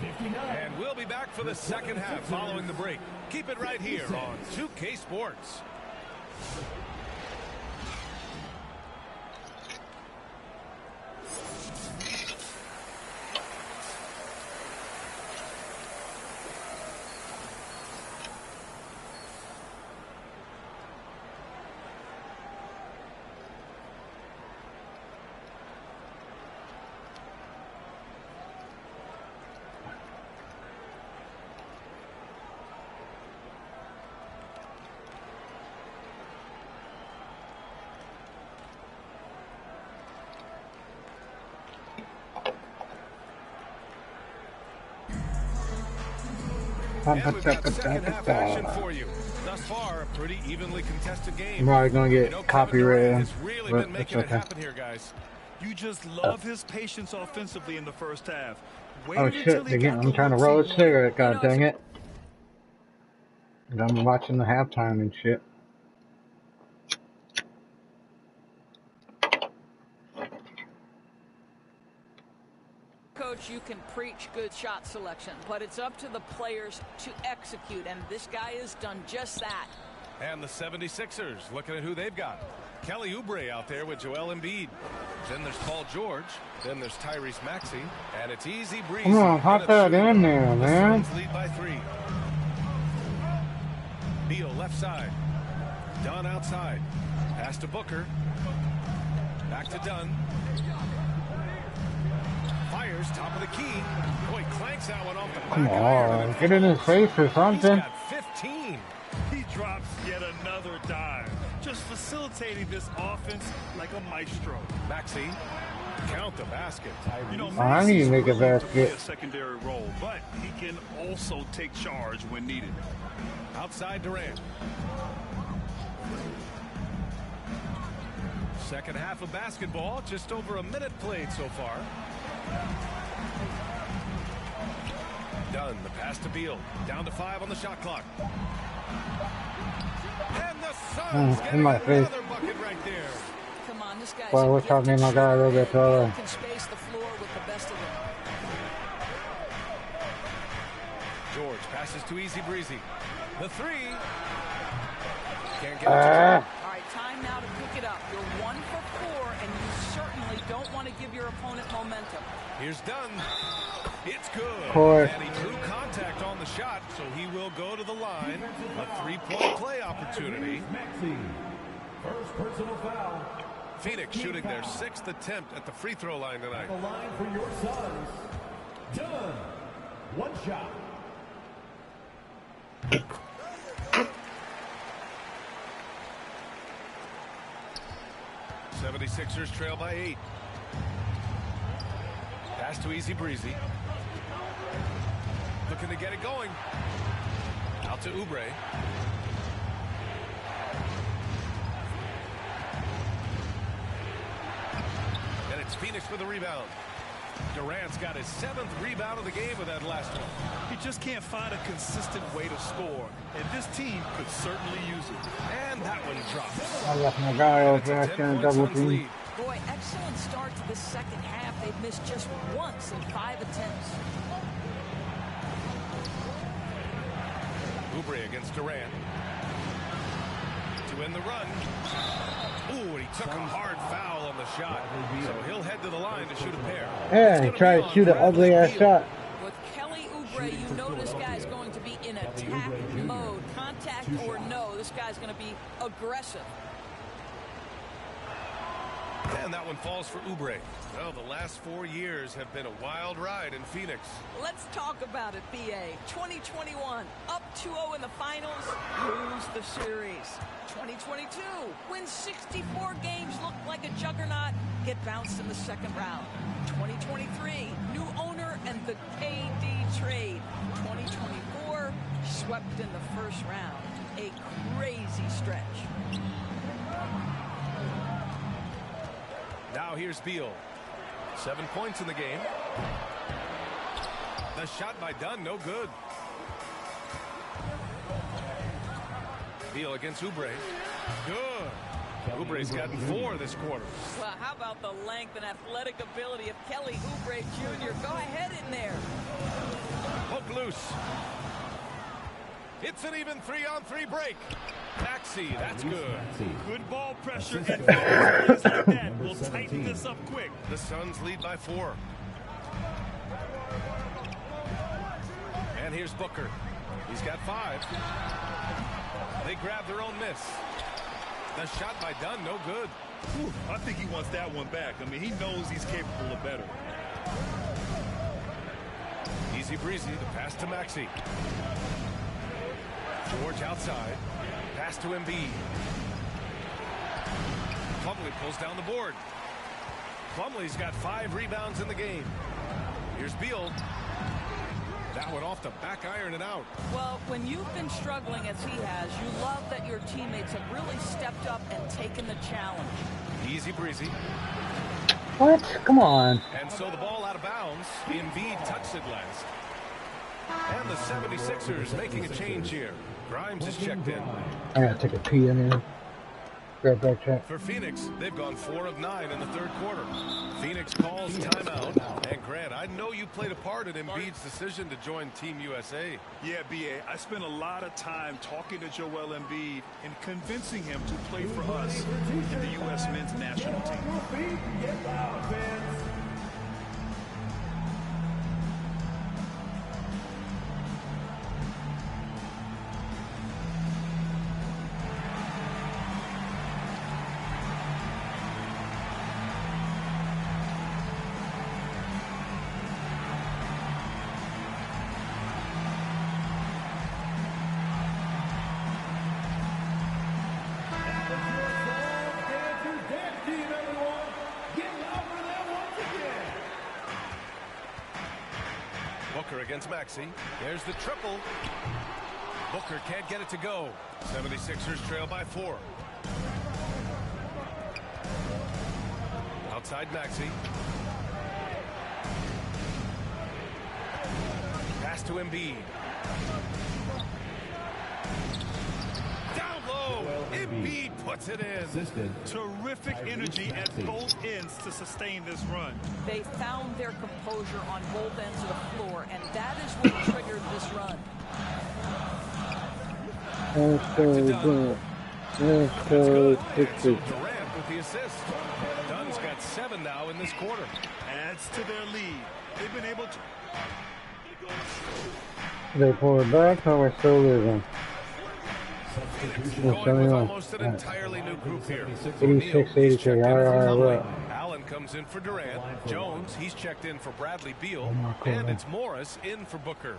S2: And we'll be back for the second half following the break. Keep it right here on 2K Sports. And we've got the second half action for you. Thus far, a pretty evenly contested game.
S1: I'm probably gonna get copyrighted,
S2: really
S1: but
S2: been
S1: it's
S2: making it
S1: okay.
S2: happen here, guys.
S6: You just love his patience offensively in the first half.
S1: Oh shit, again, I'm trying to roll a cigarette, god dang it. And I'm watching the halftime and shit.
S4: Coach, you can preach good shot selection, but it's up to the players to execute, and this guy has done just that.
S2: And the 76ers, looking at who they've got. Kelly Oubre out there with Joel Embiid. Then there's Paul George. Then there's Tyrese Maxey. And it's easy breezy.
S1: Come on, hop that in there, man.
S2: The Suns lead by 3. Beal left side. Dunn outside. Pass to Booker. Back to Dunn. Fires top of the key. Boy, clanks that one off the back.
S1: Come on, get in his face or something.
S2: He's got 15.
S6: He drops yet another dive, just facilitating this offense like a maestro.
S2: Maxey, count the basket.
S6: You know,
S1: I need to make a basket.
S6: play a secondary role, but he can also take charge when needed.
S2: Outside Durant. Second half of basketball, just over a minute played so far. Dunn, the pass to Beal. Down to 5 on the shot clock. And the Suns get
S1: in my face.
S2: another bucket right there.
S4: Come on, this guy's
S1: Well, we're talking my guy a little bit taller.
S4: can space the floor with the best of them.
S2: George passes to Easy Breezy. The three. Can't get it to George.
S4: All right, time now to pick it up. You're 1 for 4, and you certainly don't want to give your opponent momentum.
S2: Here's Dunn. It's good.
S1: Of course.
S2: And he drew contact on the shot, so he will go to the line. A three-point play opportunity.
S18: First personal foul.
S2: Phoenix shooting their 6th attempt at the free throw line tonight.
S18: The line for your Suns. Done. One shot.
S2: '76ers trail by 8. Pass to Easy Breezy. Looking to get it going. Out to Oubre. And it's Phoenix with a rebound. Durant's got his 7th rebound of the game with that last one.
S6: He just can't find a consistent way to score, and this team could certainly use it.
S2: And that one drops.
S1: I left my guy over there. I can't double team.
S4: Boy, excellent start to the second half. They've missed just once in 5 attempts.
S2: Oubre against Durant. To win the run. Ooh, and he took a hard foul on the shot. So he'll head to the line to shoot a pair.
S1: Yeah, he tried to shoot an ugly ass shot.
S4: With Kelly Oubre, you know this guy's going to be in attack mode. Contact or no, this guy's going to be aggressive.
S2: And that one falls for Oubre. Well, the last 4 years have been a wild ride in Phoenix.
S4: Let's talk about it, BA. 2021, up 2-0 in the finals, lose the series. 2022, win 64 games, look like a juggernaut, get bounced in the second round. 2023, new owner and the KD trade. 2024, swept in the first round. A crazy stretch.
S2: Now here's Beal. 7 points in the game. The shot by Dunn, no good. Beal against Oubre. Good. Oubre's gotten 4 this quarter.
S4: Well, how about the length and athletic ability of Kelly Oubre Jr.? Go ahead in there.
S2: Hook loose. It's an even 3-on-3 break. Maxey, that's good.
S6: Good ball pressure and plays like that will tighten this up quick.
S2: The Suns lead by 4. And here's Booker. He's got 5. They grab their own miss. The shot by Dunn, no good.
S6: Whew, I think he wants that one back. I mean, he knows he's capable of better.
S2: Easy Breezy, the pass to Maxey. George outside. Pass to Embiid. Plumlee pulls down the board. Plumlee's got 5 rebounds in the game. Here's Beal. That one off the back iron and out.
S4: Well, when you've been struggling as he has, you love that your teammates have really stepped up and taken the challenge.
S2: Easy Breezy.
S1: What? Come on.
S2: And so the ball out of bounds. Embiid touched it last. And the 76ers making a change here. Grimes is checked in.
S1: I gotta take a pee in here. Grab back check.
S2: For Phoenix, they've gone 4 of 9 in the third quarter. Phoenix calls timeout. And Grant, I know you played a part in Embiid's decision to join Team USA.
S6: Yeah, BA, I spent a lot of time talking to Joel Embiid and convincing him to play for us in the U.S. men's national team.
S2: Against Maxey. There's the triple. Booker can't get it to go. 76ers trail by 4. Outside Maxey. Pass to Embiid. Down low. Embiid puts it in.
S6: Terrific energy at both ends to sustain this run.
S4: They found their composure on both ends of the floor, and that is what triggered this run.
S1: Let's go. Let's go.
S2: Durant with the assist. Dunn's got 7 now in this quarter.
S6: Adds to their lead. They've been able to.
S1: They pull it back, or we're still losing?
S2: Going with almost an entirely new group here.
S1: 86, 83. Alright.
S2: Allen comes in for Durant. Jones, he's checked in for Bradley Beal. And it's Morris in for Booker.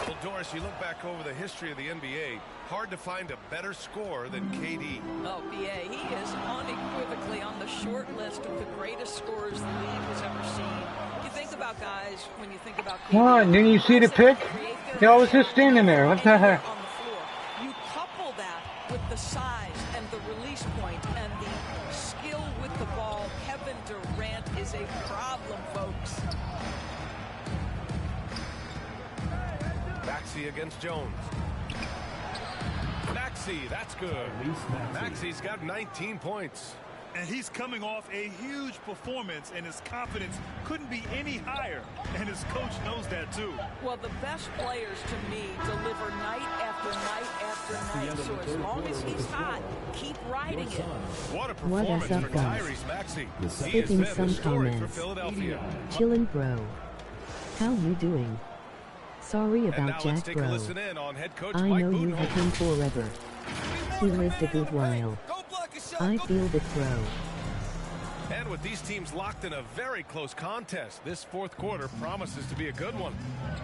S2: Well, Doris, you look back over the history of the NBA, hard to find a better scorer than KD.
S4: Oh, BA, he is unequivocally on the short list of the greatest scorers the league has ever seen. You think about guys, when you think about KD,
S1: What? Didn't you see the pick? He was just standing there. What the heck?
S4: on the floor. You couple that with the size and the release point and the skill with the ball. Kevin Durant is a problem, folks.
S2: Maxey against Jones. Maxey, that's good. Maxey's got 19 points.
S6: And he's coming off a huge performance, and his confidence couldn't be any higher. And his coach knows that, too.
S4: Well, the best players, to me, deliver night after night after night. So as long as he's hot, keep riding it.
S2: What a performance for Tyrese Maxey. He has been
S11: some
S2: historic for
S11: comments.
S2: Philadelphia.
S11: Chillin' bro. How you doing? Sorry
S2: And now
S11: about
S2: let's
S11: Jack
S2: take a
S11: bro.
S2: listen in on head coach
S11: I
S2: Mike
S11: know you
S2: Budenholzer.
S11: with him forever. He lived a good while. I feel the bro.
S2: And with these teams locked in a very close contest, this fourth quarter promises to be a good one.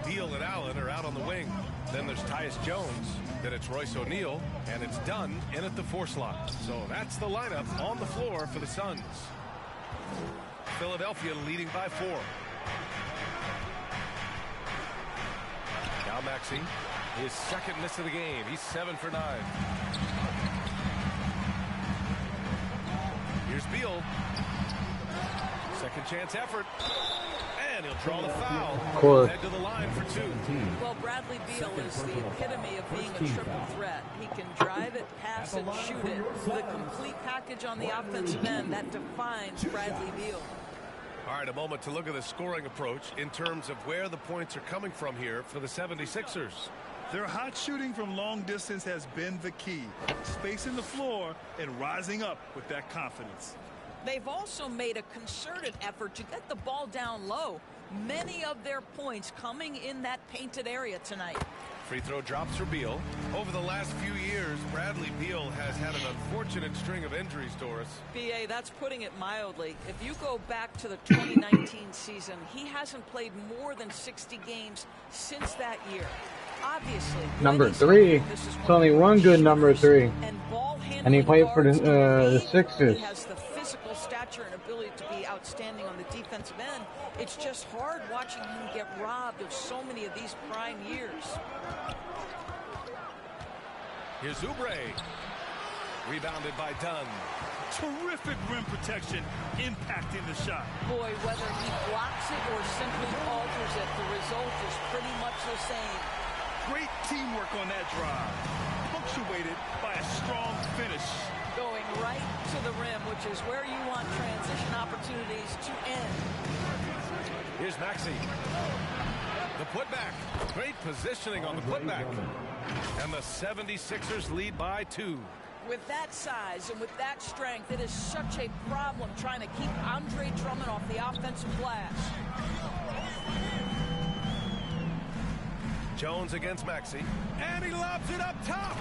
S2: Beal and Allen are out on the wing. Then there's Tyus Jones. Then it's Royce O'Neal. And it's Dunn in at the 4 slot. So that's the lineup on the floor for the Suns. Philadelphia leading by 4. Now Maxey, his second miss of the game. He's 7 for 9. Here's Beal. Second chance effort. And he'll draw the foul.
S1: Court.
S2: Head to the line for 2.
S4: Well, Bradley Beal is the epitome of being a triple threat. He can drive it, pass it, shoot it. The complete package on the offensive end, that defines Bradley Beal.
S2: All right, a moment to look at the scoring approach in terms of where the points are coming from here for the 76ers.
S6: Their hot shooting from long distance has been the key. Spacing the floor and rising up with that confidence.
S4: They've also made a concerted effort to get the ball down low. Many of their points coming in that painted area tonight.
S2: Free throw drops for Beal. Over the last few years, Bradley Beal has had an unfortunate string of injuries, Doris.
S4: BA, that's putting it mildly. If you go back to the 2019 season, he hasn't played more than 60 games since that year. Obviously,
S1: Number 3. It's only one good number 3. And he played for the Sixers.
S4: He has the physical stature and ability to be outstanding on the defensive end. It's just hard watching him get robbed of so many of these prime years.
S2: Here's Oubre. Rebounded by Dunn.
S6: Terrific rim protection, impacting the shot.
S4: Boy, whether he blocks it or simply alters it, the result is pretty much the same.
S6: Great teamwork on that drive. Punctuated by a strong finish.
S4: Going right to the rim, which is where you want transition opportunities to end.
S2: Here's Maxey. The putback. Great positioning on the putback. And the 76ers lead by 2.
S4: With that size and with that strength, it is such a problem trying to keep Andre Drummond off the offensive glass.
S2: Jones against Maxey. And he lobs it up top.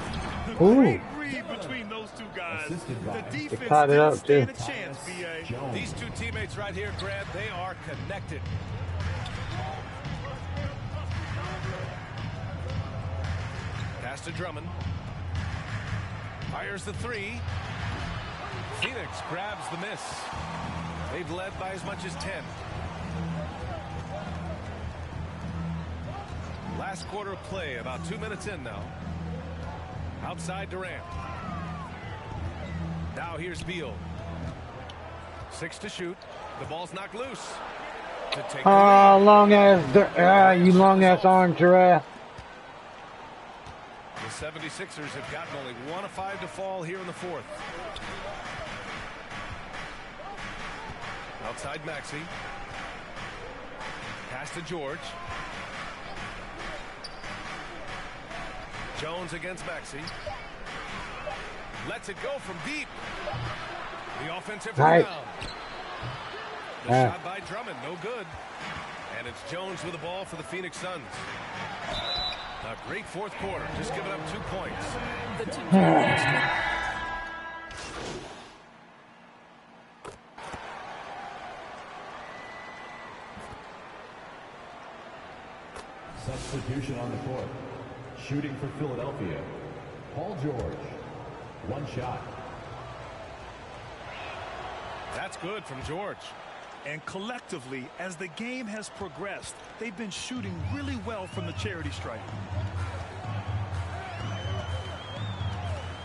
S6: Great read between those two guys. The defense
S1: caught it up,
S6: didn't
S1: too.
S6: stand a chance, BA.
S2: These two teammates right here, Grant, they are connected. Pass to Drummond. Fires the 3. Phoenix grabs the miss. They've led by as much as 10. Last quarter of play, about 2 minutes in now. Outside Durant. Now here's Beal. 6 to shoot. The ball's knocked loose. To take
S1: long ass, you long ass orange giraffe.
S2: The 76ers have gotten only 1 of 5 to fall here in the 4th. Outside Maxey. Pass to George. Jones against Maxey. Lets it go from deep. The offensive rebound. The shot by Drummond, no good. And it's Jones with the ball for the Phoenix Suns. A great fourth quarter, just giving up 2 points.
S4: The two
S18: Substitution on the court. Shooting for Philadelphia, Paul George. 1 shot.
S2: That's good from George.
S6: And collectively, as the game has progressed, they've been shooting really well from the charity stripe.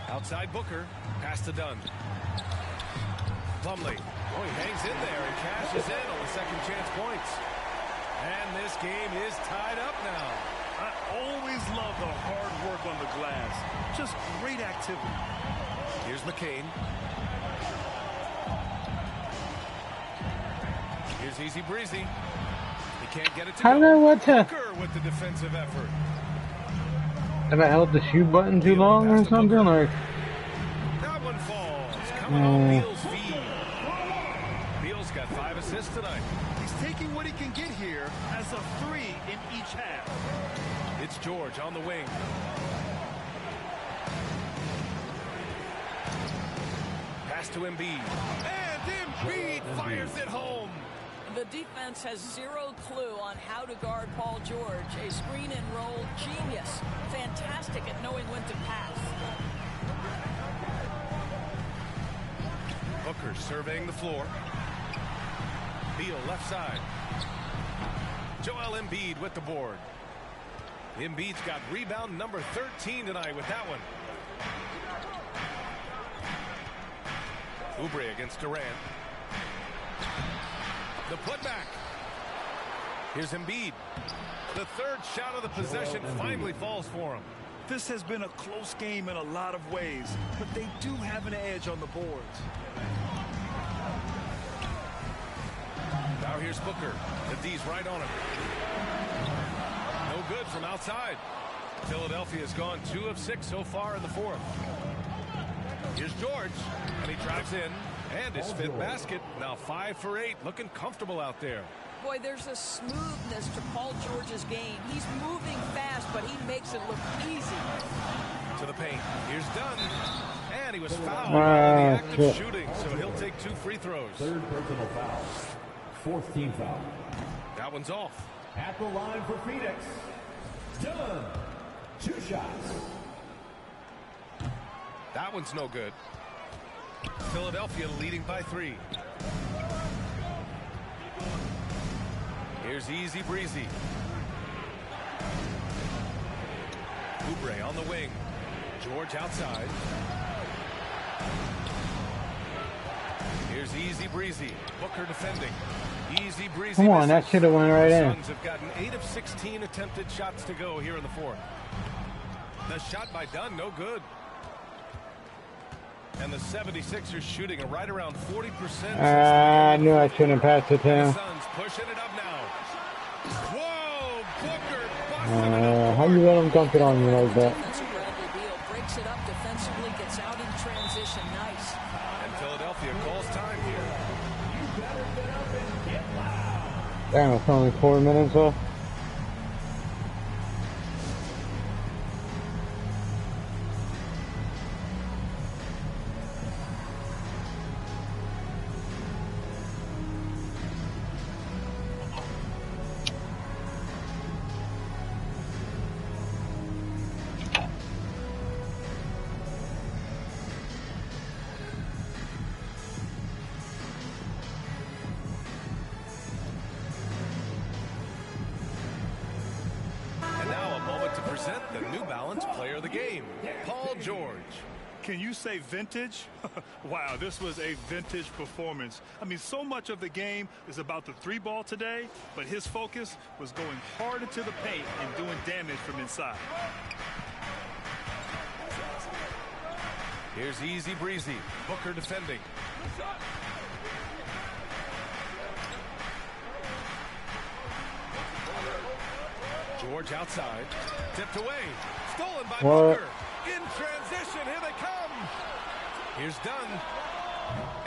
S2: Outside Booker, pass to Dunn. Plumlee, he hangs in there and cashes in on the second chance points. And this game is tied up now.
S6: I always love the hard work on the glass. Just great activity.
S2: Here's McCain. Here's Easy Breezy. He can't get it to go. Booker with the defensive effort.
S1: Have I held the shoot button too long or something? Or?
S2: That one falls. Coming on Beal's feed. Beal's got 5 assists tonight.
S6: He's taking what he can get here as a 3 in each half.
S2: It's George on the wing. Pass to Embiid. And Embiid fires it home.
S4: The defense has zero clue on how to guard Paul George. A screen and roll genius. Fantastic at knowing when to pass.
S2: Booker surveying the floor. Beal left side. Joel Embiid with the board. Embiid's got rebound number 13 tonight with that one. Oubre against Durant. The putback. Here's Embiid. The third shot of the possession finally falls for him.
S6: This has been a close game in a lot of ways, but they do have an edge on the boards.
S2: Now here's Booker. The D's right on him. No good from outside. Philadelphia's gone 2 of 6 so far in the fourth. Here's George, and he drives in. And his 5th basket, now 5 for 8, looking comfortable out there.
S4: Boy, there's a smoothness to Paul George's game. He's moving fast, but he makes it look easy.
S2: To the paint. Here's Dunn. And he was fouled on the act of shooting, so he'll take 2 free throws.
S18: 3rd personal foul. 4th team foul.
S2: That one's off.
S18: At the line for Phoenix, Dunn. 2 shots.
S2: That one's no good. Philadelphia leading by 3. Here's Easy Breezy. Oubre on the wing. George outside. Here's Easy Breezy. Booker defending. Easy Breezy.
S1: Come on, that should have went right in.
S2: The Suns have gotten 8 of 16 attempted shots to go here in the fourth. The shot by Dunn, no good. And the 76ers shooting right around 40%.
S1: I knew I shouldn't have passed it to him.
S2: The Suns pushing it up now. Whoa, Booker busting it up.
S1: How you let him dump it on you like that?
S4: Bradley Beal breaks it up defensively, gets out in transition. Nice.
S2: And Philadelphia calls time here.
S1: Damn, it's only 4 minutes left.
S6: Can you say vintage? Wow, this was a vintage performance. I mean, so much of the game is about the 3-ball today, but his focus was going hard into the paint and doing damage from inside.
S2: Here's Easy Breezy. Booker defending. George outside. Tipped away. Stolen by
S1: What?
S2: Booker. In transition. Here they come. Here's Dunn.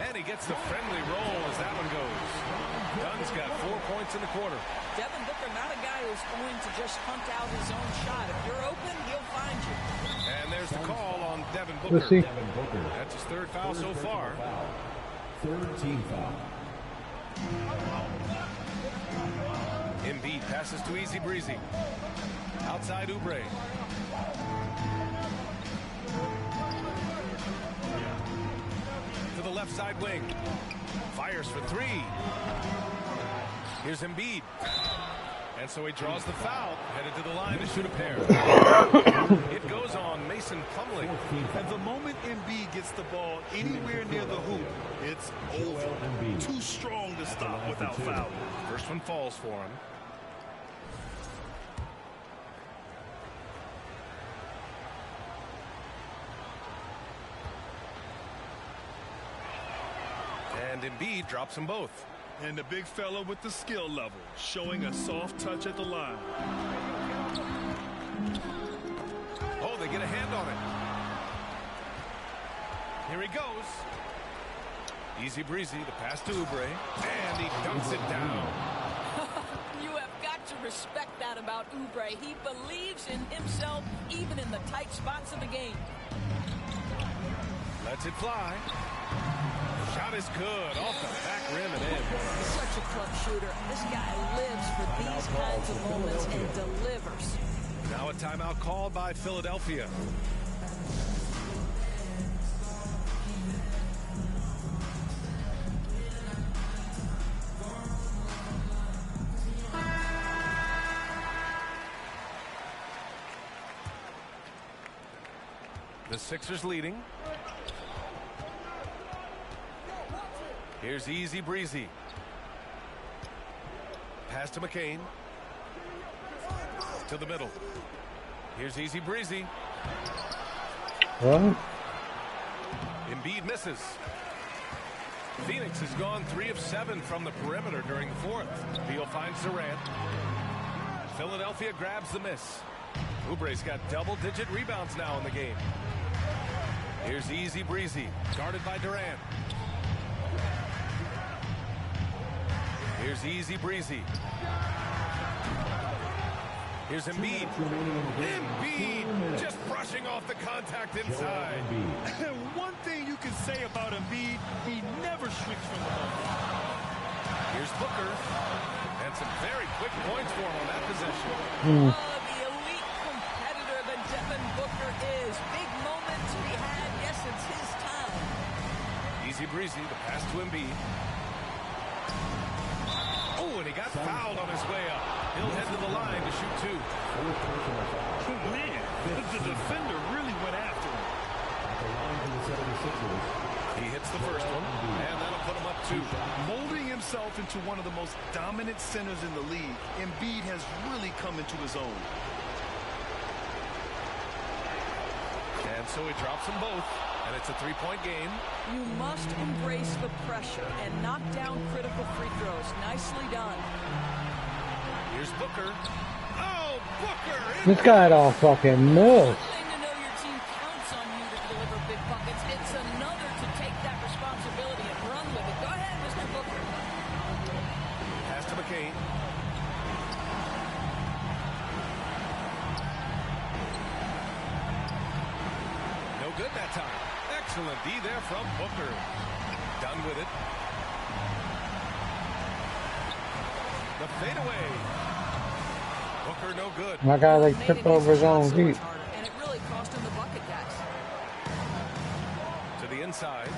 S2: And he gets the friendly roll as that one goes. Dunn's got 4 points in the quarter.
S4: Devin Booker, not a guy who's going to just hunt out his own shot. If you're open, he'll find you.
S2: And there's the call on Devin Booker.
S1: Let's see.
S2: That's his third foul so far.
S18: Third team foul.
S2: Embiid passes to Easy Breezy. Outside Oubre. To the left side wing. Fires for three. Here's Embiid. And so he draws the foul. Headed to the line to shoot a pair. It goes on Mason Plumlee.
S3: And the moment Embiid gets the ball anywhere near the hoop, it's over. Too strong to stop without foul.
S2: First one falls for him. And Embiid drops them both.
S3: And the big fella with the skill level, showing a soft touch at the line.
S2: Oh, they get a hand on it. Here he goes. Easy Breezy, the pass to Oubre. And he dunks it down.
S4: You have got to respect that about Oubre. He believes in himself, even in the tight spots of the game.
S2: Lets it fly. Shot is good. Off the back rim and in.
S4: Such a clutch shooter. This guy lives for these kinds of moments and delivers.
S2: Now a timeout called by Philadelphia. The Sixers leading. Here's Easy Breezy. Pass to McCain. To the middle. Here's Easy Breezy.
S1: What?
S2: Embiid misses. Phoenix has gone 3 of 7 from the perimeter during the fourth. Beal finds Durant. Philadelphia grabs the miss. Oubre's got double-digit rebounds now in the game. Here's Easy Breezy, guarded by Durant. Here's Easy Breezy. Here's Embiid. Embiid just brushing off the contact inside.
S3: One thing you can say about Embiid, he never shrinks from the ball.
S2: Here's Booker. And some very quick points for him on that possession.
S4: The elite competitor that Devin Booker is. Big moment to be had. Yes, it's his time.
S2: Easy Breezy, the pass to Embiid. Oh, and he got fouled on his way up. He'll head to the line to shoot two.
S3: Man, the defender really went after him.
S2: He hits the first one, and that'll put him up two.
S3: Molding himself into one of the most dominant centers in the league, Embiid has really come into his own.
S2: And so he drops them both, and it's a three-point game.
S4: You must embrace the pressure and knock down critical free throws. Nicely done.
S2: Here's Booker. Oh, Booker!
S1: This guy don't fucking move.
S4: One thing to know your team counts on you to deliver big buckets. It's another to take that responsibility and run with it. Go ahead, Mr. Booker.
S2: Pass to McCain. No good that time. Excellent D there from Booker. Done with it. The fadeaway. Booker no good.
S1: My guy like tripped over his own feet.
S4: And it really cost him the bucket, guys.
S2: To the inside.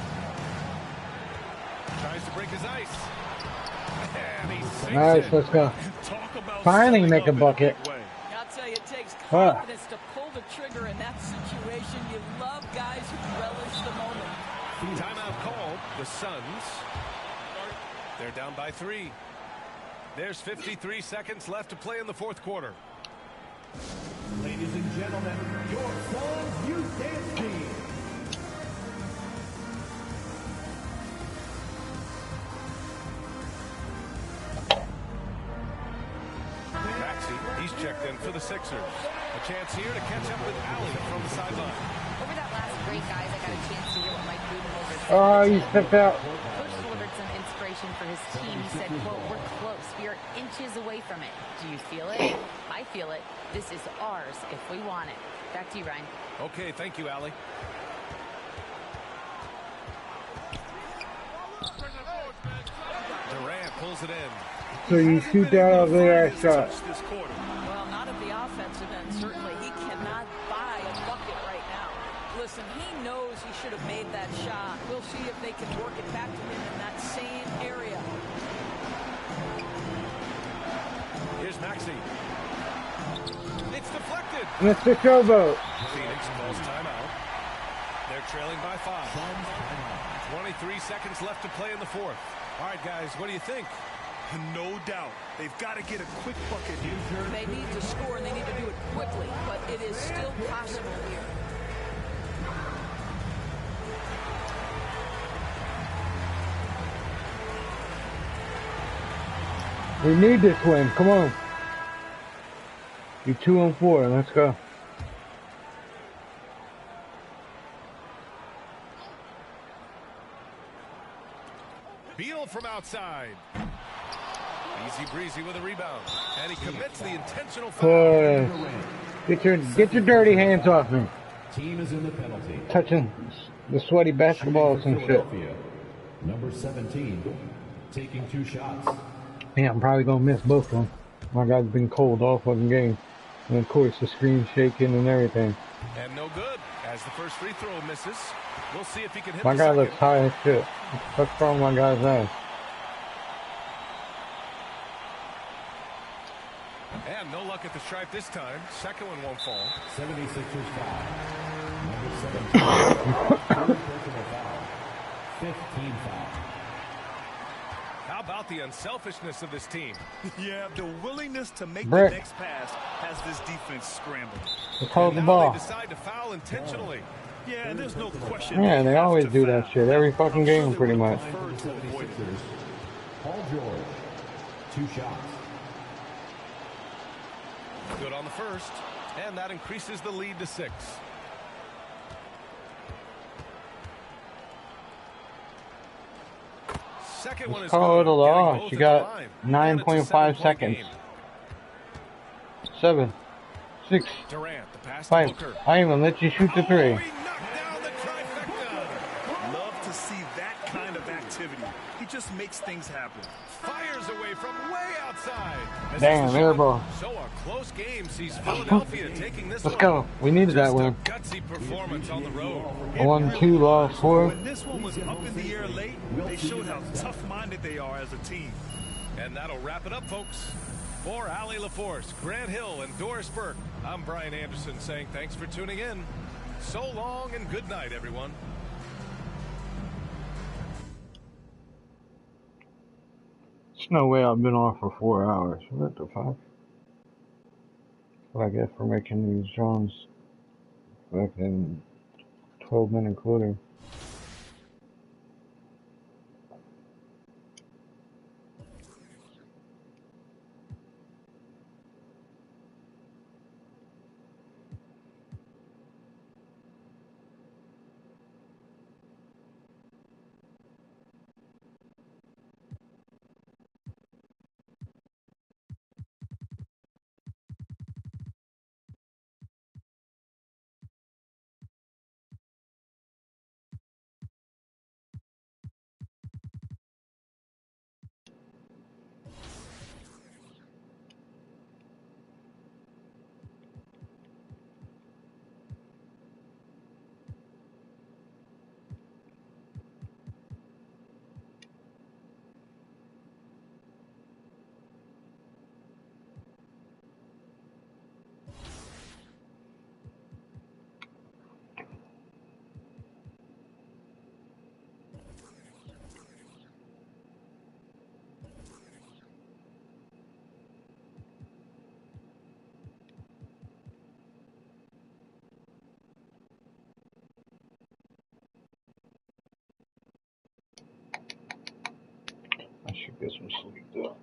S2: Tries to break his ice. And he sinks
S1: Nice,
S2: it.
S1: let's go. Finally make a bucket.
S4: I'll tell you, it takes confidence to pull the trigger in that situation. You love guys who relish the moment.
S2: Timeout called. The Suns. They're down by 3. There's 53 seconds left to play in the fourth quarter.
S18: Ladies and gentlemen, your Suns Youth Dance Team.
S2: Maxey, he's checked in for the Sixers. A chance here to catch up with Allie from the sideline.
S20: Over that last break, guys, I got a chance to hear what Mike Budenholzer said.
S1: Oh, you stepped out.
S20: Coach delivered some inspiration for his team. He said, quote, "We're close. We are inches away from it. Do you feel it? I feel it. This is ours if we want it." Back to you, Ryan.
S2: Okay, thank you, Allie. Durant pulls it in.
S1: So you shoot that out there, shot.
S4: Well, not at the offensive end. Certainly, he cannot buy a bucket right now. Listen, he knows he should have made that shot. We'll see if they can work it back to him in that same area.
S2: Here's Maxey. It's deflected.
S1: Mr. Showboat.
S2: Phoenix calls timeout. They're trailing by 5. 23 seconds left to play in the fourth. All right, guys, what do you think?
S6: No doubt. They've got to get a quick bucket here.
S4: They need to score, and they need to do it quickly, but it is still possible here.
S1: We need this win. Come on. You 2-4. Let's go.
S2: Beal from outside. Easy breezy with a rebound. And he commits the intentional foul.
S1: Get your dirty hands off me.
S18: Team is in the penalty.
S1: Touching the sweaty basketballs and shit.
S18: Number 17, taking 2 shots.
S1: Yeah, I'm probably gonna miss both of them. My guy's been cold all fucking game. And of course the screen shaking and everything.
S2: And no good as the first free throw misses. We'll see if he can hit
S1: My
S2: the
S1: guy
S2: second.
S1: looks high as shit. What's wrong with my guy's ass?
S2: And no luck at the stripe this time. Second one won't fall.
S18: 76ers foul. Number 17, third personal foul. 15 foul.
S2: How about the unselfishness of this team?
S6: Yeah, the willingness to make
S1: Brick.
S6: the next pass has this defense scrambled.
S1: Let's hold the
S2: Now
S1: ball.
S2: they decide to foul intentionally.
S6: Yeah, and there's no question.
S1: Yeah, they always do that shit. Every fucking game pretty much.
S18: 76ers, Paul George, 2 shots.
S2: Good on the first. And that increases the lead to 6. Second one is
S1: Call it a
S2: good.
S1: loss.
S2: Getting both
S1: You
S2: at
S1: got
S2: the line. And it's a
S1: 9.5
S2: 7-point
S1: seconds.
S2: game.
S1: 7, 6,
S2: Durant, the pass to
S1: 5.
S2: Booker.
S1: I even let you shoot the 3.
S6: Love to see that kind of activity. He just makes things happen.
S2: Fires away from way outside. As
S1: Damn, air ball.
S2: So a close game sees Philadelphia taking this
S1: Let's
S2: one.
S1: go. We needed that win.
S2: Gutsy performance on the road.
S1: 1-2 lost 4.
S6: When this one was up in the air late, they showed how tough-minded they are as a team.
S2: And that'll wrap it up, folks. For Allie LaForce, Grant Hill, and Doris Burke, I'm Brian Anderson saying thanks for tuning in. So long and good night, everyone.
S1: There's no way I've been off for 4 hours. What the fuck? What I get for making these drones fucking 12-minute including. I should get some sleep though.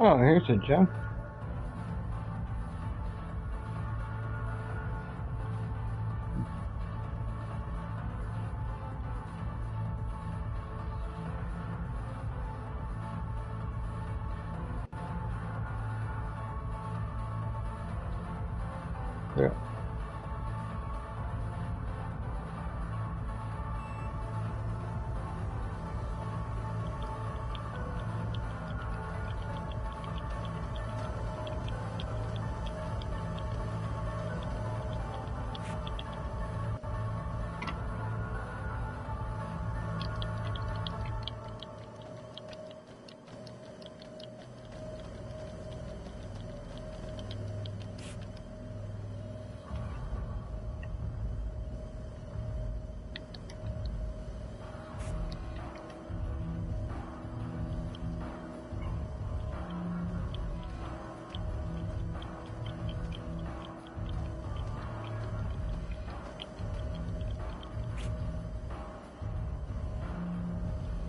S1: Oh, here's a gem. Yeah.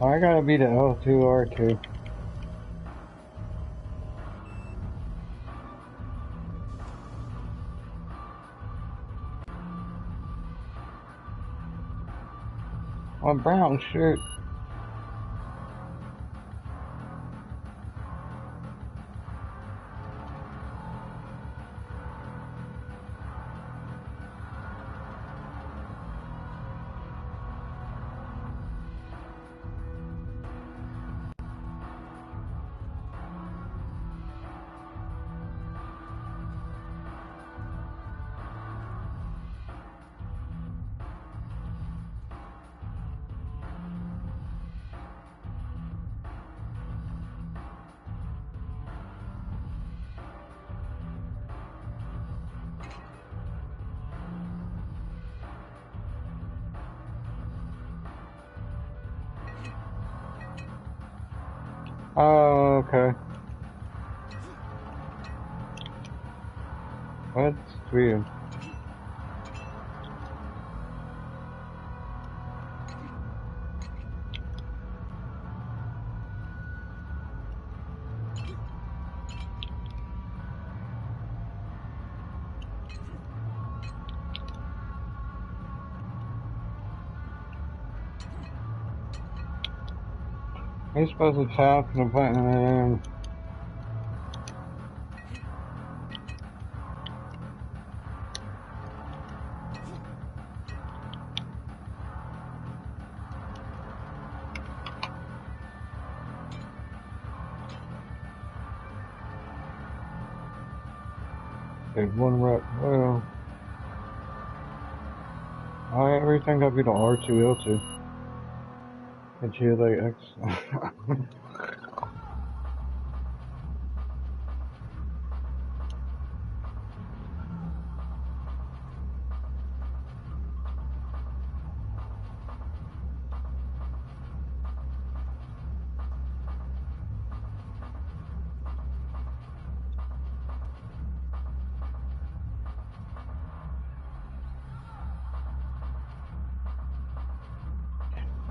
S1: I gotta be the L2R2. On brown shirt. Oh, okay. That's weird. He's supposed to tap and put it in. Okay, one rep. Well, everything gotta be the R2, L2. And GLA X.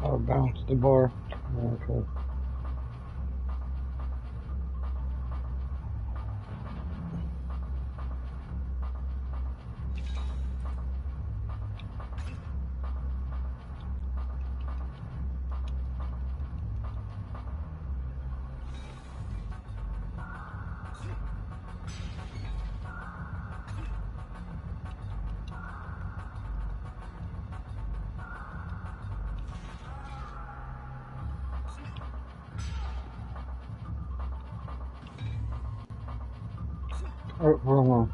S1: I'll bounce the bar. Okay. Oh, wrong one.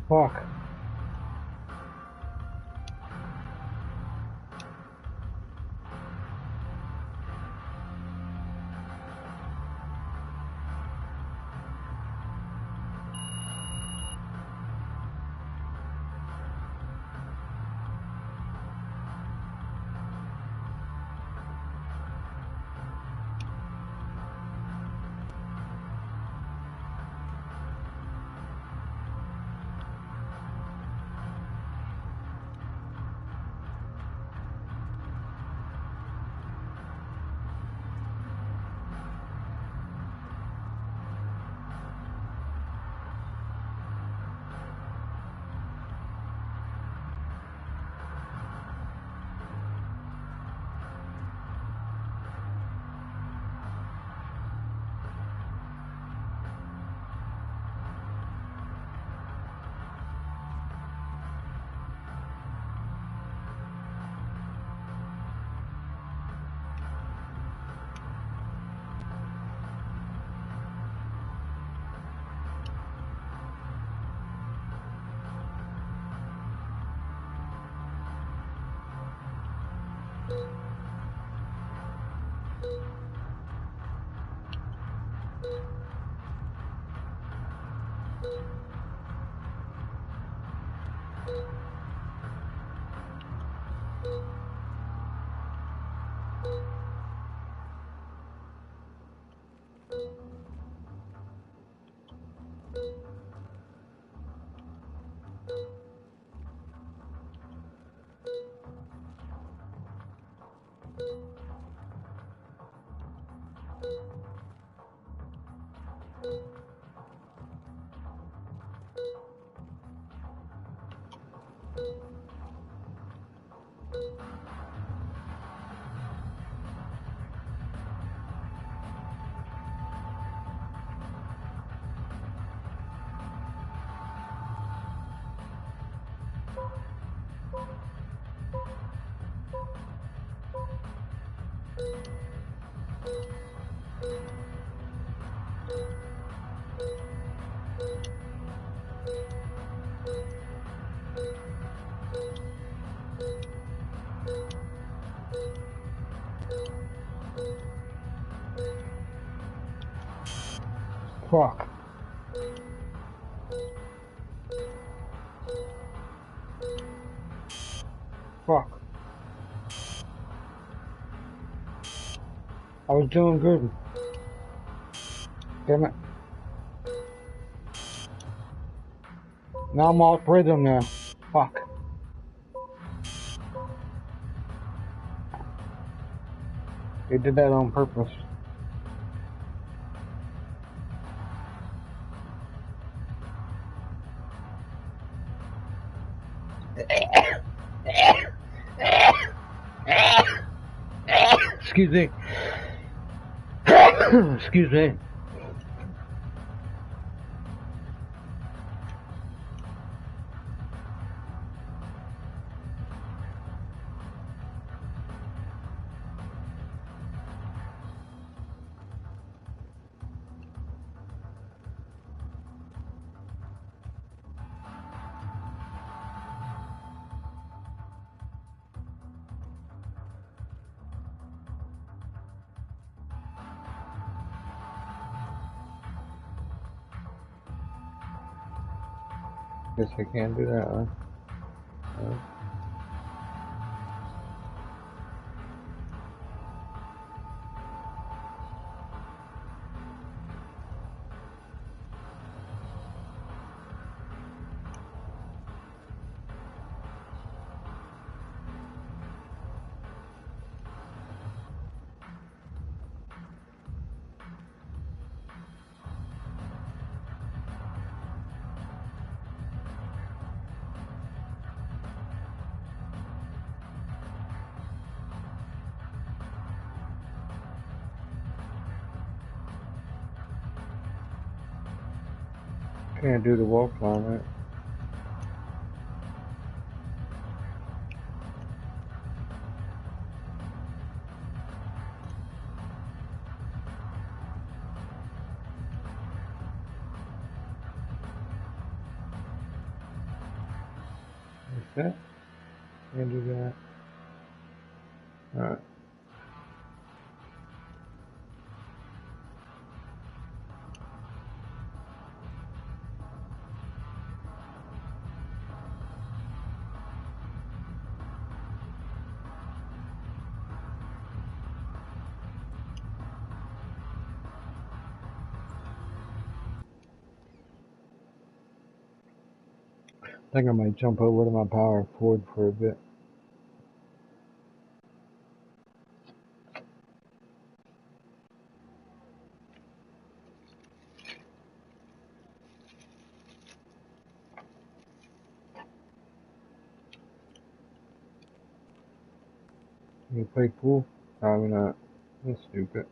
S1: Fuck. Fuck. Fuck. I was doing good. Damn it. Now I'm off rhythm now. Fuck. They did that on purpose. Excuse me. Excuse me. Guess I can't do that, huh? No. Can't do the wall climb, right? Yeah. Can't do that. Alright. I think I might jump over to my power forward for a bit. You play pool? Probably not. That's stupid.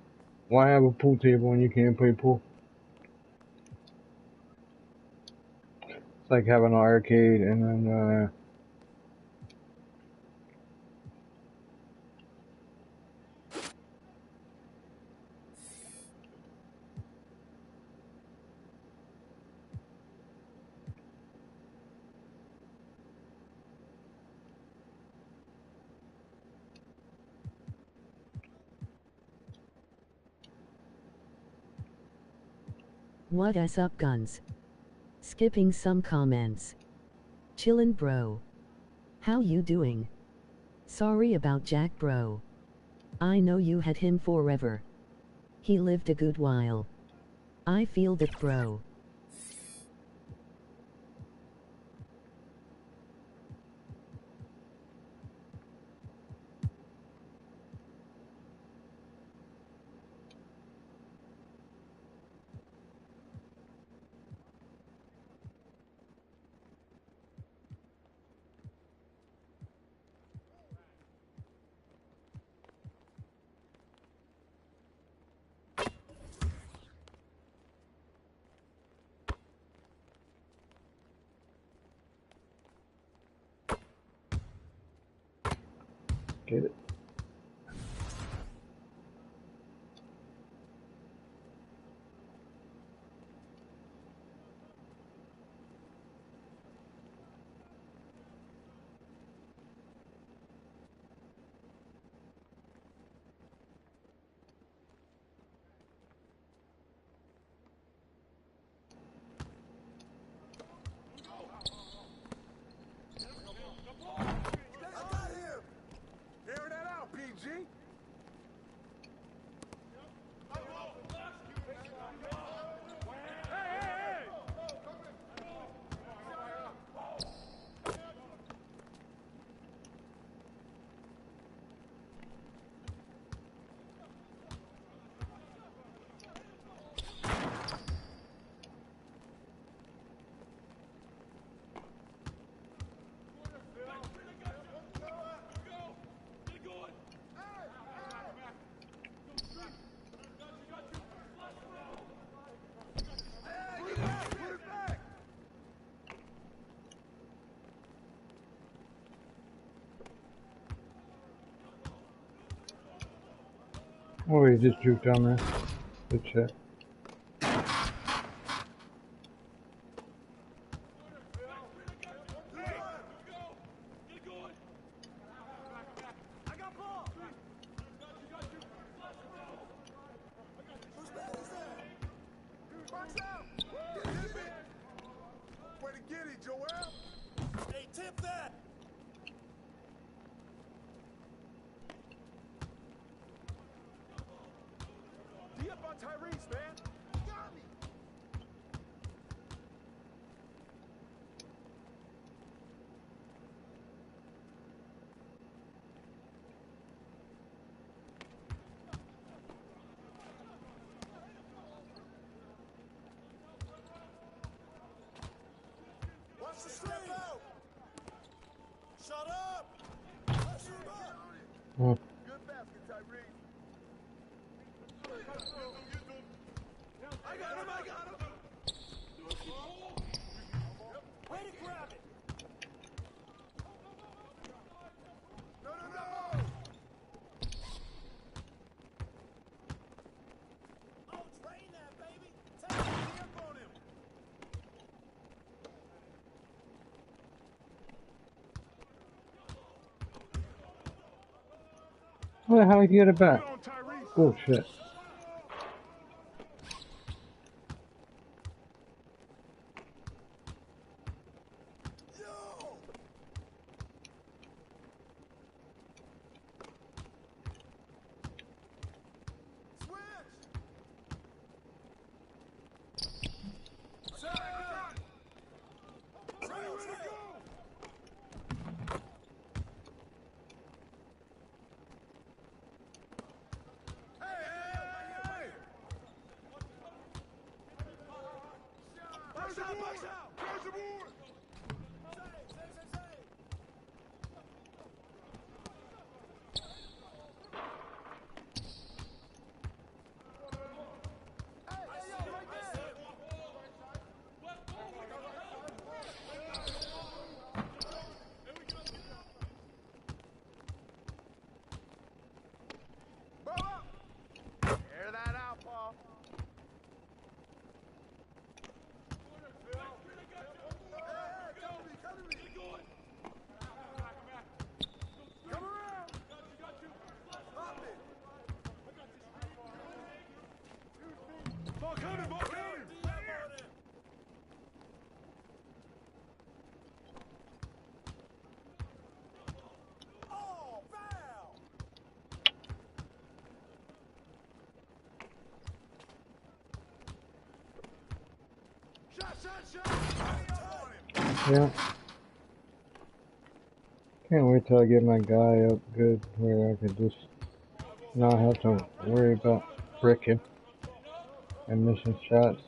S1: Why have a pool table when you can't play pool? It's like having an arcade and then,
S11: What is up, guns? Skipping some comments. Chillin', bro. How you doing? Sorry about Jack, bro. I know you had him forever. He lived a good while. I feel that, bro.
S1: get it.
S9: Air that out, PG.
S1: Oh, he just juked down there. Good shit.
S9: Way to get it, Joel. Hey, tip that. D up on Tyrese, man. Got me. Watch the step out. Shut up. Pressure him up.
S1: Oh.
S9: Good basket, Tyrese. I got him. Way to grab it. No. Oh, train that, baby. Take a grip on him.
S1: How the hell did you get it back? Bullshit. Yeah. Can't wait till I get my guy up good where I could just not have to worry about bricking and missing shots.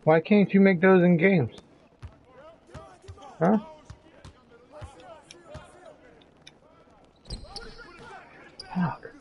S1: Why can't you make those in games? Huh? Fuck.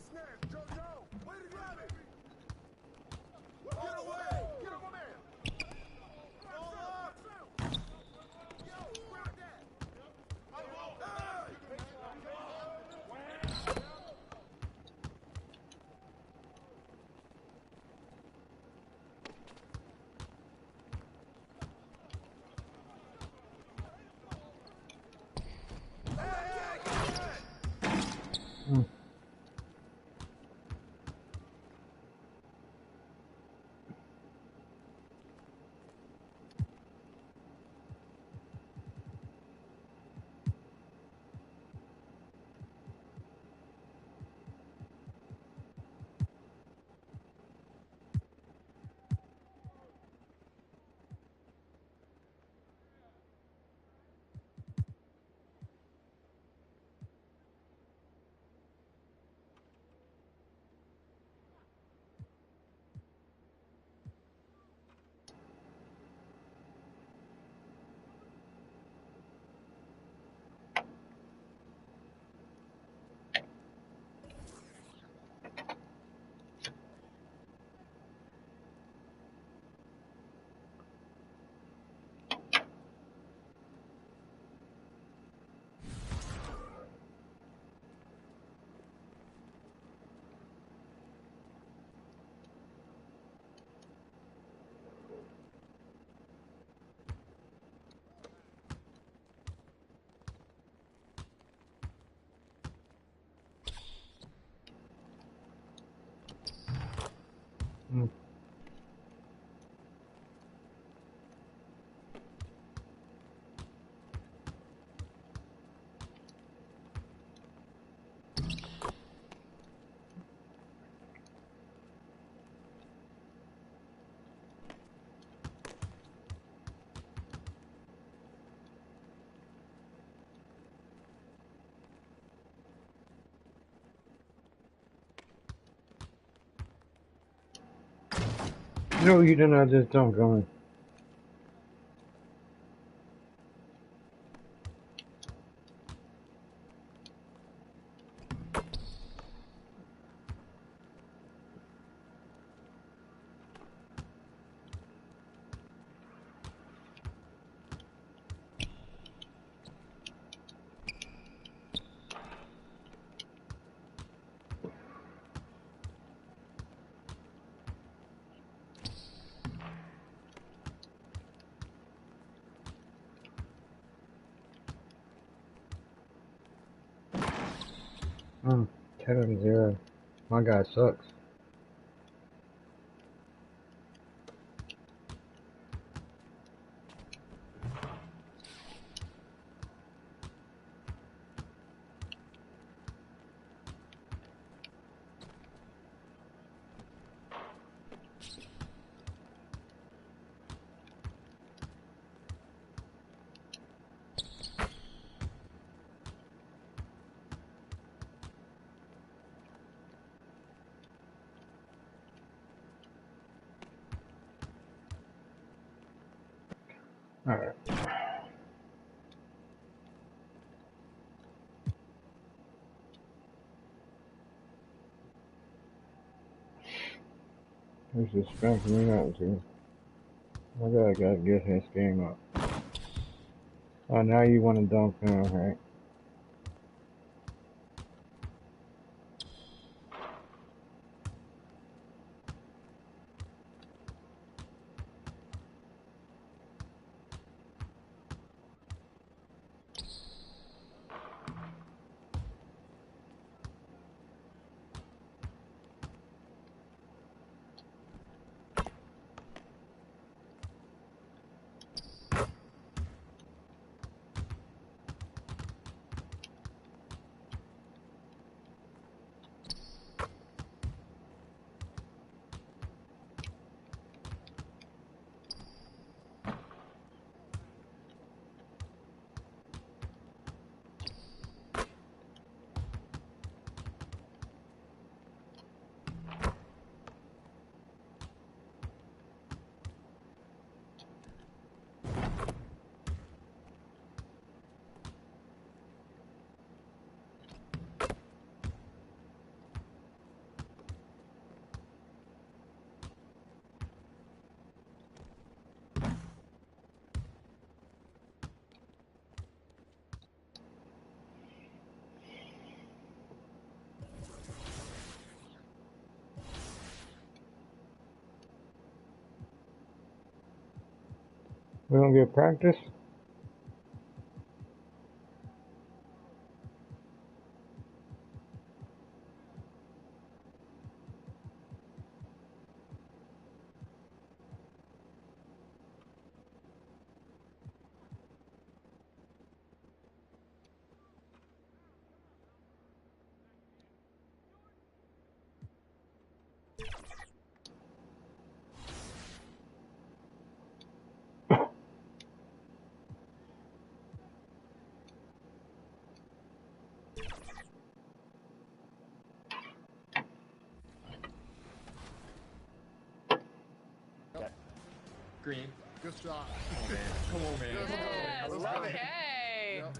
S1: No, you do not just don't go in. 10-0. My guy sucks. Alright. This is spanking me out too. My guy gotta get his game up. Oh, now you want to dunk now, right? We don't get practice?
S14: Green.
S17: Good shot.
S14: Come on, man.
S15: Yes,
S17: Let's go.
S15: okay.
S17: Yep.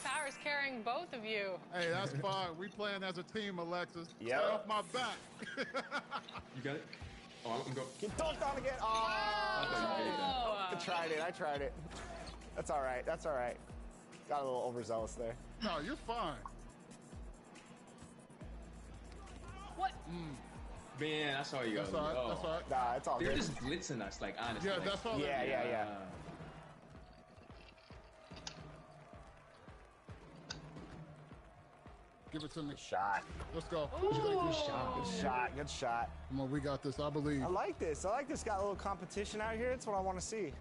S15: Power's carrying both of you.
S17: Hey, that's fine. We playing as a team, Alexis.
S19: Yep.
S17: Stay off my back.
S14: You got it? Oh, I'm going.
S19: Get dunked on again. Oh, I tried it. That's all right. That's all right. Got a little overzealous there.
S17: No, you're fine.
S15: What?
S14: Man, I saw you.
S17: That's all right.
S14: Oh.
S17: That's all right.
S19: Nah, it's all
S14: They're
S19: good.
S14: just blitzing us, like, honestly.
S17: Yeah, that's all.
S19: Yeah.
S17: Give it to me.
S19: Shot.
S17: Let's go.
S14: Good shot.
S19: Good shot.
S17: Come on, we got this. I believe.
S19: I like this. Got a little competition out here. That's what I want to see.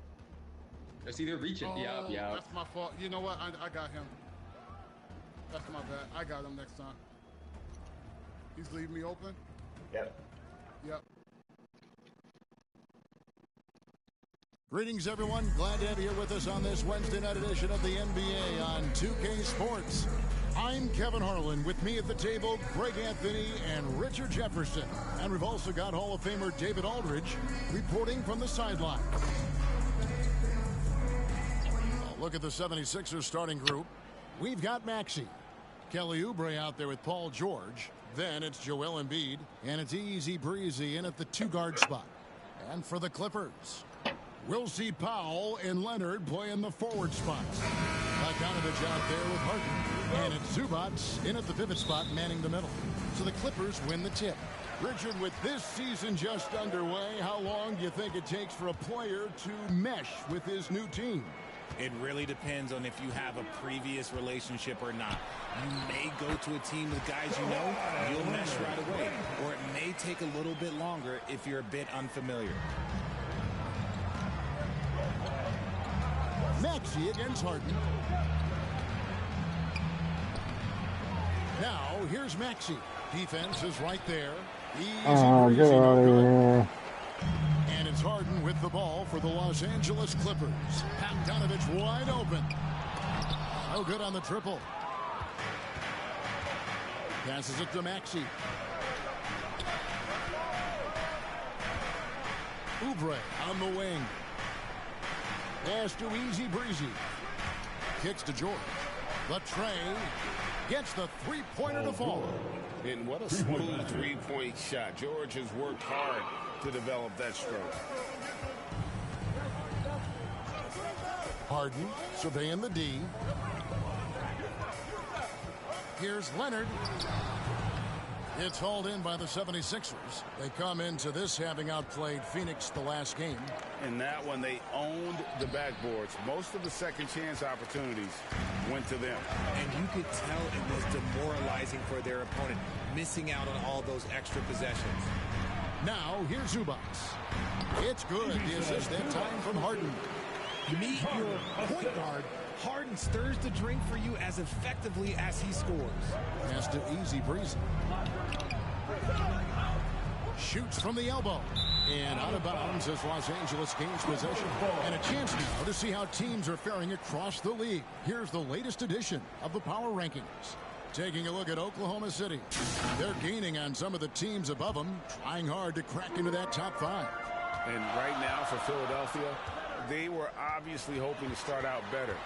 S14: It's either reaching. Yeah.
S17: That's my fault. You know what? I got him. That's my bad. I got him next time. He's leaving me open.
S19: Yep.
S17: Greetings, everyone. Glad to have you here with us on this Wednesday night edition of the NBA on 2K Sports. I'm Kevin Harlan. With me at the table, Greg Anthony and Richard Jefferson. And we've also got Hall of Famer David Aldridge reporting from the sideline. Look at the 76ers starting group. We've got Maxey. Kelly Oubre out there with Paul George. Then it's Joel Embiid. And it's easy breezy in at the two-guard spot. And for the Clippers, we'll see Powell and Leonard playing the forward spots. Bogdanovich out there with Harden. And it's Zubats in at the pivot spot, manning the middle. So the Clippers win the tip. Richard, with this season just underway, how long do you think it takes for a player to mesh with his new team?
S7: It really depends on if you have a previous relationship or not. You may go to a team with guys you know, you'll mesh right away. Or it may take a little bit longer if you're a bit unfamiliar.
S17: Maxey against Harden. Now, here's Maxey. Defense is right there.
S1: Get out of here.
S17: And it's Harden with the ball for the Los Angeles Clippers. Bogdanovich wide open. No good on the triple. Passes it to Maxey. Oubre on the wing. Pass to Easy Breezy. Kicks to George. The tray gets the three-pointer to fall.
S7: And what a smooth three-point shot. George has worked hard to develop that stroke.
S17: Harden surveying the D. Here's Leonard. It's hauled in by the 76ers. They come into this having outplayed Phoenix the last game.
S7: In that one, they owned the backboards. Most of the second chance opportunities went to them.
S8: And you could tell it was demoralizing for their opponent, missing out on all those extra possessions.
S17: Now, here's Zubac. It's good. The assist that time from Harden.
S8: Meet your point guard. Harden stirs the drink for you as effectively as he scores.
S17: Pass to Easy Breezy. Shoots from the elbow. And out of bounds as Los Angeles gains possession. And a chance now to see how teams are faring across the league. Here's the latest edition of the Power Rankings. Taking a look at Oklahoma City. They're gaining on some of the teams above them, trying hard to crack into that top 5.
S7: And right now for Philadelphia, they were obviously hoping to start out better.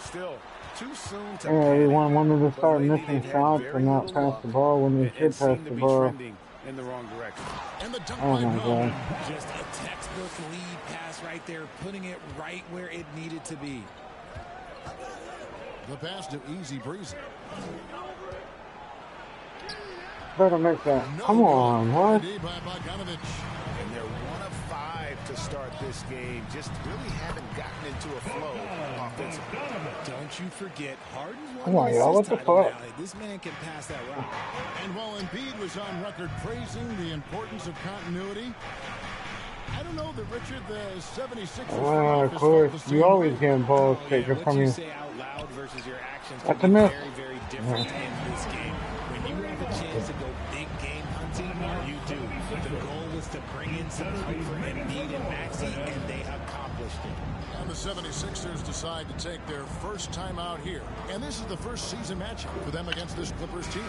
S7: Still, too soon to
S1: everyone wanted to start missing shots and not pass the ball when they should pass the ball.
S7: In the wrong direction.
S8: And the dunk
S1: oh my God.
S8: Just a textbook lead pass right there, putting it right where it needed to be.
S17: The pass to Easy Breezy.
S1: Better make that. Come on, what?
S7: And they're 1 of 5 to start this game. Just really haven't gotten into a flow offensively.
S8: Don't you forget, Harden's
S1: come on, y'all. What the fuck?
S8: This man can pass that route.
S17: And while Embiid was on record praising the importance of continuity, I don't know that Richard, the 76ers.
S1: Of course, you always get balls taken from you.
S8: Say out loud versus your actions
S1: That's
S8: can
S1: a
S8: be
S1: myth.
S8: very, very different in this game. When you have a chance to go big game hunting, you do. The goal was to bring in some help for Embiid and Maxey, and they accomplished it.
S17: And the 76ers decide to take their first time out here. And this is the first season matchup for them against this Clippers team.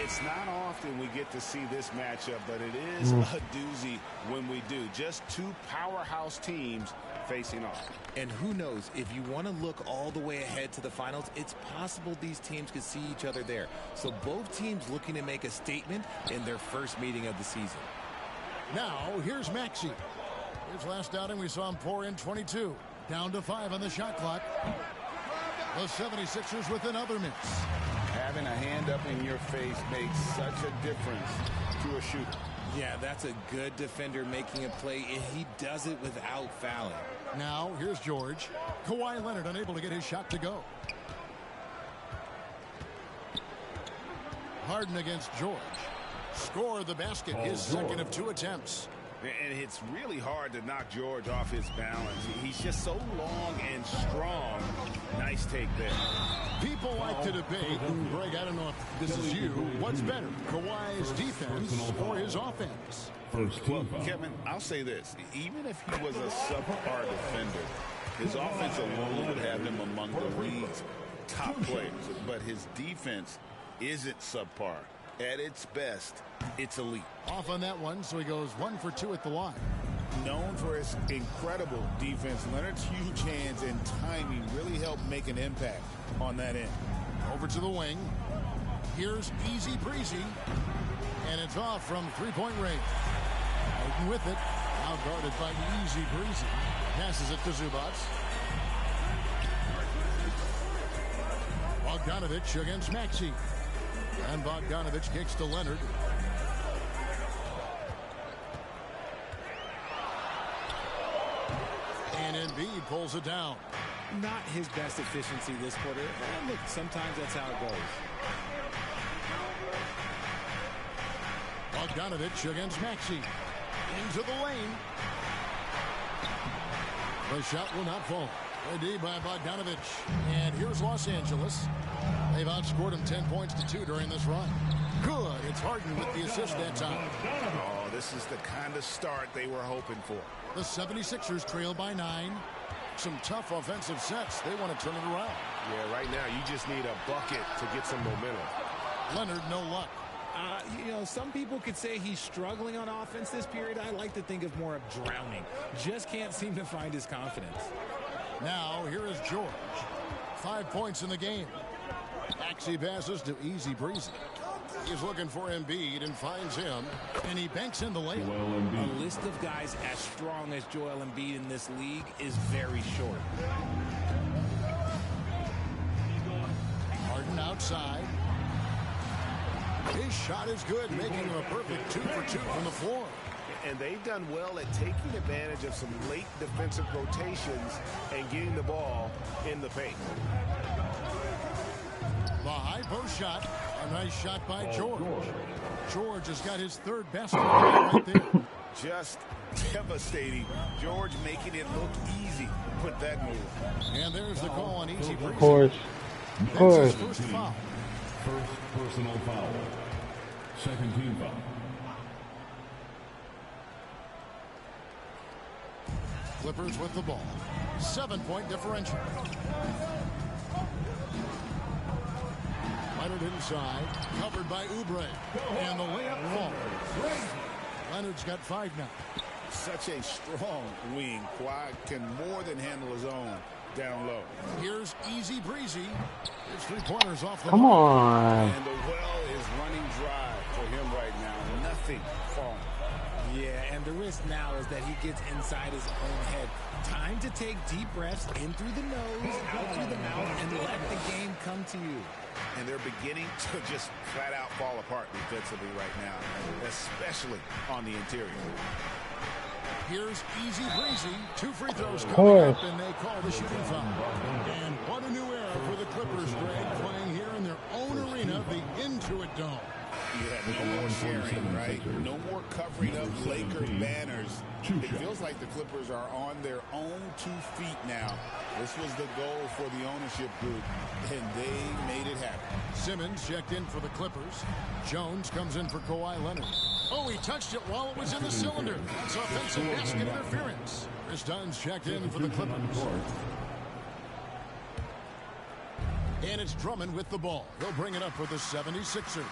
S7: It's not often we get to see this matchup, but it is a doozy when we do. Just two powerhouse teams facing off.
S8: And who knows, if you want to look all the way ahead to the finals, it's possible these teams could see each other there. So both teams looking to make a statement in their first meeting of the season.
S17: Now, here's Maxey. His last outing, we saw him pour in 22. Down to 5 on the shot clock. The 76ers with another miss.
S7: Having a hand up in your face makes such a difference to a shooter.
S8: Yeah, that's a good defender making a play, and he does it without fouling.
S17: Now, here's George. Kawhi Leonard unable to get his shot to go. Harden against George. Score the basket, his second of 2 attempts.
S7: And it's really hard to knock George off his balance. He's just so long and strong. Nice take there.
S17: People like to debate, and Greg, I don't know if this is you, what's better, Kawhi's defense or his offense?
S7: Well, Kevin, I'll say this. Even if he was a subpar defender, his offense alone would have him among the league's top players. But his defense isn't subpar. At its best, it's elite.
S17: Off on that one, so he goes 1 for 2 at the line.
S7: Known for his incredible defense, Leonard's huge hands and timing really helped make an impact on that end.
S17: Over to the wing. Here's Easy Breezy. And it's off from three-point range. Harden with it. Now guarded by Easy Breezy. Passes it to Zubac. Bogdanovich against Maxey. And Bogdanovich kicks to Leonard. And Embiid pulls it down.
S8: Not his best efficiency this quarter. Look, sometimes that's how it goes.
S17: Bogdanovich against Maxey. Into the lane. The shot will not fall. A D by Bogdanovich. And here's Los Angeles. They've outscored him 10 points to 2 during this run. Good. It's Harden with the assist that time.
S7: Oh, this is the kind of start they were hoping for.
S17: The 76ers trail by 9. Some tough offensive sets. They want to turn it around.
S12: Yeah, right now you just need a bucket to get some momentum.
S17: Leonard, no luck.
S8: You know, some people could say he's struggling on offense this period. I like to think of more of drowning. Just can't seem to find his confidence.
S17: Now, here is George. 5 points in the game. Maxey passes to Easy Breezy. He's looking for Embiid and finds him. And he banks in the layup.
S8: A list of guys as strong as Joel Embiid in this league is very short.
S17: Harden outside. His shot is good, making him a perfect 2 for 2 from the floor.
S12: And they've done well at taking advantage of some late defensive rotations and getting the ball in the paint.
S17: The high post shot. A nice shot by George. George has got his 3rd basket right there.
S7: Just devastating. George making it look easy. Put that move.
S17: And there's the call on Easy Breezy.
S1: Of course. Of course.
S17: That's his first foul.
S18: First personal foul. Second team foul.
S17: Clippers with the ball. 7-point differential. Leonard inside. Covered by Oubre. And the layup falls. Leonard's got 5 now.
S7: Such a strong wing. Kawhi can more than handle his own down low.
S17: Here's Easy Breezy. His 3-pointers off the
S1: Come on.
S7: And the well is running dry for him right now. Nothing falling.
S8: Yeah, and the risk now is that he gets inside his own head. Time to take deep breaths in through the nose, out through the mouth, and let the game come to you.
S7: And they're beginning to just flat out fall apart defensively right now, especially on the interior.
S17: Here's Easy Breezy. 2 free throws coming up, and they call the shooting foul. And what a new era for the Clippers, Greg, playing here in their own arena, the Intuit Dome.
S7: You have no more sharing, right? No more covering up Laker banners. It feels like the Clippers are on their own 2 feet now. This was the goal for the ownership group, and they made it happen.
S17: Simmons checked in for the Clippers. Jones comes in for Kawhi Leonard. Oh, he touched it while it was in the cylinder. That's offensive basket interference. Chris Dunn's checked in for the Clippers. And it's Drummond with the ball. He'll bring it up for the 76ers.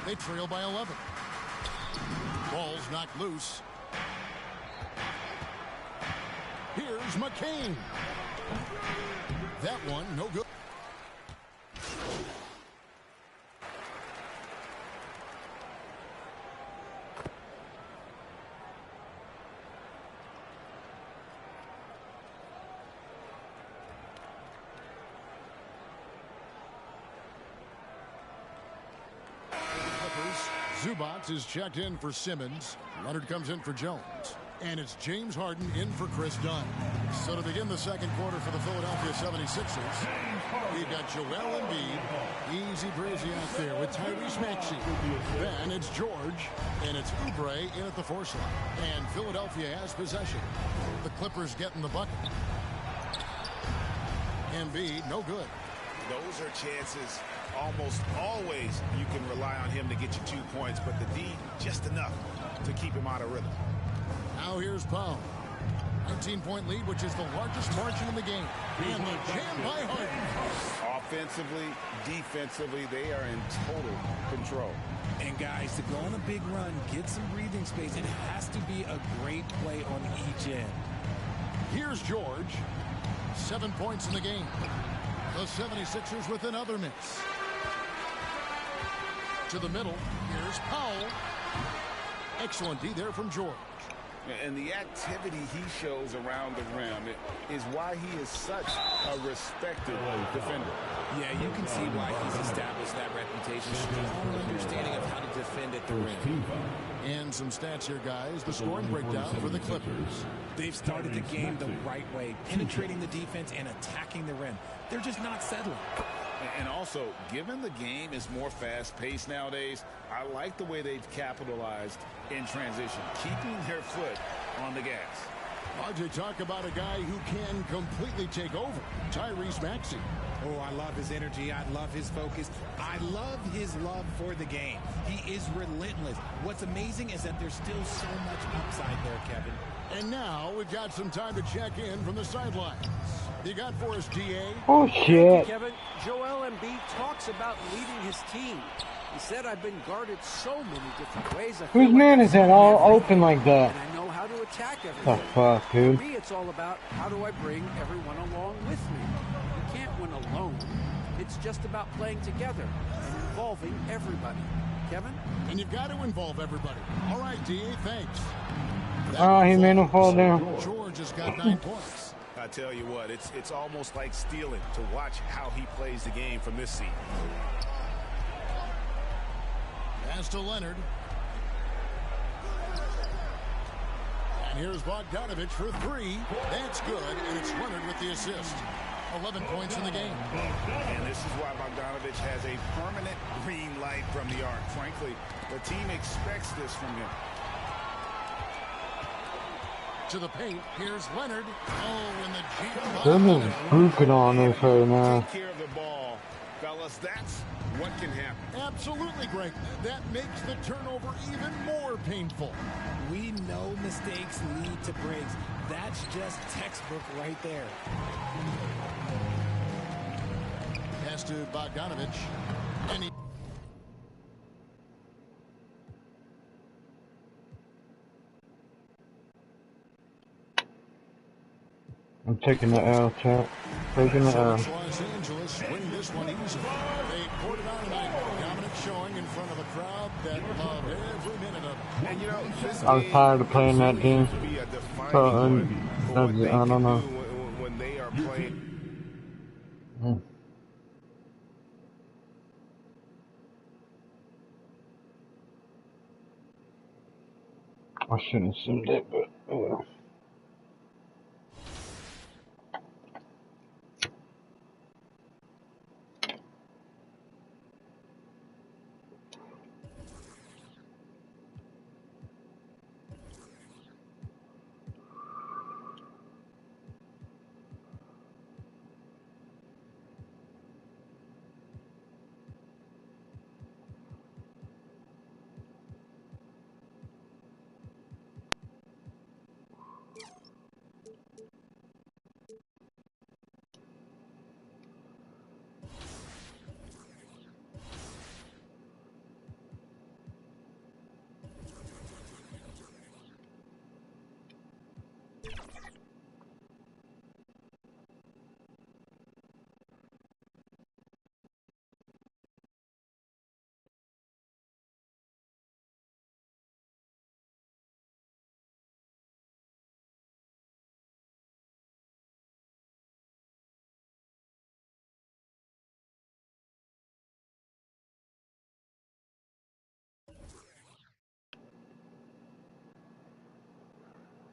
S17: They trail by 11. Ball's knocked loose. Here's McCain. That one, no good. Zubac is checked in for Simmons. Leonard comes in for Jones. And it's James Harden in for Chris Dunn. So to begin the second quarter for the Philadelphia 76ers, we've got Joel Embiid, Easy Breezy out there with Tyrese Maxey. Then it's George, and it's Oubre in at the 4 slot. And Philadelphia has possession. The Clippers getting the bucket. Embiid, no good.
S7: Those are chances. Almost always you can rely on him to get you 2 points, but the D just enough to keep him out of rhythm.
S17: Now here's Powell. 19-point lead, which is the largest margin in the game. And the jam by Harden.
S7: Offensively, defensively, they are in total control.
S8: And guys, to go on a big run, get some breathing space, it has to be a great play on each end.
S17: Here's George. 7 points in the game. The 76ers with another miss. To the middle. Here's Powell. Excellent D there from George.
S7: And the activity he shows around the rim is why he is such a respected defender.
S8: Yeah, you can see why he's established that reputation. Strong understanding of how to defend at the rim.
S17: And some stats here, guys. The scoring breakdown for the Clippers.
S8: They've started the game the right way, penetrating the defense and attacking the rim. They're just not settling.
S7: And also, given the game is more fast-paced nowadays, I like the way they've capitalized in transition, keeping their foot on the gas.
S17: RJ, talk about a guy who can completely take over. Tyrese Maxey.
S8: Oh, I love his energy. I love his focus. I love his love for the game. He is relentless. What's amazing is that there's still so much upside there, Kevin.
S17: And now we've got some time to check in from the sidelines. You got for us, DA?
S1: Oh, shit.
S13: Kevin, Joel Embiid talks about leading his team. He said, I've been guarded so many different ways.
S1: Whose man is that all open like that?
S13: And I know how to attack
S1: The
S13: everyone.
S1: fuck, dude?
S13: For me, it's all about how do I bring everyone along with me. You can't win alone. It's just about playing together and involving everybody. Kevin?
S17: And you've got to involve everybody. All right, DA, thanks.
S1: Oh, he made him fall down.
S17: George has got 9 points.
S7: I tell you what, it's almost like stealing to watch how he plays the game from this seat.
S17: Pass to Leonard. And here's Bogdanovich for 3. That's good, and it's Leonard with the assist. 11 points in the game.
S7: And this is why Bogdanovich has a permanent green light from the arc. Frankly, the team expects this from him.
S17: To the paint, here's Leonard. Oh, and the
S1: They're just booking on this right now.
S7: Take care of the ball, fellas. That's what can happen.
S17: Absolutely, Greg. That makes the turnover even more painful.
S8: We know mistakes lead to breaks. That's just textbook right there.
S17: Pass to Bogdanovich. And he
S1: I'm taking the L, chat. Taking the L.
S17: Los Angeles win this one easily. They poured it on tonight. Dominant showing in front of a crowd that loved every minute of it.
S7: And you know, this
S1: I was tired of playing that game.
S7: be a defining
S1: So,
S7: one for what they
S1: I don't
S7: can
S1: know.
S7: do when they are playing.
S1: I shouldn't have assumed it, but oh well.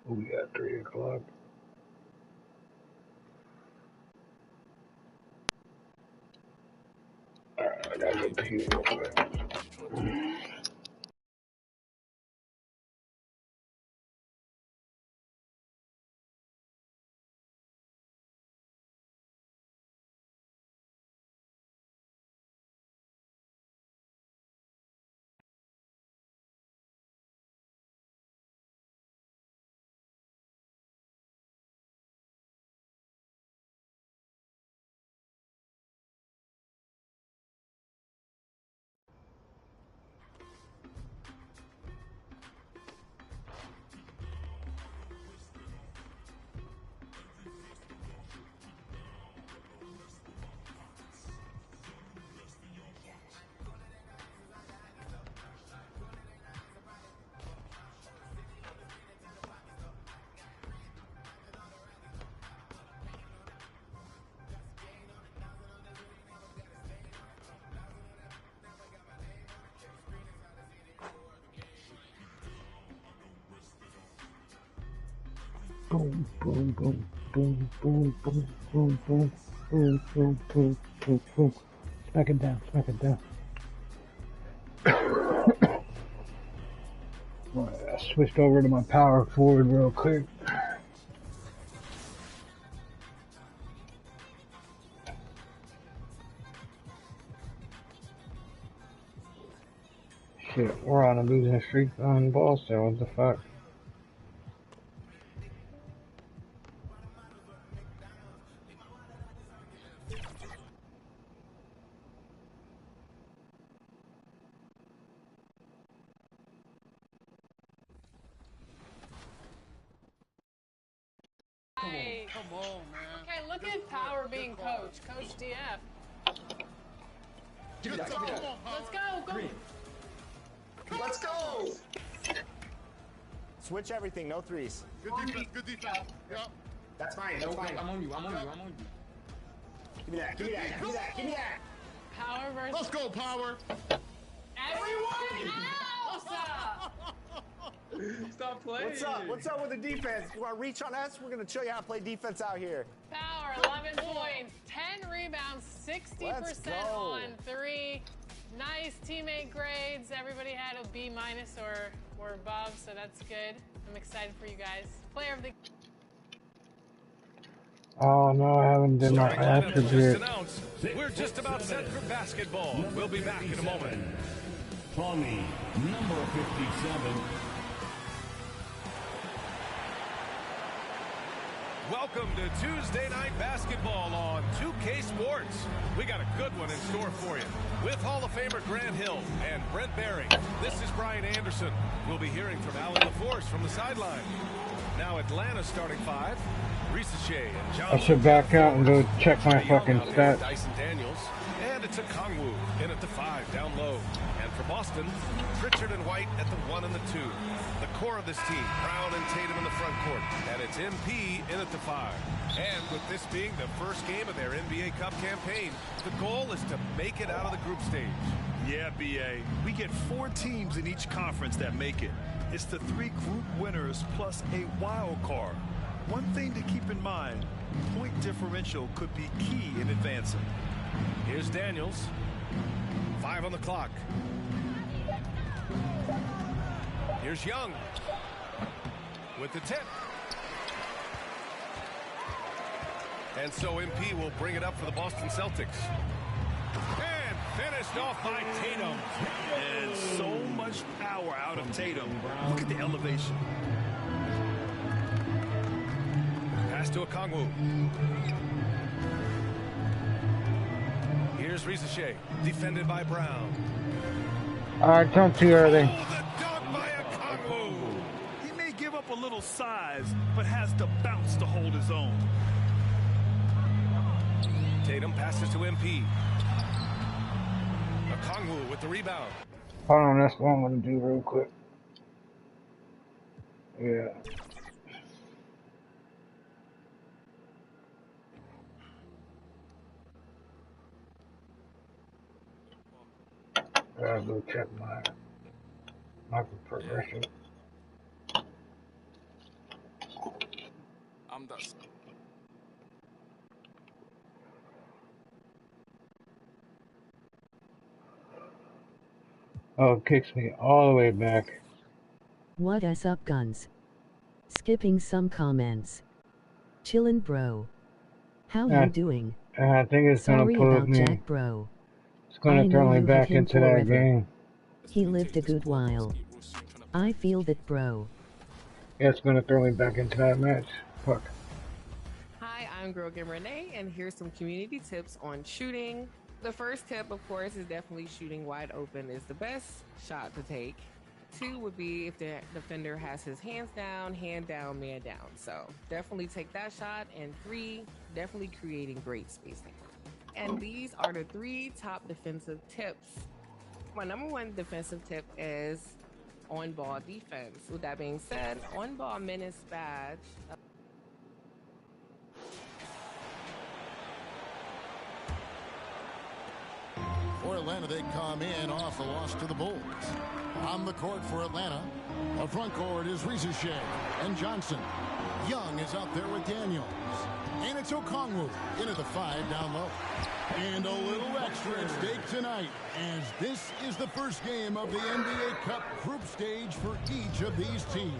S1: We got 3 o'clock. I gotta get pee real quick. Boom, boom, boom, boom, boom, boom, boom, boom, boom, boom, boom, boom, boom. Smack it down, smack it down. I switched over to my power forward real quick. Shit, we're on a losing streak on ball still. What the fuck?
S15: Hey.
S3: Come on, man.
S15: Okay, look at Power being coach. Coach DF.
S3: Let's go.
S15: Let's go. Go.
S19: Let's go. Switch everything. No threes.
S3: Good defense. Good defense. Yep.
S19: That's fine. That's fine.
S14: I'm on you.
S19: Give me that. Give me that. Give me that. Give me that.
S15: Power versus.
S3: Let's go, Power.
S15: Everyone else.
S14: Stop playing.
S19: What's up? What's up with the defense? You want to reach on us? We're going to show you how to play defense out here.
S15: Power, 11 points, 10 rebounds, 60% on 3. Nice teammate grades. Everybody had a B- or above, so that's good. I'm excited for you guys. Player of the...
S1: Oh no, I haven't done my attribute.
S2: We're just about set for basketball. We'll be back in a moment.
S18: Tommy, number 57.
S2: Welcome to Tuesday Night Basketball on 2K Sports. We got a good one in store for you. With Hall of Famer Grant Hill and Brent Barry, this is Brian Anderson. We'll be hearing from Alan LaForce from the sideline. Now Atlanta starting 5. Risache and John.
S1: I should back out and go check my fucking stats.
S2: Dyson Daniels. And it's a Kongwu in at the 5 down low. And for Boston, Pritchard and White at the 1 and the 2. The core of this team, Brown and Tatum in the front court. And it's MP in at the 5. And with this being the first game of their NBA Cup campaign, the goal is to make it out of the group stage.
S6: Yeah, BA. We get 4 teams in each conference that make it. It's the 3 group winners plus a wild card. One thing to keep in mind, point differential could be key in advancing.
S2: Here's Daniels. 5 on the clock. Here's Young with the tip. And so MP will bring it up for the Boston Celtics. And finished off by Tatum.
S6: And so much power out of Tatum. Look at the elevation.
S2: Pass to Okongwu. Here's Risache, defended by Brown.
S1: Alright, don't too early.
S6: He may give up a little size, but has the bounce to hold his own.
S2: Tatum passes to MP. Okongwu with the rebound.
S1: Hold on, that's what I'm gonna do real quick. Yeah. Gotta go check my progression.
S16: I'm done.
S1: Oh, it kicks me all the way back.
S11: What is up, guns? Skipping some comments. Chillin', bro. How you doing?
S1: I think it's
S11: Sorry
S1: gonna put
S11: about
S1: me.
S11: Jack, bro.
S1: It's gonna
S11: I
S1: throw
S11: know
S1: me
S11: you
S1: back
S11: hit him
S1: into that
S11: forever.
S1: game.
S11: He lived a good while. I feel that, bro.
S1: Yeah, it's gonna throw me back into that match. Fuck.
S21: Hi, I'm Girl Gamer Renee, and here's some community tips on shooting. The first tip, of course, is definitely shooting wide open is the best shot to take. 2 would be if the defender has his hands down, hand down, man down. So definitely take that shot. And 3, definitely creating great spacing. And these are the 3 top defensive tips. My number 1 defensive tip is on-ball defense. With that being said, on-ball menace badge.
S17: For Atlanta, they come in off the loss to the Bulls. On the court for Atlanta, the front court is Rizushek and Johnson. Young is out there with Daniels. And it's Okongwu into the 5 down low. And a little extra at stake tonight, as this is the first game of the NBA Cup group stage for each of these teams.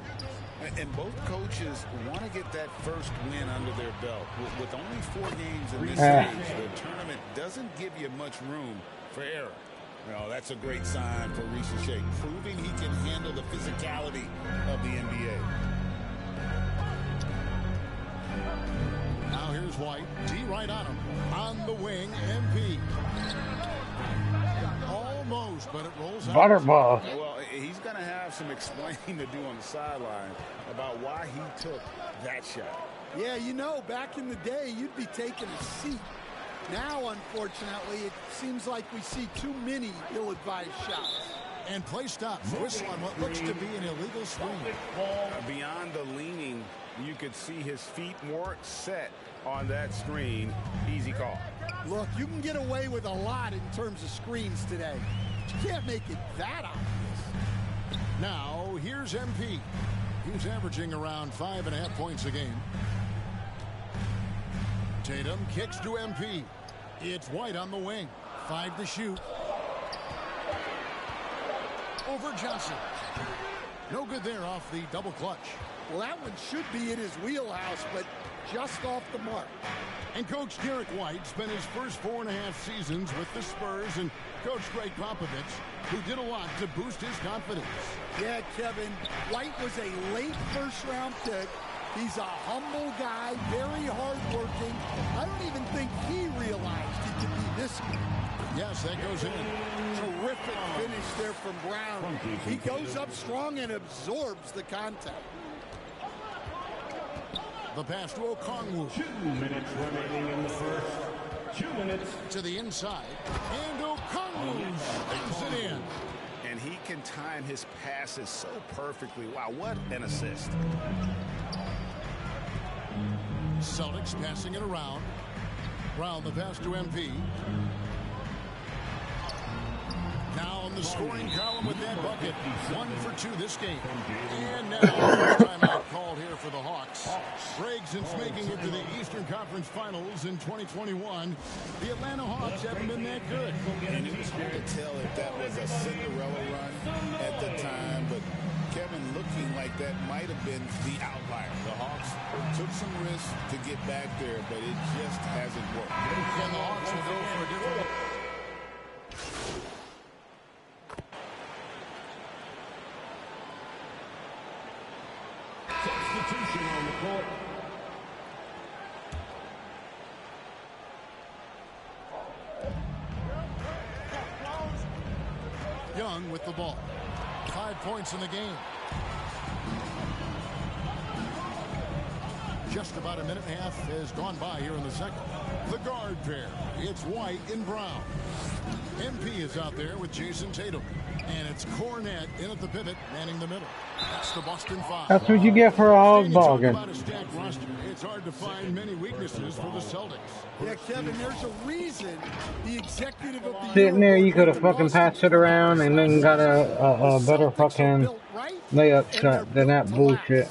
S7: And both coaches want to get that first win under their belt. With only 4 games in this stage, the tournament doesn't give you much room for error. Well, that's a great sign for Rizushek, proving he can handle the physicality of the NBA.
S17: Now here's White. D right on him. On the wing, MP. Almost, but it rolls out.
S1: Butterball.
S7: Well, he's going to have some explaining to do on the sideline about why he took that shot.
S10: Yeah, you know, back in the day, you'd be taking a seat. Now, unfortunately, it seems like we see too many ill-advised shots.
S17: And play stops. Whistle on what looks to be an illegal swing.
S7: Beyond the leaning, you could see his feet weren't set on that screen. Easy call.
S10: Look, you can get away with a lot in terms of screens today. You can't make it that obvious.
S17: Now, here's MP. He's averaging around 5.5 points a game. Tatum kicks to MP. It's White on the wing. 5 to shoot. Over Johnson. No good there off the double clutch.
S10: Well, that one should be in his wheelhouse, but just off the mark.
S17: And Coach Derek White spent his first 4.5 seasons with the Spurs and Coach Greg Popovich, who did a lot to boost his confidence.
S10: Yeah, Kevin, White was a late first-round pick. He's a humble guy, very hardworking. I don't even think he realized he could be this good.
S17: Yes, that goes in.
S10: Terrific finish there from Brown. He goes up strong and absorbs the contact.
S17: The pass to Okongwu.
S18: 2 minutes remaining in the first. 2 minutes.
S17: To the inside. And Okongwu brings it in.
S7: And he can time his passes so perfectly. Wow, what an assist.
S17: Celtics passing it around. Brown the pass to MP. Now on the scoring column with that bucket. 1 for 2 this game. And now timeout called here for the Hawks. Gregson's making it to the Eastern Conference Finals in 2021. The Atlanta Hawks haven't been that good.
S7: And it was hard to tell if that was a Cinderella run at the time, but Kevin, looking like that might have been the outlier. The Hawks took some risks to get back there, but it just hasn't worked.
S17: And the Hawks will go for a different...
S18: Substitution on the court.
S17: Young with the ball. 5 points in the game. Just about a minute and a half has gone by here in the second. The guard pair. It's White and Brown. MP is out there with Jason Tatum. And it's Cornette in at the pivot, manning the middle. That's the Boston 5.
S1: That's what you get for a hog bargain.
S17: It's hard to find many weaknesses for the Celtics.
S10: Yeah, Kevin, there's a reason the executive of the
S1: Sitting there, you could have fucking passed it around and then got a better fucking layup shot than that bullshit.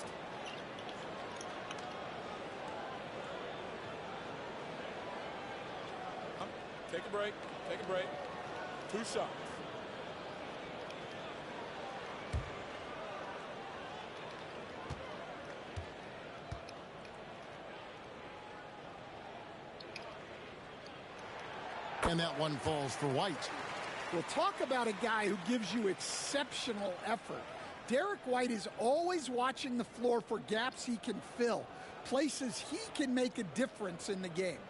S9: Take a break. Take a break. 2 shots.
S17: And that one falls for White.
S10: Well, talk about a guy who gives you exceptional effort. Derek White is always watching the floor for gaps he can fill, places he can make a difference in the game.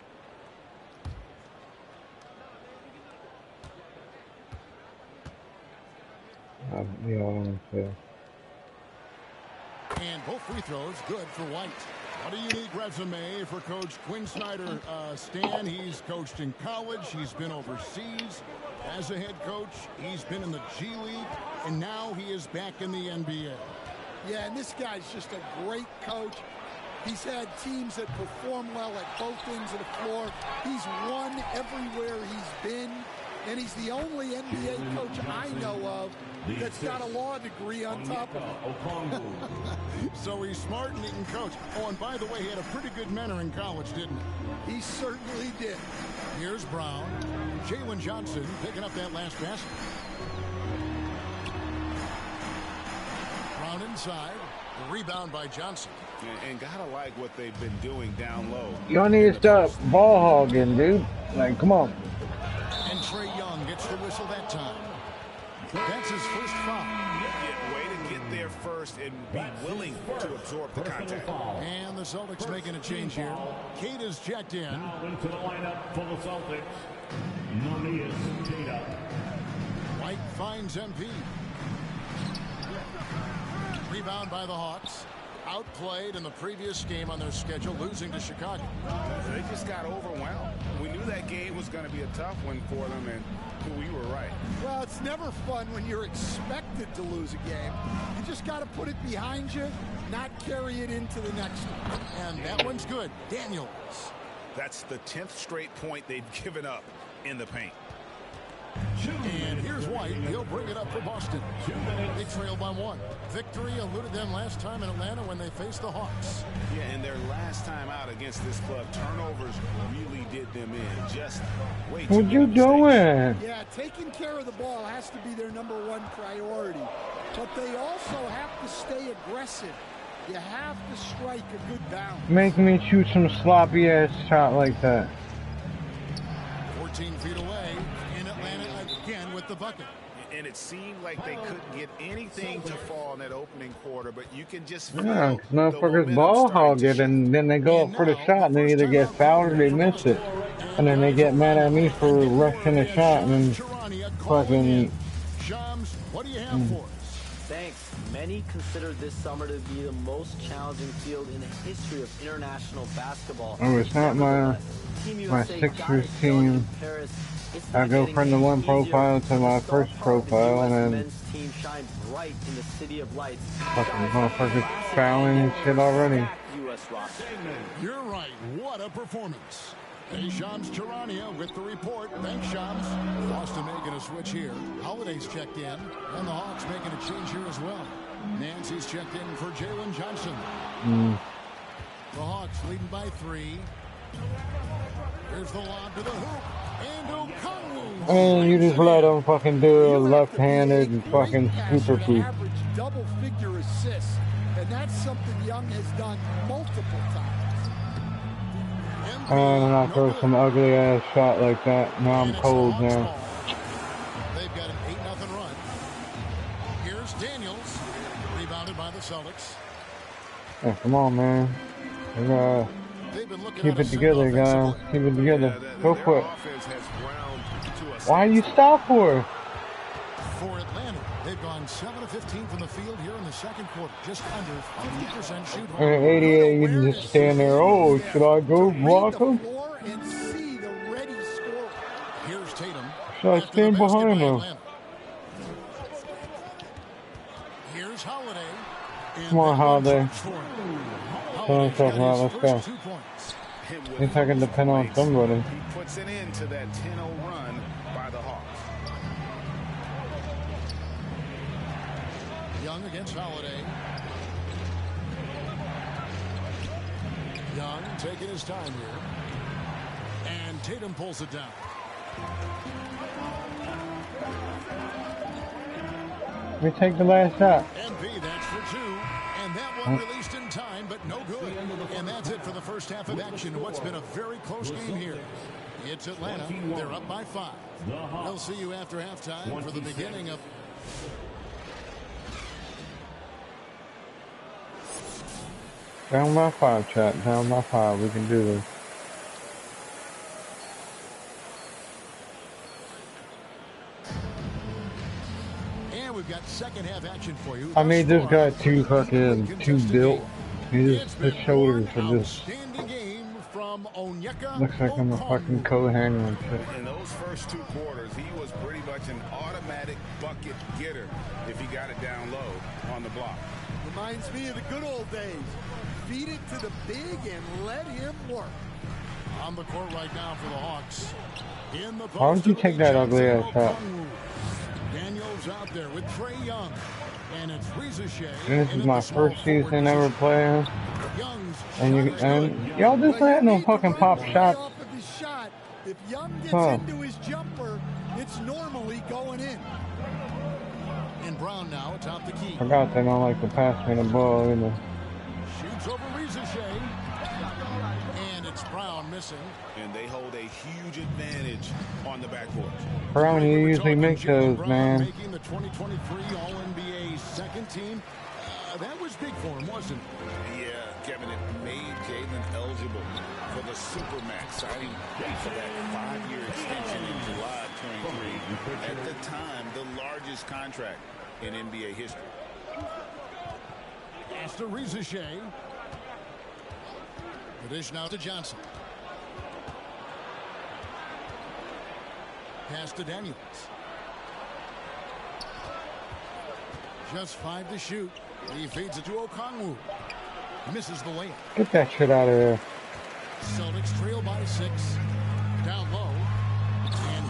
S17: And both free throws good for White. What a unique resume for Coach Quinn Snyder. Stan, he's coached in college. He's been overseas as a head coach. He's been in the G League, and now he is back in the NBA.
S10: Yeah, and this guy's just a great coach. He's had teams that perform well at both ends of the floor. He's won everywhere he's been. And he's the only NBA coach I know of that's got a law degree on top of it.
S17: So he's smart and he can coach. Oh, and by the way, he had a pretty good mentor in college, didn't he?
S10: He certainly did.
S17: Here's Brown. Jalen Johnson picking up that last basket. Brown inside. The rebound by Johnson.
S7: And gotta like what they've been doing down low.
S1: Y'all need to stop ball hogging, dude. Like, come on.
S17: And Trae Young gets the whistle that time. That's his first foul.
S7: Yeah, way to get there first and be willing to absorb the contact.
S17: And the Celtics making a change here. Kate is checked in.
S18: Now into the lineup for the Celtics. Number is Kate.
S17: White finds MP. Rebound by the Hawks. Outplayed in the previous game on their schedule, losing to Chicago.
S7: They just got overwhelmed. We knew that game was going to be a tough one for them, and we were right.
S10: Well, it's never fun when you're expected to lose a game. You just got to put it behind you, not carry it into the next one.
S17: And that one's good. Daniels.
S7: That's the 10th straight point they've given up in the paint.
S17: And here's White. He'll bring it up for Boston. They trail by 1. Victory eluded them last time in Atlanta when they faced the Hawks.
S7: Yeah, and their last time out against this club, turnovers really did them in. Just way too
S1: What you doing?
S10: Yeah, taking care of the ball has to be their #1 priority. But they also have to stay aggressive. You have to strike a good balance.
S1: Make me shoot some sloppy ass shot like that.
S17: 14 feet away in Atlanta again with the bucket.
S7: And it seemed like they couldn't get anything to fall in that opening quarter, but you can just feel
S1: Yeah, motherfuckers ball hog it, and then they go up for the shot, and they either get fouled or they miss it. And then they get mad at me for rushing the shot, and then fucking...
S17: Shams, what do you have for us?
S5: Thanks. Many consider this summer to be the most challenging field in the history of international basketball.
S1: Oh, it's not my Sixers team. I go from the one profile to my first profile, and then
S5: team shine bright in the city of lights.
S1: fucking motherfuckers fouling and shit already.
S17: You're right. What a performance. Hey, Shams Charania with the report. Thanks, Shams. Boston making a switch here. Holiday's checked in, and the Hawks making a change here as well. Nancy's checked in for Jalen Johnson. The Hawks leading by 3. Here's the lob to the hoop. And Okongwu.
S1: And you just let them fucking do a left-handed fucking super feed.
S10: Average double-figure assists, and that's something Young has done multiple times.
S1: And I throw some ugly ass shot like that. Now I'm cold now.
S17: They've got an 8-0 run. Here's Daniels, rebounded by the Celtics.
S1: Hey, come on, man. We gotta keep it together, guys. Keep it together. Go for it. Why you stop for?
S17: For Atlanta, they've gone 7 of 15 from the field here in the second quarter. Just under 50% shoot.
S1: And 88, you can just stand there. Oh, should I go block him?
S17: Here's Tatum.
S1: Should I stand behind him?
S17: Here's Holiday.
S1: Come on, Holiday. What I'm talking about. Let's go. I think I can depend on somebody.
S7: He puts an end to that 10-0 run by the Hawks.
S17: Young against Holiday. Young taking his time here. And Tatum pulls it down.
S1: We take the last shot.
S17: MP, that's for 2. And that one released in time, but no good. And that's it for the first half of action. What's been a very close game here. It's Atlanta. They're up by 5. We'll see you after halftime for the beginning of...
S1: Down by 5, chat. Down by 5. We can do this.
S17: And we've got second half action for you.
S1: I mean, this guy too fucking too built. His shoulders are just looks like I'm a fucking co-hanger and shit.
S7: In those first 2 quarters, he was pretty much an automatic bucket getter if he got it down low on the block.
S10: Reminds me of the good old days. Feed it to the big and let him work.
S17: On the court right now for the Hawks. In the
S1: Why would you take that ugly ass shot?
S17: Daniels out there with Trae Young. And it's Ricochet.
S1: This is my first season ever playing. And y'all just had no fucking pop shots.
S10: If Young gets into his jumper, it's normally going in.
S17: And Brown now atop the key.
S1: Forgot they don't like to pass me the ball either.
S17: Shoots over Ricochet. And it's Brown missing.
S7: And they hold a huge advantage on the backcourt.
S1: Brown, you usually make those, man.
S17: Making the 2023 All-NBA second team. That was big for him, wasn't it?
S7: Yeah, Kevin, it made Jalen eligible for the Supermax signing for that 5-year extension in July 23. At the time, the largest contract in NBA history.
S17: Pass to Ricochet. The dish now to Johnson. Pass to Daniels. Just 5 to shoot. He feeds it to Okongwu. Misses the layup.
S1: Get that shit out of there.
S17: Celtics trail by 6. Down low.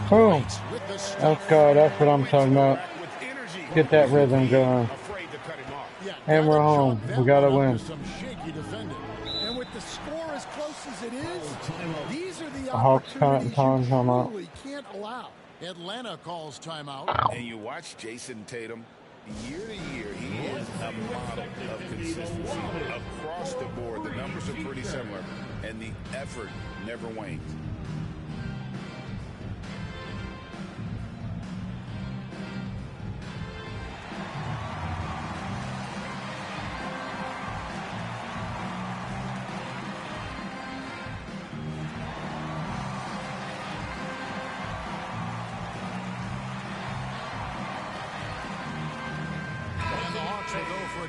S1: Boom. Let's go. That's what I'm talking about. Get that rhythm going. And we're home. We gotta win.
S10: And with the score as close as it is, these are the
S1: Hawks timeout.
S10: Really can't allow.
S17: Atlanta calls timeout.
S7: And you watch Jason Tatum. Year to year, he is a model of consistency. Across the board, the numbers are pretty similar, and the effort never wanes.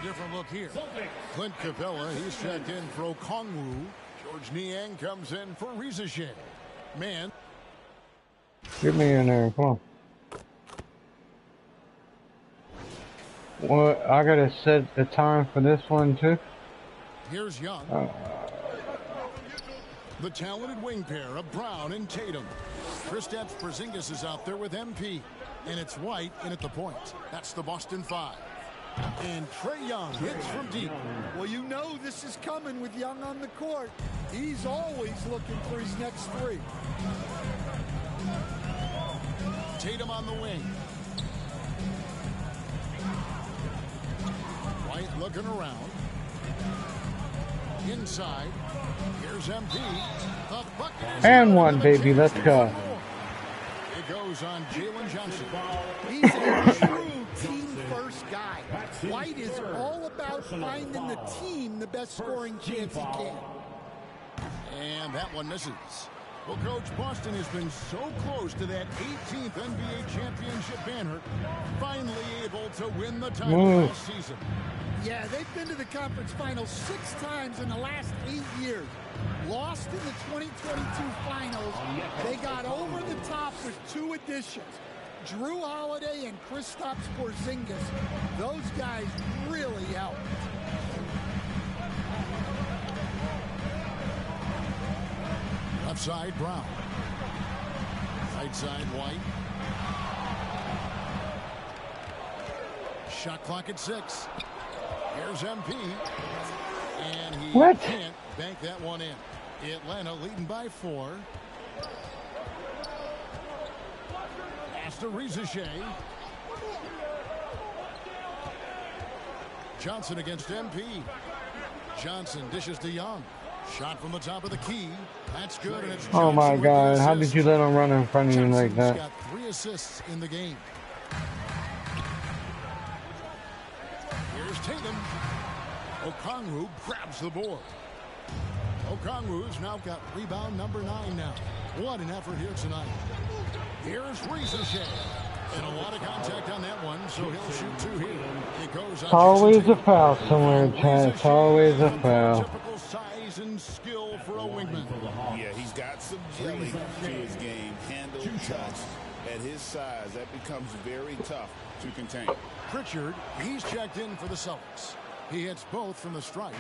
S17: Different look here. Clint Capella, he's checked in for Okongwu. George Niang comes in for Ricochet. Man.
S1: Get me in there. Come on. Well, I gotta set the time for this one too.
S17: Here's Young. The talented wing pair of Brown and Tatum. Kristaps Porzingis is out there with MP. And it's White in at the point. That's the Boston 5. And Trae Young hits from deep.
S10: Well, you know this is coming with Young on the court. He's always looking for his next 3.
S17: Tatum on the wing. White looking around. Inside. Here's MP.
S1: And one, baby. Let's go.
S17: It goes on Jalen Johnson.
S10: He's a true team-first guy. White is all about finding the team the best scoring chance he can.
S17: And that one misses. Well, Coach, Boston has been so close to that 18th NBA championship banner, finally able to win the title last season.
S10: Yeah, they've been to the conference finals 6 times in the last 8 years. Lost in the 2022 finals. They got over the top with 2 additions. Drew Holiday and Kristaps Porzingis. Those guys really helped.
S17: Left side, Brown. Right side, White. Shot clock at 6. Here's MP. And he can't bank that one in. Atlanta leading by 4. Pass to Ricochet. Johnson against MP. Johnson dishes to Young. Shot from the top of the key. That's good. And it's
S1: oh my God! How did you let him run in front of you like that?
S17: Got 3 assists in the game. Here's Tatum. Okongwu grabs the board. Okongwu's now got rebound number 9 now. What an effort here tonight. Here's Ricochet. And a lot of contact on that one, so he'll shoot 2 here. It goes on.
S1: Always a foul somewhere, Chad. It's always a foul.
S17: Typical size and skill for a wingman.
S7: Yeah, he's got some jelly to his game. Handle, touch. At his size, that becomes very tough to contain.
S17: Pritchard, he's checked in for the Celtics. He hits both from the stripe.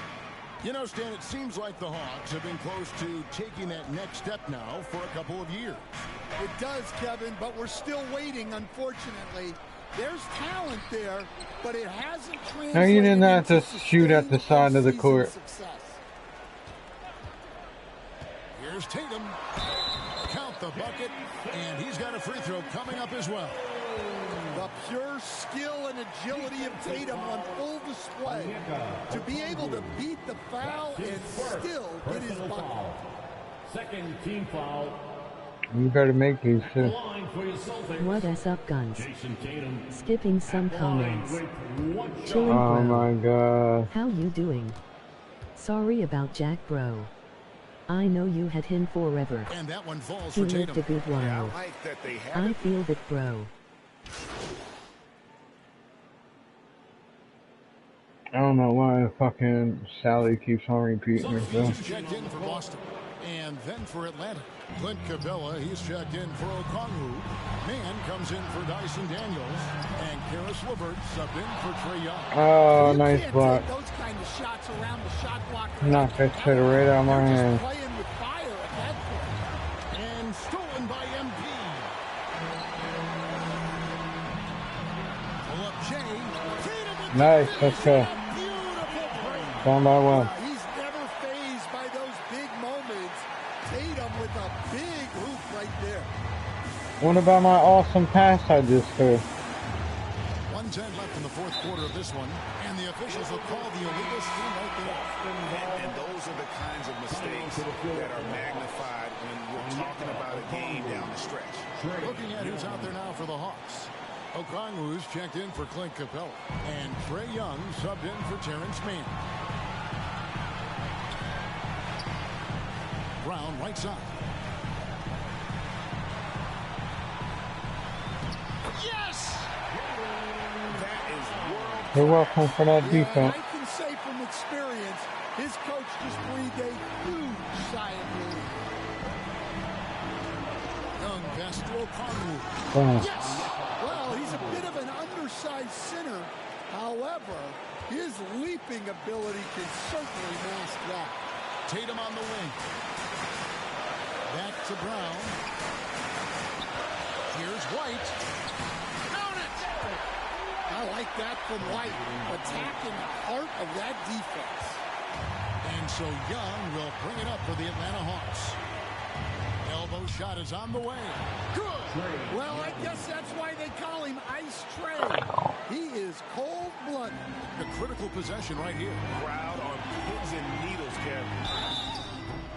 S17: You know, Stan, it seems like the Hawks have been close to taking that next step now for a couple of years.
S10: It does, Kevin, but we're still waiting, unfortunately. There's talent there, but it hasn't translated.
S1: Now you didn't have to shoot at the side of the court.
S17: Here's Tatum. Count the bucket, and he's got a free throw coming up as well.
S10: The pure skill and agility of Tatum on full display. To be able to beat the foul and still get his bucket.
S18: Second team foul.
S1: You better make these shit.
S11: What is up, guns? Skipping some comments. Chillin'
S1: Oh
S11: bro.
S1: my god.
S11: How you doing? Sorry about Jack, bro. I know you had him forever.
S17: And that one falls
S11: He
S17: for Tatum.
S11: lived a good while.
S12: Yeah, I like that they have
S11: I feel that, bro.
S1: I don't know why fucking Sally keeps on repeating herself.
S17: He's checked in for Boston. And then for Atlanta. Clint Cabela, he's checked in for Okongwu. Man comes in for Dyson Daniels. And Karis LeVert subbed in for Trae Young.
S1: Oh, nice block.
S10: Those kind of shots around the shot blocker.
S1: Knock that shit right out of my hand.
S10: Playing with fire at that point.
S17: And stolen by MP. Pull up Jay.
S1: Nice, let's go. Down by one.
S10: He's never fazed by those big moments. Tatum with a big hoop right there.
S1: What about my awesome pass I just threw?
S17: 1:10 left in the fourth quarter of this one. And the officials will call the illegal screen right there.
S7: And those are the kinds of mistakes that are magnified when we're talking about a game down the stretch.
S17: Looking at who's out there now for the Hawks. Okongwu's checked in for Clint Capella. And Trae Young subbed in for Terrence Mann. Brown right side.
S12: Yes! That is world.
S1: You're welcome for that defense.
S10: I can say from experience, his coach just breathed a huge sigh of relief.
S17: Young pass to Okongwu.
S10: Yes! Well, he's a bit of an undersized center. However, his leaping ability can certainly mask that.
S17: Tatum on the wing. Back to Brown. Here's White.
S10: Count it! I like that from White, attacking the heart of that defense.
S17: And so Young will bring it up for the Atlanta Hawks. Elbow shot is on the way.
S10: Good. Well, I guess that's why they call him Ice Trae. He is cold-blooded.
S17: The critical possession right here.
S12: Crowd on pins and needles, Kevin.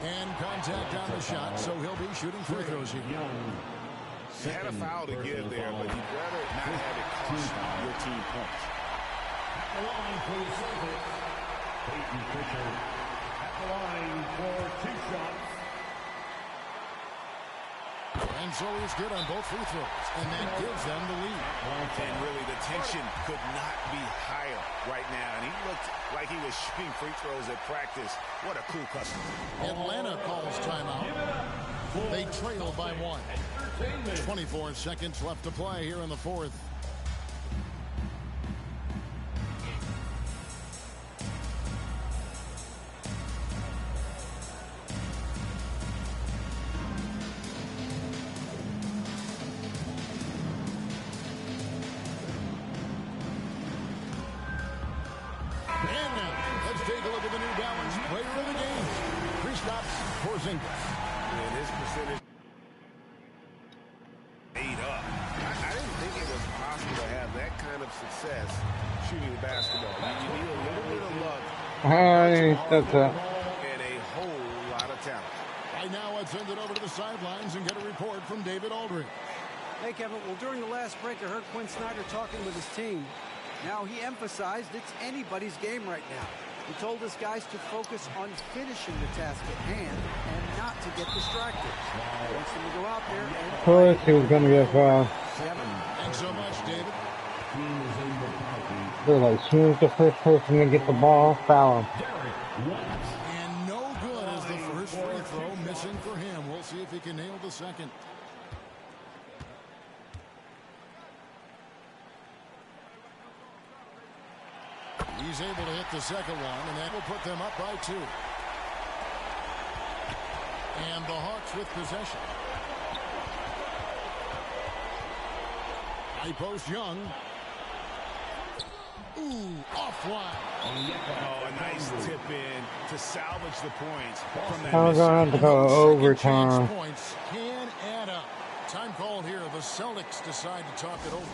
S17: And contact on the shot, so he'll be shooting free throws here.
S7: You had a foul to give there, but you'd rather not have it cost your team points.
S18: At the line for the Celtics, Peyton Pritchard. At the line for 2 shots.
S17: And so he's good on both free throws, and that gives them the lead.
S7: And really, the tension could not be higher right now. And he looked like he was shooting free throws at practice. What a cool customer.
S17: Atlanta calls timeout. They trail by 1. 24 seconds left to play here in the fourth. And now, let's take a look at the New Balance player of the game. Kristaps Porzingis.
S12: And his percentage ate up. I didn't think it was possible to have that kind of success shooting basketball. You need a little bit of luck.
S1: That's it.
S12: And a whole lot of talent.
S17: Right now, let's send it over to the sidelines and get a report from David Aldridge.
S13: Hey, Kevin. Well, during the last break, I heard Quinn Snyder talking with his team. Now, he emphasized it's anybody's game right now. He told his guys to focus on finishing the task at hand and not to get distracted. He wants them to go out there and...
S1: Of course he was going to get fouled.
S17: Thanks so much, David.
S1: They're like, as soon as the first person to get the ball, foul him.
S17: And no good as the first free throw missing for him. We'll see if he can nail the second. He's able to hit the second one, and that will put them up by 2. And the Hawks with possession. High post Young. Ooh, offline.
S7: Oh, a nice tip in to salvage the points from that.
S1: I'm going to have to go overtime.
S17: Points can add up. Time called here. The Celtics decide to talk it over.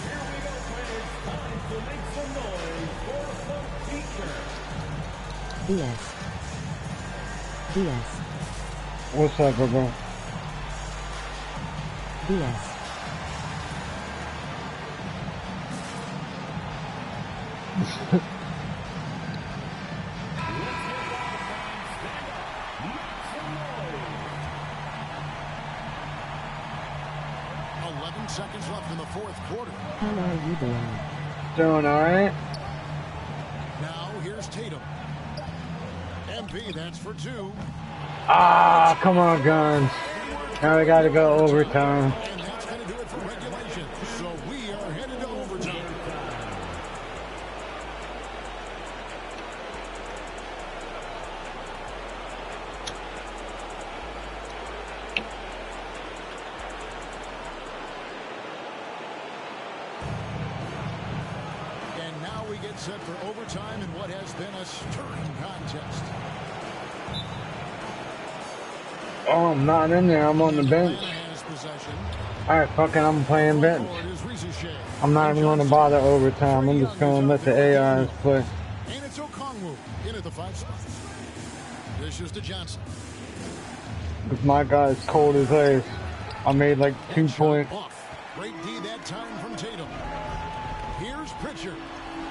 S18: Here we go, players. Time to make some noise for some teachers.
S11: DS.
S1: What's up, bro?
S11: DS.
S17: 11 seconds left in the fourth quarter.
S11: How are you doing?
S1: Doing alright.
S17: Now here's Tatum. MP, that's for 2.
S1: Ah, come on, Guns. Now we gotta go overtime.
S17: And that's going to do it for regulation. So we are headed to overtime. And now we get set for overtime in what has been a stirring contest.
S1: Oh, I'm not in there. I'm on the bench. Alright, fucking, I'm playing bench. I'm not even going to bother overtime. I'm just going to let the AIs play.
S17: And it's Okongwu in at the 5 spot. This is to Johnson.
S1: Because my guy's cold as ice. I made like 2 points.
S17: Great D that time from Tatum. Here's Pritchard.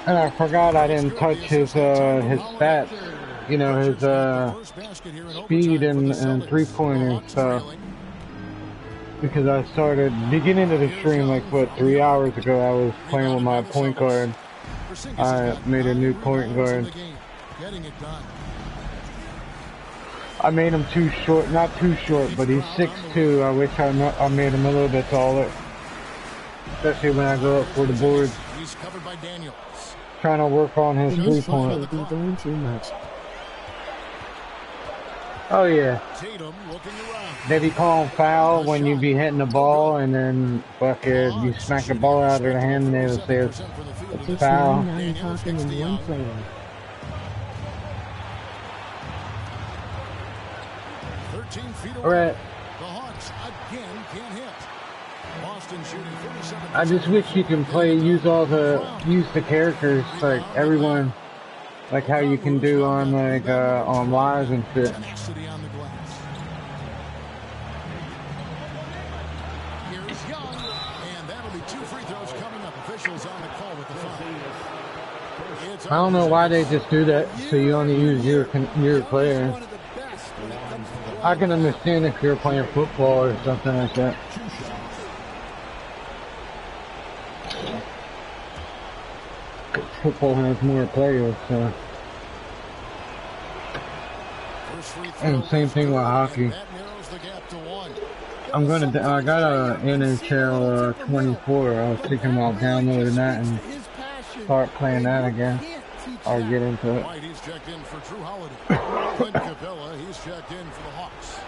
S1: And I forgot I didn't touch his stats. You know, his speed and 3-pointers stuff. Because I started, beginning of the stream, like, what, 3 hours ago, I was playing with my point guard. I made a new point guard. I made him too short, not too short, but he's 6'2". I wish I made him a little bit taller. Especially when I go up for the boards.
S17: He's covered by Daniels.
S1: Trying to work on his 3-point.
S11: Doing too much.
S1: Oh yeah.
S17: Tatum looking around.
S1: They be calling foul when you be hitting the ball and then fucking you smack the ball out of their hand and they will say it's foul.
S11: 9 talking in 1 player.
S17: 13 feet away.
S1: Alright.
S17: The Hawks again can't hit. Boston shooting 37%.
S1: I just wish you can use the characters like everyone, like how you can do on like on lives and shit.
S17: Tenacity on the glass. Here's Young, and that'll be 2 free throws coming up. Officials on the call with the foul.
S1: I don't know why they just do that, so you only use your player. I can understand if you're playing football or something like that. Football has more players, so. And same thing with hockey. I got a NHL 24. I was thinking about downloading that and start playing that again. Or get into it.
S17: White, he's checked in for Drew Holiday. Clint Capella, he's checked in for the Hawks.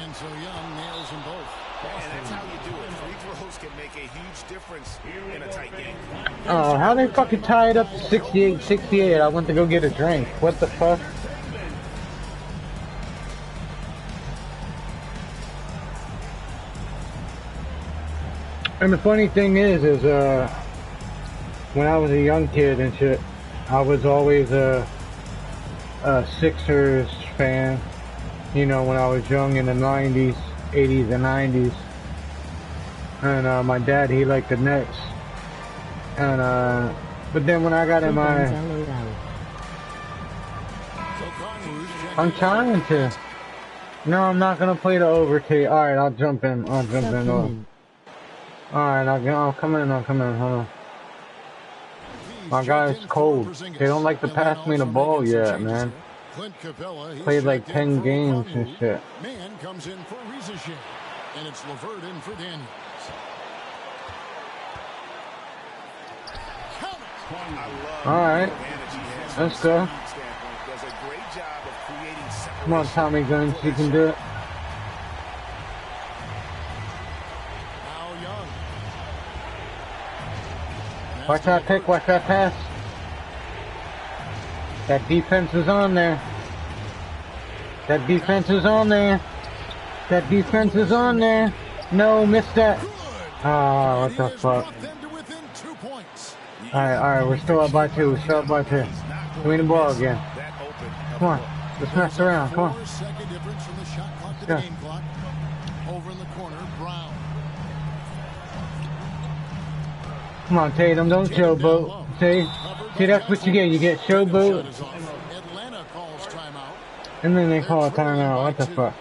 S17: And so Young nails them both.
S12: And that's how you do it. Free throws can make a huge difference in a tight game.
S1: Oh, how they fucking tie it up to 68-68? I went to go get a drink. What the fuck? And the funny thing is when I was a young kid and shit, I was always a Sixers fan. You know, when I was young in the 90s, 80s and 90s. And my dad, he liked the Nets. And but then when I got in my... I'm trying to. No, I'm not gonna play the overtake. Alright, I'll jump in. Alright, I'll come in. Hold on. My guy's cold. They don't like to pass me the ball yet, man. Played like 10 games and shit.
S17: Man comes in for Rizachet, and it's LeVert in for Daniels.
S1: Alright. Let's go. Come on, Tommy Guns, you can do it. Watch that pick, watch that pass. That defense is on there. That defense is on there. That defense is on there. No, missed that. Oh, what the fuck. Alright, we're still up by 2. We're still up by 2. We need the ball again. Come on, let's mess around. Come on. Let's go.
S17: Over in the corner, Brown.
S1: Come on, Tatum, don't showboat. See, that's what you get. You get showboat. And then they call a timeout. What the fuck?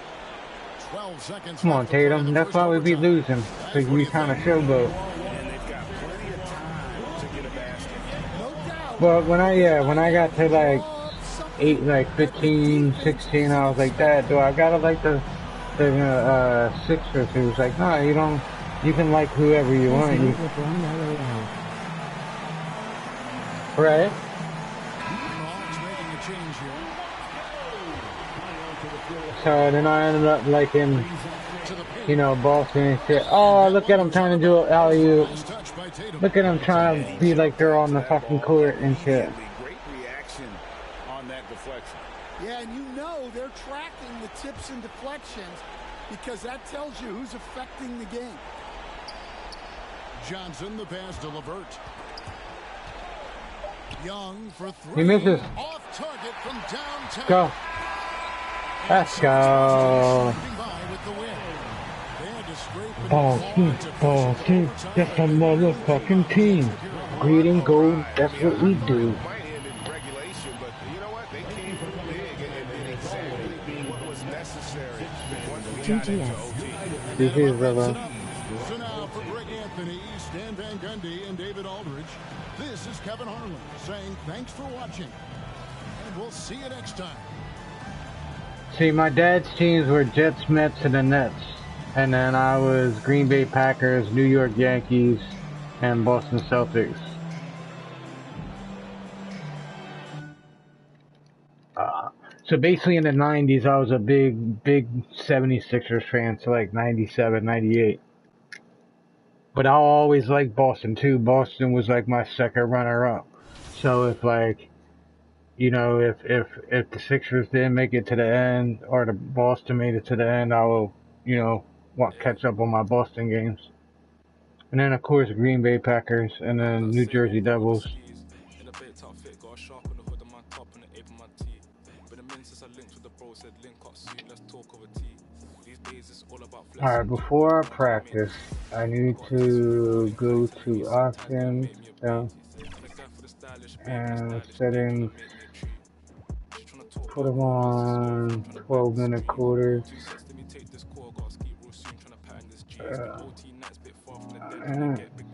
S1: Come on, Tatum. That's why we be losing. Because we kind of showboat. But when I got to like 15, 16, I was like, Dad, do I gotta like the Sixers? He was like, no, you don't. You can like whoever you want. Right? So then I ended up liking, Boston and shit. Oh, look at him trying to do an alley-oop. Look at him trying to be like they're on the fucking court and shit.
S10: Yeah, and they're tracking the tips and deflections because that tells you who's affecting the game.
S17: Johnson, the pass to LeVert. Young for 3.
S1: He misses.
S17: Off target from downtown.
S1: Go. Let's go. Ball team, that's a motherfucking team. Green and gold, that's what we do. This is brother.
S17: So now for Greg Anthony, Stan Van Gundy, and David Aldridge, this is Kevin Harlan saying thanks for watching, and we'll see you next time.
S1: See, my dad's teams were Jets, Mets, and the Nets. And then I was Green Bay Packers, New York Yankees, and Boston Celtics. So basically in the 90s, I was a big 76ers fan, so like 97, 98. But I always liked Boston too. Boston was like my second runner-up. So if like, if the Sixers didn't make it to the end, or the Boston made it to the end, I will, catch up on my Boston games. And then of course Green Bay Packers, and then New Jersey Devils. Alright, before I practice, I need to go to options, and settings, put them on 12-minute quarters,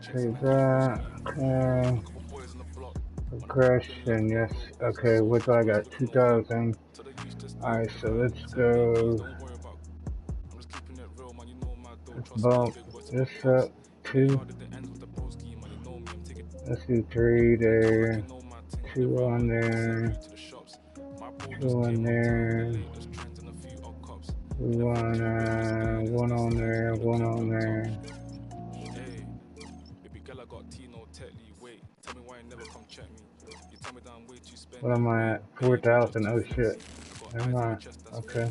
S1: save that, okay, progression, yes, okay, what do I got, 2,000, alright, so let's go. Let's bump this up 2. Let's do 3 there, 2 on there, 2 on there, 2 on 1 on there, 1 on there. What am I at? 4,000. Oh shit. Never mind. Okay.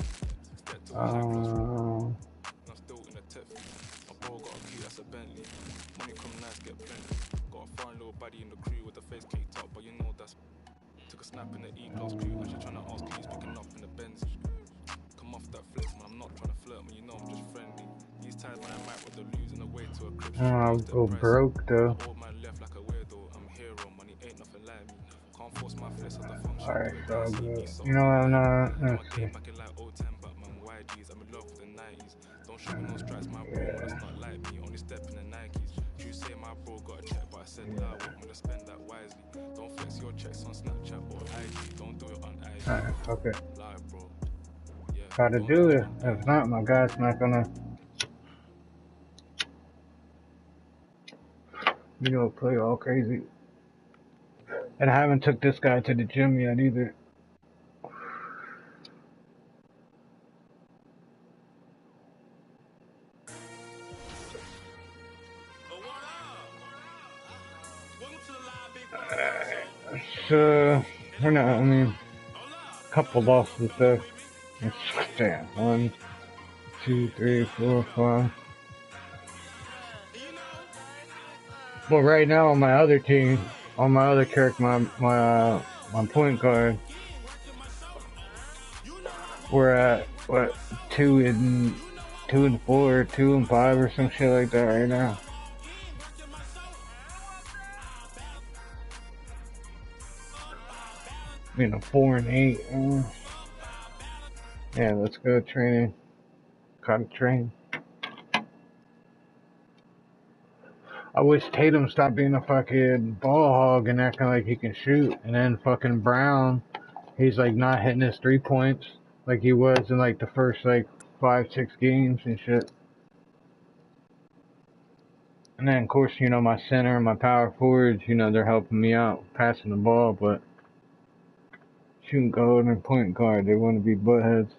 S1: I'll go broke though. Alright, so I'll go. You know what, I'm not. Let's see. Alright, fuck it. Gotta do it. If not, my guy's not gonna. Play all crazy. And I haven't took this guy to the gym yet either. So, I know, I mean, a couple losses though. Damn, 1, 2, 3, 4, 5. Well, right now on my other team, on my other character, my point guard, we're at what 2 and 4, 2 and 5, or some shit like that right now. You know, 4 and 8. Yeah, let's go training. Gotta train. I wish Tatum stopped being a fucking ball hog and acting like he can shoot. And then fucking Brown, he's like not hitting his 3 points like he was in like the first like 5, 6 games and shit. And then of course, you know, my center and my power forwards, you know, they're helping me out passing the ball, but shooting guard and point guard, they want to be buttheads.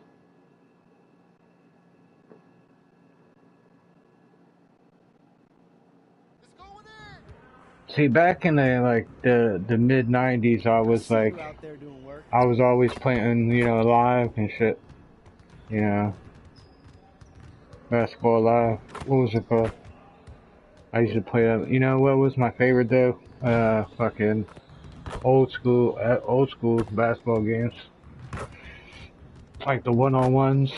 S1: See, back in the mid '90s, I was always playing, you know, live and shit. You know, basketball live. What was it called? I used to play that. You know what was my favorite though? Fucking old school basketball games. Like the one-on-ones,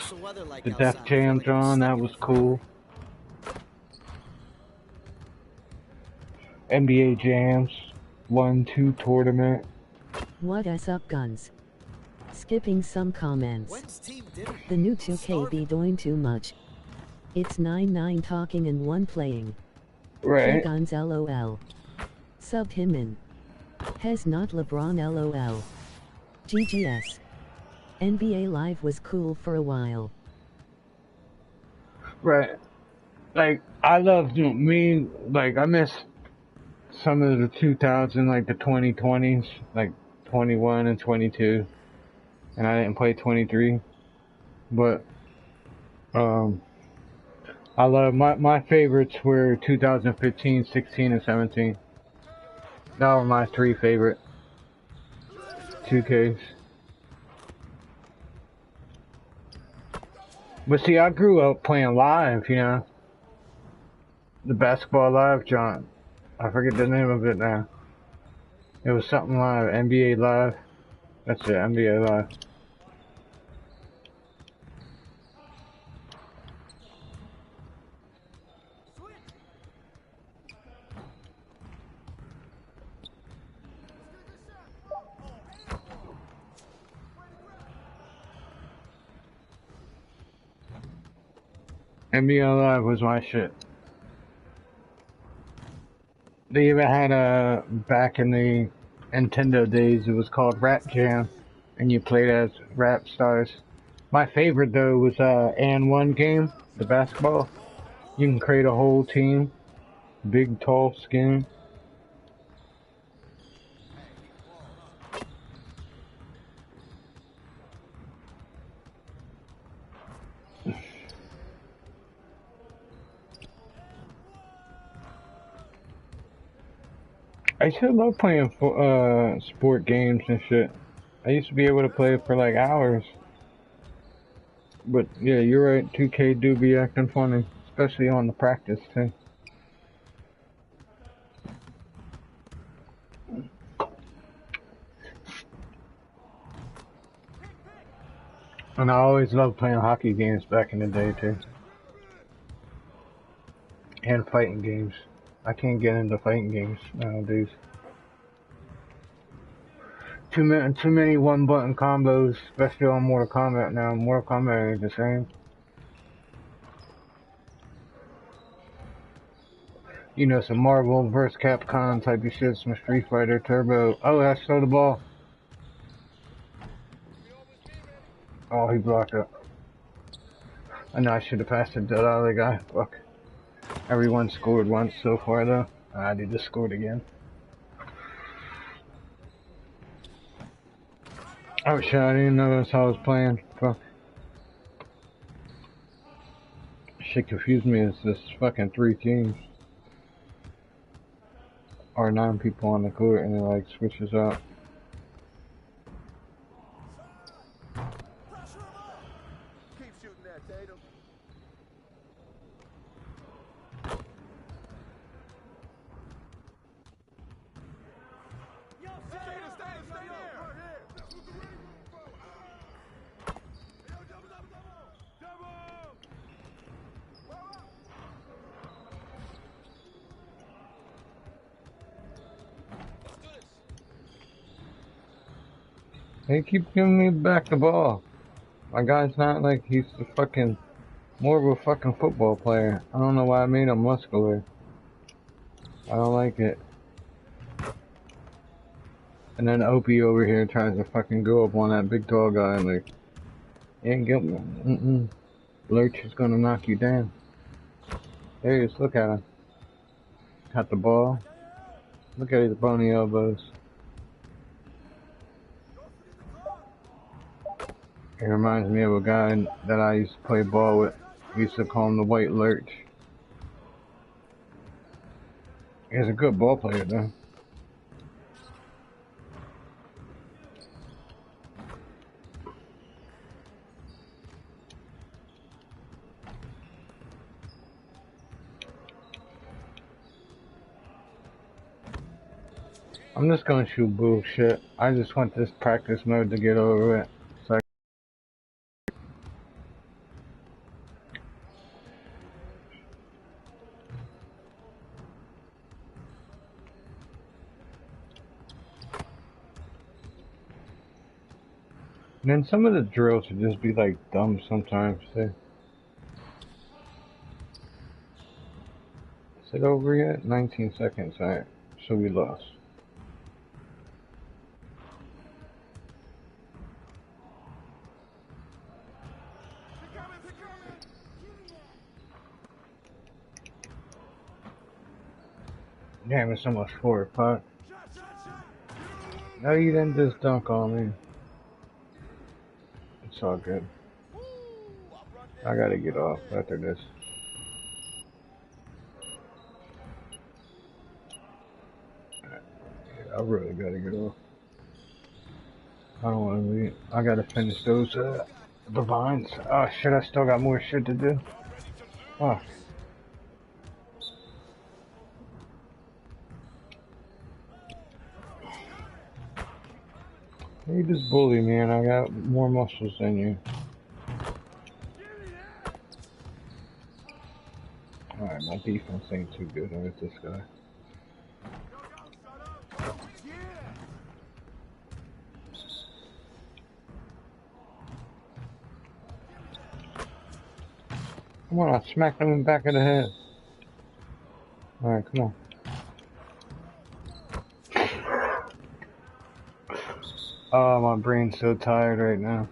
S1: the Def Jam John, that was cool. NBA Jams, 1-2 tournament.
S11: What is up, guns? Skipping some comments. The new 2K be doing too much. It's 9-9 talking and 1 playing.
S1: Right.
S11: Hey guns lol. Sub him in. Has not LeBron lol. GGS. NBA Live was cool for a while.
S1: Right. Like, I love me, like, I miss some of the 2000, like the 2020s, like 21 and 22. And I didn't play 23. But, I love, my favorites were 2015, 16, and 17. That were my 3 favorite 2Ks. But see, I grew up playing live, you know. The basketball live, John. I forget the name of it now. It was something live, NBA Live. That's it, NBA Live. NBA Live was my shit. They even had back in the Nintendo days, it was called Rap Jam, and you played as rap stars. My favorite though was and one game, the basketball. You can create a whole team, big, tall, skin. I used to love playing sport games and shit. I used to be able to play for like hours. But yeah, you're right, 2K do be acting funny, especially on the practice too. And I always loved playing hockey games back in the day too. And fighting games. I can't get into fighting games nowadays. Too many one-button combos, especially on Mortal Kombat now. Mortal Kombat is the same. You know, some Marvel vs. Capcom type of shit, some Street Fighter, Turbo. Oh, I stole the ball. Oh, he blocked it. I know I should have passed it to the other guy. Fuck. Everyone scored once so far though. I need to score it again. Oh shit, I didn't know that's how I was playing. Fuck. Shit confused me. It's just fucking 3 teams. Or 9 people on the court and it like switches up.
S12: Keep shooting that, Tatum.
S1: They keep giving me back the ball. My guy's not like he's the fucking more of a fucking football player. I don't know why I made him muscular. I don't like it. And then Opie over here tries to fucking go up on that big tall guy and like, ain't get me. Lurch is gonna knock you down. There he is, look at him. Got the ball. Look at his bony elbows. It reminds me of a guy that I used to play ball with. We used to call him the White Lurch. He's a good ball player though. I'm just gonna shoot bullshit. I just want this practice mode to get over it. So and then some of the drills would just be like dumb sometimes too. Is it over yet? 19 seconds, alright. So we lost. Damn, it's almost 4 o'clock. No, you didn't just dunk on me. It's all good. I gotta get off after this. Yeah, I really gotta get off. I don't wanna leave. I gotta finish those, the vines. Oh shit, I still got more shit to do. Fuck. You just bully me and I got more muscles than you. Alright, my defense ain't too good with this guy. Come on, I smacked him in the back of the head. Alright, come on. Oh, my brain's so tired right now.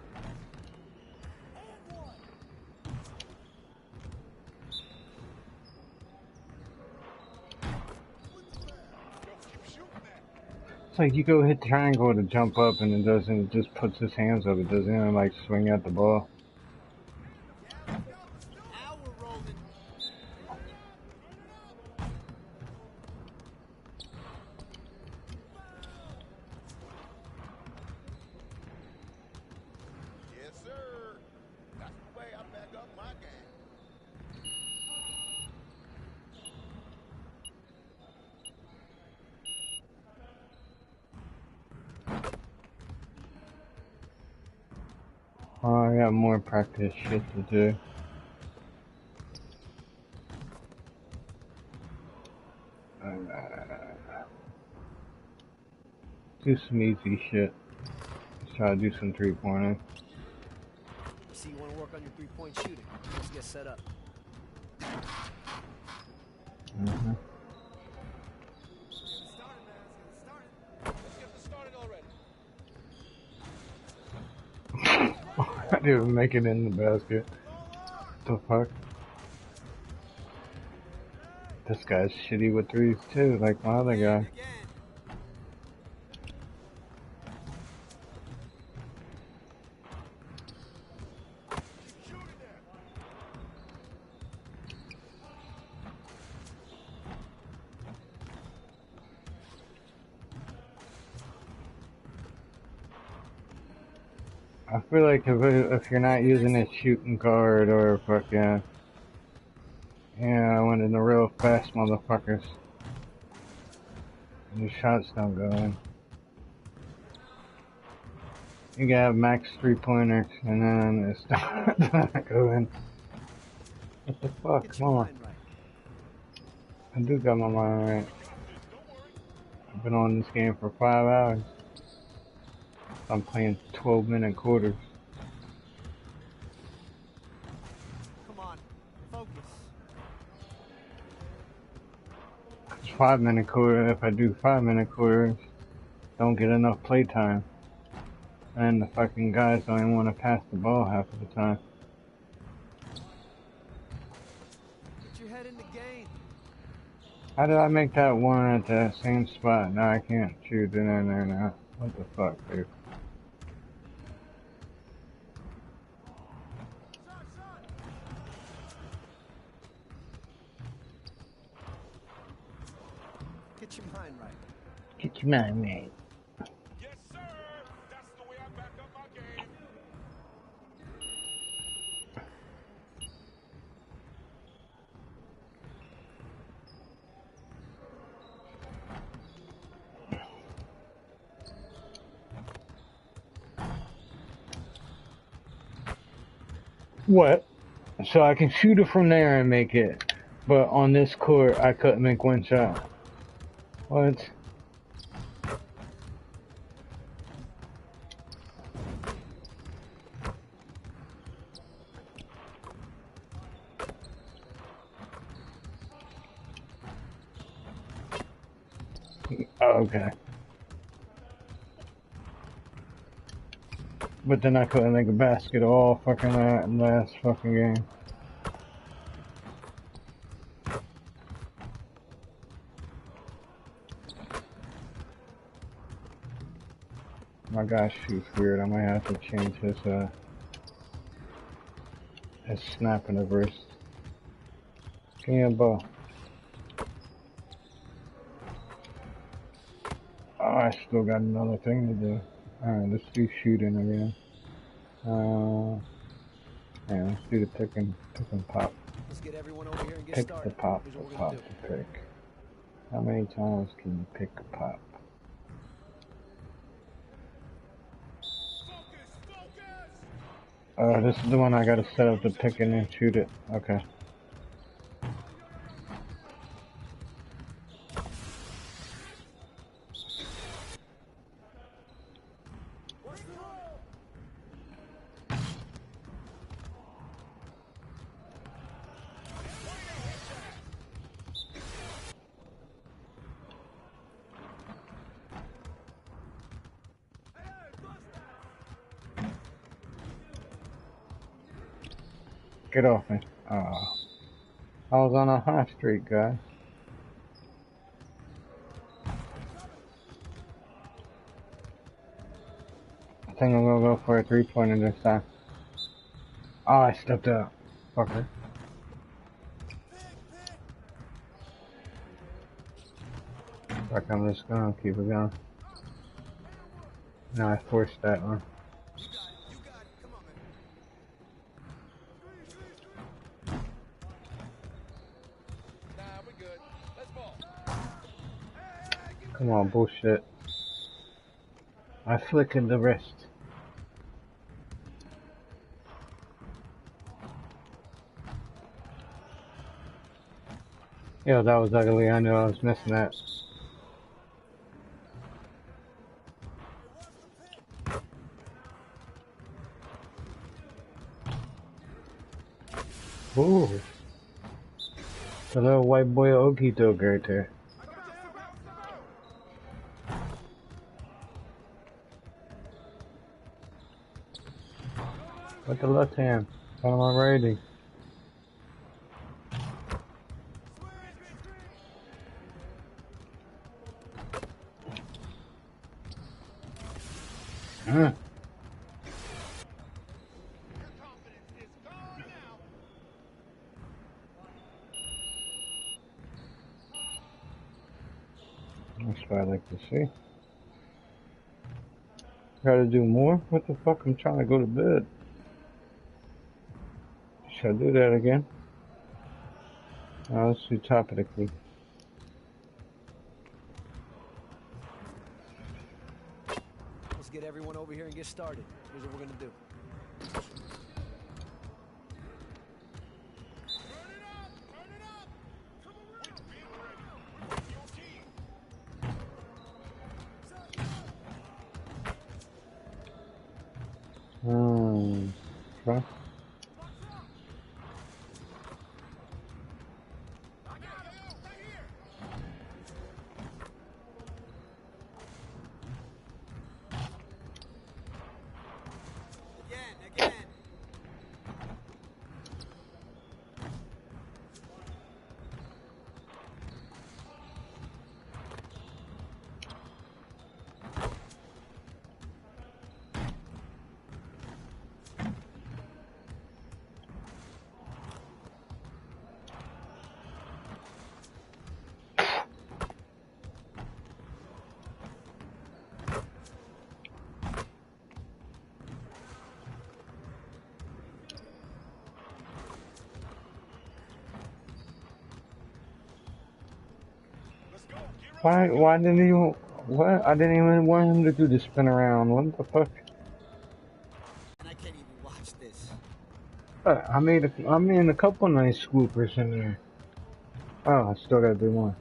S1: It's like you go hit triangle to jump up and it doesn't, it just puts his hands up. It doesn't even like swing at the ball. Oh, I got more practice shit to do. Do some easy shit. Let's try to do some 3-pointer.
S13: See, you want to work on your 3-point shooting. Let's get set up.
S1: Mm-hmm. I didn't even make it in the basket. What the fuck? This guy's shitty with threes too, like my other guy. I feel like if you're not using a shooting guard or fucking, one of the real fast motherfuckers, your shots don't go in. You gotta have max 3-pointers and then it's not going. What the fuck? Come on. I do got my mind right. I've been on this game for 5 hours. I'm playing 12-minute quarters.
S13: Come on, focus.
S1: It's 5-minute quarter. If I do 5-minute quarters, don't get enough playtime. And the fucking guys don't even want to pass the ball half of the time.
S13: Get your head in the game.
S1: How did I make that one at the same spot? Now I can't shoot it in there now. What the fuck, dude?
S13: Get your mind right.
S1: Get your mind right.
S6: Yes, sir. That's the way I back up my game.
S1: What? So I can shoot it from there and make it. But on this court, I couldn't make one shot. What? Oh, okay. But then I couldn't make a basket all fucking last fucking game. My guy shoots weird. I might have to change his snap in the wrist. Give me a ball. Oh, I still got another thing to do. Alright, let's do shooting again. Yeah, let's do the pick and pop.
S13: Let's get everyone over here and get
S1: Pick
S13: started.
S1: the pop,
S13: Here's
S1: the
S13: what we're
S1: pop,
S13: gonna do.
S1: the pick. How many times can you pick a pop? This is the one I gotta set up the pick and then shoot it. Okay. Get off me. I was on a hot streak, guys. I think I'm gonna go for a 3-pointer this time. Oh, I stepped out. Fucker. Fuck, I'm just gonna keep it going. No, I forced that one. Come on, bullshit. I flickered the wrist. Yo, that was ugly. I knew I was missing that. Ooh. The little white boy Okie doke right there. With the left hand. What am I rating? That's what I like to see. Gotta do more? What the fuck? I'm trying to go to bed. Should I do that again? Let's do top of the key.
S13: Let's get everyone over here and get started. Here's what we're gonna do.
S1: Okay. Why didn't you, what? I didn't even want him to do the spin around. What the fuck?
S13: And I can't even watch this.
S1: I made a couple nice swoopers in there. Oh, I still gotta do one.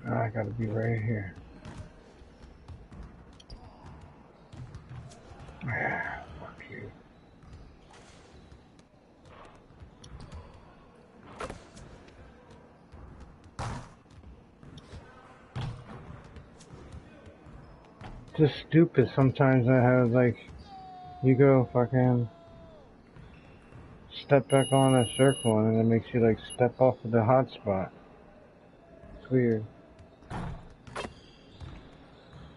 S1: I gotta be right here. Ah, fuck you. Just stupid sometimes. I have like, you go fucking step back on a circle and then it makes you like step off of the hot spot. It's weird.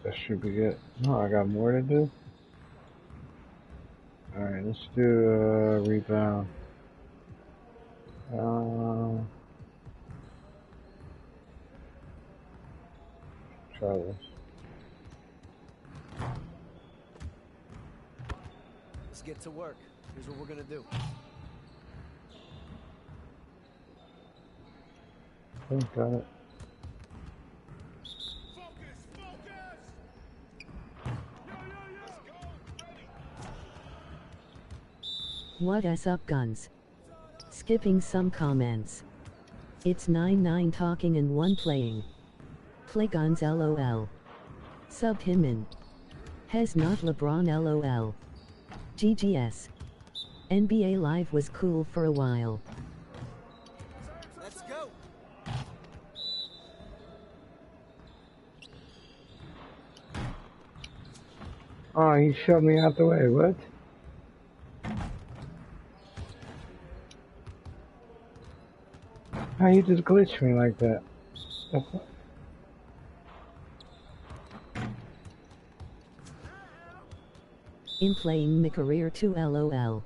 S1: That should be it. No, I got more to do. Alright, let's do a rebound. Try this.
S13: Let's get to work. Here's what we're gonna do.
S1: Okay, got it.
S11: What is up, guns? Skipping some comments. It's 9-9 talking and 1 playing. Play guns lol. Sub him in. Has not LeBron lol. GGS. NBA Live was cool for a while.
S13: Let's go.
S1: Oh, he shoved me out the way. What? How you just glitched me like that? The fuck?
S11: In playing my career to lol.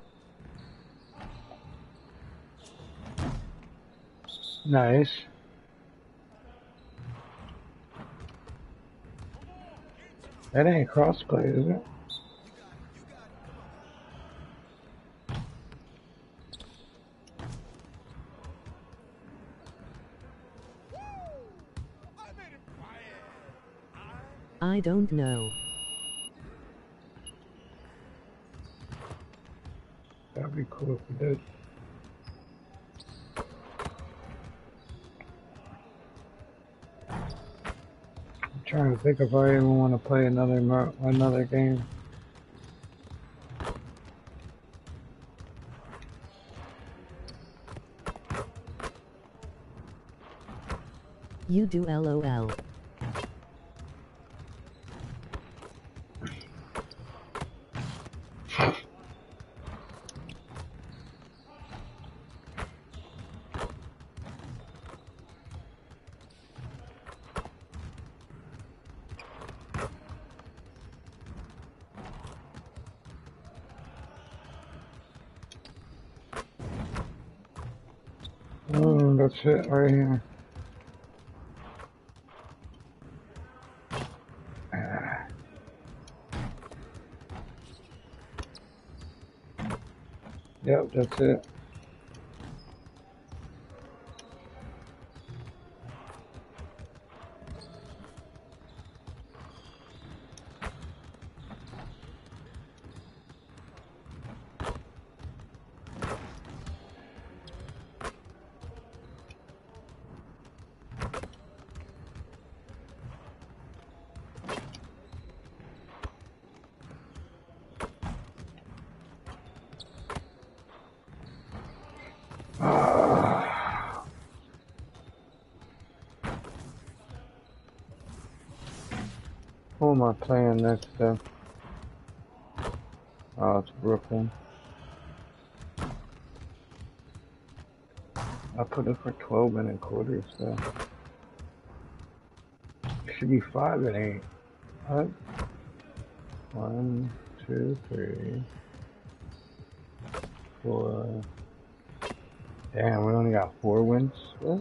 S1: Nice. That ain't crossplay, is it?
S11: I don't know.
S1: That'd be cool if we did. I'm trying to think if I even want to play another game.
S11: You do lol.
S1: That's it right here. Yep, that's it. Who am I playing next then? Oh, it's Brooklyn. I put it for 12-minute quarters though. It should be 5 and 8. What? 1, 2, 3, 4. Damn, we only got 4 wins. What?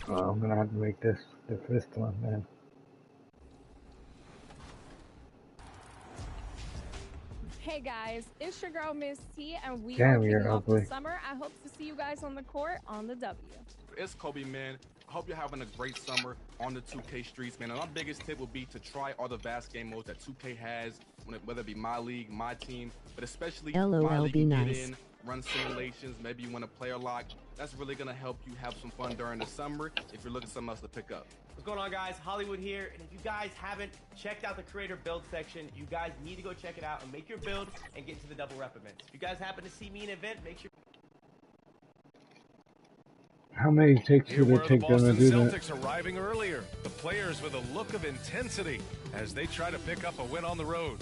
S1: Oh, I'm gonna have to make this the 5th one then.
S16: Hey guys, it's your girl Miss T, and we
S1: Damn,
S16: are kicking
S1: you're
S16: off the
S1: ugly.
S16: summer. I hope to see you guys on the court on the W.
S22: It's Kobe, man. I hope you're having a great summer on the 2K streets, man. And my biggest tip would be to try all the vast game modes that 2K has, whether it be my league, my team, but especially my league. You get in, run simulations, maybe you want to player lock. That's really going to help you have some fun during the summer if you're looking for something else to pick up.
S23: What's going on, guys? Hollywood here, and if you guys haven't checked out the creator build section, you guys need to go check it out and make your build and get into the double rep events. If you guys happen to see me in an event, make sure.
S1: How many takes did it take them to do that?
S2: Celtics arriving earlier. The players with a look of intensity as they try to pick up a win on the road.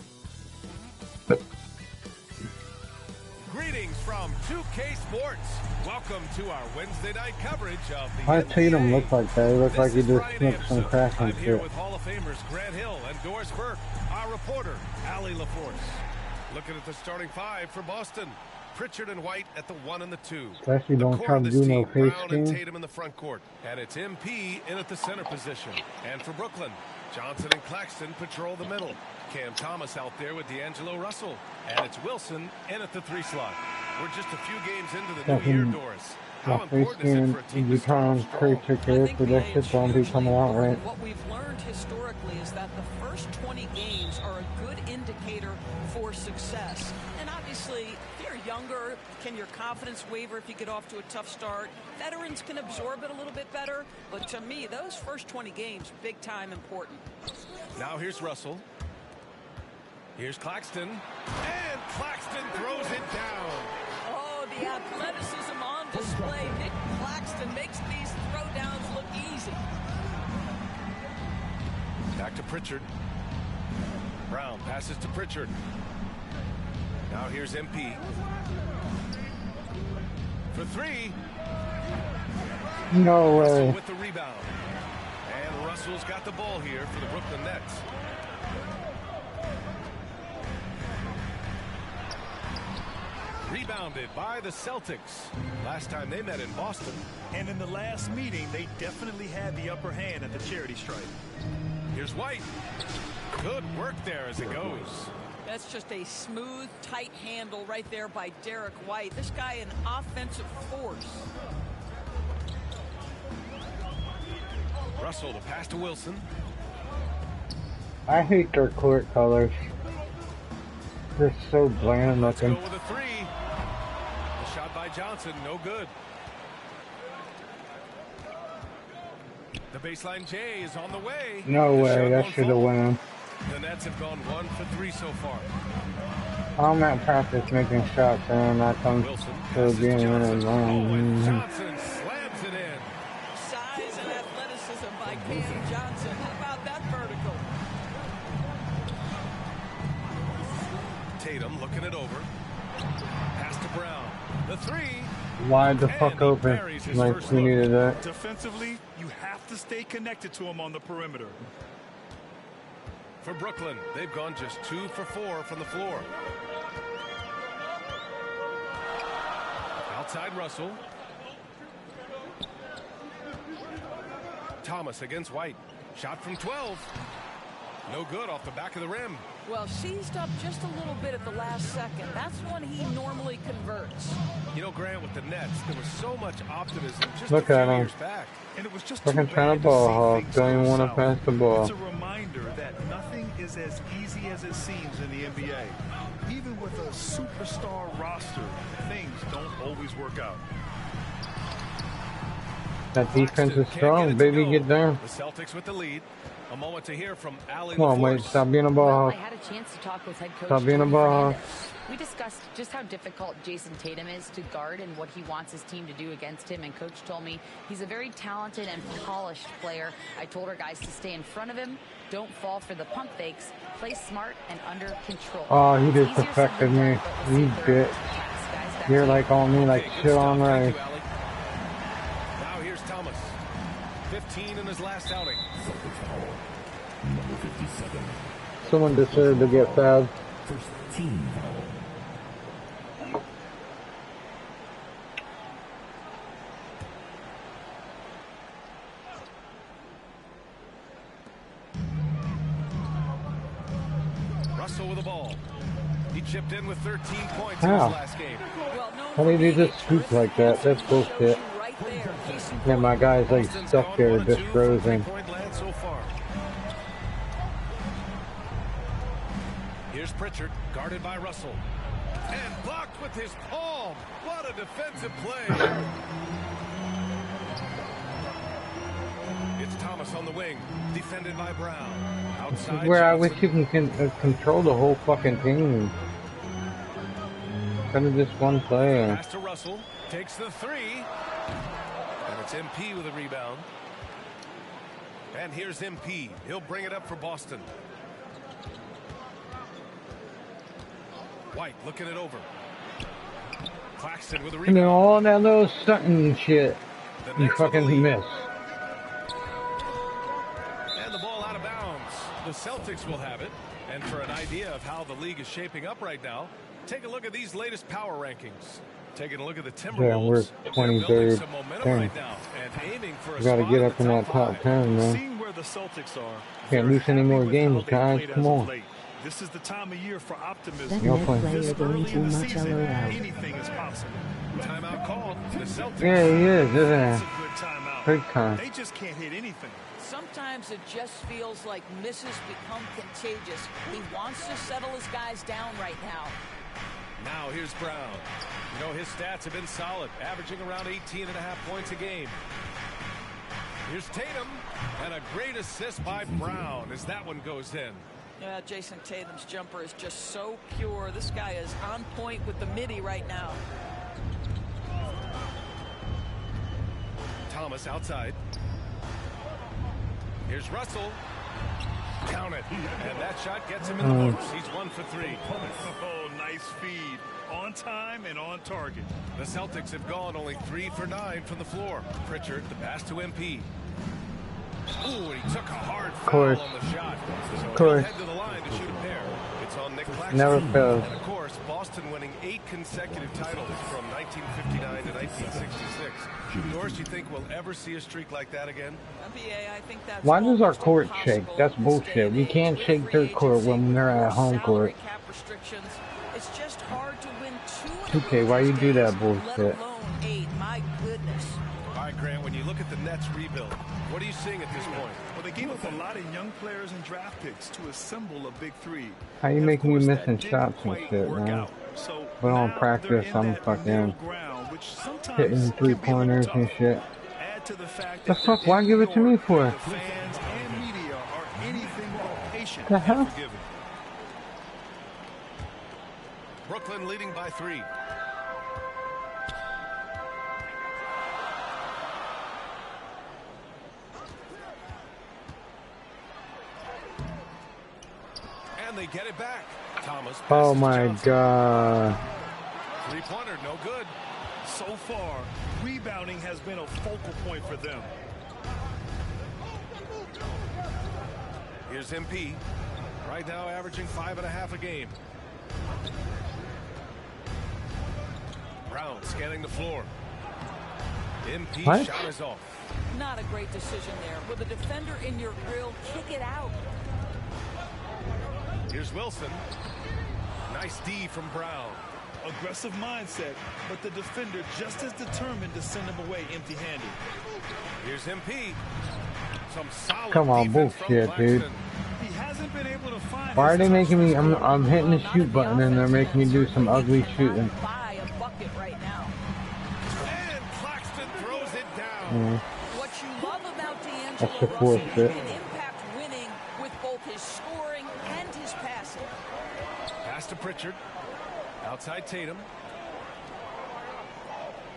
S2: Greetings from 2K Sports. Welcome to our Wednesday night coverage of the
S1: Why
S2: NBA.
S1: Tatum look like that? He looks like he just smoked some crack and
S2: I'm here
S1: shit.
S2: with Hall of Famers Grant Hill and Doris Burke, our reporter, Allie LaForce. Looking at the starting 5 for Boston. Pritchard and White at the 1 and the 2.
S1: Especially
S2: The
S1: don't
S2: core
S1: try
S2: of
S1: to
S2: this
S1: do no
S2: team,
S1: face
S2: Brown and
S1: scan.
S2: Tatum in the front court. And it's MP in at the center position. And for Brooklyn, Johnson and Claxton patrol the middle. Cam Thomas out there with D'Angelo Russell. And it's Wilson in at the 3 slot. We're just a few games into the new year, Doris. How
S1: My face
S2: important is it
S1: scan,
S2: for a team
S1: you
S2: to start
S1: try and create your character, that shit don't be coming out right.
S4: What we've learned historically is that the first 20 games are a good indicator for success. And obviously, if you're younger, can your confidence waver if you get off to a tough start? Veterans can absorb it a little bit better. But to me, those first 20 games, big time important.
S2: Now here's Russell. Here's Claxton. And Claxton throws it down.
S4: Oh, the athleticism on display. Nick Claxton makes these throwdowns look easy.
S2: Back to Pritchard. Brown passes to Pritchard. Now here's MP. For 3.
S1: No
S2: Russell
S1: way.
S2: with the rebound. And Russell's got the ball here for the Brooklyn Nets. Rebounded by the Celtics. Last time they met in Boston.
S6: And in the last meeting, they definitely had the upper hand at the charity stripe.
S2: Here's White. Good work there as it goes.
S4: That's just a smooth, tight handle right there by Derek White. This guy an offensive force.
S2: Russell, the pass to Wilson.
S1: I hate their court colors. They're so bland looking.
S2: Go with a 3. The shot by Johnson, no good. The baseline J is on the way.
S1: No
S2: The
S1: way,
S2: shot
S1: that
S2: won't
S1: should have
S2: fall.
S1: went in.
S2: The Nets have gone 1 for 3 so far.
S1: I'm at practice making shots and I come to a game and
S2: Johnson slams it in.
S4: Size and athleticism by Cam Johnson. How about that vertical?
S2: Tatum looking it over. Pass to Brown. The 3.
S1: wide the fuck open. Like we needed that.
S6: Defensively, you have to stay connected to him on the perimeter.
S2: for Brooklyn. They've gone just 2 for 4 from the floor. Outside Russell. Thomas against White. Shot from 12. No good off the back of the rim.
S4: Well, seized up just a little bit at the last second. That's when he normally converts.
S2: You know, Grant, with the Nets, there was so much optimism just
S1: Look
S2: a
S1: at
S2: few
S1: him.
S2: years back. And it was just
S1: Fucking trying to ball hawk. Don't even want to pass the ball.
S6: It's a reminder that nothing is as easy as it seems in the NBA. Even with a superstar roster, things don't always work out.
S1: That defense is strong, baby. Get down.
S2: The Celtics with the lead. A moment to hear from Ali.
S1: Come on, wait. Stop being a ball
S3: I
S1: hawk.
S3: had a chance to talk with head coach
S1: Stop being a
S3: Tony
S1: ball hawk.
S3: Fernandez. We discussed just how difficult Jason Tatum is to guard and what he wants his team to do against him. And coach told me he's a very talented and polished player. I told our guys to stay in front of him, don't fall for the pump fakes, play smart and under control.
S1: Oh, he just affected me. You bitch. You're like on me like shit on rice.
S2: Now here's Thomas. 15 in his last outing.
S18: Number 57.
S1: Someone deserved to get fouled.
S18: First team foul.
S2: Russell with the ball. He chipped in with 13 points
S1: How?
S2: in his last game.
S1: How do you just scoop like that? That's bullshit. Yeah, my guy's like stuck there, just frozen.
S2: So far. Here's Pritchard, guarded by Russell. And blocked with his palm. What a defensive play. It's Thomas on the wing, defended by Brown.
S1: This is where I wish you can control the whole fucking team. Kind of just one player.
S2: Pass to Russell, takes the 3. And it's MP with a rebound. And here's MP. He'll bring it up for Boston. White looking it over. Claxton with a
S1: And
S2: rebound.
S1: then all that little stunting shit, you fucking miss.
S2: And the ball out of bounds. The Celtics will have it. And for an idea of how the league is shaping up right now, take a look at these latest power rankings. Taking a look at the
S1: Yeah, we're
S2: Timberwolves.
S1: 23rd.
S2: Some momentum
S1: Damn.
S2: right now and aiming for a
S1: We gotta
S2: spot
S1: get
S2: in
S1: up
S2: the
S1: in that
S2: top
S1: top 10, man.
S6: Seeing where the Celtics are,
S1: Can't lose any more games, guys.
S6: played
S1: Come
S6: as of
S1: on.
S6: late. This is the time of year for optimism.
S11: That
S1: No
S11: net
S1: point.
S11: player
S6: This
S11: going
S6: early
S11: too
S6: in the
S11: much
S6: season,
S11: LOL.
S6: anything is possible.
S2: Timeout called. The Celtics.
S1: Yeah, he is, isn't
S6: That's
S1: he?
S6: a good timeout.
S1: Big time.
S6: They just can't hit anything.
S4: Sometimes it just feels like misses become contagious. He wants to settle his guys down right now.
S2: Now here's Brown. You know, his stats have been solid, averaging around 18.5 points a game. Here's Tatum, and a great assist by Brown as that one goes in.
S4: Yeah, Jason Tatum's jumper is just so pure. This guy is on point with the midi right now.
S2: Thomas outside. Here's Russell. Count it. And that shot gets him in the books. He's 1 for 3.
S6: Oh, nice feed. On time and on target.
S2: The Celtics have gone only 3 for 9 from the floor. Pritchard, the pass to MP. Ooh, and he took a hard foul on the shot. So he'll head to the line to shoot a pair. It's on Nick Claxton.
S1: Never fails.
S2: And of course, Boston winning 8 consecutive titles from 1959 to 1966. Doris, you think we'll ever see a streak like that again?
S4: NBA, I think that's
S1: Why does our court shake? That's bullshit. We can't shake their court when they're at home court.
S4: cap restrictions. It's just hard to win
S1: 2K, why you do that bullshit?
S4: My goodness.
S2: All right, Grant, when you look at the Nets rebuild, what are you seeing at this point?
S6: Well, they gave up a lot of young players and draft picks to assemble a big 3.
S1: How you making me missing shots and shit, man? But on practice, I'm fucking hitting 3-pointers and shit. The fuck? Why give it to me for?
S6: Fans and media are anything but patient.
S1: The hell?
S2: Brooklyn leading by 3. And they get it back. Thomas.
S1: Oh my god.
S2: 3-pointer, no good.
S6: So far, rebounding has been a focal point for them.
S2: Here's MP. Right now averaging 5.5 a game. Brown scanning the floor. MP
S4: What?
S2: shot is off.
S4: Not a great decision there. With a defender in your grill, kick it out.
S2: Here's Wilson. Nice D from Brown.
S6: Aggressive mindset, but the defender just as determined to send him away empty-handed.
S2: Here's MP. Some solid
S1: Come on,
S2: defense
S1: bullshit,
S2: from
S1: dude.
S6: He hasn't been able to find
S1: Why are
S6: his
S1: they making me?
S6: touch.
S1: I'm hitting the shoot button and they're making me do some ugly shooting.
S4: Buy a bucket right now.
S2: And Claxton throws it down.
S1: Yeah.
S4: What you love about
S1: That's
S4: D'Angelo
S1: the
S4: Russell,
S1: fourth
S4: he
S1: bit.
S4: can impact winning with both his scoring and his passing.
S2: Pass to Pritchard. Outside Tatum.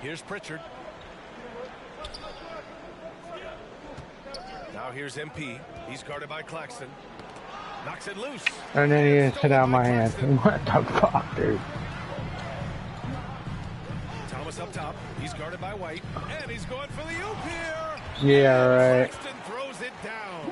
S2: Here's Pritchard. Now here's MP. He's guarded by Claxton. Knocks it loose.
S1: And then he just hit out my hand. What the fuck, dude?
S2: Thomas up top. He's guarded by White. And he's going for the oop here.
S1: Yeah, right.
S2: Claxton throws it down.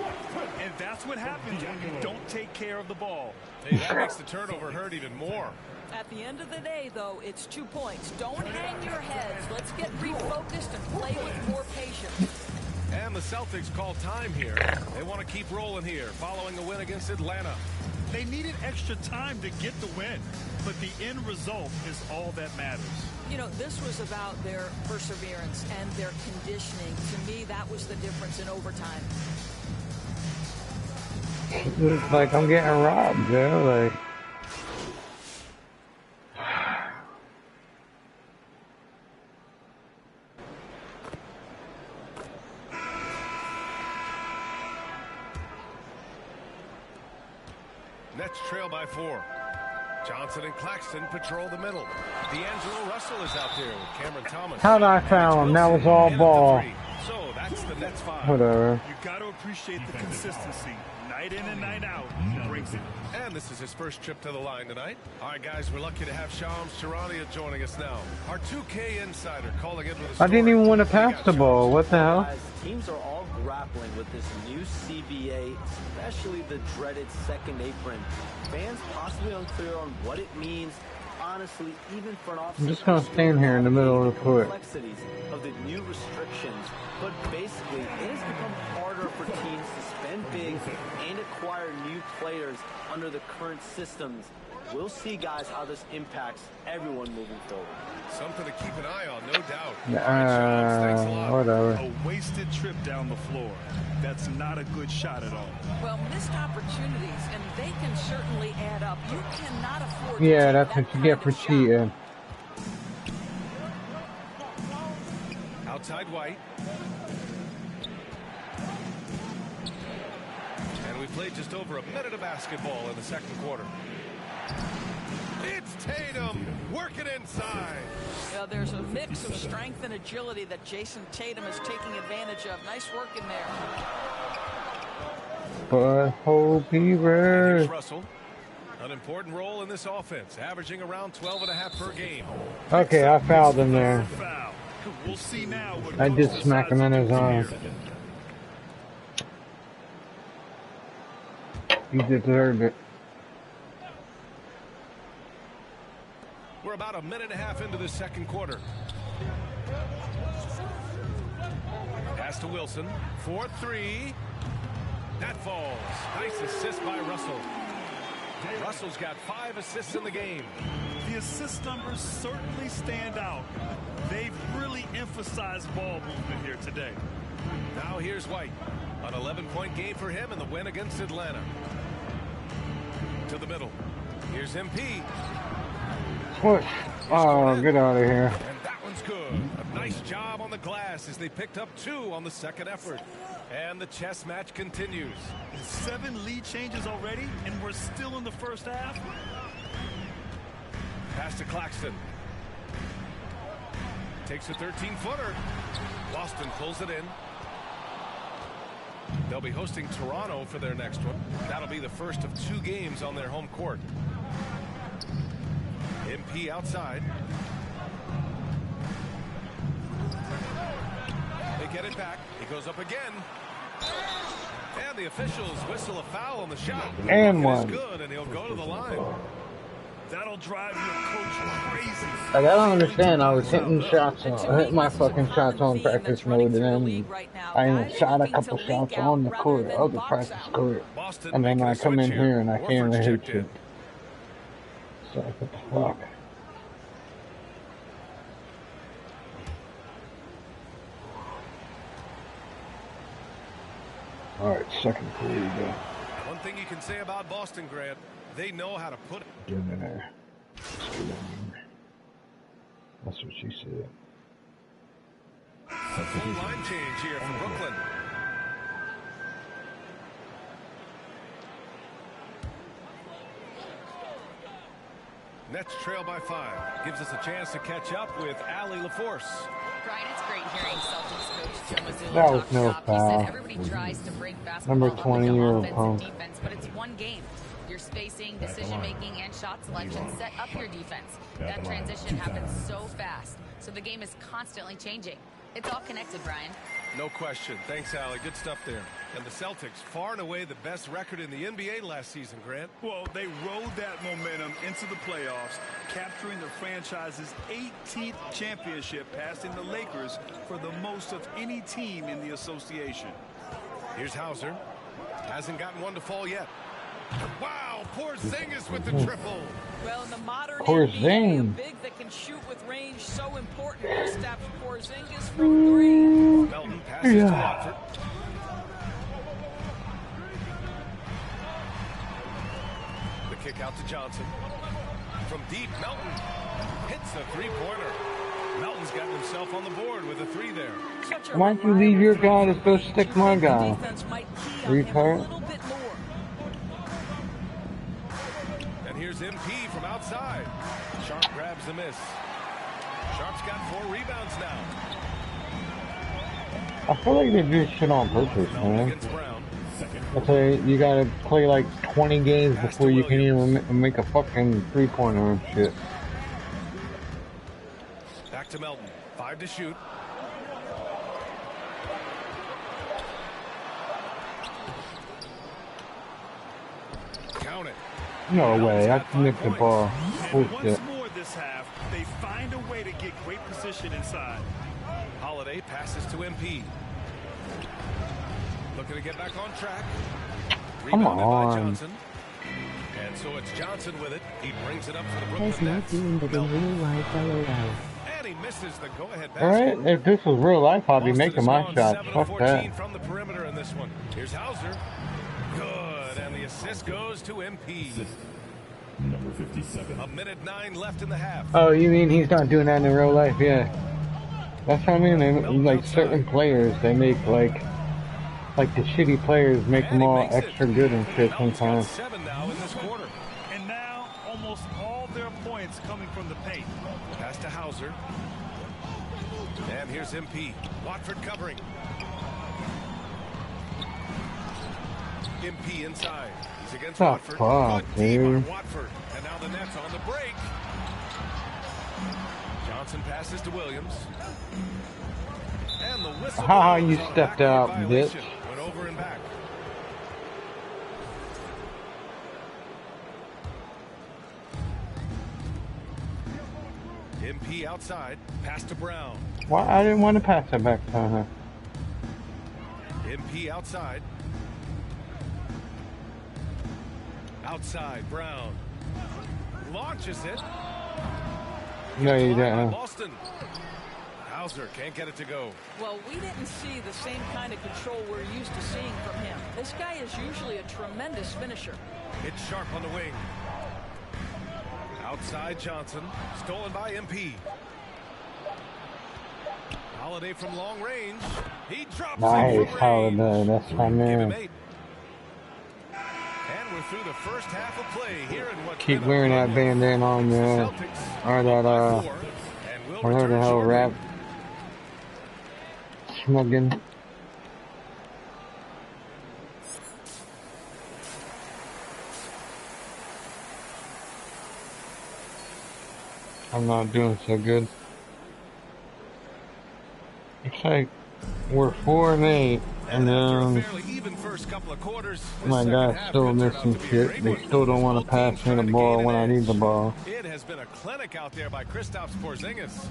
S6: And that's what happens when you don't take care of the ball.
S2: Hey, that makes the turnover hurt even more.
S4: At the end of the day, though, it's 2 points. Don't hang your heads. Let's get refocused and play with more patience.
S2: And the Celtics call time here. They want to keep rolling here following the win against Atlanta.
S6: They needed extra time to get the win, but the end result is all that matters.
S4: You know, this was about their perseverance and their conditioning. To me, that was the difference in overtime.
S1: It's like I'm getting robbed, Joe. Like.
S2: Nets trail by 4. Johnson and Claxton patrol the middle. D'Angelo Russell is out there with Cameron Thomas.
S1: How'd I found him? That was all ball.
S2: So that's the Nets 5.
S1: Whatever.
S6: You got to appreciate the consistency. Night in and night out, he brings it.
S2: And this is his first trip to the line tonight. All right, guys, we're lucky to have Shams Charania joining us now. Our 2K insider calling in with a
S1: I didn't even want to pass the ball. What the hell?
S5: Guys, teams are all grappling with this new CBA, especially the dreaded second apron. Fans possibly unclear on what it means. Honestly, even for an
S1: I'm just gonna stand here in the middle of the court.
S5: complexities of the new restrictions, but basically it has become harder for teams to spend big and acquire new players under the current systems. We'll see, guys, how this impacts everyone moving forward.
S2: Something to keep an eye on, no doubt.
S1: Whatever.
S6: A wasted trip down the floor. That's not a good shot at all.
S4: Well, missed opportunities, and they can certainly add up. You cannot afford
S1: Yeah,
S4: to
S1: that's what you get for cheating.
S2: Outside White. And we played just over a minute of basketball in the second quarter. It's Tatum working inside.
S4: Well, there's a mix of strength and agility that Jason Tatum is taking advantage of. Nice work in there.
S1: But hope he
S2: Here's Russell. An important role in this offense, averaging around 12.5 per game.
S1: Okay, I fouled him there.
S6: We'll see now what
S1: I did smack him in his arm. He deserved it.
S2: We're about a minute and a half into the second quarter. Pass to Wilson. 4-3. That falls. Nice assist by Russell. Russell's got 5 assists in the game.
S6: The assist numbers certainly stand out. They've really emphasized ball movement here today.
S2: Now here's White. An 11-point game for him in the win against Atlanta. To the middle. Here's MP.
S1: What? Oh, get out of here.
S2: And that one's good. A nice job on the glass as they picked up 2 on the second effort. And the chess match continues.
S6: 7 lead changes already, and we're still in the first half.
S2: Pass to Claxton. Takes a 13-footer. Boston pulls it in. They'll be hosting Toronto for their next one. That'll be the first of 2 games on their home court. MP outside. They get it back. He goes up again. And the officials whistle a foul on the shot.
S1: And
S2: It is
S1: one.
S2: good, and he'll go to the line.
S6: That'll drive your coach crazy.
S1: Like, I don't understand. I was hitting shots on, hitting my fucking shots on practice mode, and then I even shot a couple shots on the court, other practice court, and then I come in here and I can't even hit shit. So what the fuck? All right, second quarter.
S2: One thing you can say about Boston, Grant, they know how to put it.
S1: Get in there. Let's get in there. That's what she said.
S2: A full line change here from Brooklyn. Nets trail by 5. Gives us a chance to catch up with Allie LaForce.
S3: Brian, it's great hearing Celtics coach Joe Mazzulla
S1: That was
S3: talk
S1: no
S3: shop.
S1: foul.
S3: He said everybody tries to break basketball
S1: Number
S3: up
S1: 20
S3: into
S1: year
S3: offense
S1: punk.
S3: and defense, but it's one game. Your spacing, decision-making, and shot selection set up your defense. That transition happens so fast, so the game is constantly changing. It's all connected, Brian.
S2: No question. Thanks, Allie. Good stuff there. And the Celtics, far and away the best record in the NBA last season, Grant.
S6: Well, they rode that momentum into the playoffs, capturing the franchise's 18th championship, passing the Lakers for the most of any team in the association.
S2: Here's Hauser. Hasn't gotten one to fall yet. Wow, Porzingis with the triple.
S4: Well, in the modern
S1: Porzingis.
S4: NBA, a big that can shoot with range so important. Kristaps Porzingis from 3.
S2: Melton passes to Watford. The kick out to Johnson. From deep, Melton hits a three-pointer. Melton's gotten himself on the board with a 3 there.
S1: Why don't you leave your guy to go stick my guy? Retard.
S2: And here's MP from outside. Sharp grabs the miss. Sharp's got 4 rebounds now.
S1: I feel like they do shit on purpose, man. Okay, you gotta play like 20 games before you can even make a fucking three-pointer and shit.
S2: Back to Melton. 5 to shoot. Count it.
S1: No way, I nicked the ball. Bullshit.
S6: Once more this half, they find a way to get great position inside.
S2: Holiday passes to MP. Looking to get back on track.
S1: Come
S2: Rebounded by
S1: on.
S2: Johnson. And so it's Johnson with it. He brings it up for the
S11: Has
S2: Brooklyn
S11: not
S2: Nets.
S11: doing it in real life, LOL.
S2: And he misses the go-ahead basket.
S1: Alright, if this was real life, I'd be
S2: Boston
S1: making
S2: has
S1: my
S2: gone
S1: shots.
S2: 7 of
S1: Fuck
S2: 14
S1: that.
S2: from the perimeter in this one. Here's Hauser. Good. And the assist goes to MP.
S18: Number 57.
S2: A minute 9 left in the half.
S1: Oh, you mean he's not doing that in real life? Yeah. That's what I mean. They, like certain players, they make like the shitty players make them all extra good and shit sometimes.
S2: 7 now in this quarter.
S6: And now, almost all their points coming from the paint.
S2: Pass to Hauser. And here's MP. Watford covering. MP inside. He's against
S1: Oh,
S2: Watford.
S1: fuck,
S2: Good team on
S1: dude.
S2: Watford. And now the Nets on the break. Johnson passes to Williams. And the whistle.
S1: Haha,
S2: blows
S1: you
S2: on a
S1: stepped
S2: backcourt
S1: out,
S2: violation.
S1: bitch.
S2: Went over and back. MP outside. Pass to Brown.
S1: Why? I didn't want to pass that back to her.
S2: MP outside. Outside, Brown. Launches it.
S1: No, you didn't.
S2: Boston. Hauser can't get it to go.
S4: Well, we didn't see the same kind of control we're used to seeing from him. This guy is usually a tremendous finisher.
S2: It's Sharp on the wing. Outside Johnson. Stolen by MP. Holiday from long range. He drops
S1: Nice,
S2: it from range.
S1: Holiday. That's my
S2: Give him
S1: man.
S2: 8. And we're through the first half of play here in what's
S1: Keep
S2: been a
S1: wearing that bandana on there. Or that, whatever the hell rap. Smuggin. I'm not doing so good. It's like We're 4-8, and then
S2: even first couple of quarters,
S1: my guy's still missing shit. They still don't want to pass me the ball when I need the ball.
S2: It has been a clinic out there by Kristaps Porzingis.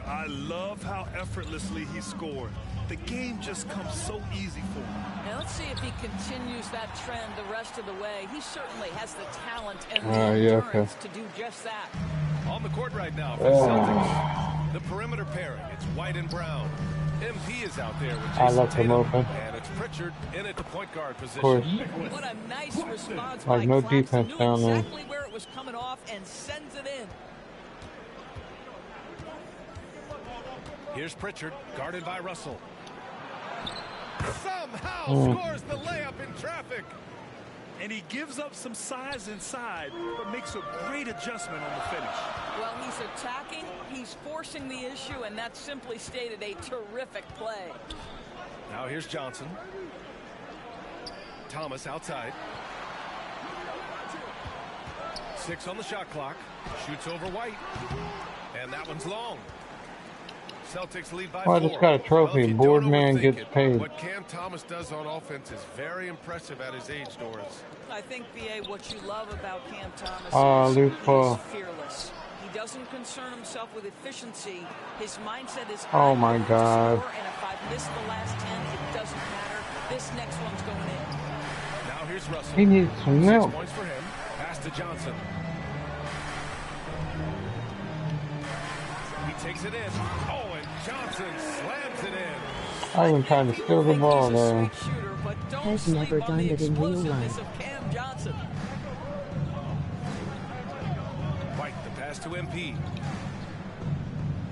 S6: I love how effortlessly he scored. The game just comes so easy for him.
S4: Now let's see if he continues that trend the rest of the way. He certainly has the talent and the endurance to do just that.
S2: On the court right now for the Celtics. The perimeter pairing. It's White and Brown. MP is out there with Jason
S1: I left him open.
S2: And it's Pritchard in at the point guard position.
S1: Of course.
S4: What a nice response
S1: like
S4: by
S1: no
S4: Claxton.
S1: defense
S4: Knew
S1: down there.
S4: exactly where it was coming off and sends it in.
S2: Here's Pritchard, guarded by Russell. Somehow scores the layup in traffic.
S6: And he gives up some size inside, but makes a great adjustment on the finish.
S4: Well, he's attacking, he's forcing the issue, and that simply stated a terrific play.
S2: Now here's Johnson. Thomas outside. 6 on the shot clock. Shoots over White. And that one's long. Celtics lead by 4.
S1: I just got a trophy. Board man gets paid.
S2: What Cam Thomas does on offense is very impressive at his age, Doris.
S4: I think, BA, what you love about Cam Thomas is he's fearless. He doesn't concern himself with efficiency. His mindset is
S1: oh my God.
S4: Score, and if I've missed the last 10, it doesn't matter. This next one's going in.
S2: Now here's Russell.
S1: He needs some milk.
S2: 6 points for him. Pass to Johnson. He takes it in. Oh, and Johnson slams it in.
S1: I even tried to steal the ball there.
S11: Has never done it in real life.
S2: White, the pass to MP.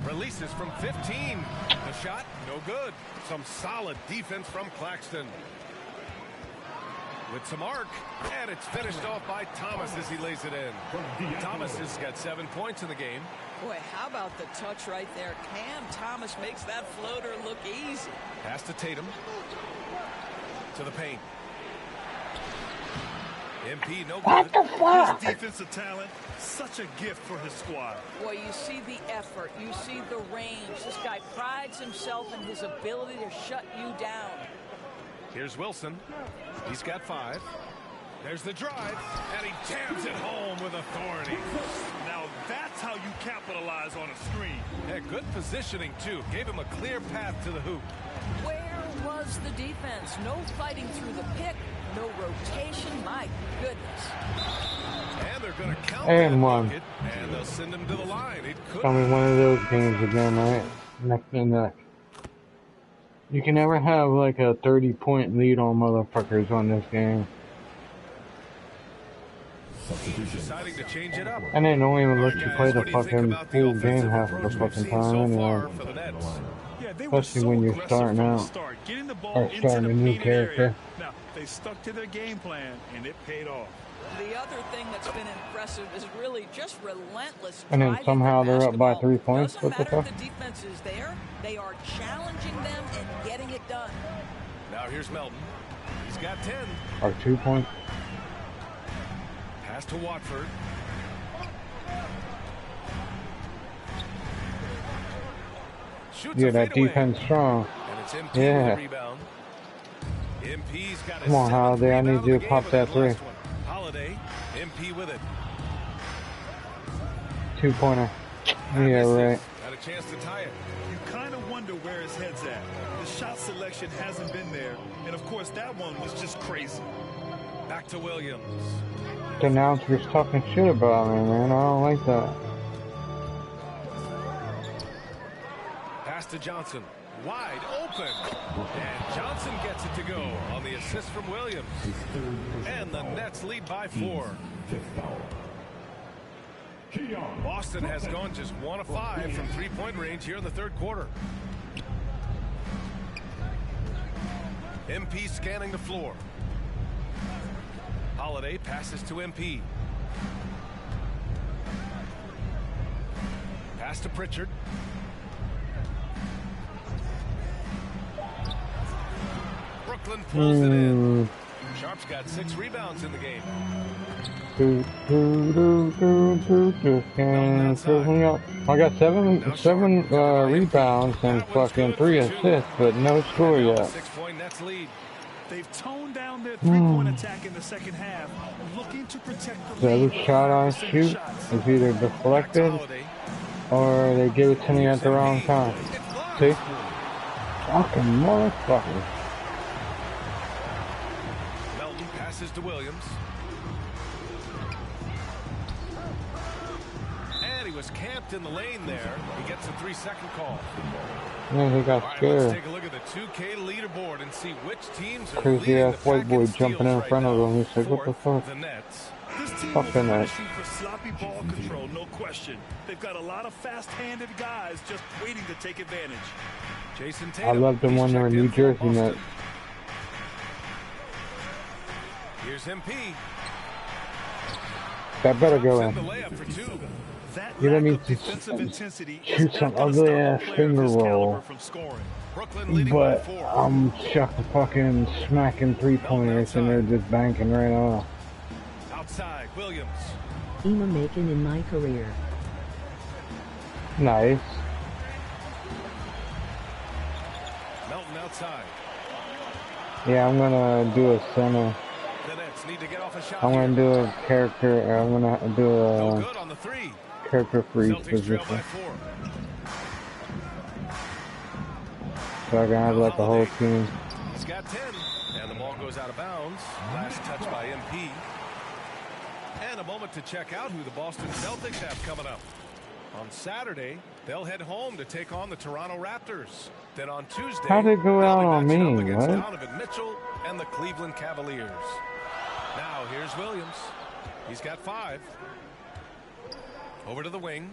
S2: Releases from 15. The shot, no good. Some solid defense from Claxton. With some arc, and it's finished off by Thomas as he lays it in. Thomas has got 7 points in the game.
S4: Boy, how about the touch right there? Cam Thomas makes that floater look easy.
S2: Pass to Tatum. To the paint. MP, no good.
S6: His defensive talent, such a gift for his squad.
S4: Boy, you see the effort. You see the range. This guy prides himself in his ability to shut you down.
S2: Here's Wilson. He's got 5. There's the drive, and he jams it home with authority.
S6: Now that's how you capitalize on a screen.
S2: Yeah, good positioning, too. Gave him a clear path to the hoop.
S4: Where was the defense? No fighting through the pick, no rotation. My goodness.
S2: And they're going to count
S1: and
S2: that
S1: one.
S2: bucket, and they'll send him to the line. It could
S1: Tell me one of those games again, right? Neck and neck. You can never have like a 30-point lead on motherfuckers on this game.
S2: Deciding to change it up.
S1: And they don't even let you play the fucking full game half of the fucking time anyway. Especially when you're starting out. Or starting a new character.
S6: Now, they stuck to their game plan, and it paid off.
S4: The other thing that's been impressive is really just relentless.
S1: And then somehow they're up by 3 points. What the fuck?
S4: The defense is there. They are challenging them and getting it done.
S2: Now here's Melton. He's got 10.
S1: Or 2 points.
S2: Pass to Watford. Shoots
S1: Yeah, that defense strong.
S2: And it's MP
S1: yeah.
S2: with the rebound. MP's got
S1: Come on, Holiday. I need you to pop that 3.
S2: Holiday, MP with it.
S1: 2-pointer. Yeah, right.
S2: Got a chance to tie it.
S6: You kind of wonder where his head's at. The shot selection hasn't been there. And, of course, that one was just crazy.
S2: Back to Williams.
S1: The announcer's talking shit about me, man. I don't like that.
S2: Pass to Johnson. Wide open. And Johnson gets it to go on the assist from Williams. And the Nets lead by 4. Boston has gone just 1 of 5 from 3-point range here in the 3rd quarter. MP scanning the floor. Holiday passes to MP. Pass to Pritchard. Brooklyn pulls it in. Sharp Sharp's got 6 rebounds in the game.
S1: I got seven rebounds and fucking 3 assists, but no score yet.
S2: 6-point Nets lead.
S6: They've toned down their three-point attack in the second half, looking to protect the
S1: So
S6: lead.
S1: every shot I shoot is either deflected or they give it to me at the wrong time. See? Fucking motherfucker.
S2: Melton passes to Williams. And he was camped in the lane there. He gets a 3-second call.
S1: Man, he got scared.
S2: Let's take a look at the 2K leaderboard and see which teams are
S1: Crazy ass white boy jumping in front of him. He's like, what the fuck?
S2: The Nets.
S6: Fuck the Nets. For sloppy ball control, no question. They've got a lot of fast-handed guys just waiting to take advantage.
S2: Jason
S1: I love them when they're in New Jersey Nets.
S2: Here's MP.
S1: That better go in. You let me shoot some ugly ass finger roll. But I'm chucking fucking smacking 3-pointers and they're just banking right off.
S2: Outside, Williams.
S11: Ema making in my career.
S1: Nice.
S2: Melton outside.
S1: Yeah, I'm gonna do a center.
S2: The Nets need to get off a shot.
S1: I'm gonna do a character. I'm gonna do a character for each position. So I can have like the whole team.
S2: He's got 10, and the ball goes out of bounds. Last touch by MP. And a moment to check out who the Boston Celtics have coming up. On Saturday, they'll head home to take on the Toronto Raptors. Then on Tuesday,
S1: how'd it go out on me?
S2: against
S1: What?
S2: Donovan Mitchell and the Cleveland Cavaliers. Now here's Williams. He's got 5. Over to the wing.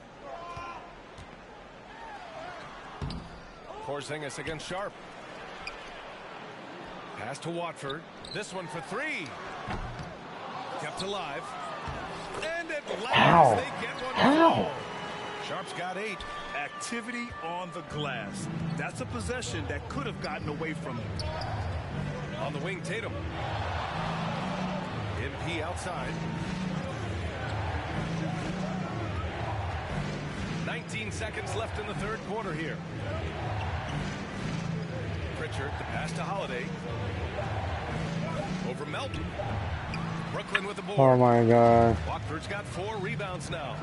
S2: Porzingis against Sharp. Pass to Watford. This one for 3. Kept alive. And at last they get one. Sharp's got 8.
S6: Activity on the glass. That's a possession that could have gotten away from him.
S2: On the wing, Tatum. MP outside. 19 seconds left in the third quarter here. Pritchard, the pass to Holiday. Over Melton. Brooklyn with the board.
S1: Oh my god.
S2: Watford's got 4 rebounds now.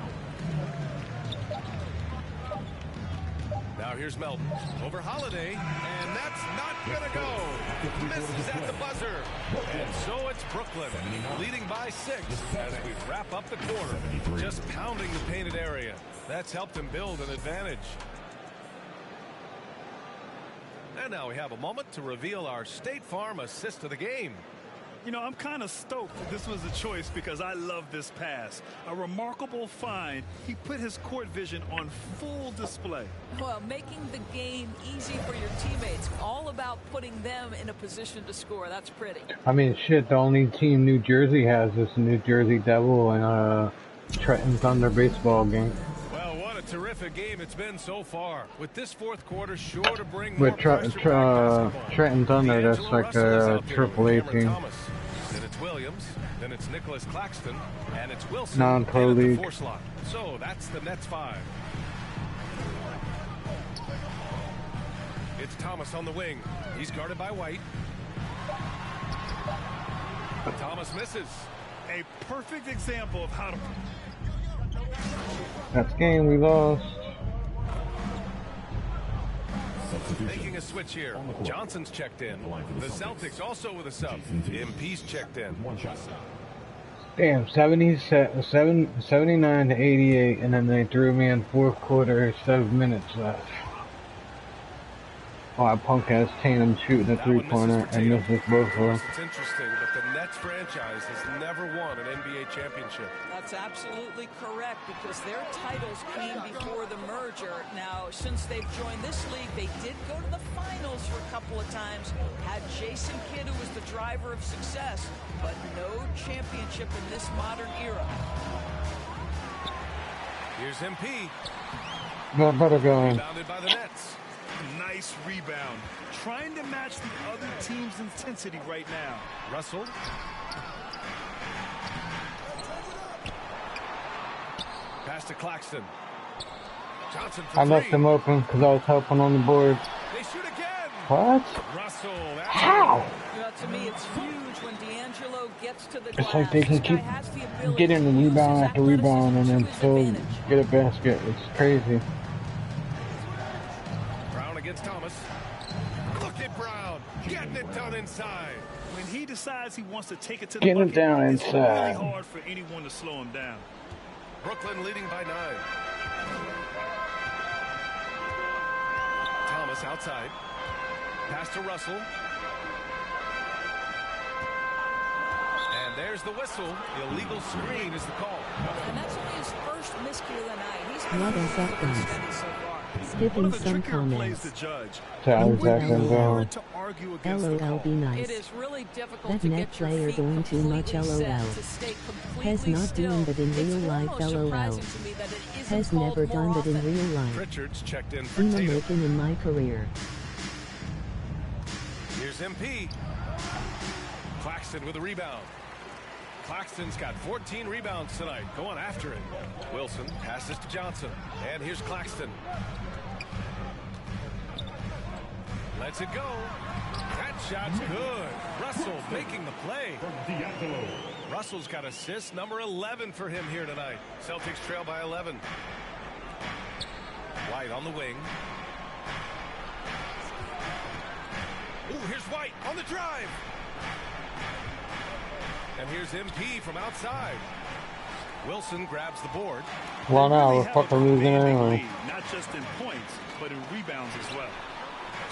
S2: Now here's Melton. Over Holiday. And that's not going to go. Misses at the buzzer. And so it's Brooklyn leading by 6 as we wrap up the quarter. Just pounding the painted area. That's helped him build an advantage. And now we have a moment to reveal our State Farm assist of the game.
S6: You know, I'm kind of stoked that this was a choice because I love this pass. A remarkable find. He put his court vision on full display.
S4: Well, making the game easy for your teammates. All about putting them in a position to score. That's pretty.
S1: I mean, shit, the only team New Jersey has is the New Jersey Devil and Trenton Thunder baseball game.
S2: Well, what a terrific game it's been so far. With this fourth quarter sure to bring
S1: With Trenton Thunder, that's like a AAA team.
S2: Then it's Williams, then it's Nicholas Claxton, and it's Wilson
S1: Non-pro
S2: in
S1: league.
S2: the 4 slot. So that's the Nets 5. It's Thomas on the wing. He's guarded by White. Thomas misses.
S6: A perfect example of how to...
S1: That's game we lost.
S2: Making a switch here. Johnson's checked in. The Celtics also with a sub. MP's checked in.
S1: Damn, 79 to 88, and then they threw me in fourth quarter, 7 minutes left. Oh, I punk ass Tatum shooting a 3-pointer and misses both of them.
S2: It's interesting, but the Nets franchise has never won an NBA championship.
S4: That's absolutely correct because their titles came before the merger. Now, since they've joined this league, they did go to the finals for a couple of times. Had Jason Kidd, who was the driver of success, but no championship in this modern era.
S2: Here's MP.
S1: Better go in.
S2: Rebounded by the Nets.
S6: Nice rebound. Trying to match the other team's intensity right now.
S2: Russell. Pass to Claxton. Johnson for
S1: I left him open because I was helping on the board.
S2: They shoot again.
S1: What?
S2: Russell.
S1: How?
S4: To me, it's huge when D'Angelo gets to the glass.
S1: It's like they can keep getting the rebound after rebound and then still get a basket. It's crazy.
S2: Brown against Thomas. Look at Brown getting it done inside.
S6: When he decides he wants to take it to the
S1: Getting it
S6: bucket,
S1: down
S6: it's really
S1: inside.
S6: hard for anyone to slow him down.
S2: Brooklyn leading by 9. Thomas outside. Pass to Russell. And there's the whistle. Illegal screen is the call.
S4: And that's only his first miscue of the night. He's
S11: What is up, guys? Skipping some comments. LOL be nice.
S4: It is really difficult
S11: That net player doing too much LOL. Has not doing that in real life LOL. Has never done that in real life.
S2: Pritchard's checked in for
S11: I'm
S2: Tatum.
S11: making in my career.
S2: Here's MP. Claxton with a rebound. Claxton's got 14 rebounds tonight. Going after it. Wilson passes to Johnson. And here's Claxton. Lets it go. That shot's good. Russell making the play. Russell's got assist number 11 for him here tonight. Celtics trail by 11. White on the wing. Ooh, here's White on the drive. And here's MP from outside. Wilson grabs the board.
S1: Well, now we're fucking losing anyway.
S6: Not just in points, but in rebounds as well.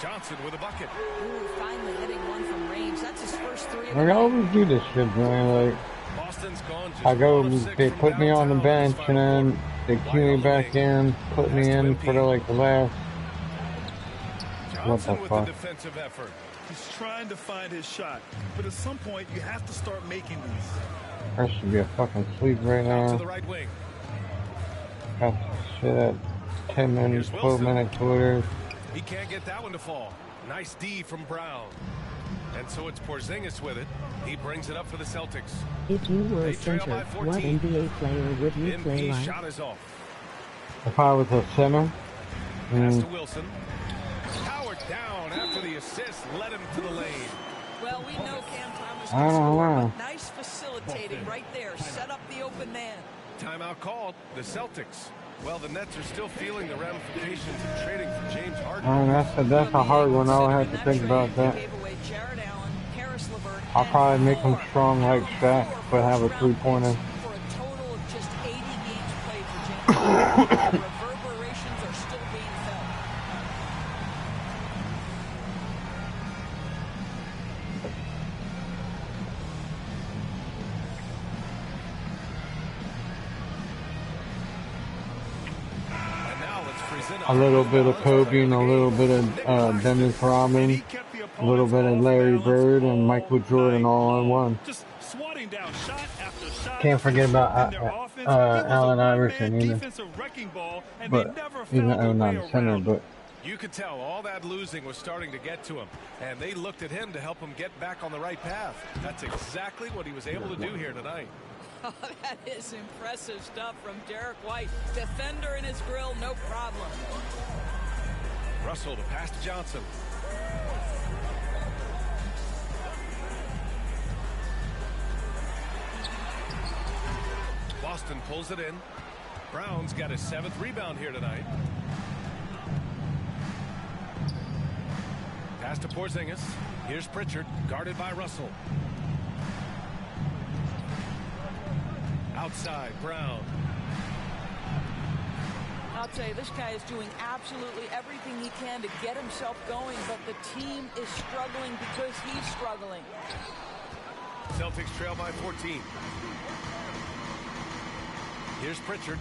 S2: Johnson with a bucket.
S4: Ooh, finally hitting one from range. That's his first three.
S1: I always do this shit, man. Like,
S2: Boston's gone just
S1: I go,
S2: 1 of 6
S1: they
S2: from
S1: put me on the
S2: downtown
S1: bench and then they cue me back in, put me in for the last. What the
S2: Johnson with the
S1: fuck?
S2: defensive effort.
S6: He's trying to find his shot, but at some point you have to start making these.
S1: I should be a fucking sleep right
S2: Out to
S1: now.
S2: the right wing.
S1: Got shit at 10 minutes, 12 minute quarters.
S2: He can't get that one to fall. Nice D from Brown. And so it's Porzingis with it. He brings it up for the Celtics.
S11: If you were a
S2: They trail
S11: center,
S2: by 14.
S11: what NBA player would you play
S2: MP
S11: like?
S2: shot is off.
S1: If I was a center,
S2: Pass to Wilson. Howard down after the assist led him to the lane.
S4: Well, we know Cam Thomas
S1: I
S4: can
S1: don't
S4: score,
S1: know.
S4: but nice facilitating right there. Set up the open man.
S2: Timeout called. The Celtics. Well, the Nets are still feeling the ramifications of trading for James Harden.
S1: that's a hard one. I'll have to think about that. I'll probably make him strong like Shaq, but have a 3-pointer.
S4: For a total of just 80 games played for James Harden. The reverberations are still being felt.
S1: A little bit of Kobe and a little bit of Dennis Rodman, a little bit of Larry Bird and Michael Jordan all in one. Can't forget about Allen Iverson either. But even though not a center, but
S2: You could tell all that losing was starting to get to him, and they looked at him to help him get back on the right path. That's exactly what he was able to do here tonight.
S4: Oh, that is impressive stuff from Derek White. Defender in his grill, no problem.
S2: Russell to pass to Johnson. Boston pulls it in. Brown's got his 7th rebound here tonight. Pass to Porzingis. Here's Pritchard, guarded by Russell. Outside, Brown.
S4: I'll tell you, this guy is doing absolutely everything he can to get himself going, but the team is struggling because he's struggling.
S2: Celtics trail by 14. Here's Pritchard.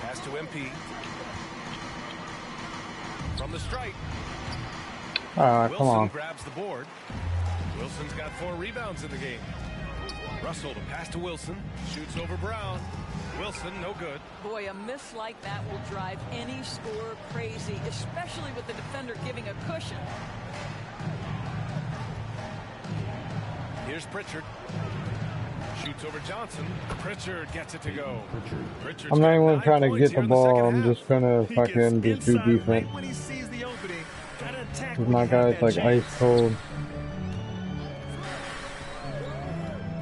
S2: Pass to MP. From the strike.
S1: come
S2: Wilson
S1: on.
S2: grabs the board. Wilson's got 4 rebounds in the game. Russell to pass to Wilson. Shoots over Brown. Wilson, no good.
S4: Boy, a miss like that will drive any scorer crazy, especially with the defender giving a cushion.
S2: Here's Pritchard. Shoots over Johnson. Pritchard gets it to go.
S1: I'm not even trying to get the ball. I'm just gonna fucking just do defense. Cause my guy's like ice cold.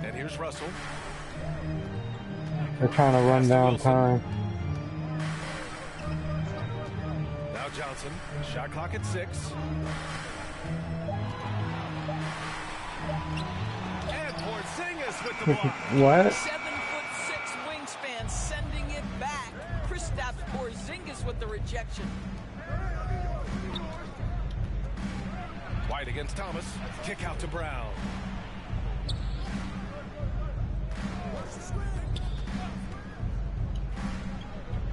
S2: And here's Russell.
S1: They're trying to run down time.
S2: Now Johnson. Shot clock at 6. And Porzingis with the block.
S1: What?
S4: 7'6" wingspan, sending it back. Kristaps Porzingis with the rejection.
S2: White against Thomas. Kick out to Brown.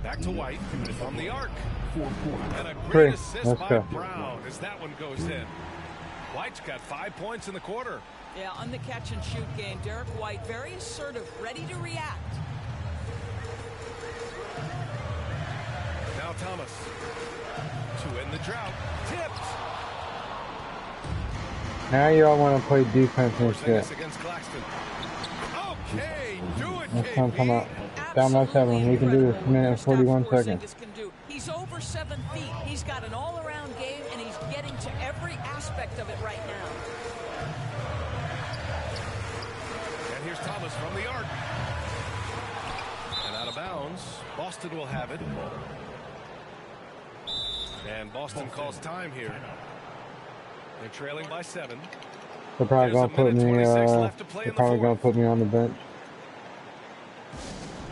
S2: Back to White from the arc. And a great assist by Brown as that one goes in. White's got 5 points in the quarter.
S4: Yeah, on the catch and shoot game, Derek White very assertive, ready to react.
S2: Now Thomas. To end the drought. Tipped.
S1: Now y'all want to play defense and shit.
S2: Against Claxton. Okay, do it,
S1: That's what I'm talking about. Down by 7. We can do this. Minute and 41 seconds.
S4: He's over 7 feet. He's got an all-around game, and he's getting to every aspect of it right now.
S2: And here's Thomas from the arc. And out of bounds. Boston will have it. And Boston calls time here. They're trailing by 7.
S1: They're probably gonna put me. They're probably gonna put me on the bench.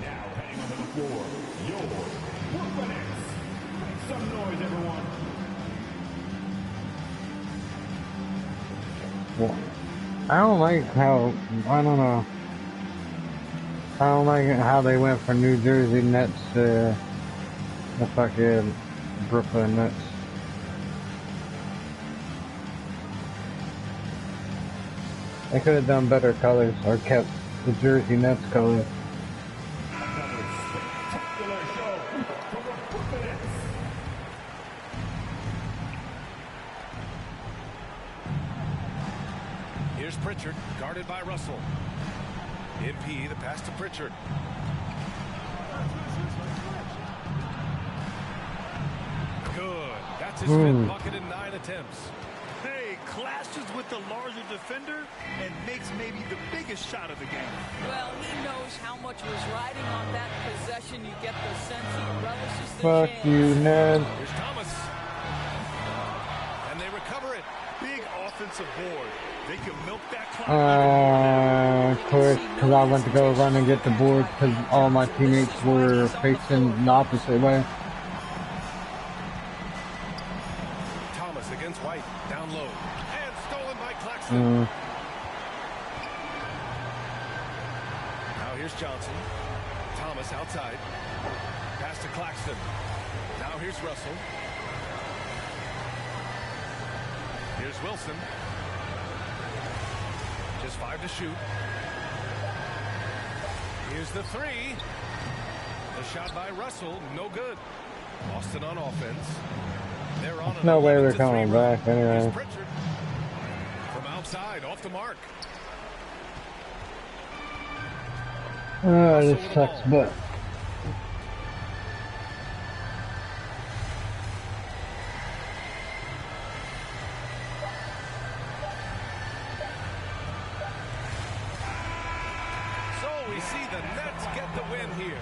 S18: Now heading onto the floor, your Brooklyn Nets. Make some noise, everyone.
S1: Well, I don't like how, I don't know. I don't like how they went from New Jersey Nets to the fucking Brooklyn Nets. They could have done better colors or kept the Jersey Nets colors.
S2: Here's Pritchard, guarded by Russell. MP, the pass to Pritchard. Good. That's his fifth bucket in 9 attempts.
S6: Hey, clashes with the larger defender and makes maybe the biggest shot of the game.
S4: Well, he knows how much was riding on that possession. You get the sense he relishes the
S1: Fuck
S4: chance.
S1: you, Ned.
S2: Here's Thomas. And they recover it.
S6: Big offensive board. They can milk that clock.
S1: Quick, because I went to go run and get the board because all my teammates were facing the opposite way.
S2: Thomas against White, down low. And stolen by Claxton. Now here's Johnson. Thomas outside. Pass to Claxton. Now here's Russell. Here's Wilson. Just 5 to shoot. Here's the 3. The shot by Russell, no good. Boston on offense. They're on.
S1: No way they're coming back anyway.
S2: From outside, off the mark.
S1: This sucks, but.
S2: We see the Nets get the win here.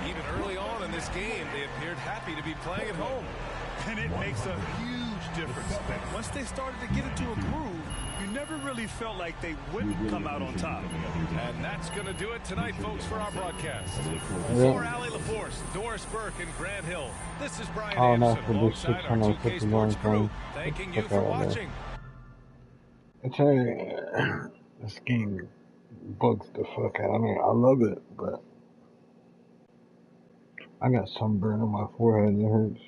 S2: Even early on in this game, they appeared happy to be playing at home.
S6: And it makes a huge difference. Once they started to get into a groove, you never really felt like they wouldn't come out on top.
S2: And that's going to do it tonight, folks, for our broadcast.
S1: Yep.
S2: For Allie LaForce, Doris Burke, and Grant Hill, this is Brian
S1: Oh, no,
S2: Anderson
S1: for this
S2: alongside our 2K
S1: 651
S2: Sports crew.
S1: thing.
S2: Thanking you for watching.
S1: I tell you, this game bugs the fuck out of me. I love it, but I got sunburn on my forehead and it hurts.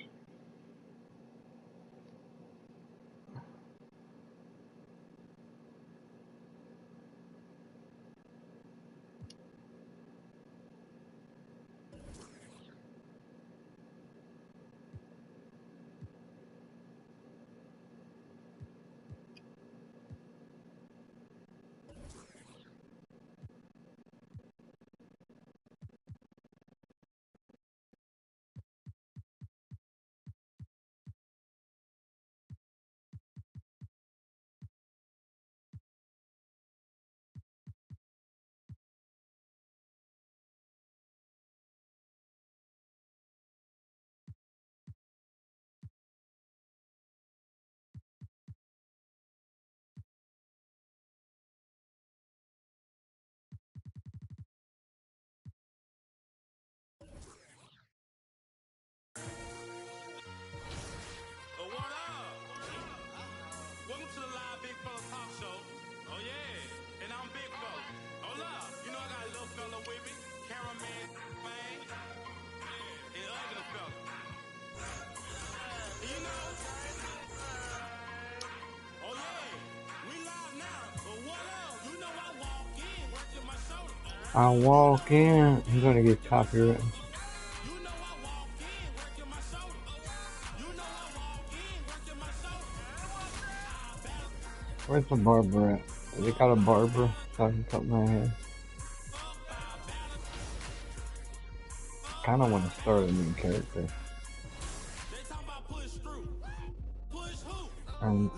S1: I walk in. I'm gonna get copyrighted. Where's the barber at? They got a barber so I can cut my hair. Kinda wanna start a new character. And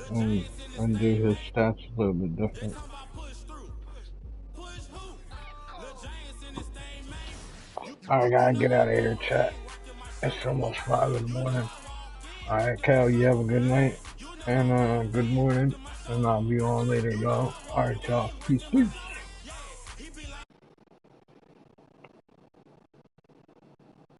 S1: do his stats a little bit different. I gotta get out of here, chat. It's almost 5 in the morning. Alright, Cal, you have a good night. And good morning. And I'll be on later, y'all. Alright, y'all. Peace, peace.